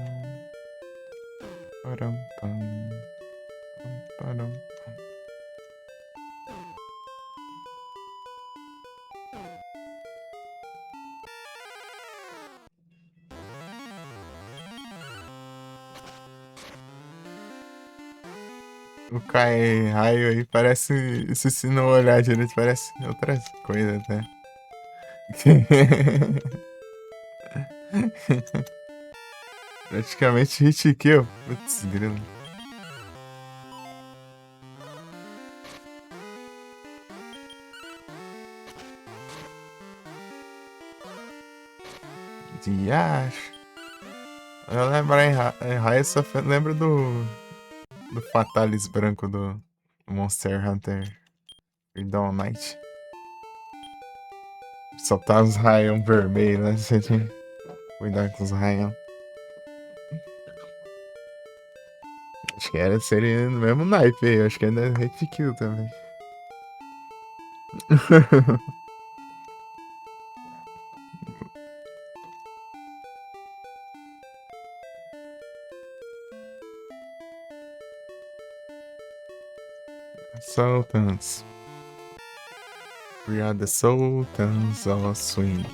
param pam. Pam param pam. O cai raio aí parece. Se não olhar direito, parece outras coisas até. Praticamente hit kill. Putz, grilo. Diacho. Eu lembro em raio, só lembro do Fatalis branco do Monster Hunter Dawn Knight. Soltar os raios vermelhos, né? Você tinha que cuidar com os raios. Acho que seria no mesmo naipe aí. Acho que ainda é hit kill também. Sultans. We are the Sultans of Swing.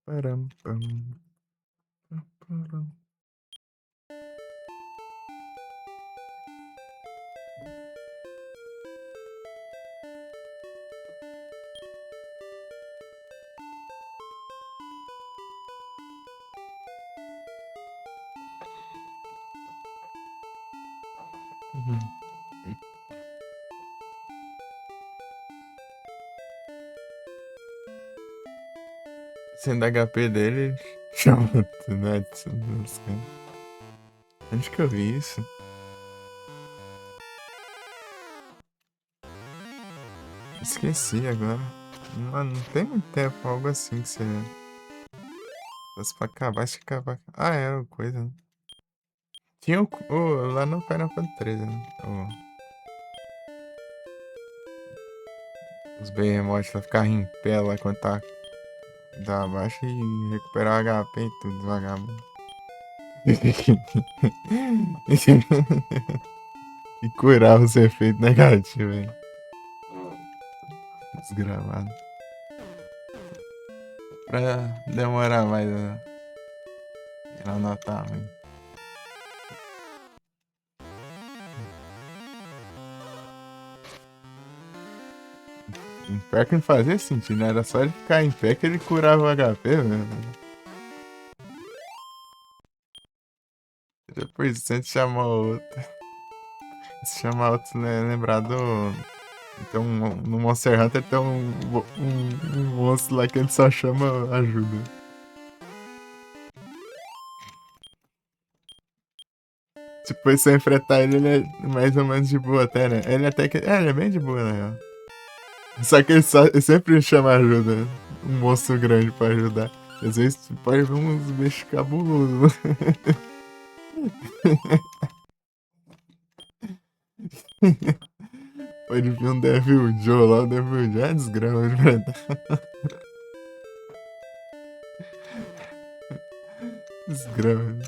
Param pam. Param. Sendo HP dele, chama, né? Onde que eu vi isso? Esqueci agora. Mano, não tem muito tempo, algo assim que você. Fosse pra acabar, acho que acabar. Ah, é, coisa, né? Tinha lá no Final Fantasy 13, né? Os Behemoth lá ficar em pé lá quando tá Dar abaixo e recuperar o HP e tudo, vagabundo. E curar os efeitos negativos, hein? Desgramado. Pra demorar mais a anotar, hein? Pior que não fazia sentido, né? Era só ele ficar em pé que ele curava o HP, velho. Depois tenta chamar outro. Se chamar outro, né? Lembrar do. Então, no Monster Hunter tem um monstro lá que ele só chama ajuda. Tipo, se você enfrentar ele, ele é mais ou menos de boa até, né? Ele até que. É, ele é bem de boa, na real. Só que ele sempre chama ajuda. Um monstro grande pra ajudar. Às vezes pode ver uns bichos cabulosos. Pode vir um Devil Joe lá, o Devil Joe é desgrama de verdade. Desgrama.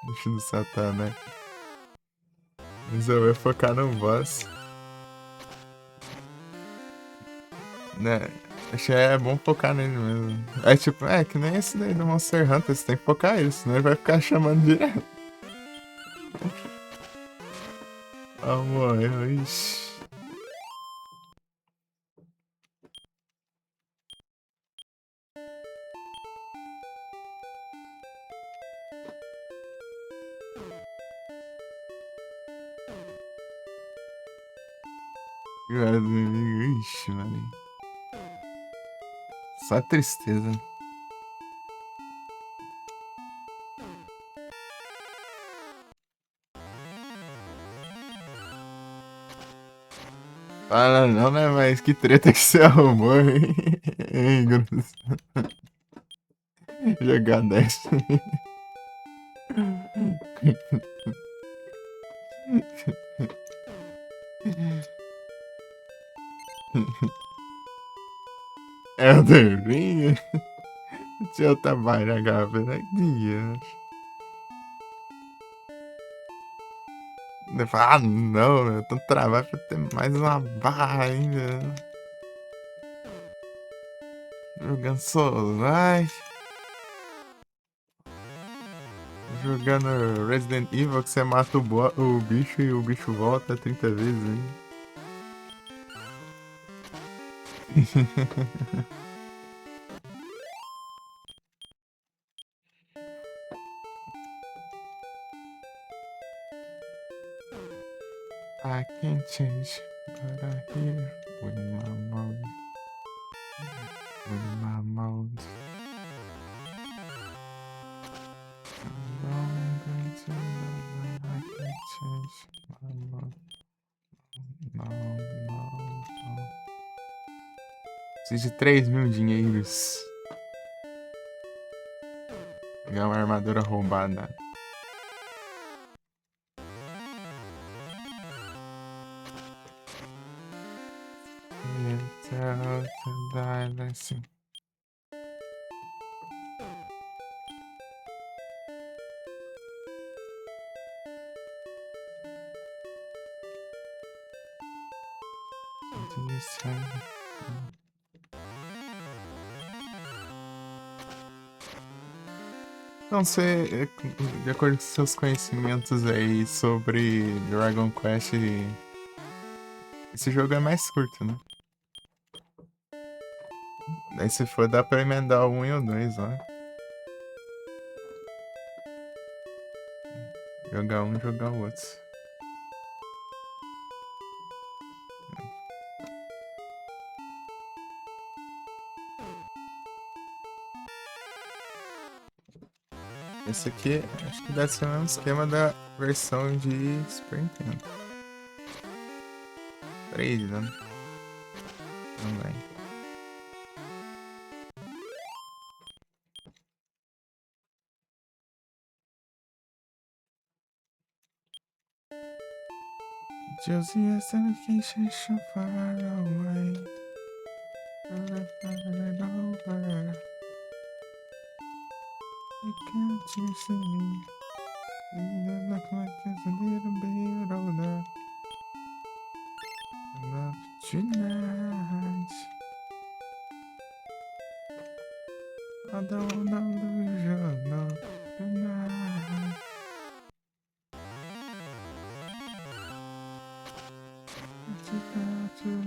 Bicho do satanás. Mas eu vou focar no boss. Né? Acho que é bom focar nele mesmo. É tipo, é que nem esse daí do Monster Hunter, você tem que focar ele, senão ele vai ficar chamando direto. Ah, morreu, ixi. Ixi, mano. Só tristeza. Fala não, né? Mas que treta que você arrumou, hein? Hein, Grus? Jogar 10. Elden Ring? Deixa eu trabalhar, galera. Dias. Ele fala, ah, não, eu tô trabalho pra ter mais uma barra ainda. Jogando Solar. Jogando Resident Evil, que você mata o bicho e o bicho volta 30 vezes, hein? I can't change, but I hear with my mouth. With my mouth. I'm going to know that I can't change my mouth. Não. Preciso de 3.000 dinheiros. Pegar uma armadura roubada. Assim. Não sei, de acordo com seus conhecimentos aí sobre Dragon Quest, esse jogo é mais curto, né? Aí se for, dá pra emendar o 1 e o 2, ó. Jogar um, jogar o outro. Esse aqui, acho que deve ser o mesmo esquema da versão de Super Nintendo. 3, né? Também. Just yesterday, so far away. Over. I can't you see? You look like it's a little bit older. Love tonight. I don't wanna lose your love tonight. It's about to you.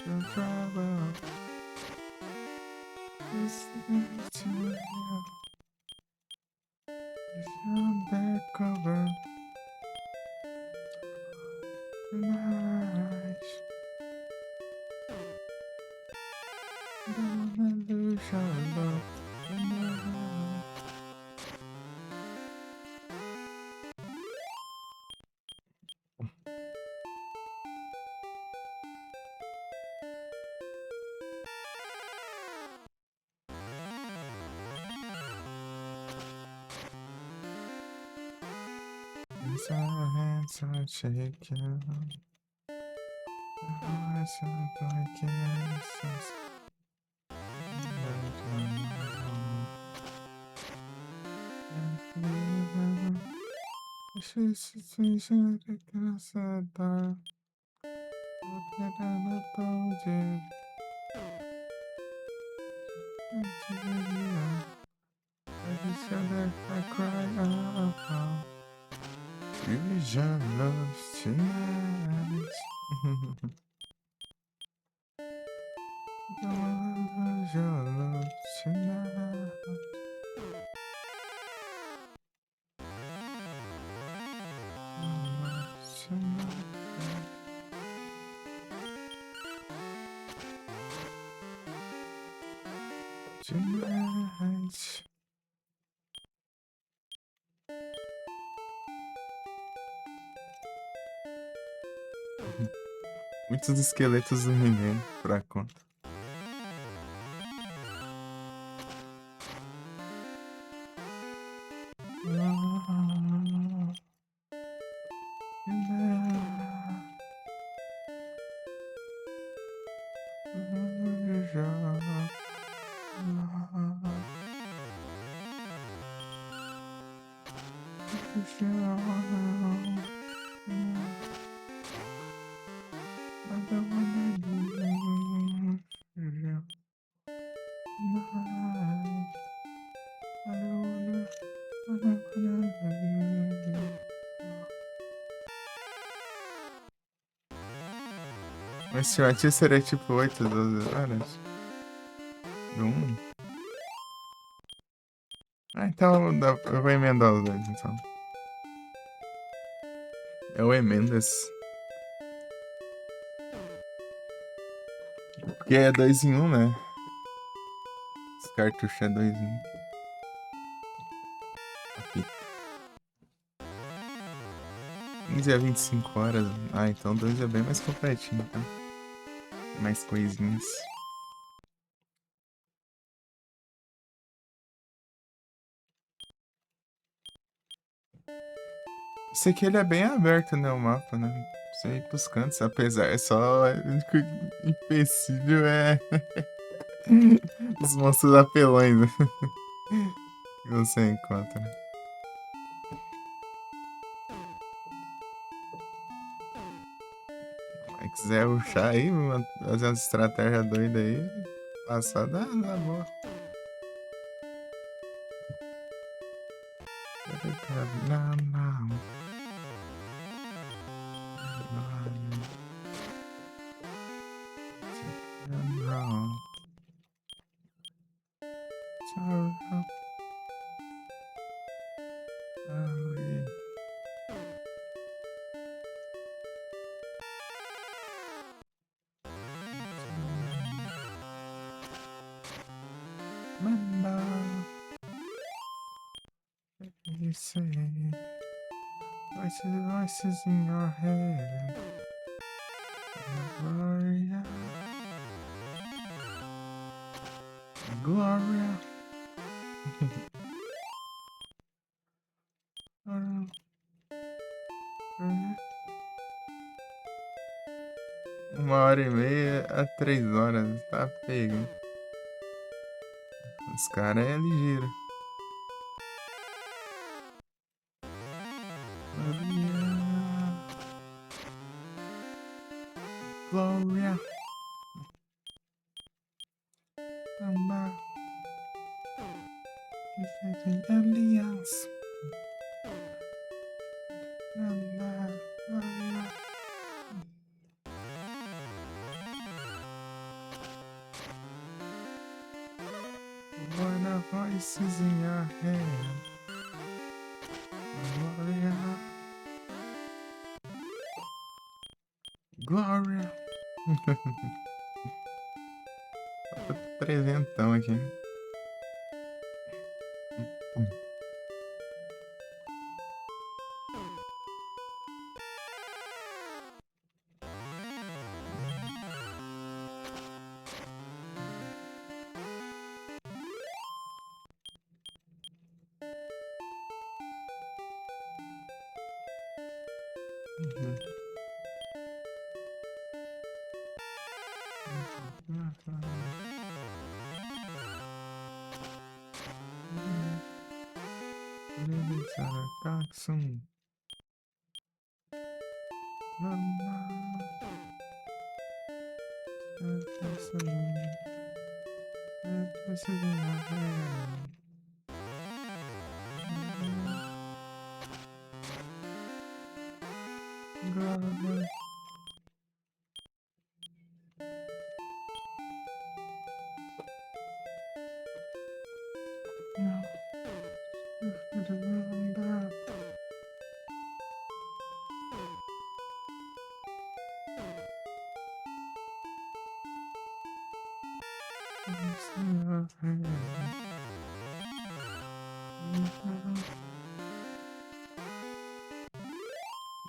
Your trouble. It's to you. It's on that cover tonight. Don't wanna lose your love tonight. As our hands are shaking, the hearts are breaking. She's situation that I said that I told you. I just said that I cry out. Use your love tonight. Don't lose your love tonight. Tonight. Muitos esqueletos do He-Man pra conta. Mas se o ativo seria tipo 8, 12 horas? Então eu vou emendar os dois, então. Eu emendo esse. Porque é 2 em 1, né? Esse cartucho é 2 em 1. Aqui. 15 a 25 horas. Ah, então 2 é bem mais completinho, tá? Mais coisinhas. Esse aqui ele é bem aberto, né? O mapa, né? Você ir pros cantos, apesar, é só. O único empecilho é. Os monstros apelões, né? Que você encontra. Se quiser rushar aí, fazer umas estratégias doidas aí, passar dá boa. Não. You say voices in your head. Gloria. Uma hora e meia a 3 horas. Tá pego. Os caras é ligeiro. Glória. Amar. Que seja aliança. Amar. Glória. Wanna voices in your head. Glória. Presentão aqui. Kaksun. Mama.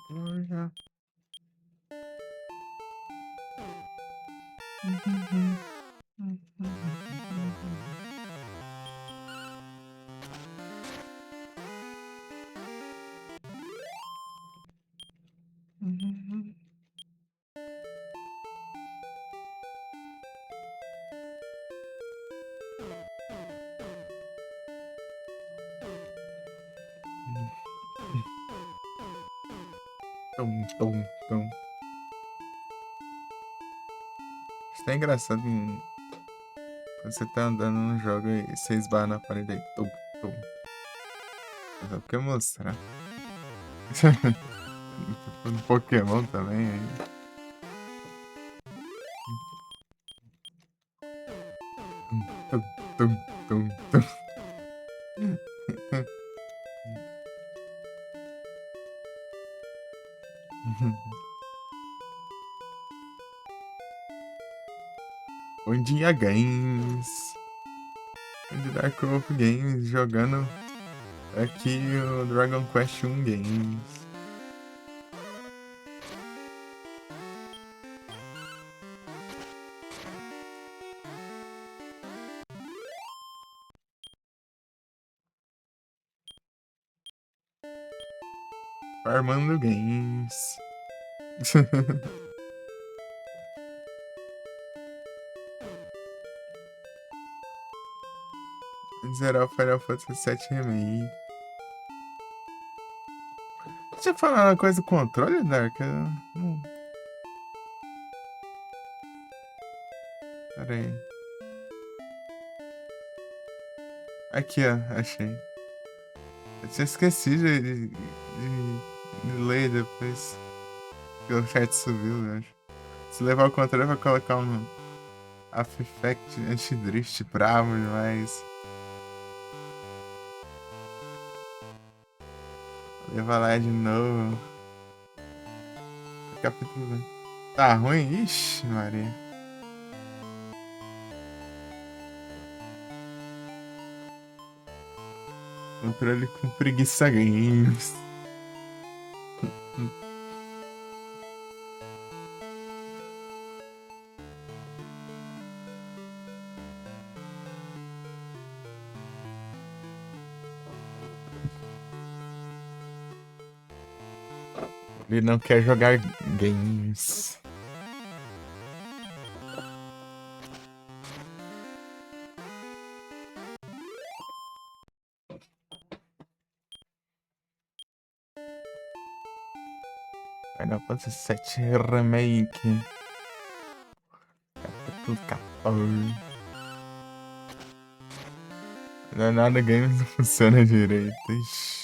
Glória. Tom. Isso é engraçado quando você tá andando no jogo e você esbarra na parede aí. Tom. Mas é porque mostrar. No Pokémon também aí. Tum. Bom dia, Games. De Dark Wolf Games jogando aqui o Dragon Quest 1 Games. Farmando Games. Zerar o Final Fantasy VII Remake. Deixa eu falar uma coisa do controle, Dark. Pera aí. Aqui, ó. Achei. Eu tinha esquecido de ler depois que o chat subiu, eu acho. Se levar o controle, vai colocar um After Effect anti-drift bravo demais. Levar lá de novo. Capítulo. Tá ruim? Ixi, Maria. Controle com preguiça games. Ele não quer jogar games. Final Fantasy 7 Remake. Capítulo 14. Não é nada, games não funciona direito. Ixi.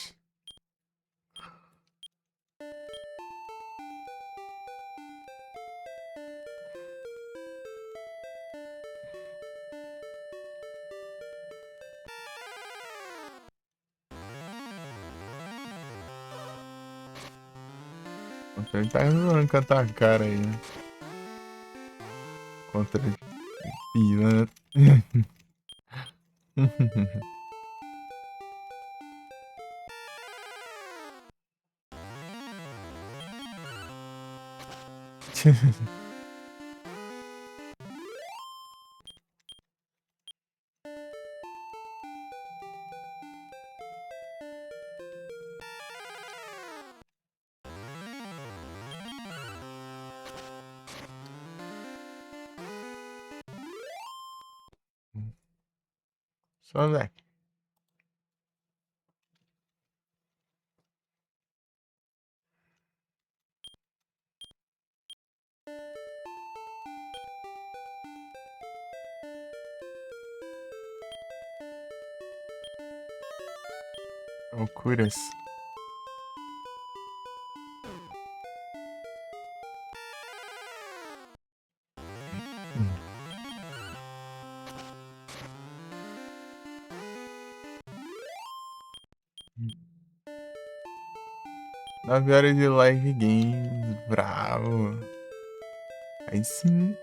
Ele tá zoando com a tua cara aí, né? Contra pilantra. Só vai. Loucuras. Na horas de live games, bravo. Aí sim.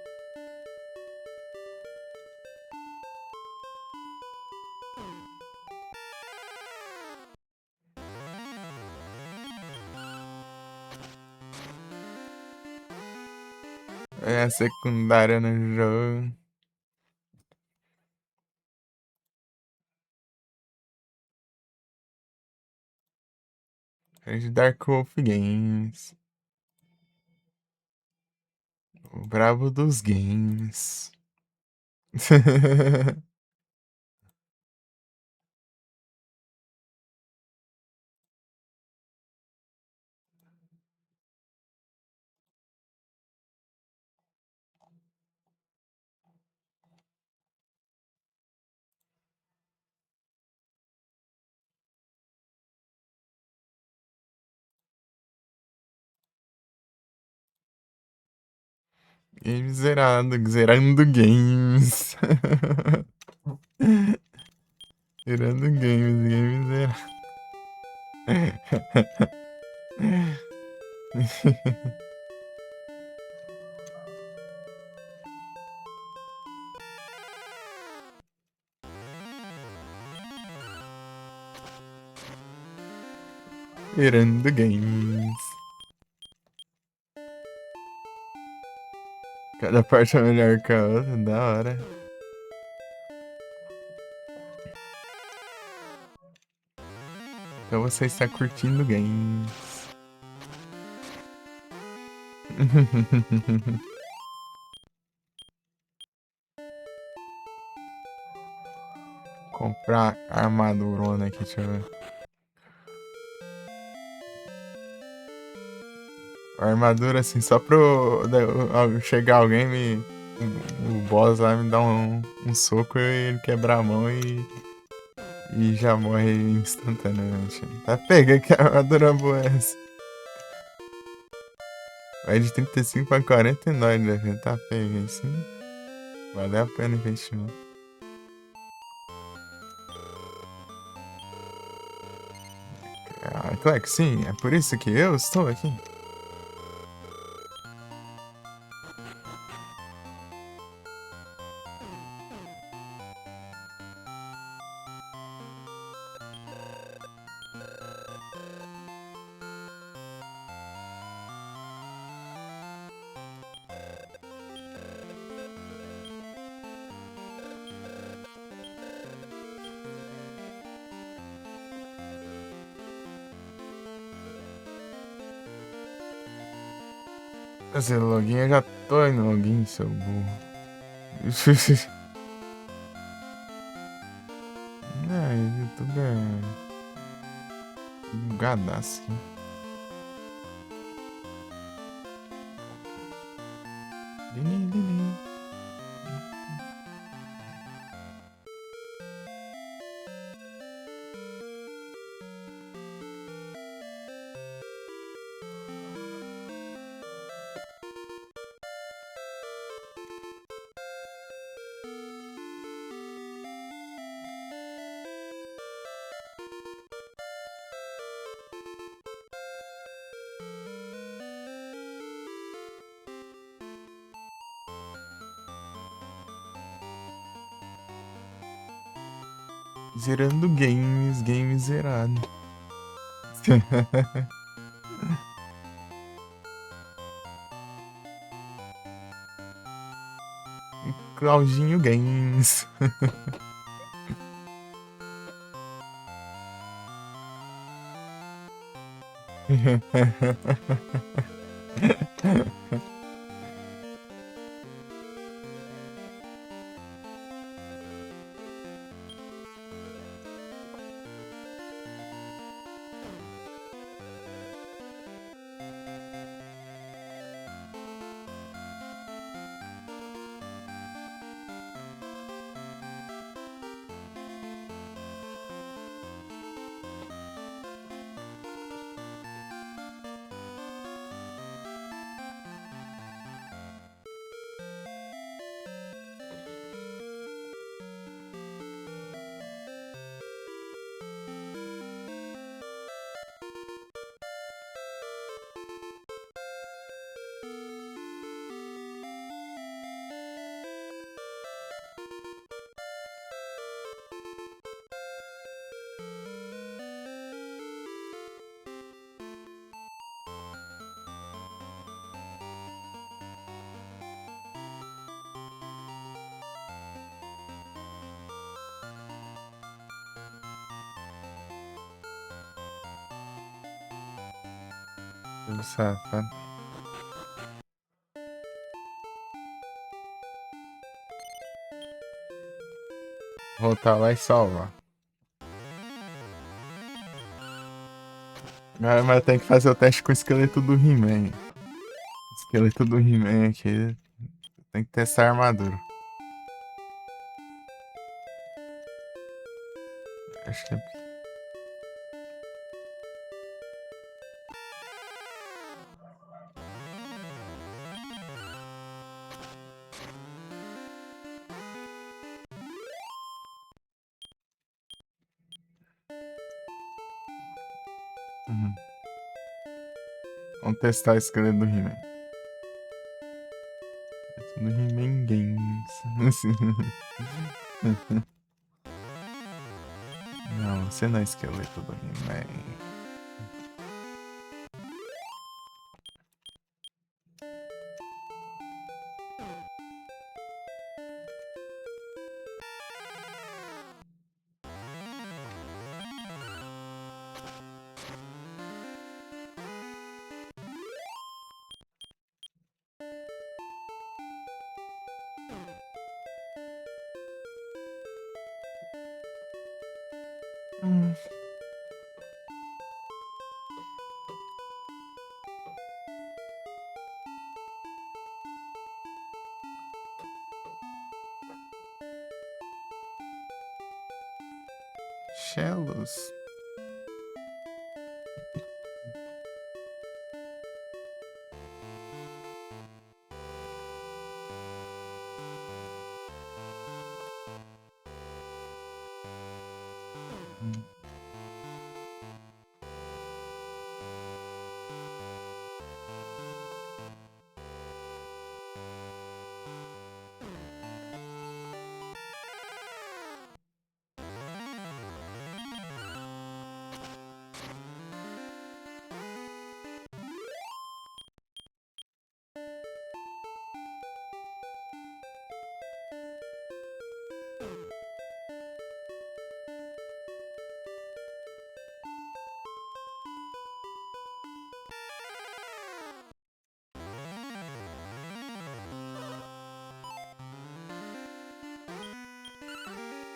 É a secundária no jogo. É de Dark Wolf Games. O brabo dos games. Games zerado, zerando games. Zerando games, games zerado. Zerando games. Cada parte é melhor que a outra, da hora. Então você está curtindo games. Comprar armadurona aqui, deixa eu ver. A armadura assim, só pro chegar alguém o boss lá me dar um soco e ele quebrar a mão e já morre instantaneamente. Tá pega que armadura boa é essa. Vai de 35 pra 49, né? Tá pega isso. Valeu a pena o investimento. Ah, claro que sim, é por isso que eu estou aqui. Esse login, eu já tô no login, seu burro. YouTube é bugadaço. Zerando games, game zerado. Claudinho Games. Safado. Voltar lá e salvar. Mas tem que fazer o teste com o esqueleto do He-Man. Esqueleto do He-Man aqui. Tem que testar a armadura. Acho que é. Uhum. Vamos testar o esqueleto do He-Man. Do He-Man Games. Não, você não é esqueleto do He-Man. Shellos.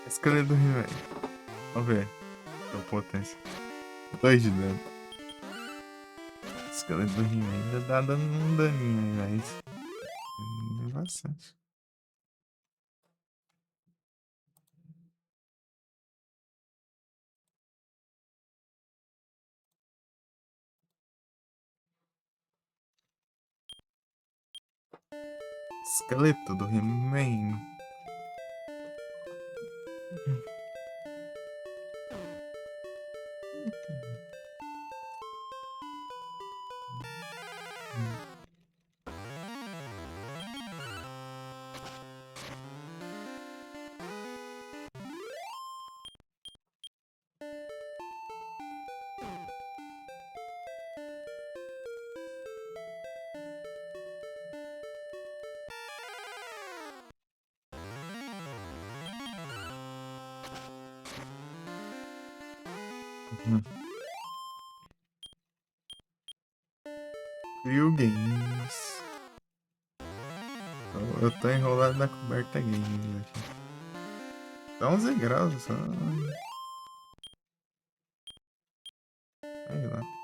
Esqueleto do He-Man. Vamos ver. A potência. 2 de dano. Esqueleto do He-Man ainda tá dando um daninho aí, mas. Bastante. Esqueleto do He-Man. Frio Games. Eu tô enrolado na coberta games aqui. Tá 11 graus só. Sei lá.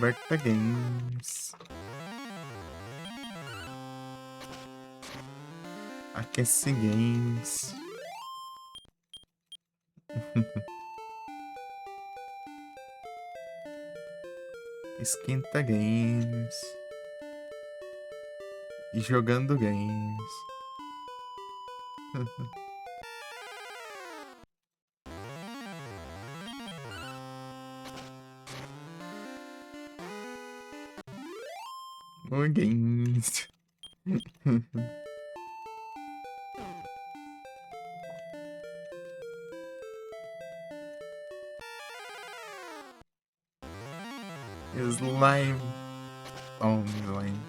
Coberta Games. Aquece Games. Esquenta Games. E jogando games. More games. Slime. Oh, slime.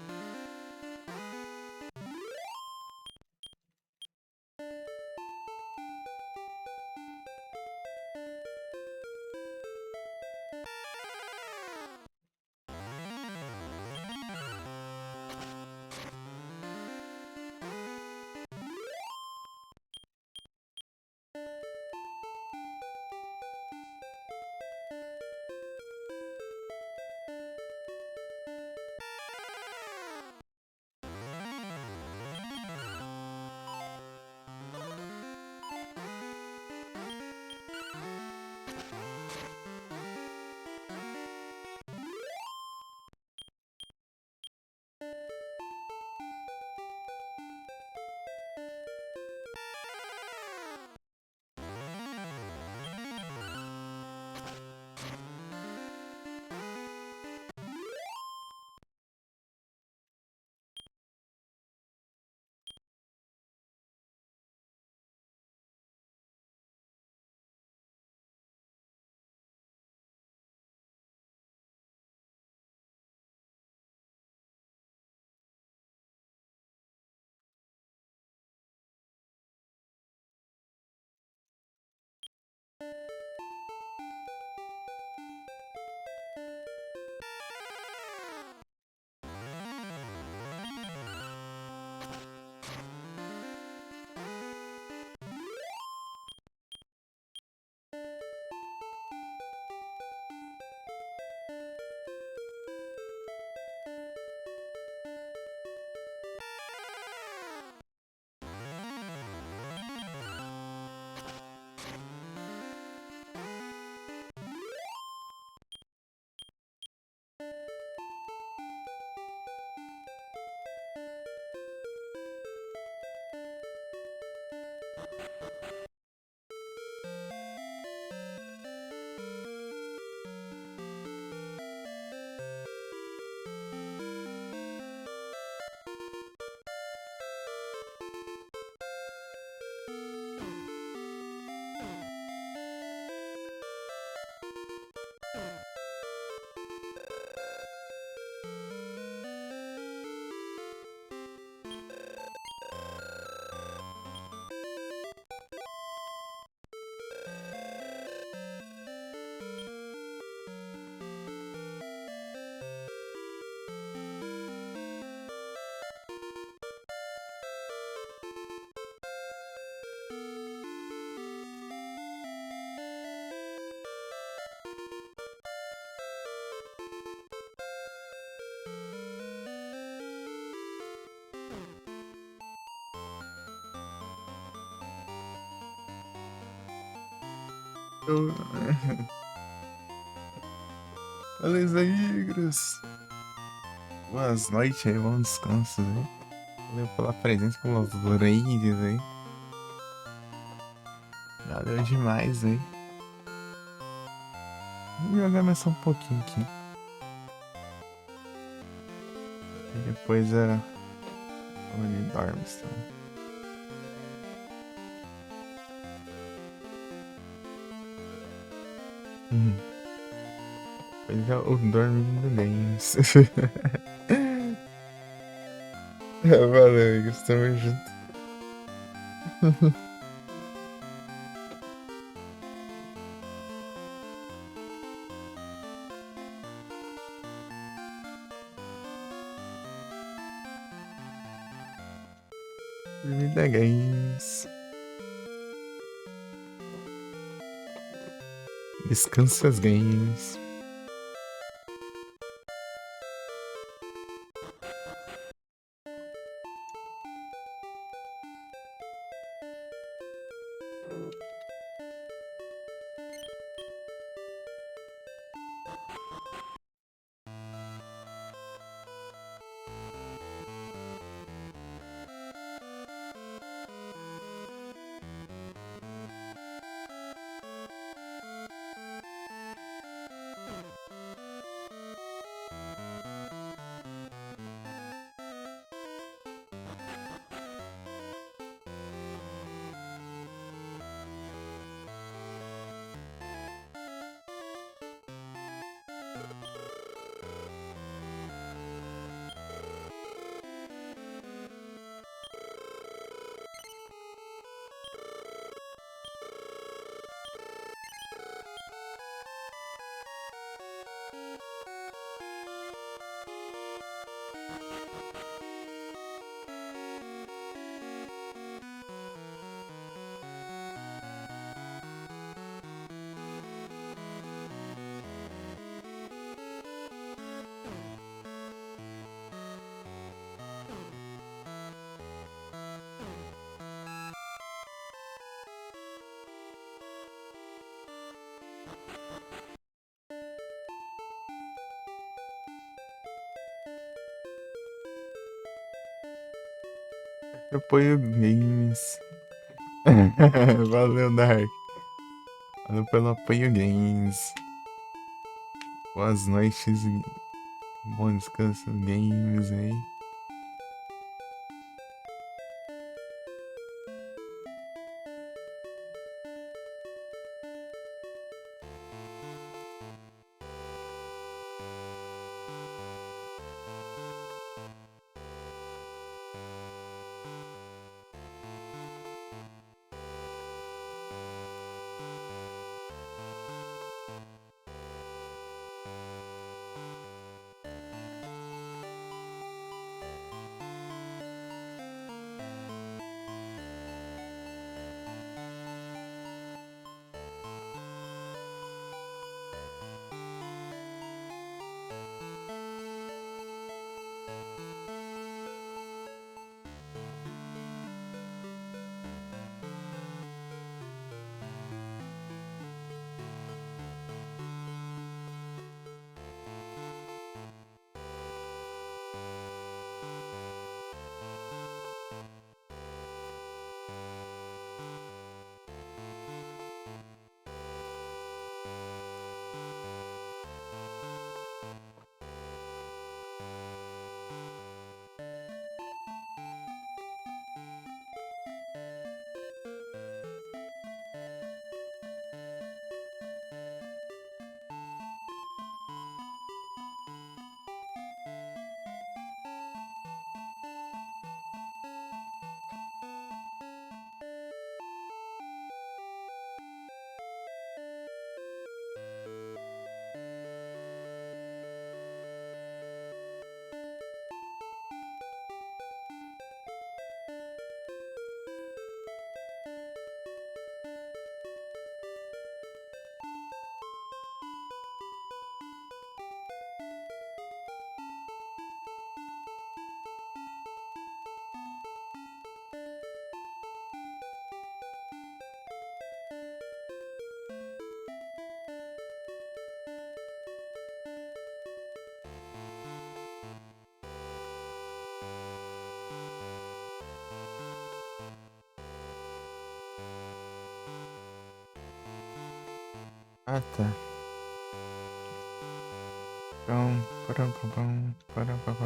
Valeu, amigos. Boas noites aí, bom descanso aí. Valeu pela presença com os raids aí. Valeu demais aí. Vou jogar mais só um pouquinho aqui. E depois ele dorme, então. Depois eu dormo no games. Valeu, amigos. Tamo junto. Vida games. Descansa as games. Apoio games. Valeu, Dark. Valeu pelo apoio games. Boas noites. Bom descanso games aí. Ah, tá. Então, parampam, parampam.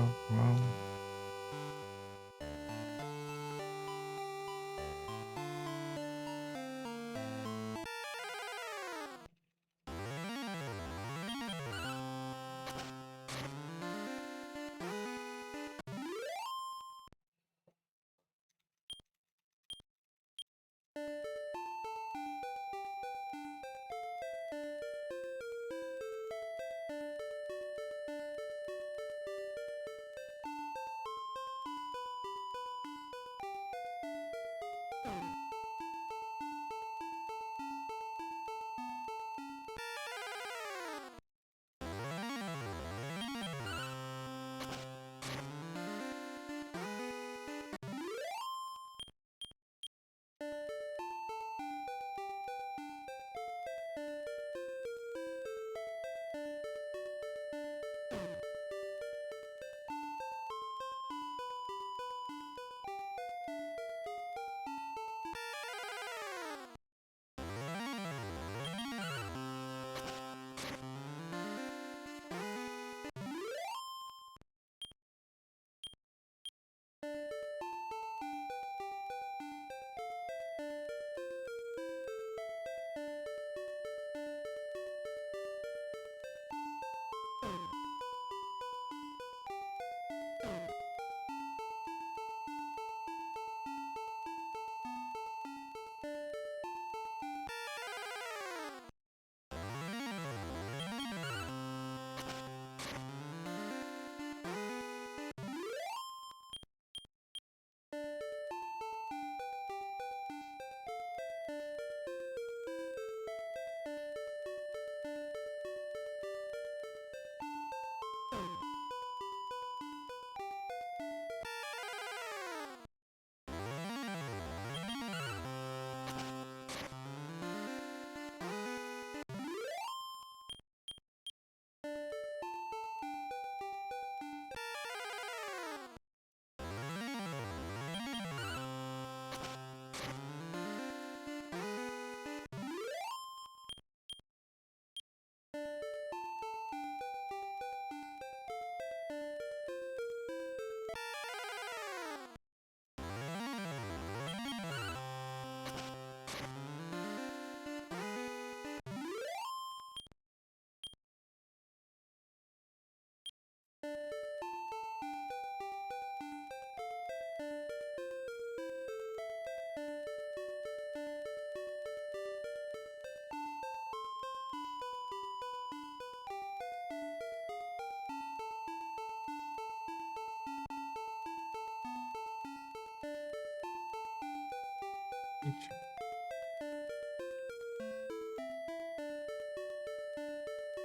Ixi.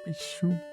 Bicho.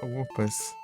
Opas.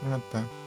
Ah, tá.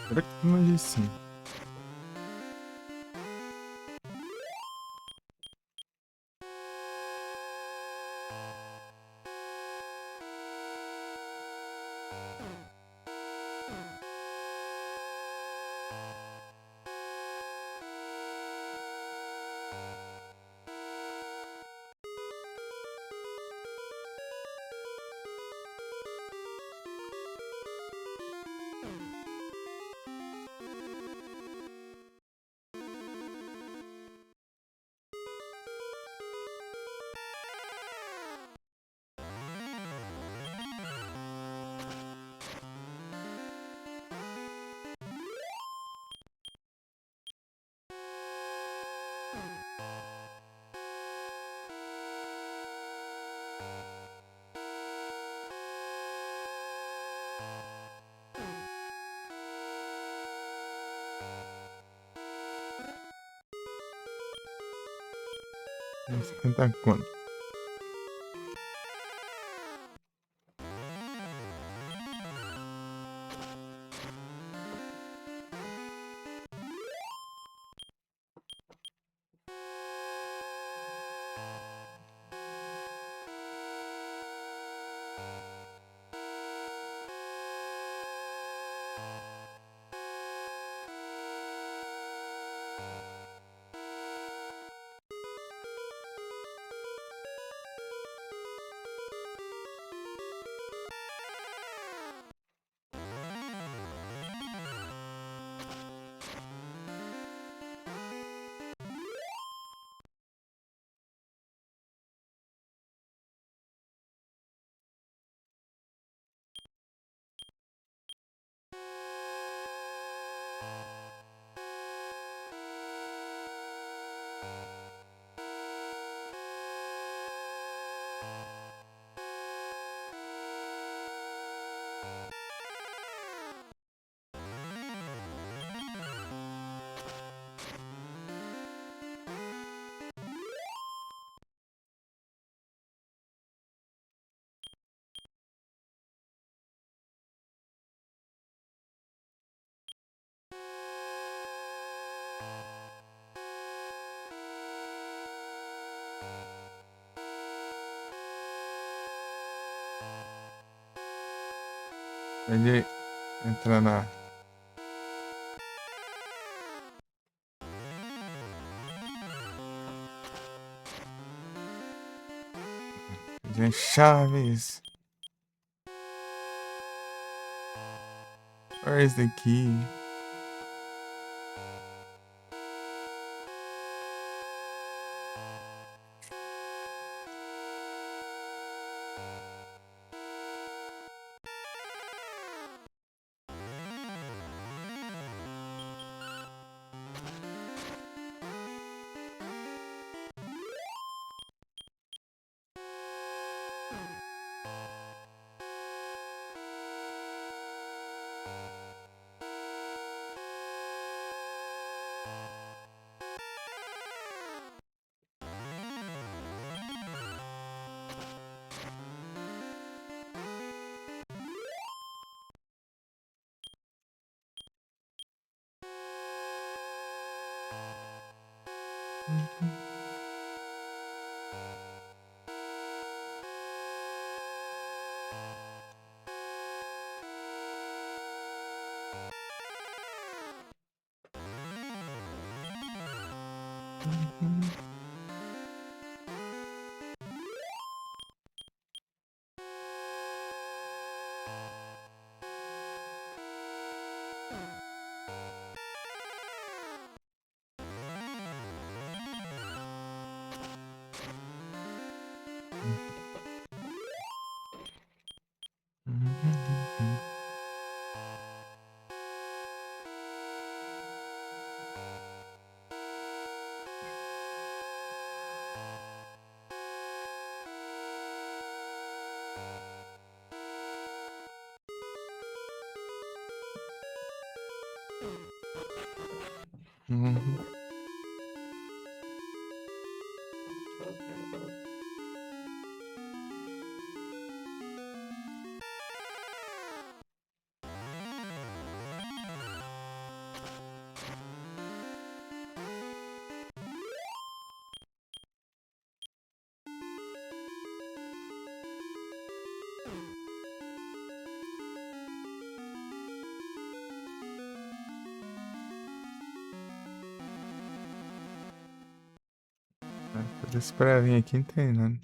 Será que não disse sim? Vamos tentar quanto? Ele entra na. Tem chaves. Where is the key? Uhum. Tudo isso pra vir aqui entendendo.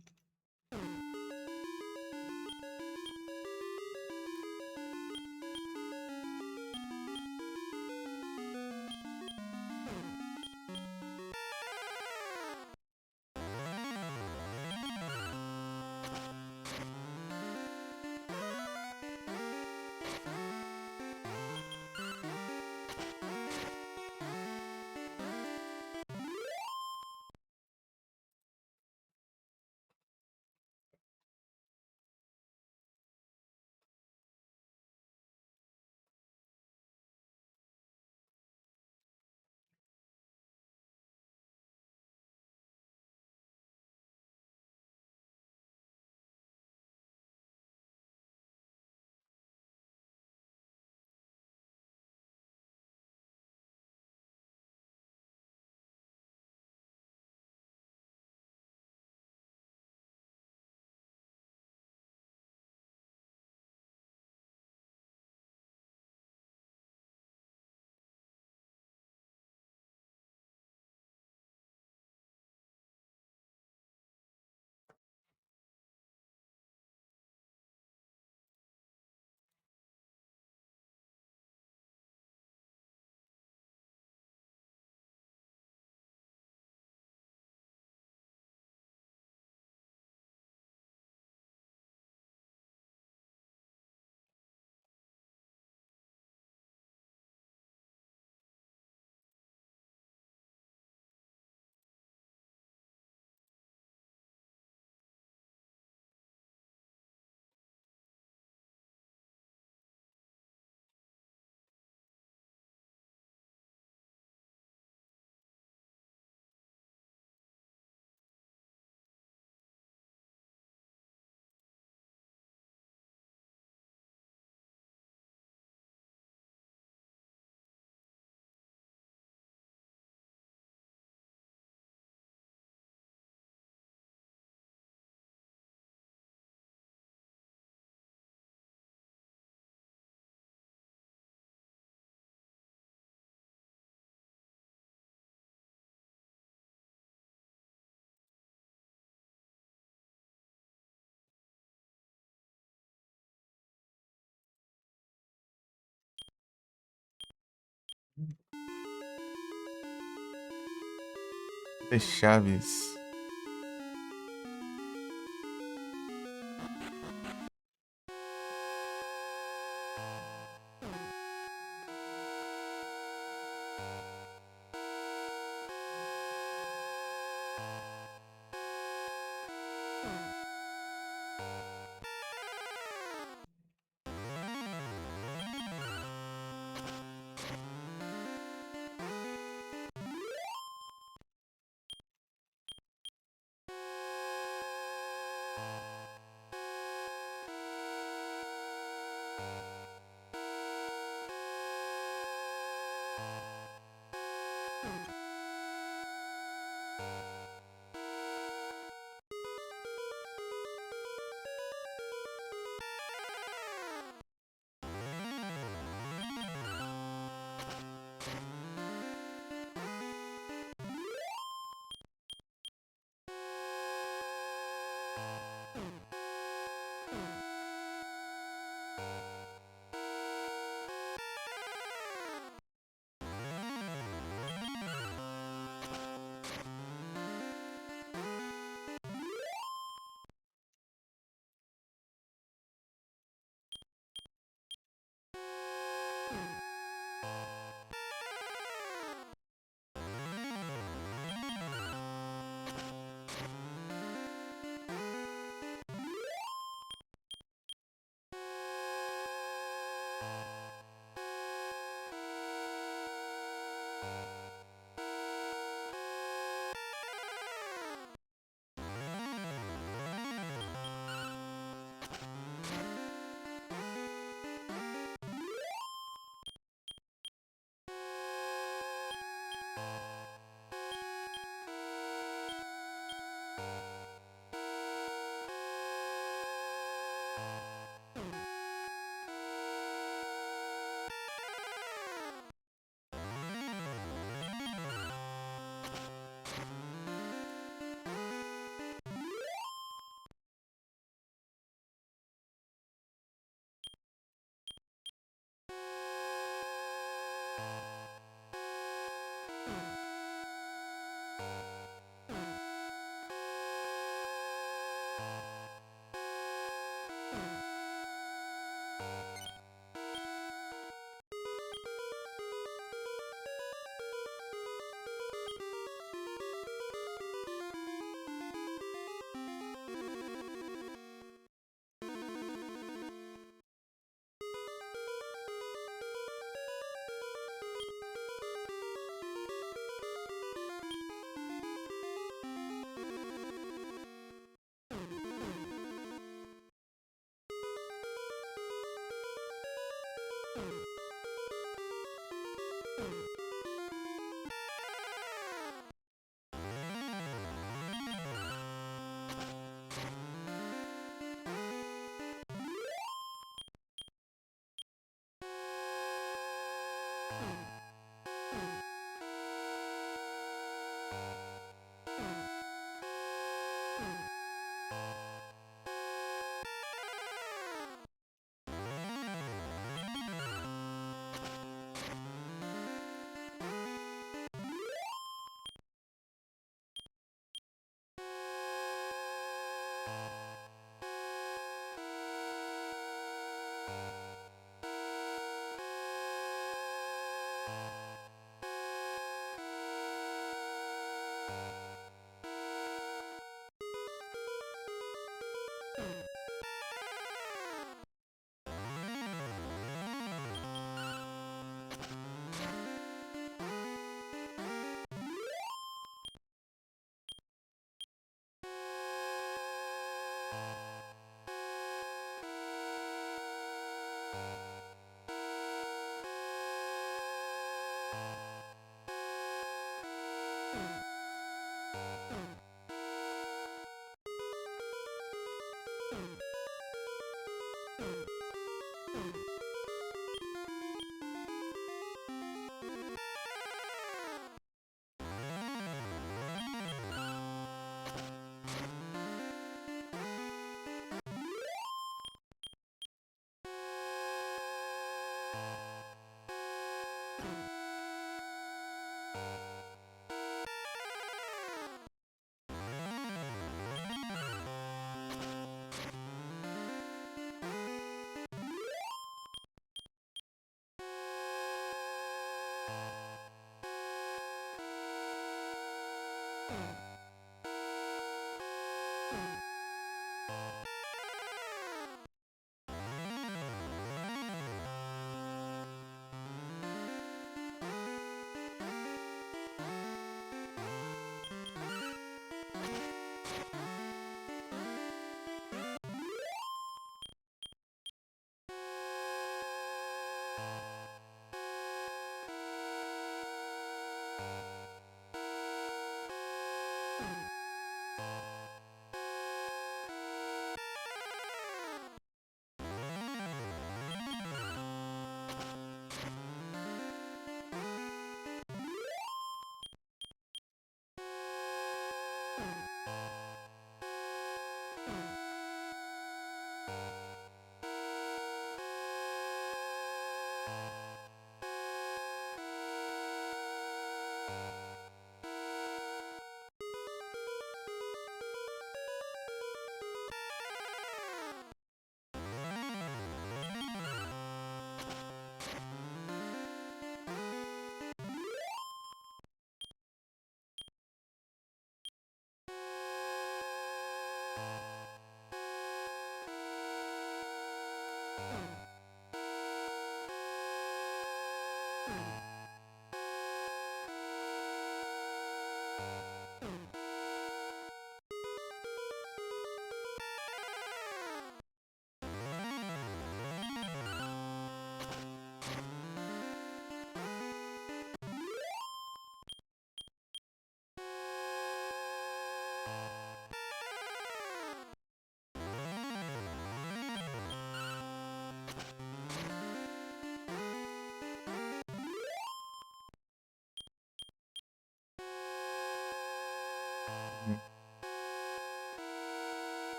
De Chaves.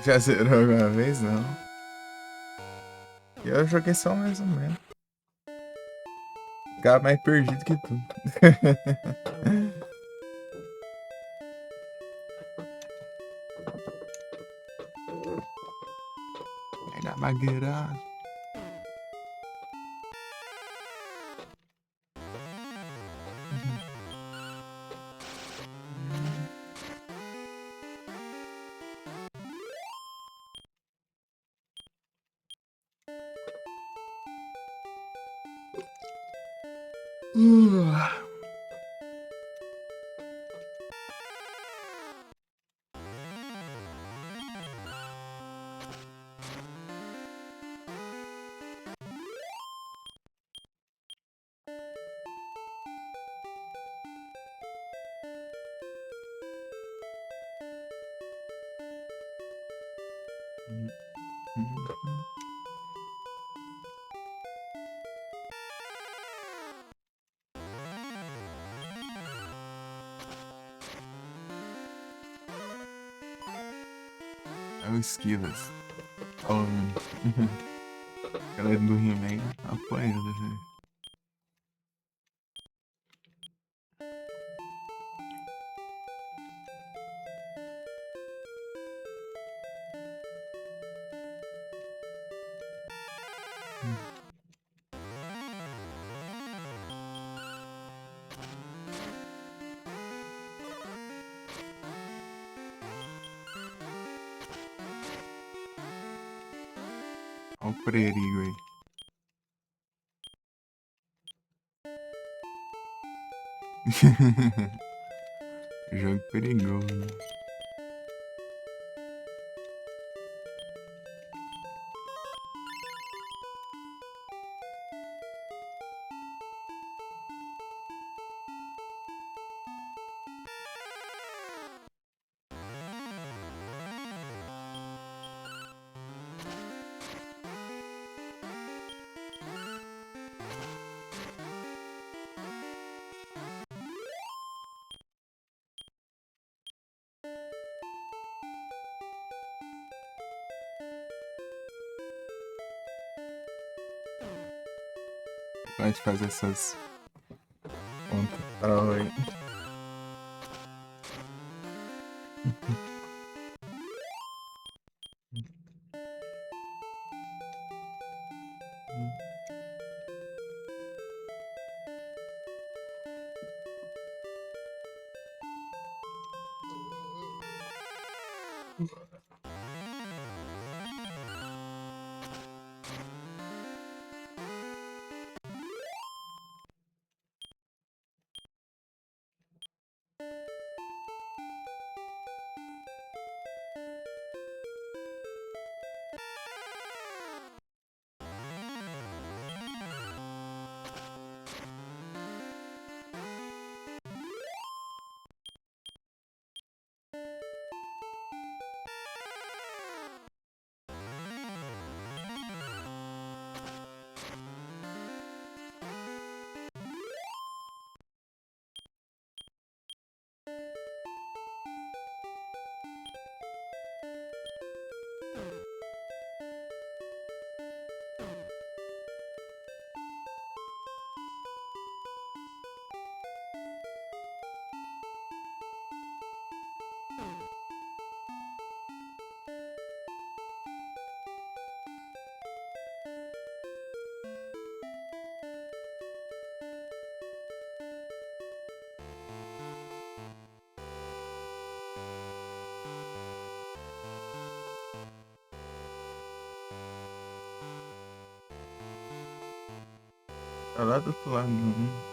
Já zerou alguma vez? Não. Eu joguei só mais ou menos. Ficava mais perdido que tudo. Aí na magueirada. Uh. É o Esquilas. Galera do He-Man apanhando, velho. Olha o perigo aí. Jogo perigoso, né? Pode fazer essas contas troll aí. Tá lá do outro lado, não.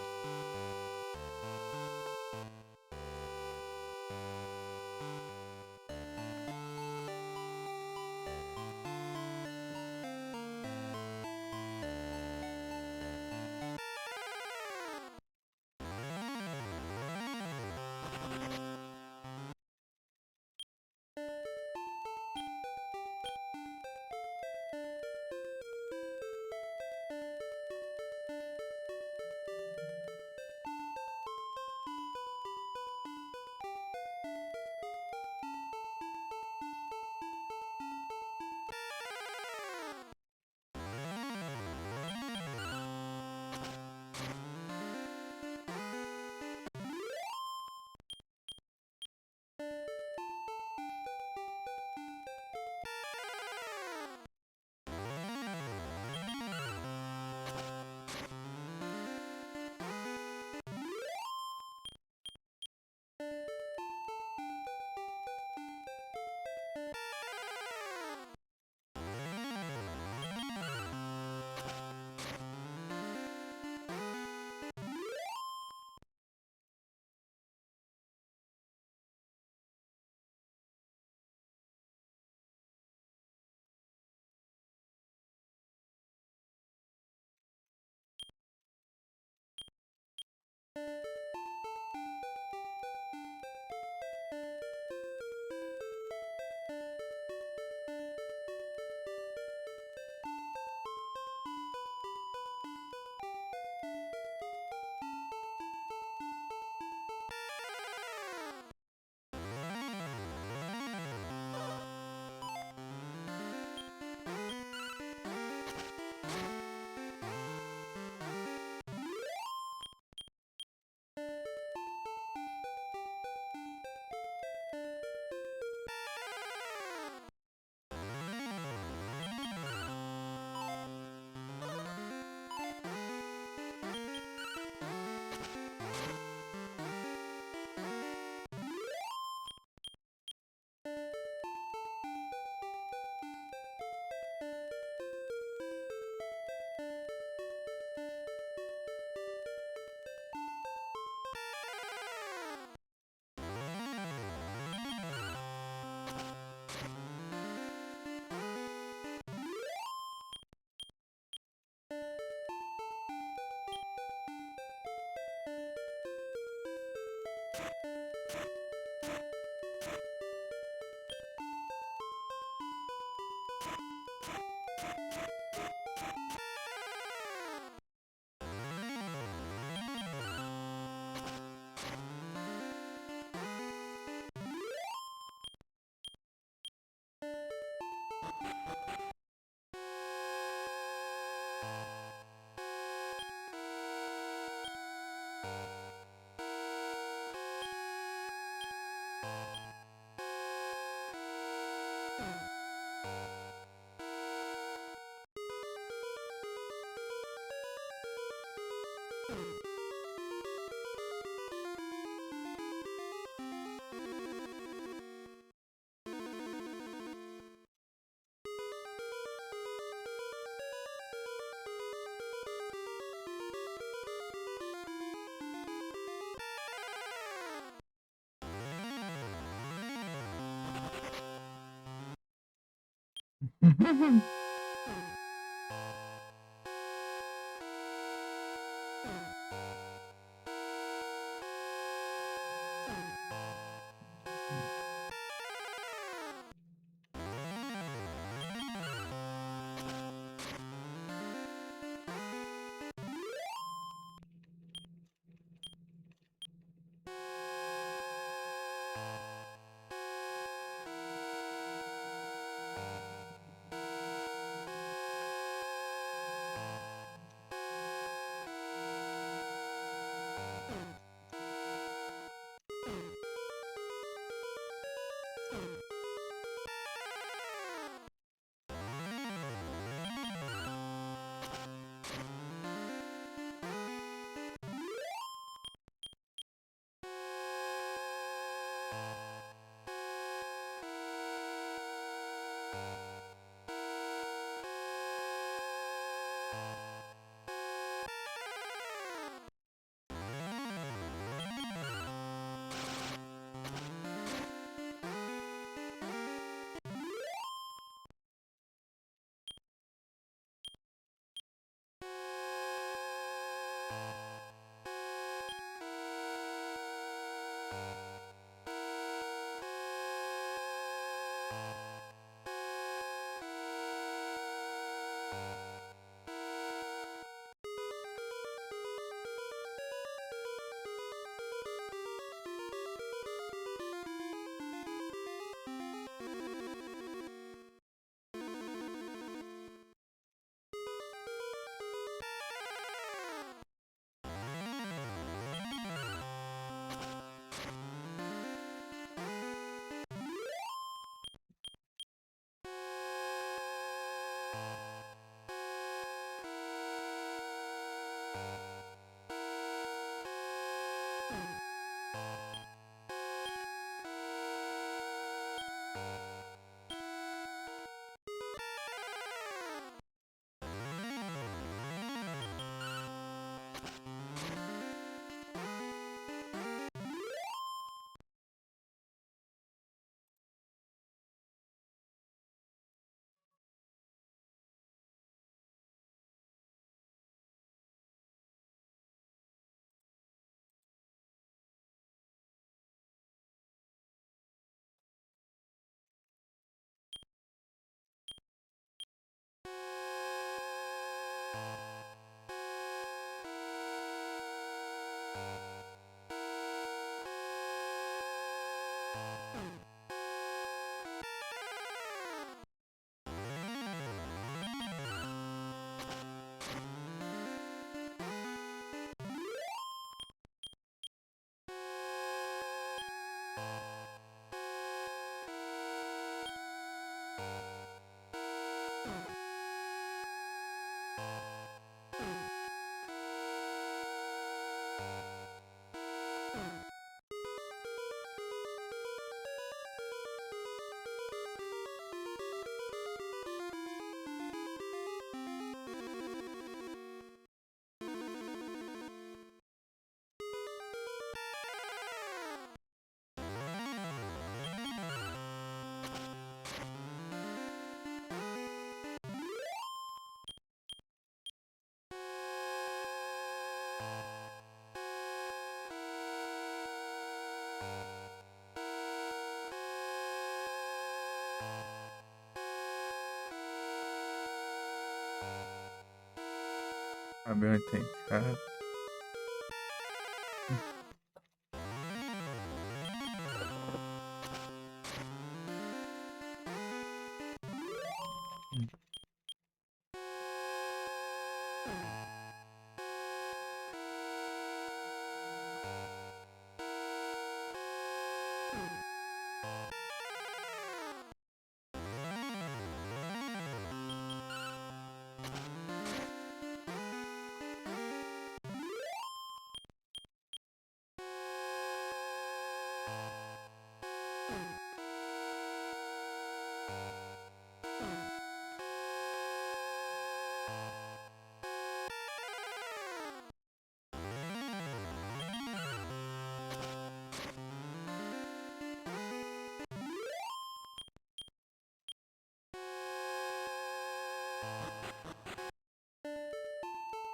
Abel autenticado.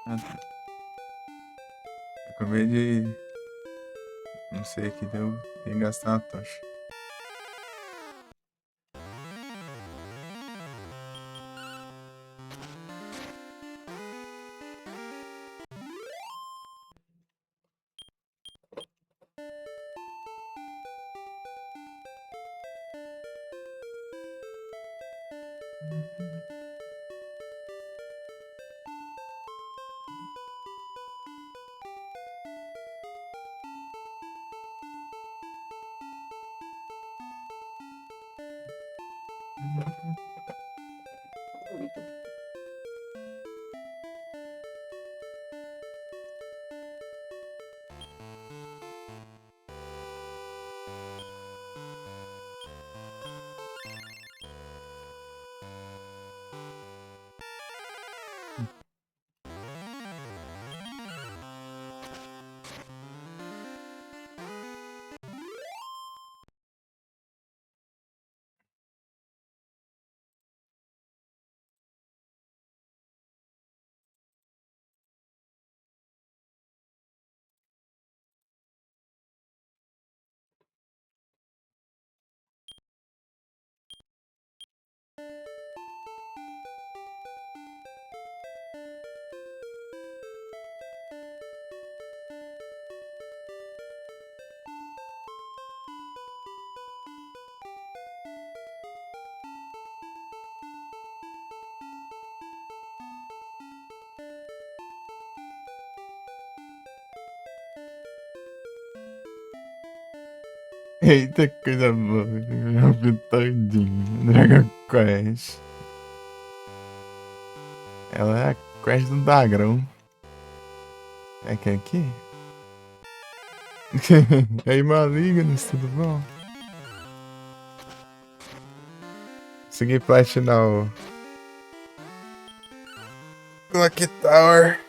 Ah, tá. Acabei de. Não sei que deu. Tem que gastar uma tocha. Eita, coisa boa. Eu vi todinho. Dragon Quest. Ela é a Quest do Dagrão. É que é aqui? E aí, Malignos, tudo bom? Consegui platinar o Clock Tower.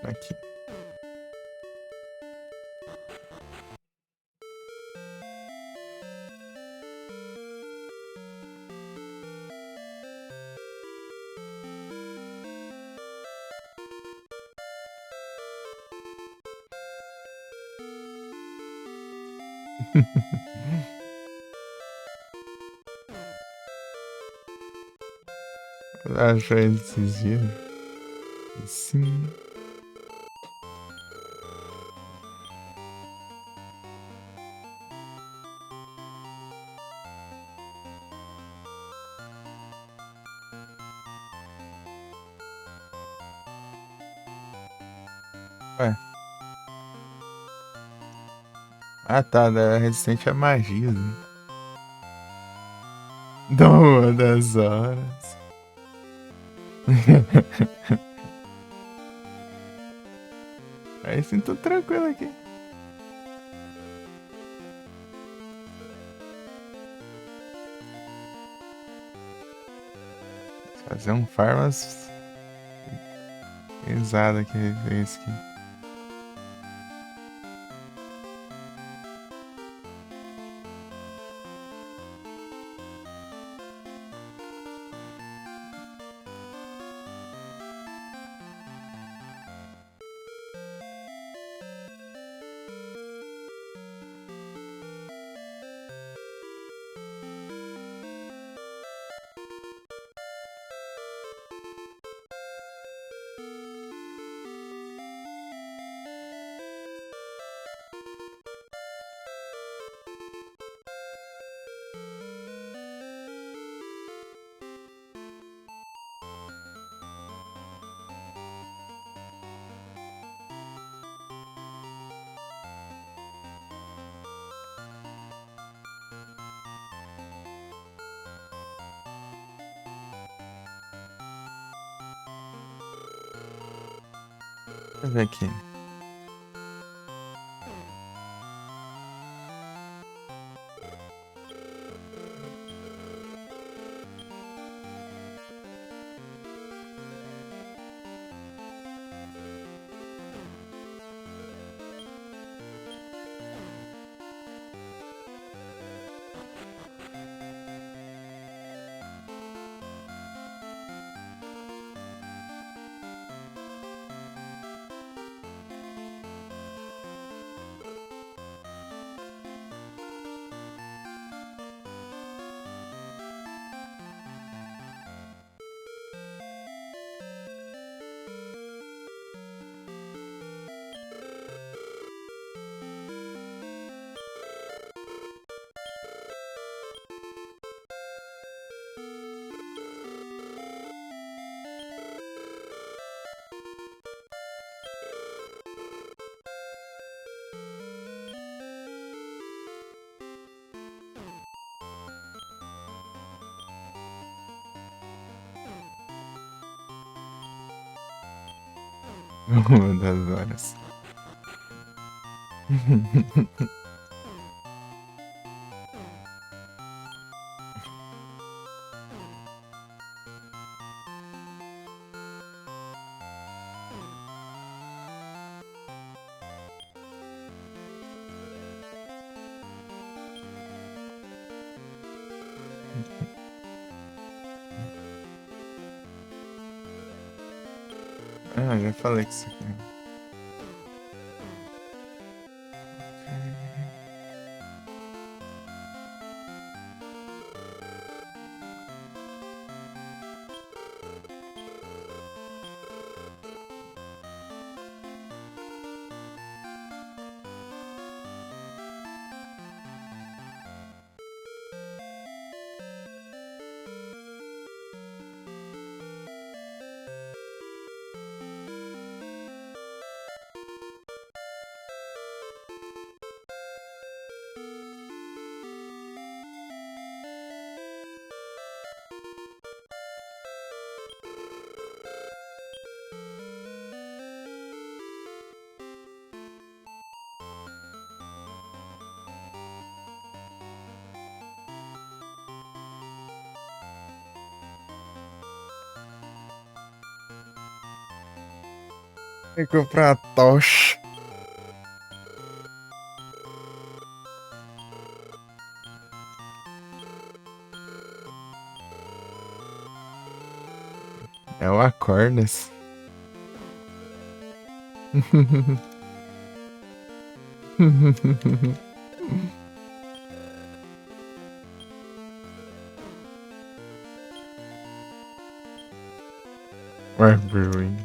Aqui. Achou ele esses dias? Sim. Ué. Ah tá, é resistente a magia, né? Doma das horas. Aí sim, tô tranquilo aqui. Fazer um farmas Pesada que referência aqui. Deixa eu ver aqui. Uma das horas. Ah, já falei que isso aqui. Tem que comprar a tocha. É o Acordas. We're brewing.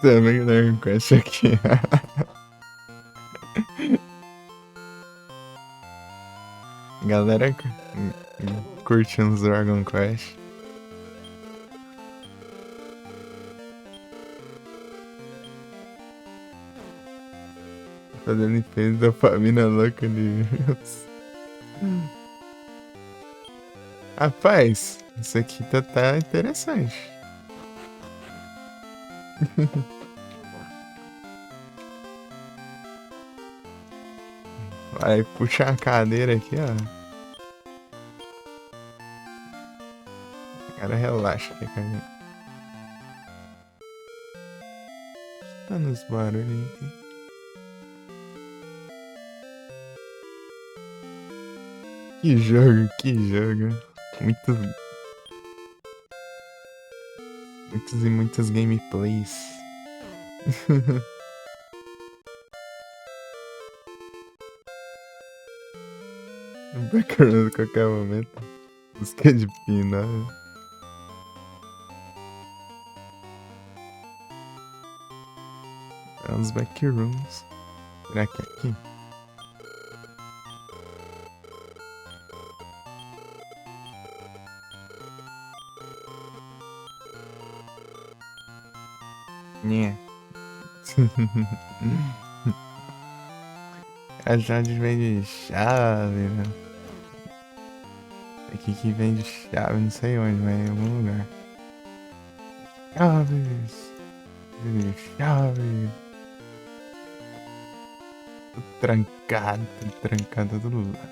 Também Dragon Quest aqui. Galera curtindo os Dragon Quest. Fazendo limpeza da família louca de Deus. Rapaz, isso aqui tá interessante. Vai puxar a cadeira aqui, ó. Cara, relaxa aqui, cara. Tá nos barulhos aqui. Que jogo, que jogo. Muitos e muitas gameplays. Background a qualquer momento. Música de pina. É uns backrooms. Será que é aqui? Nhé. A Jade vende chave, né? Aqui que vende chave, não sei onde, mas em algum lugar. Chaves! Vende chave! Tudo trancado do lado.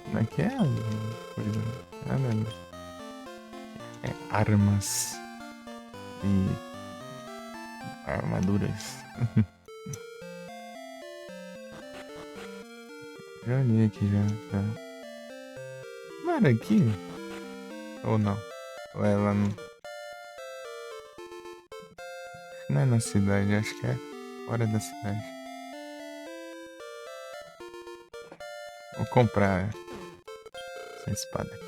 Como é que é? Coisa. Nada. É armas e armaduras. Já olhei aqui já, tá. Não era aqui? Ou não? Ou é lá no... Não é na cidade, acho que é fora da cidade. Vou comprar essa espada aqui.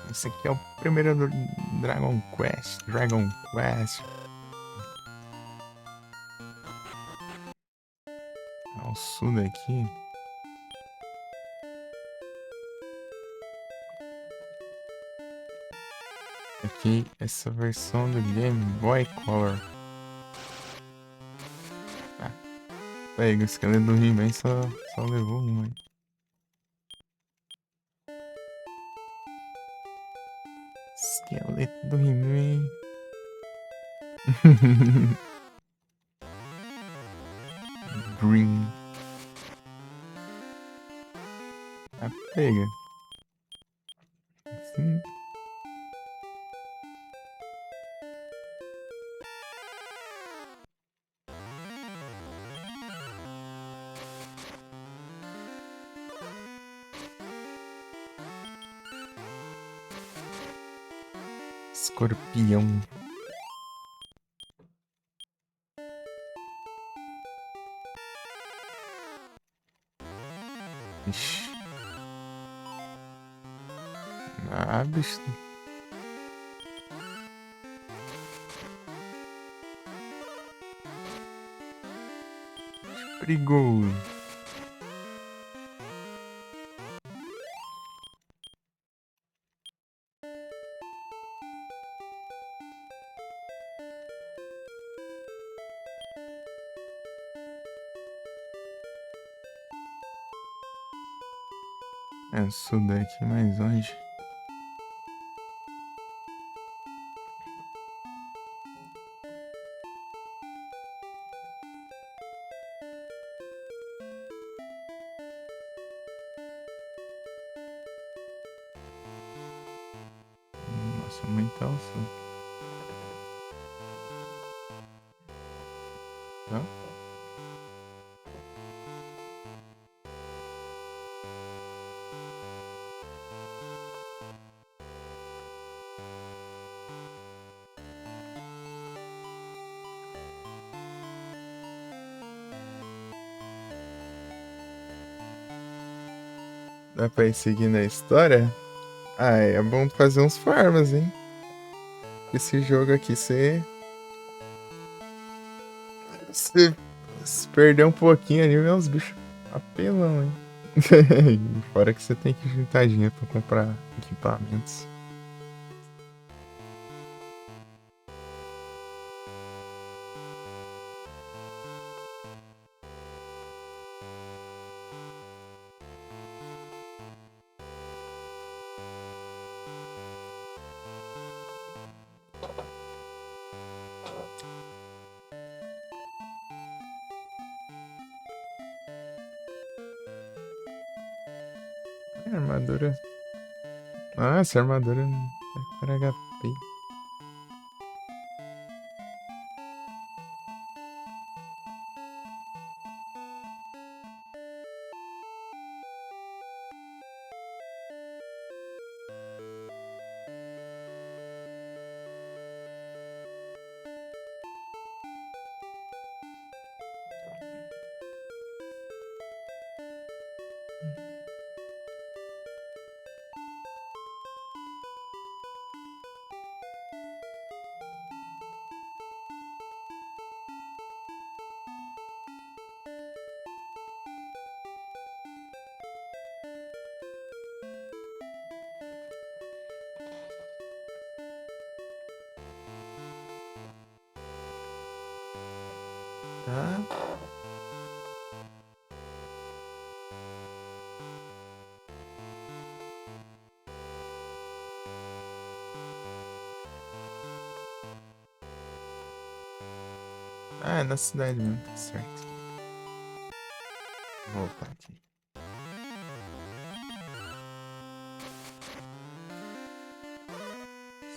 Esse aqui é o primeiro do Dragon Quest. Ao sul daqui. Aqui, essa versão do Game Boy Color. Ah, pega, o esqueleto do He-Man só levou um aí. Esqueleto do He-Man. Green. Ah, pega. Sim. Escorpião. Ixi. Ah, bicho. Perigoso. É, isso daqui mais onde? Nossa, aumentar o som. Tá? Tá. Dá pra ir seguindo a história? Ah, é bom fazer uns farmas, hein? Esse jogo aqui, você se perder um pouquinho ali, vê uns bichos apelão, hein? Fora que você tem que juntar dinheiro pra comprar equipamentos. Armadura. Ah, essa armadura recupera HP. Tá. Ah, é na cidade mesmo, tá certo. Vou voltar aqui.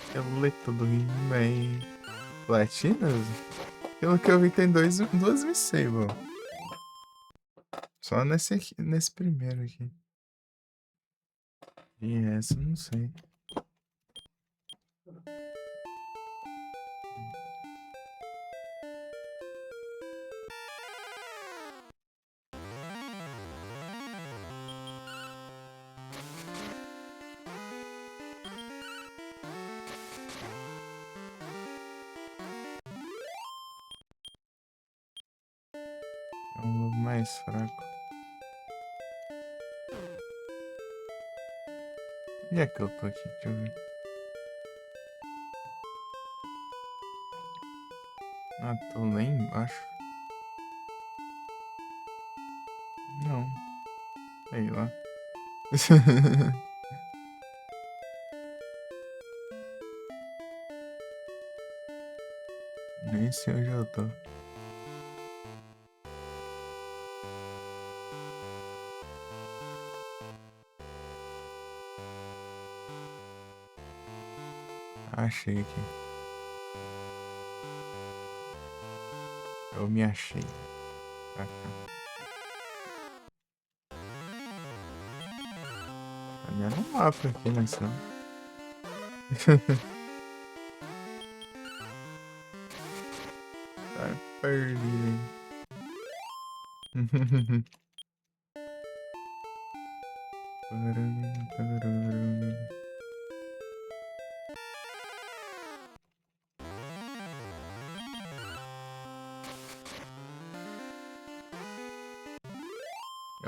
Esqueleto do He-Man. Platinas? Pelo que eu vi, tem duas Missable. Só nesse primeiro aqui. E essa eu não sei. É um lobo mais fraco. Onde é que eu tô aqui? Deixa eu ver. Ah, tô lá embaixo. Não. Sei lá. Nem sei onde eu tô. Achei aqui. Eu me achei. Pra cá. Tá vendo um mapa aqui, né? Só. Tá perdido, hein?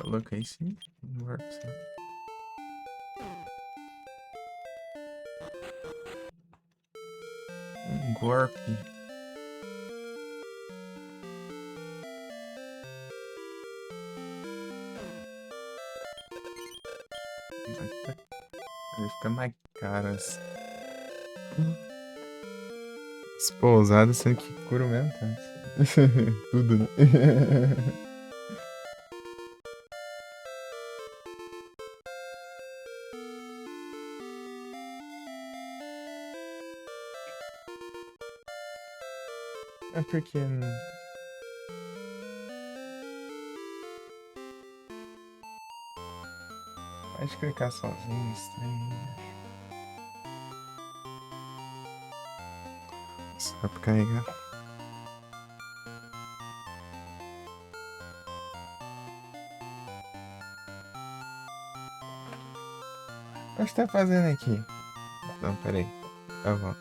Look, aí sim. Works. Um Gorp. Vai ficar mais caras. As pousadas sendo que cura mesmo, tá? Tudo, né? É porque. Pode clicar sozinho, estranho. Só pra carregar. O que você tá fazendo aqui? Não, peraí. Tá bom.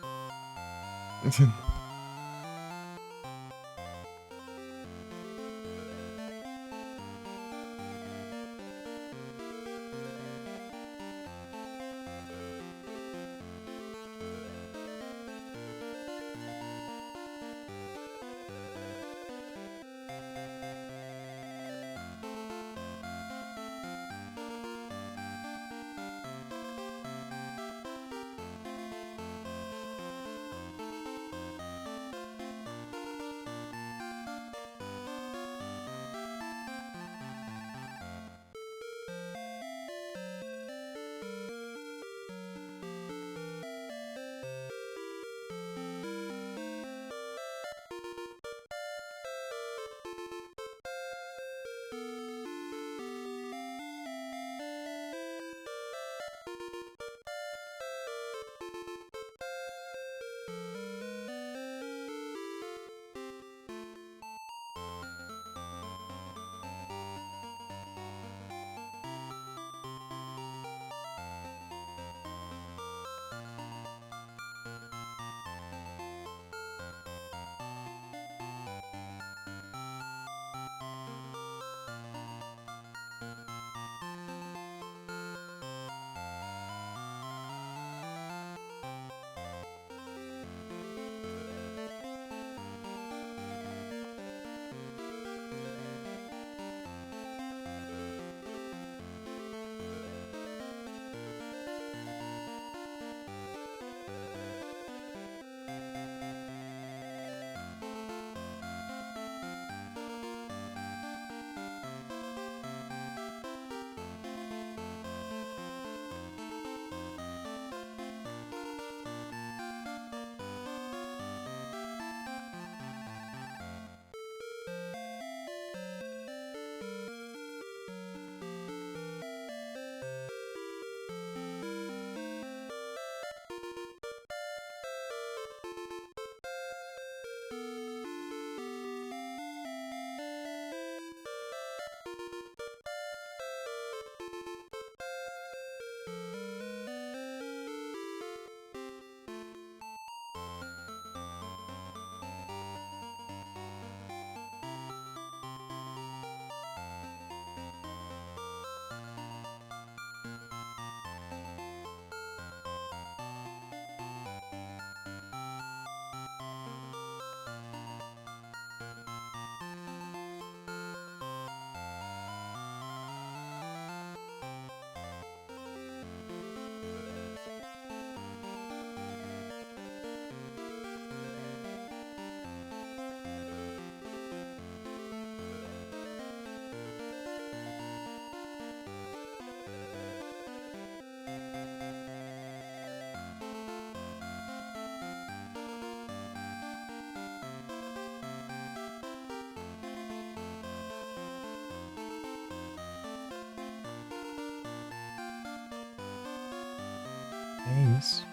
É isso.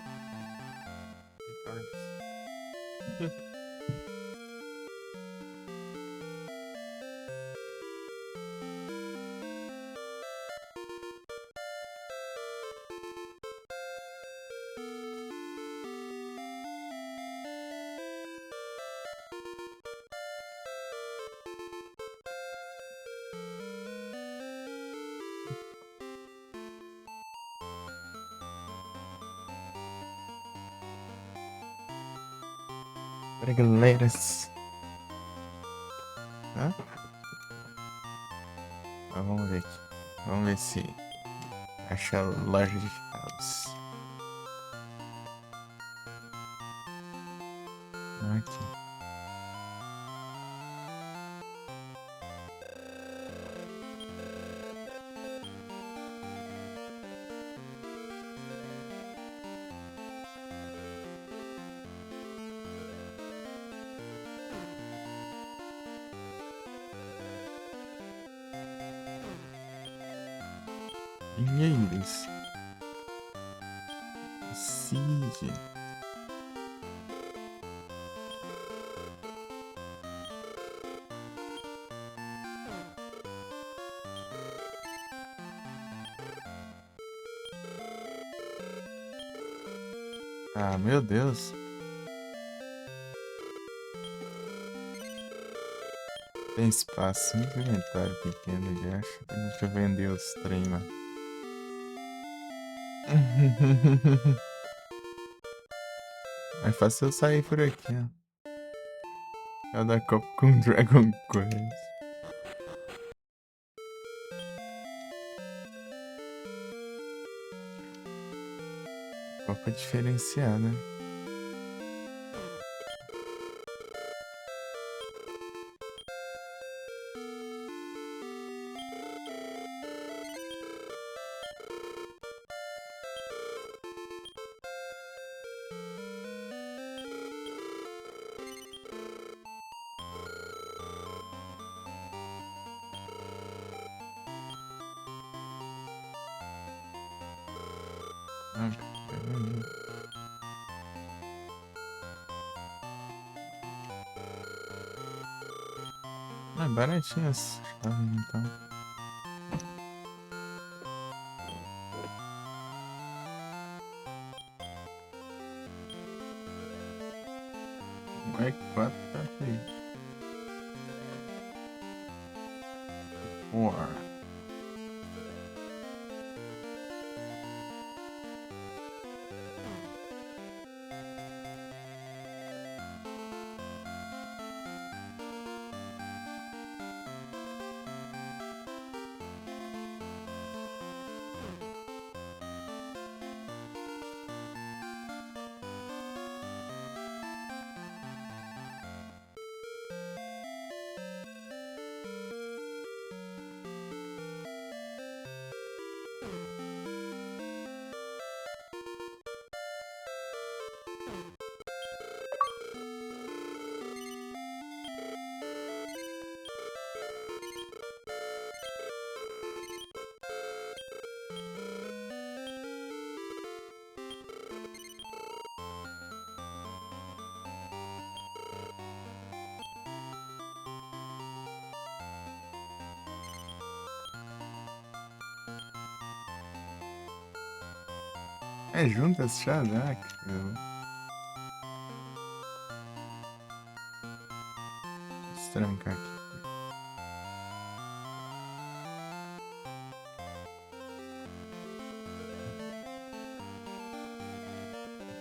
Brasileiras. Hã? Mas vamos ver aqui. Vamos ver se acha a loja de carros. Aqui. Ilheiros. Sige. Ah, meu Deus. Tem espaço, muito inventário pequeno de acho. Deixa eu vender os trem lá. É fácil eu sair por aqui, ó. Cada copo com Dragon Quest. Copa diferenciada. Ah, baratinhas. Então. É 4 tá aí. 4. É juntas já, né? Deixa eu trancar aqui.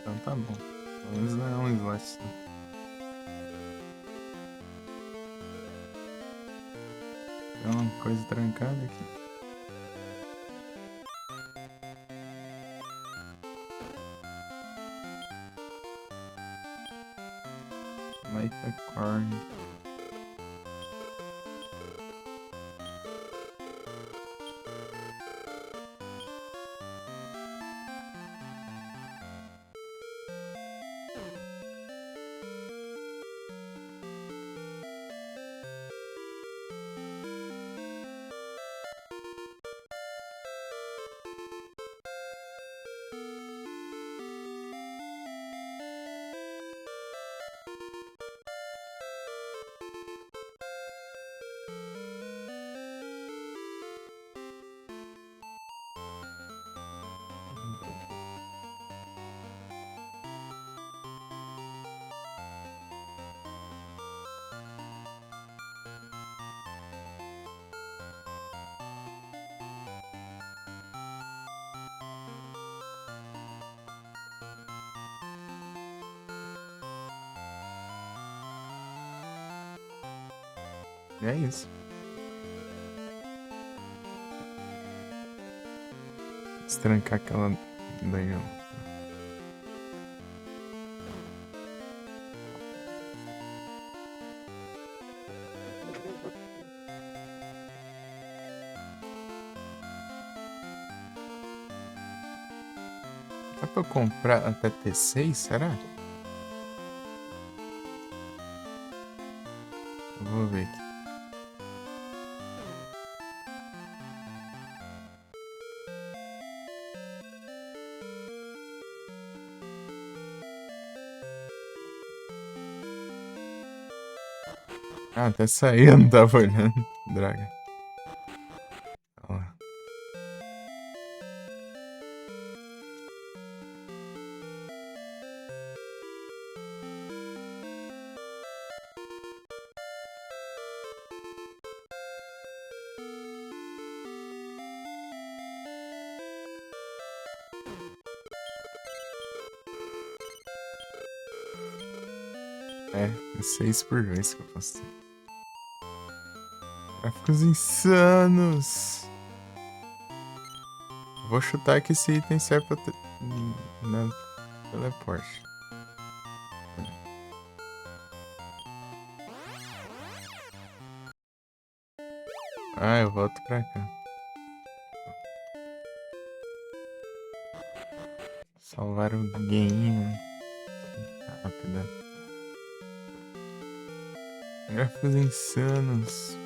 Então tá bom. Pelo menos não é um slot só. Tem uma coisa trancada aqui. Like a corn. E é isso. Destrancar aquela daí, ó. Dá pra eu comprar até T6, será? Eu vou ver aqui. Ah, até saí, eu não tava olhando. Droga. Olha lá. É 6 por vez que eu posso ter. Gráficos insanos. Vou chutar que esse item serve pra na teleporte. Ah, eu volto pra cá. Salvar o game. Rápida. Gráficos insanos.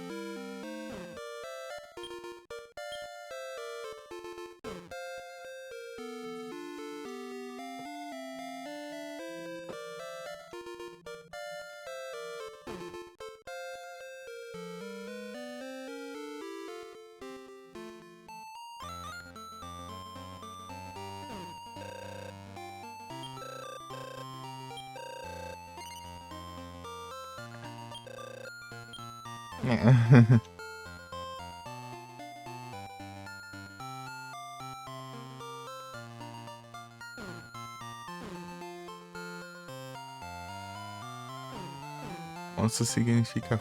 Monstro significa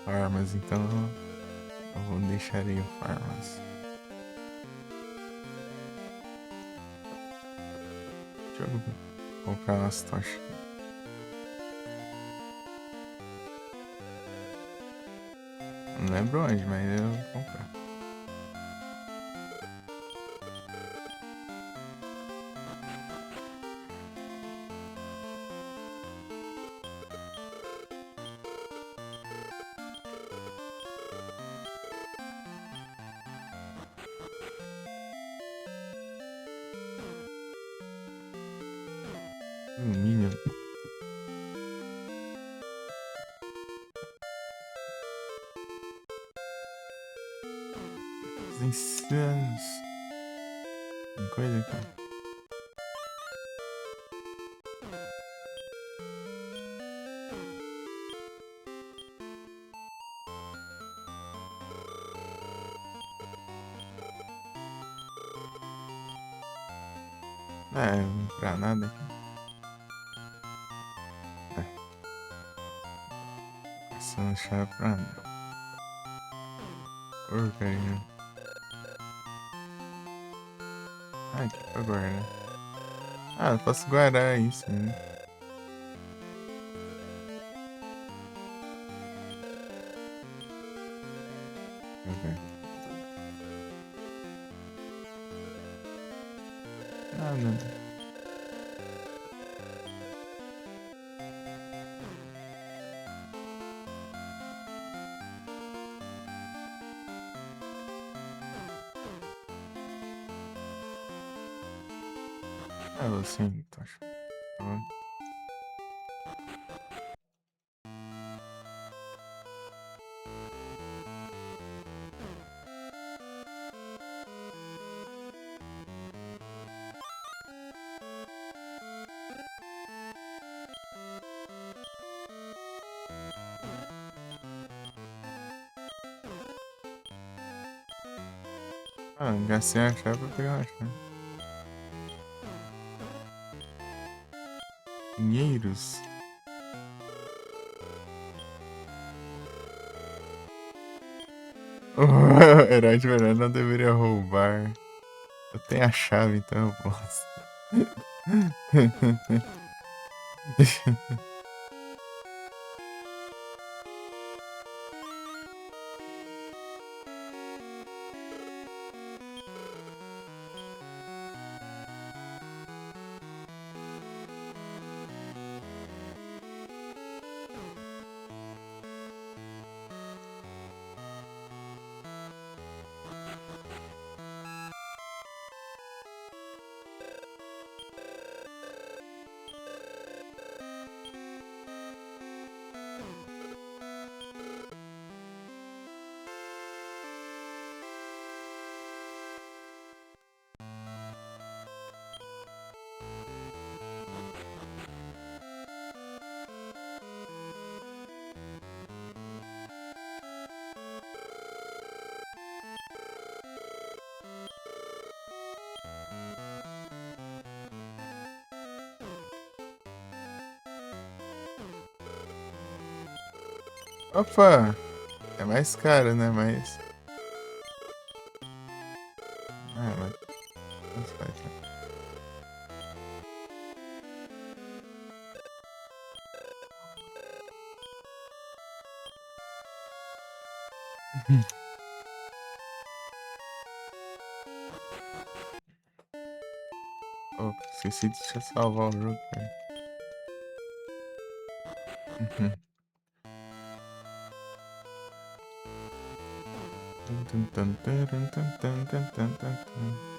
farmas, então eu vou deixar aí o farmas. Deixa eu comprar umas tochas. Não lembro onde, mas eu vou comprar. Minion. Os insanos. Tem coisa aqui. Não pra nada aqui. Essa não chave pra nada. Porcaria. Aqui pra guardar. Eu posso guardar isso, né? Ok. Nada. Sim, tá show. Tá bom. Gastei a chave pra pegar a chave. Dinheiros. Herói de verdade não deveria roubar. Eu tenho a chave, então eu posso. Opa! É mais caro, né? Mas. Ah, mas. Tanto faz, né? Oh, esqueci de salvar o jogo, cara. Uhum. Tum, tum, tum, tum, tum, tum, tum, tum, tum, tum.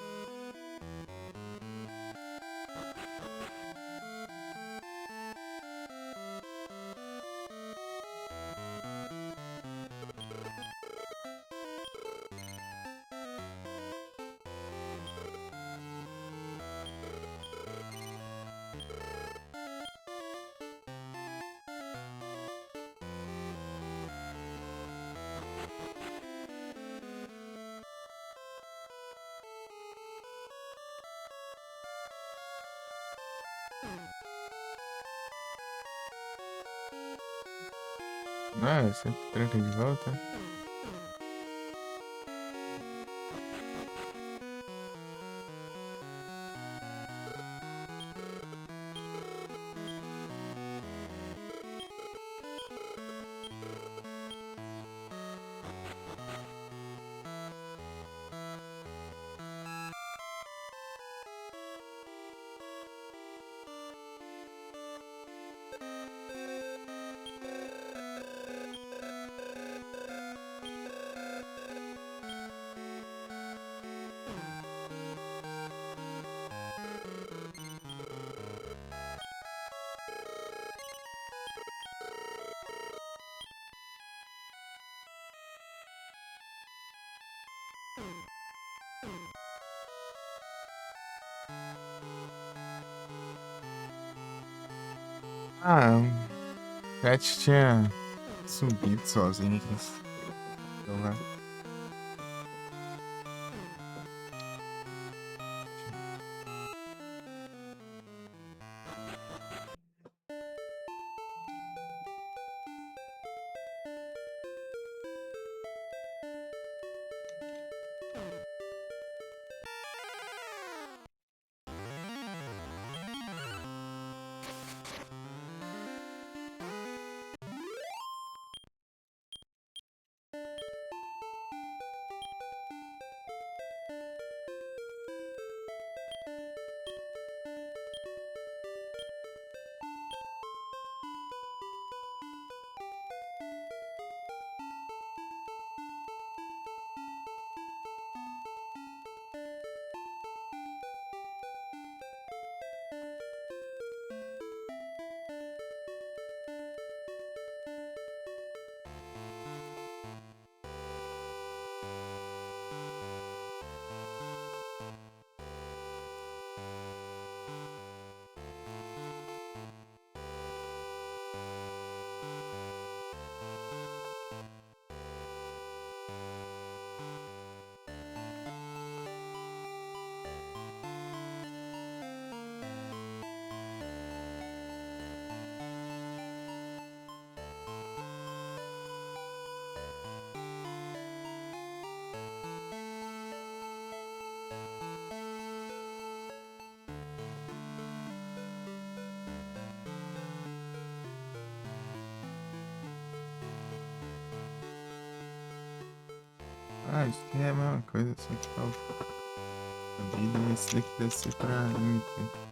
Ah, sempre tranca de volta. Ah, o Cat tinha subido sozinho. Então, né? Ah, acho que é a mesma coisa, só que a vida e esse daqui deve ser pra MP.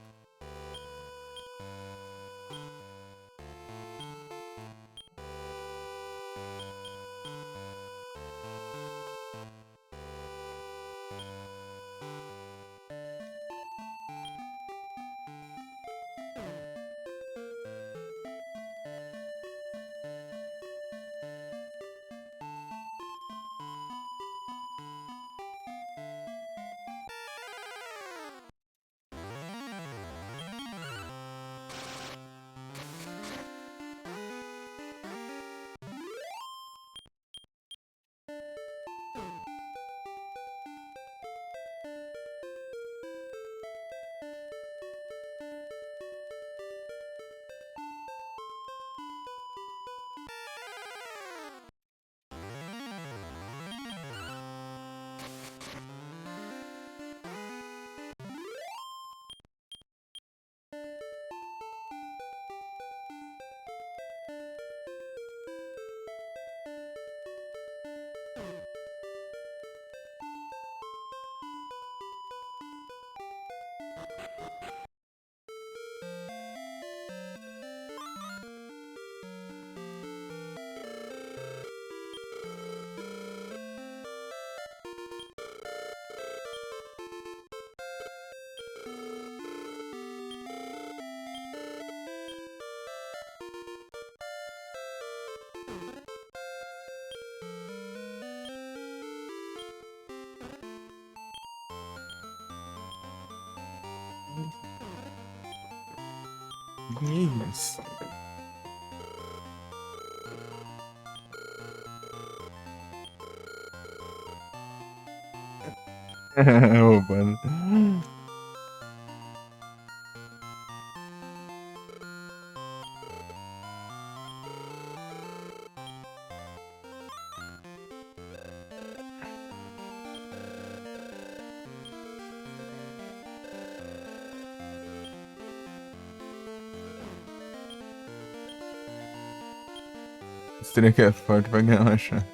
Isso. Ô, mano. Esse trem que é forte vai ganhar uma chance.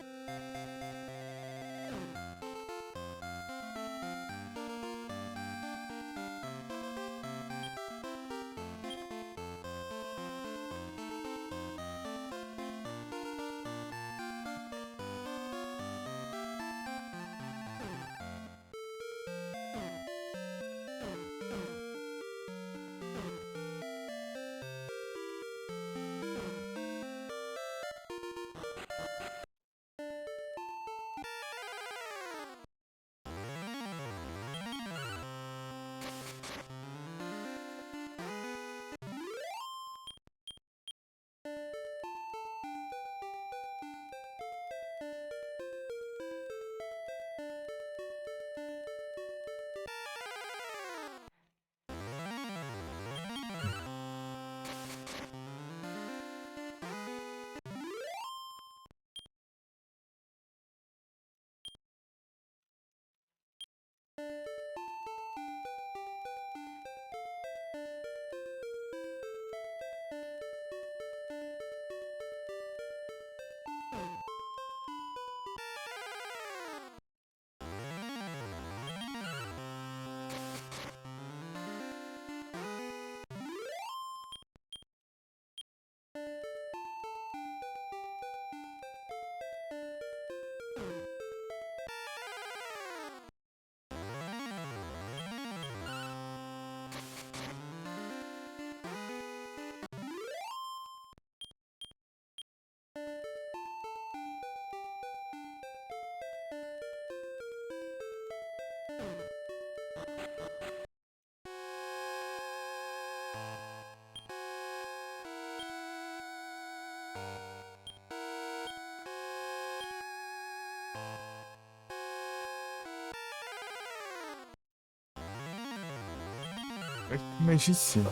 Mas de cima.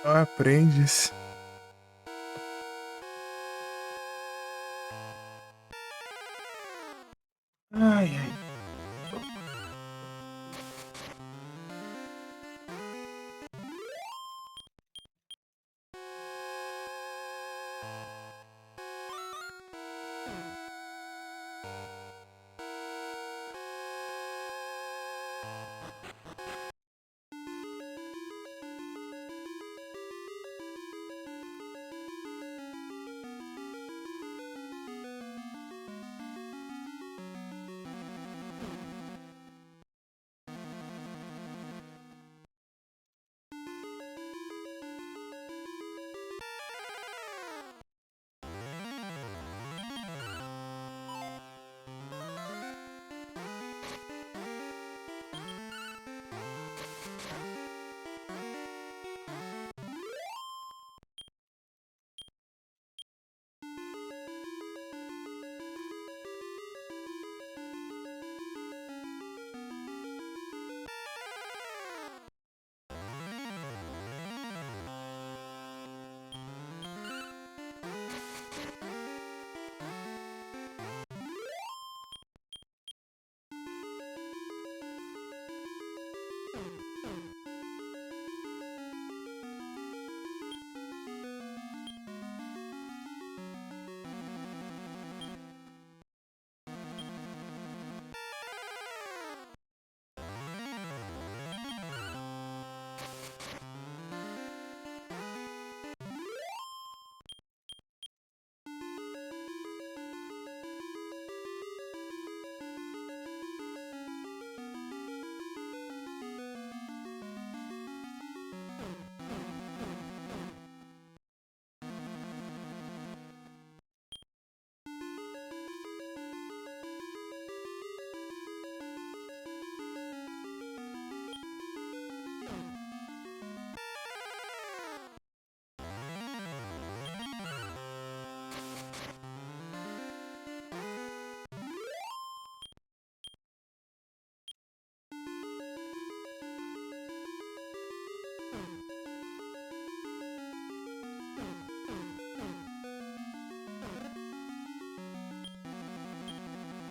Não aprendes. Ai, ai.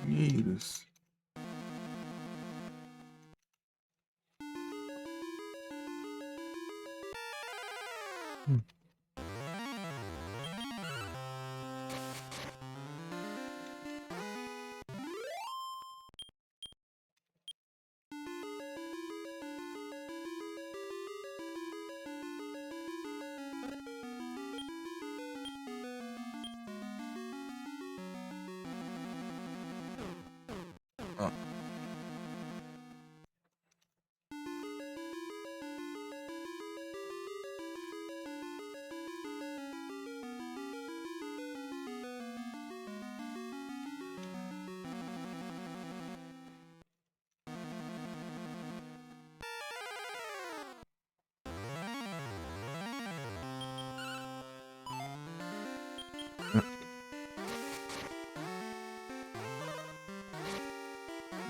Dinheiros. Ó.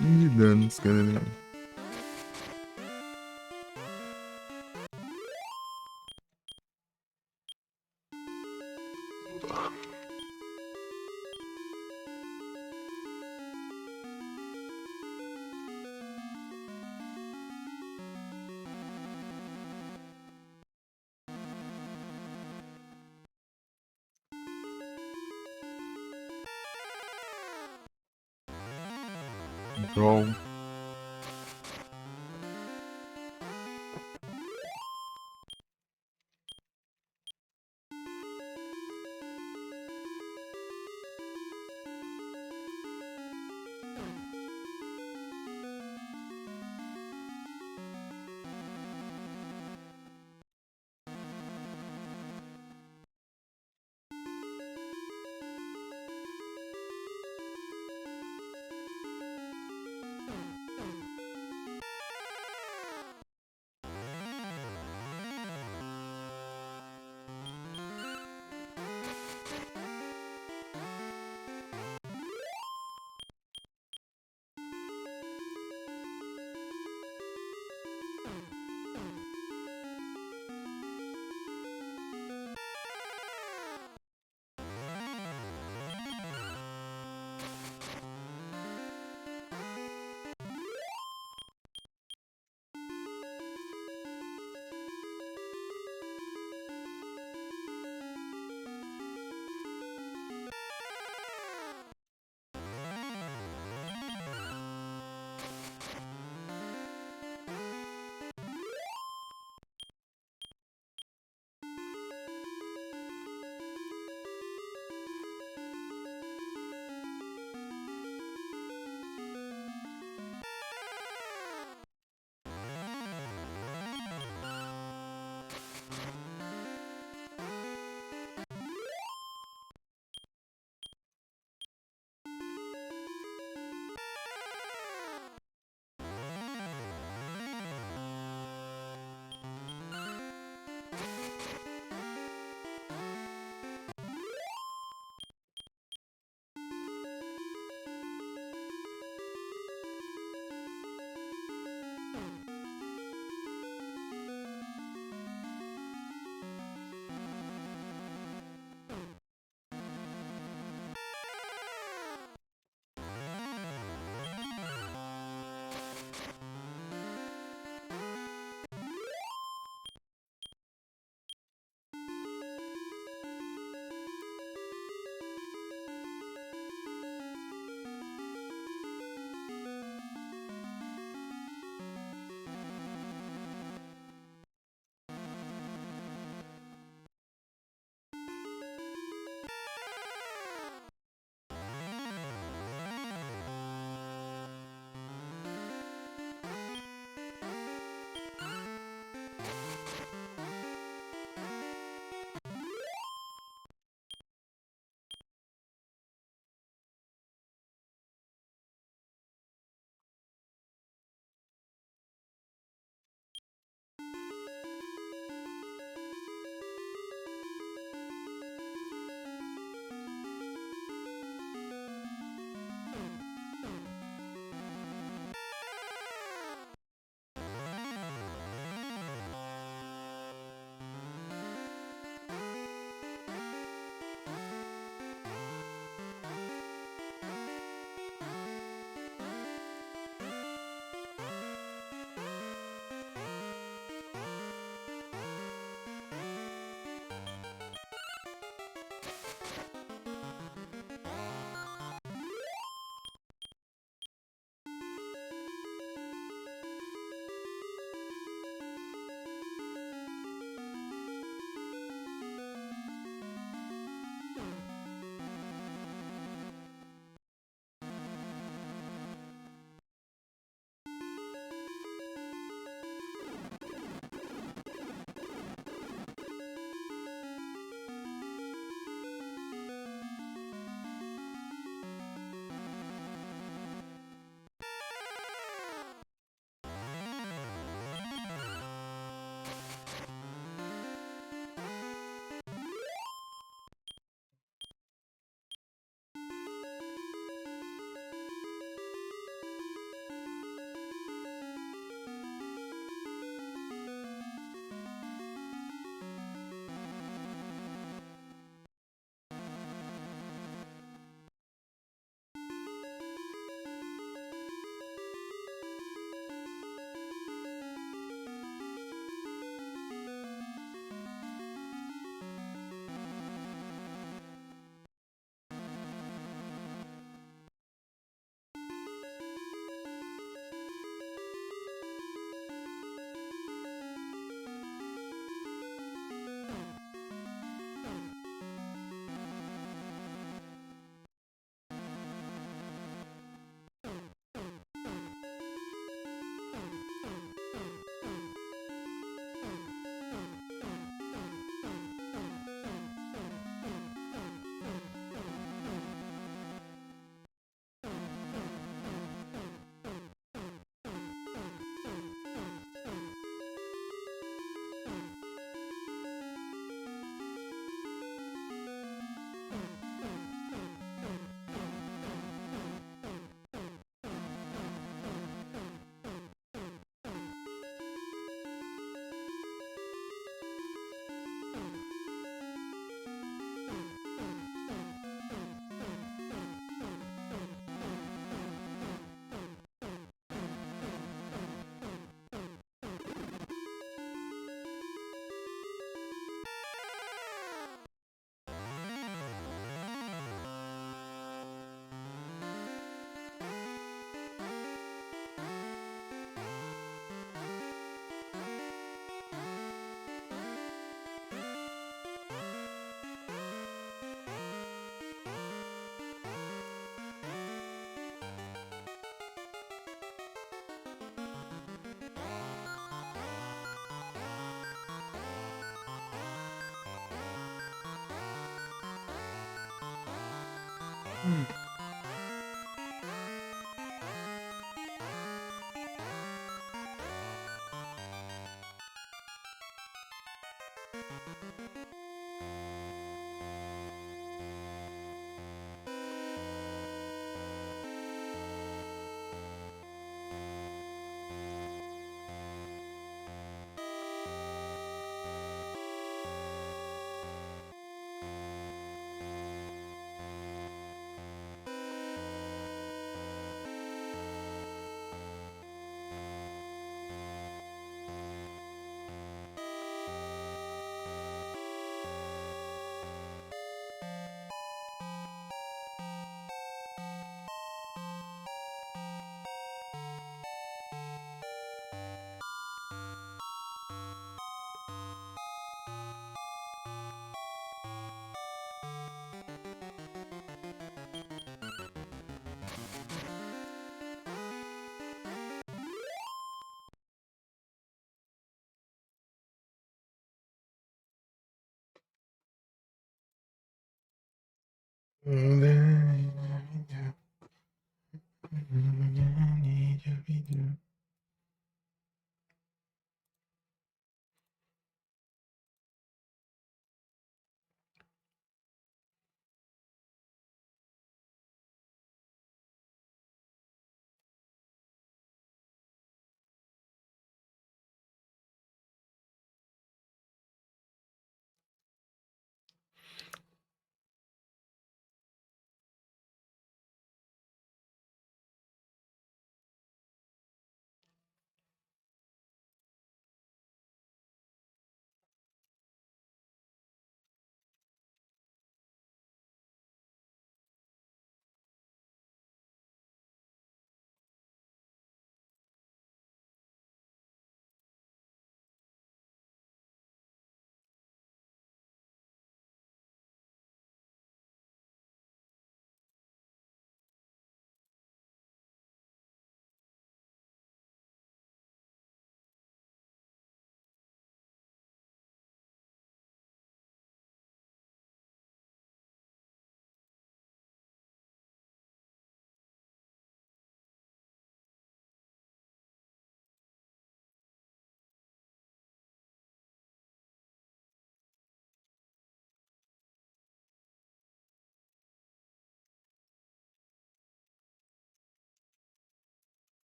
De danos, cara. Draw.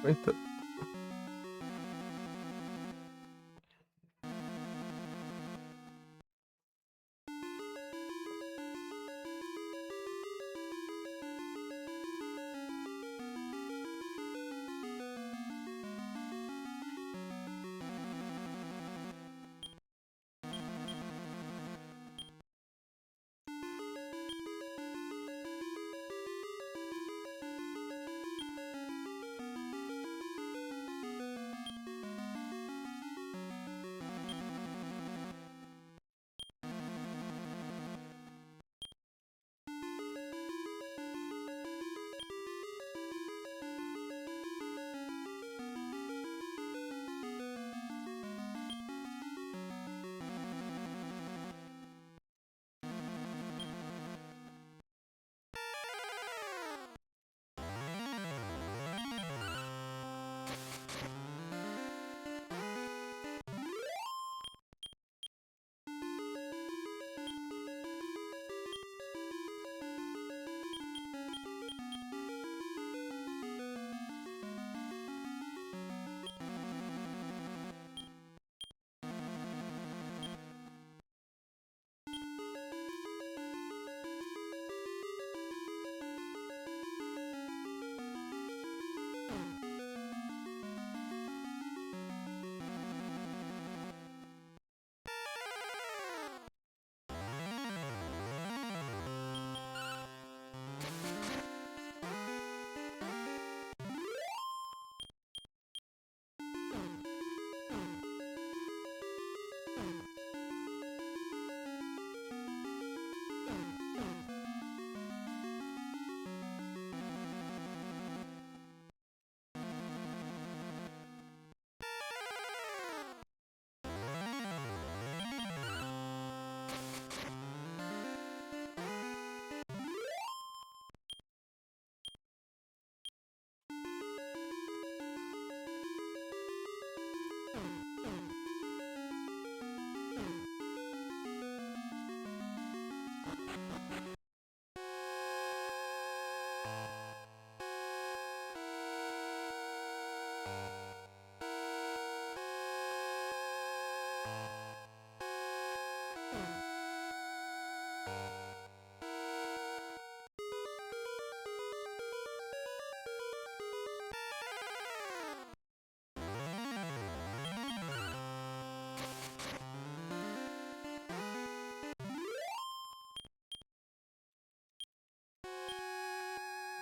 Eita.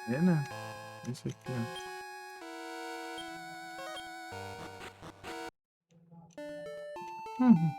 É, né? Isso aqui, ó. Uhum.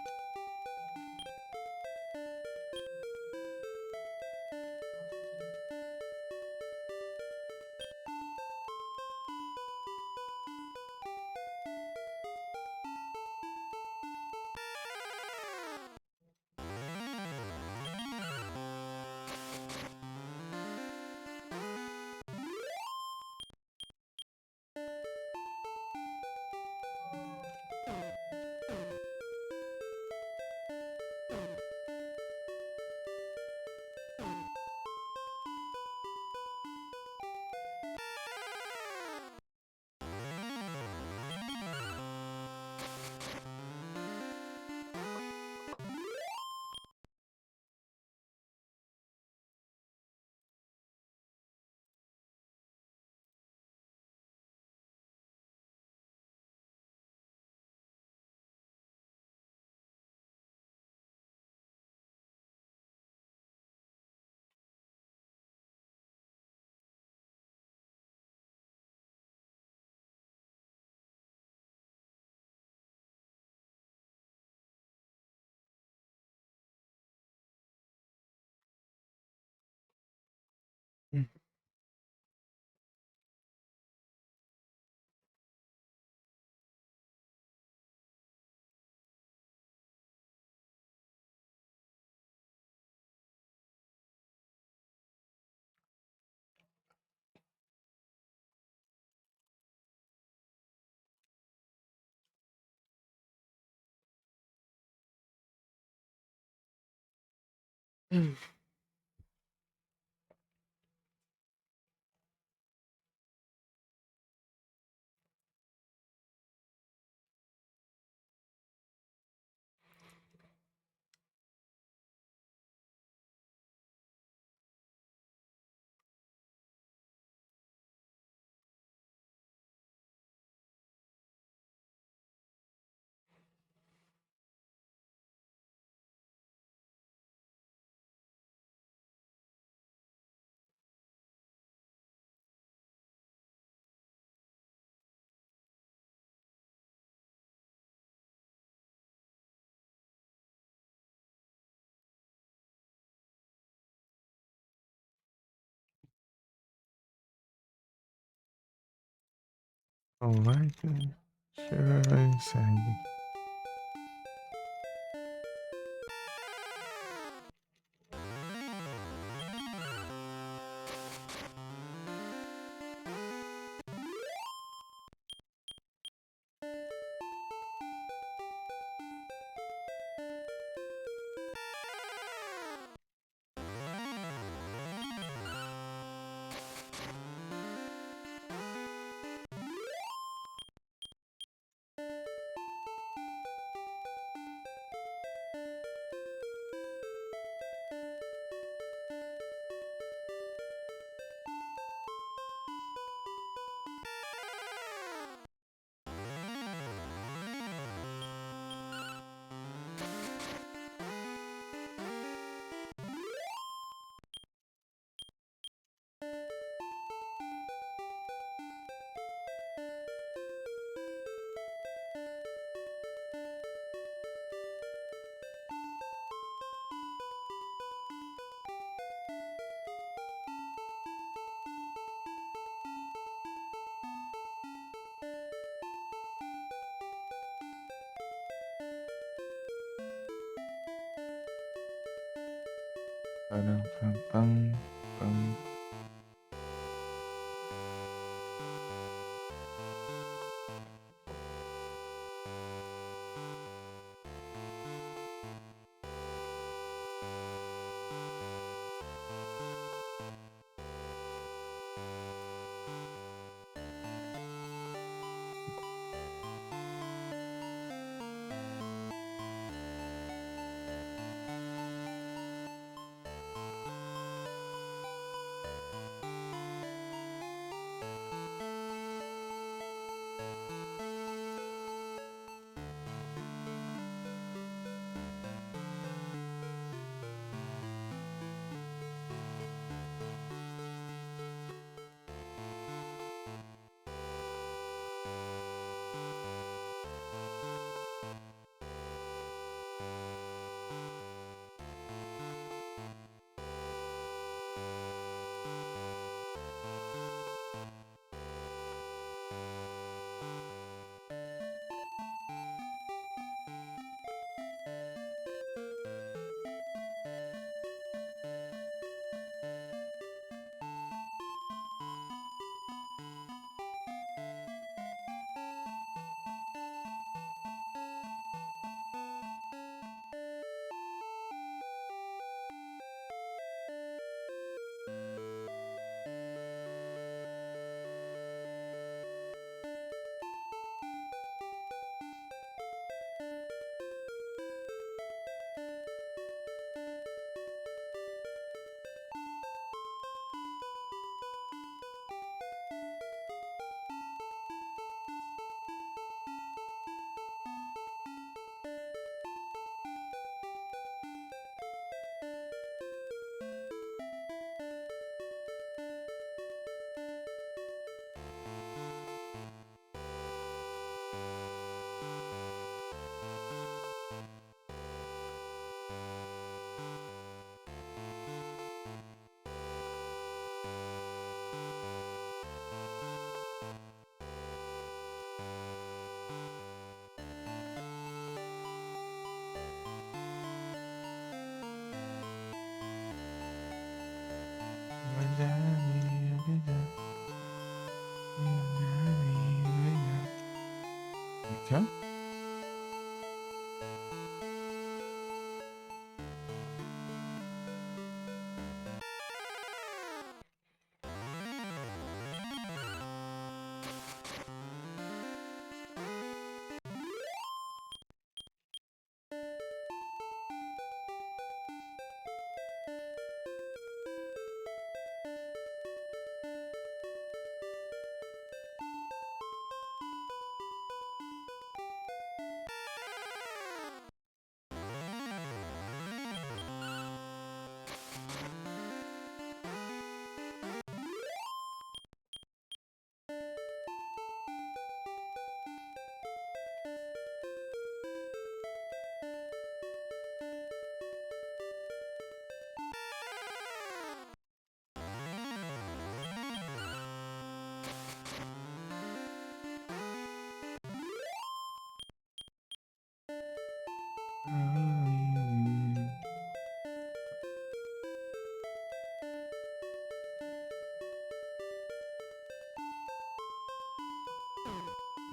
Alright, sure, segue. Pam, pam, pam, pam. Okay.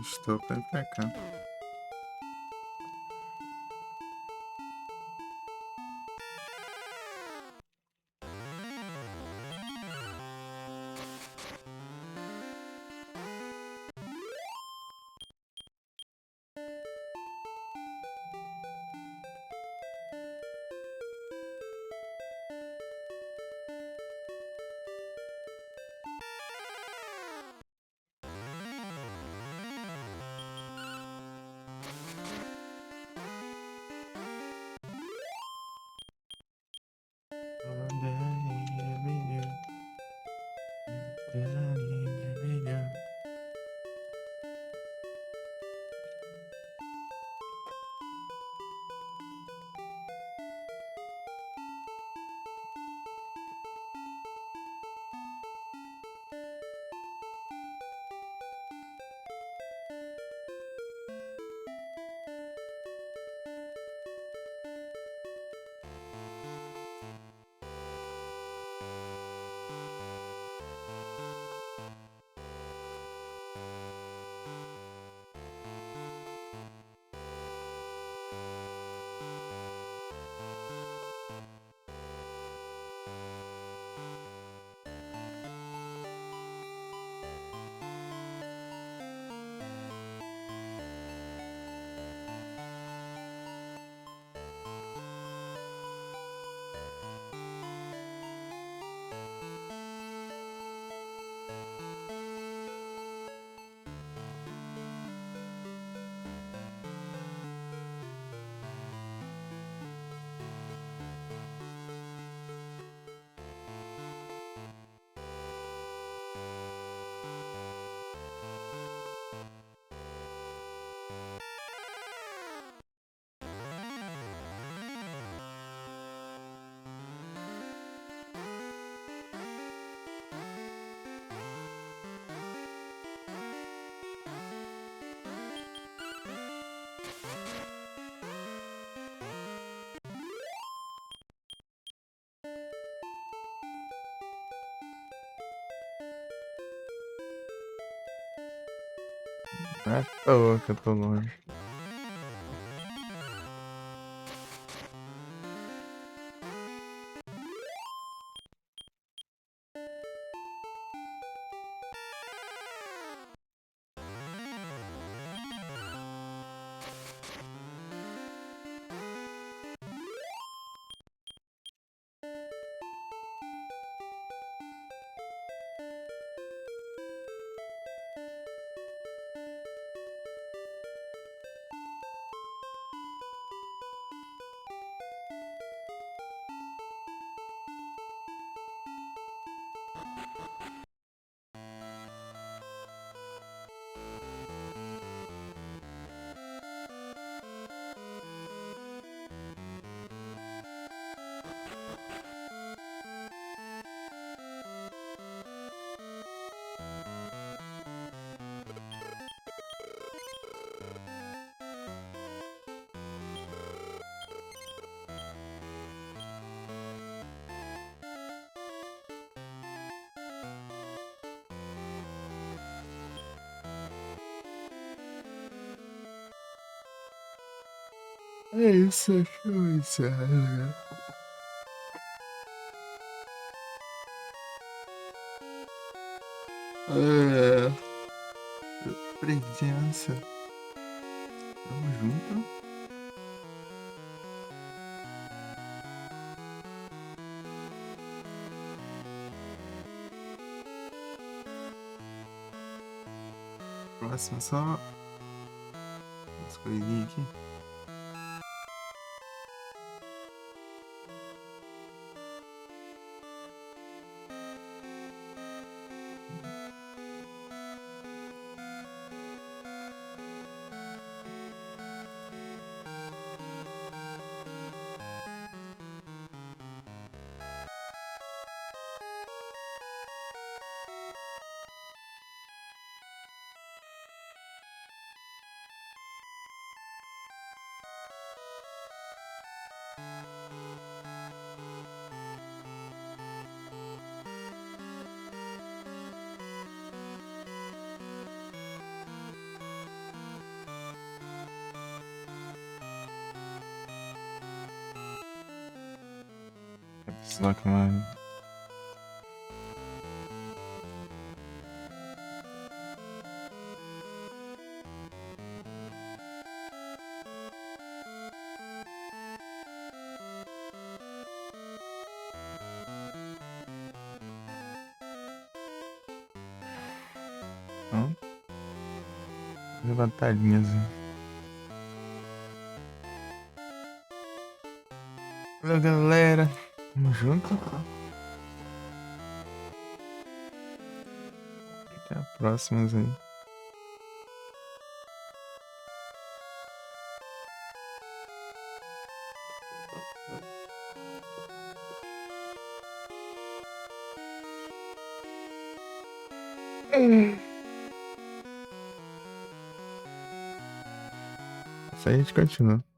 Estou pra ir pra cá. Não é à toa que eu tô longe. É isso, acho isso. É, presença. Tamo junto. Próximo só as coisinhas aqui. Desloca mais. Então, batalhinhas. Valeu, galera. Tamo junto. Até a próxima aí. Isso aí a gente continua.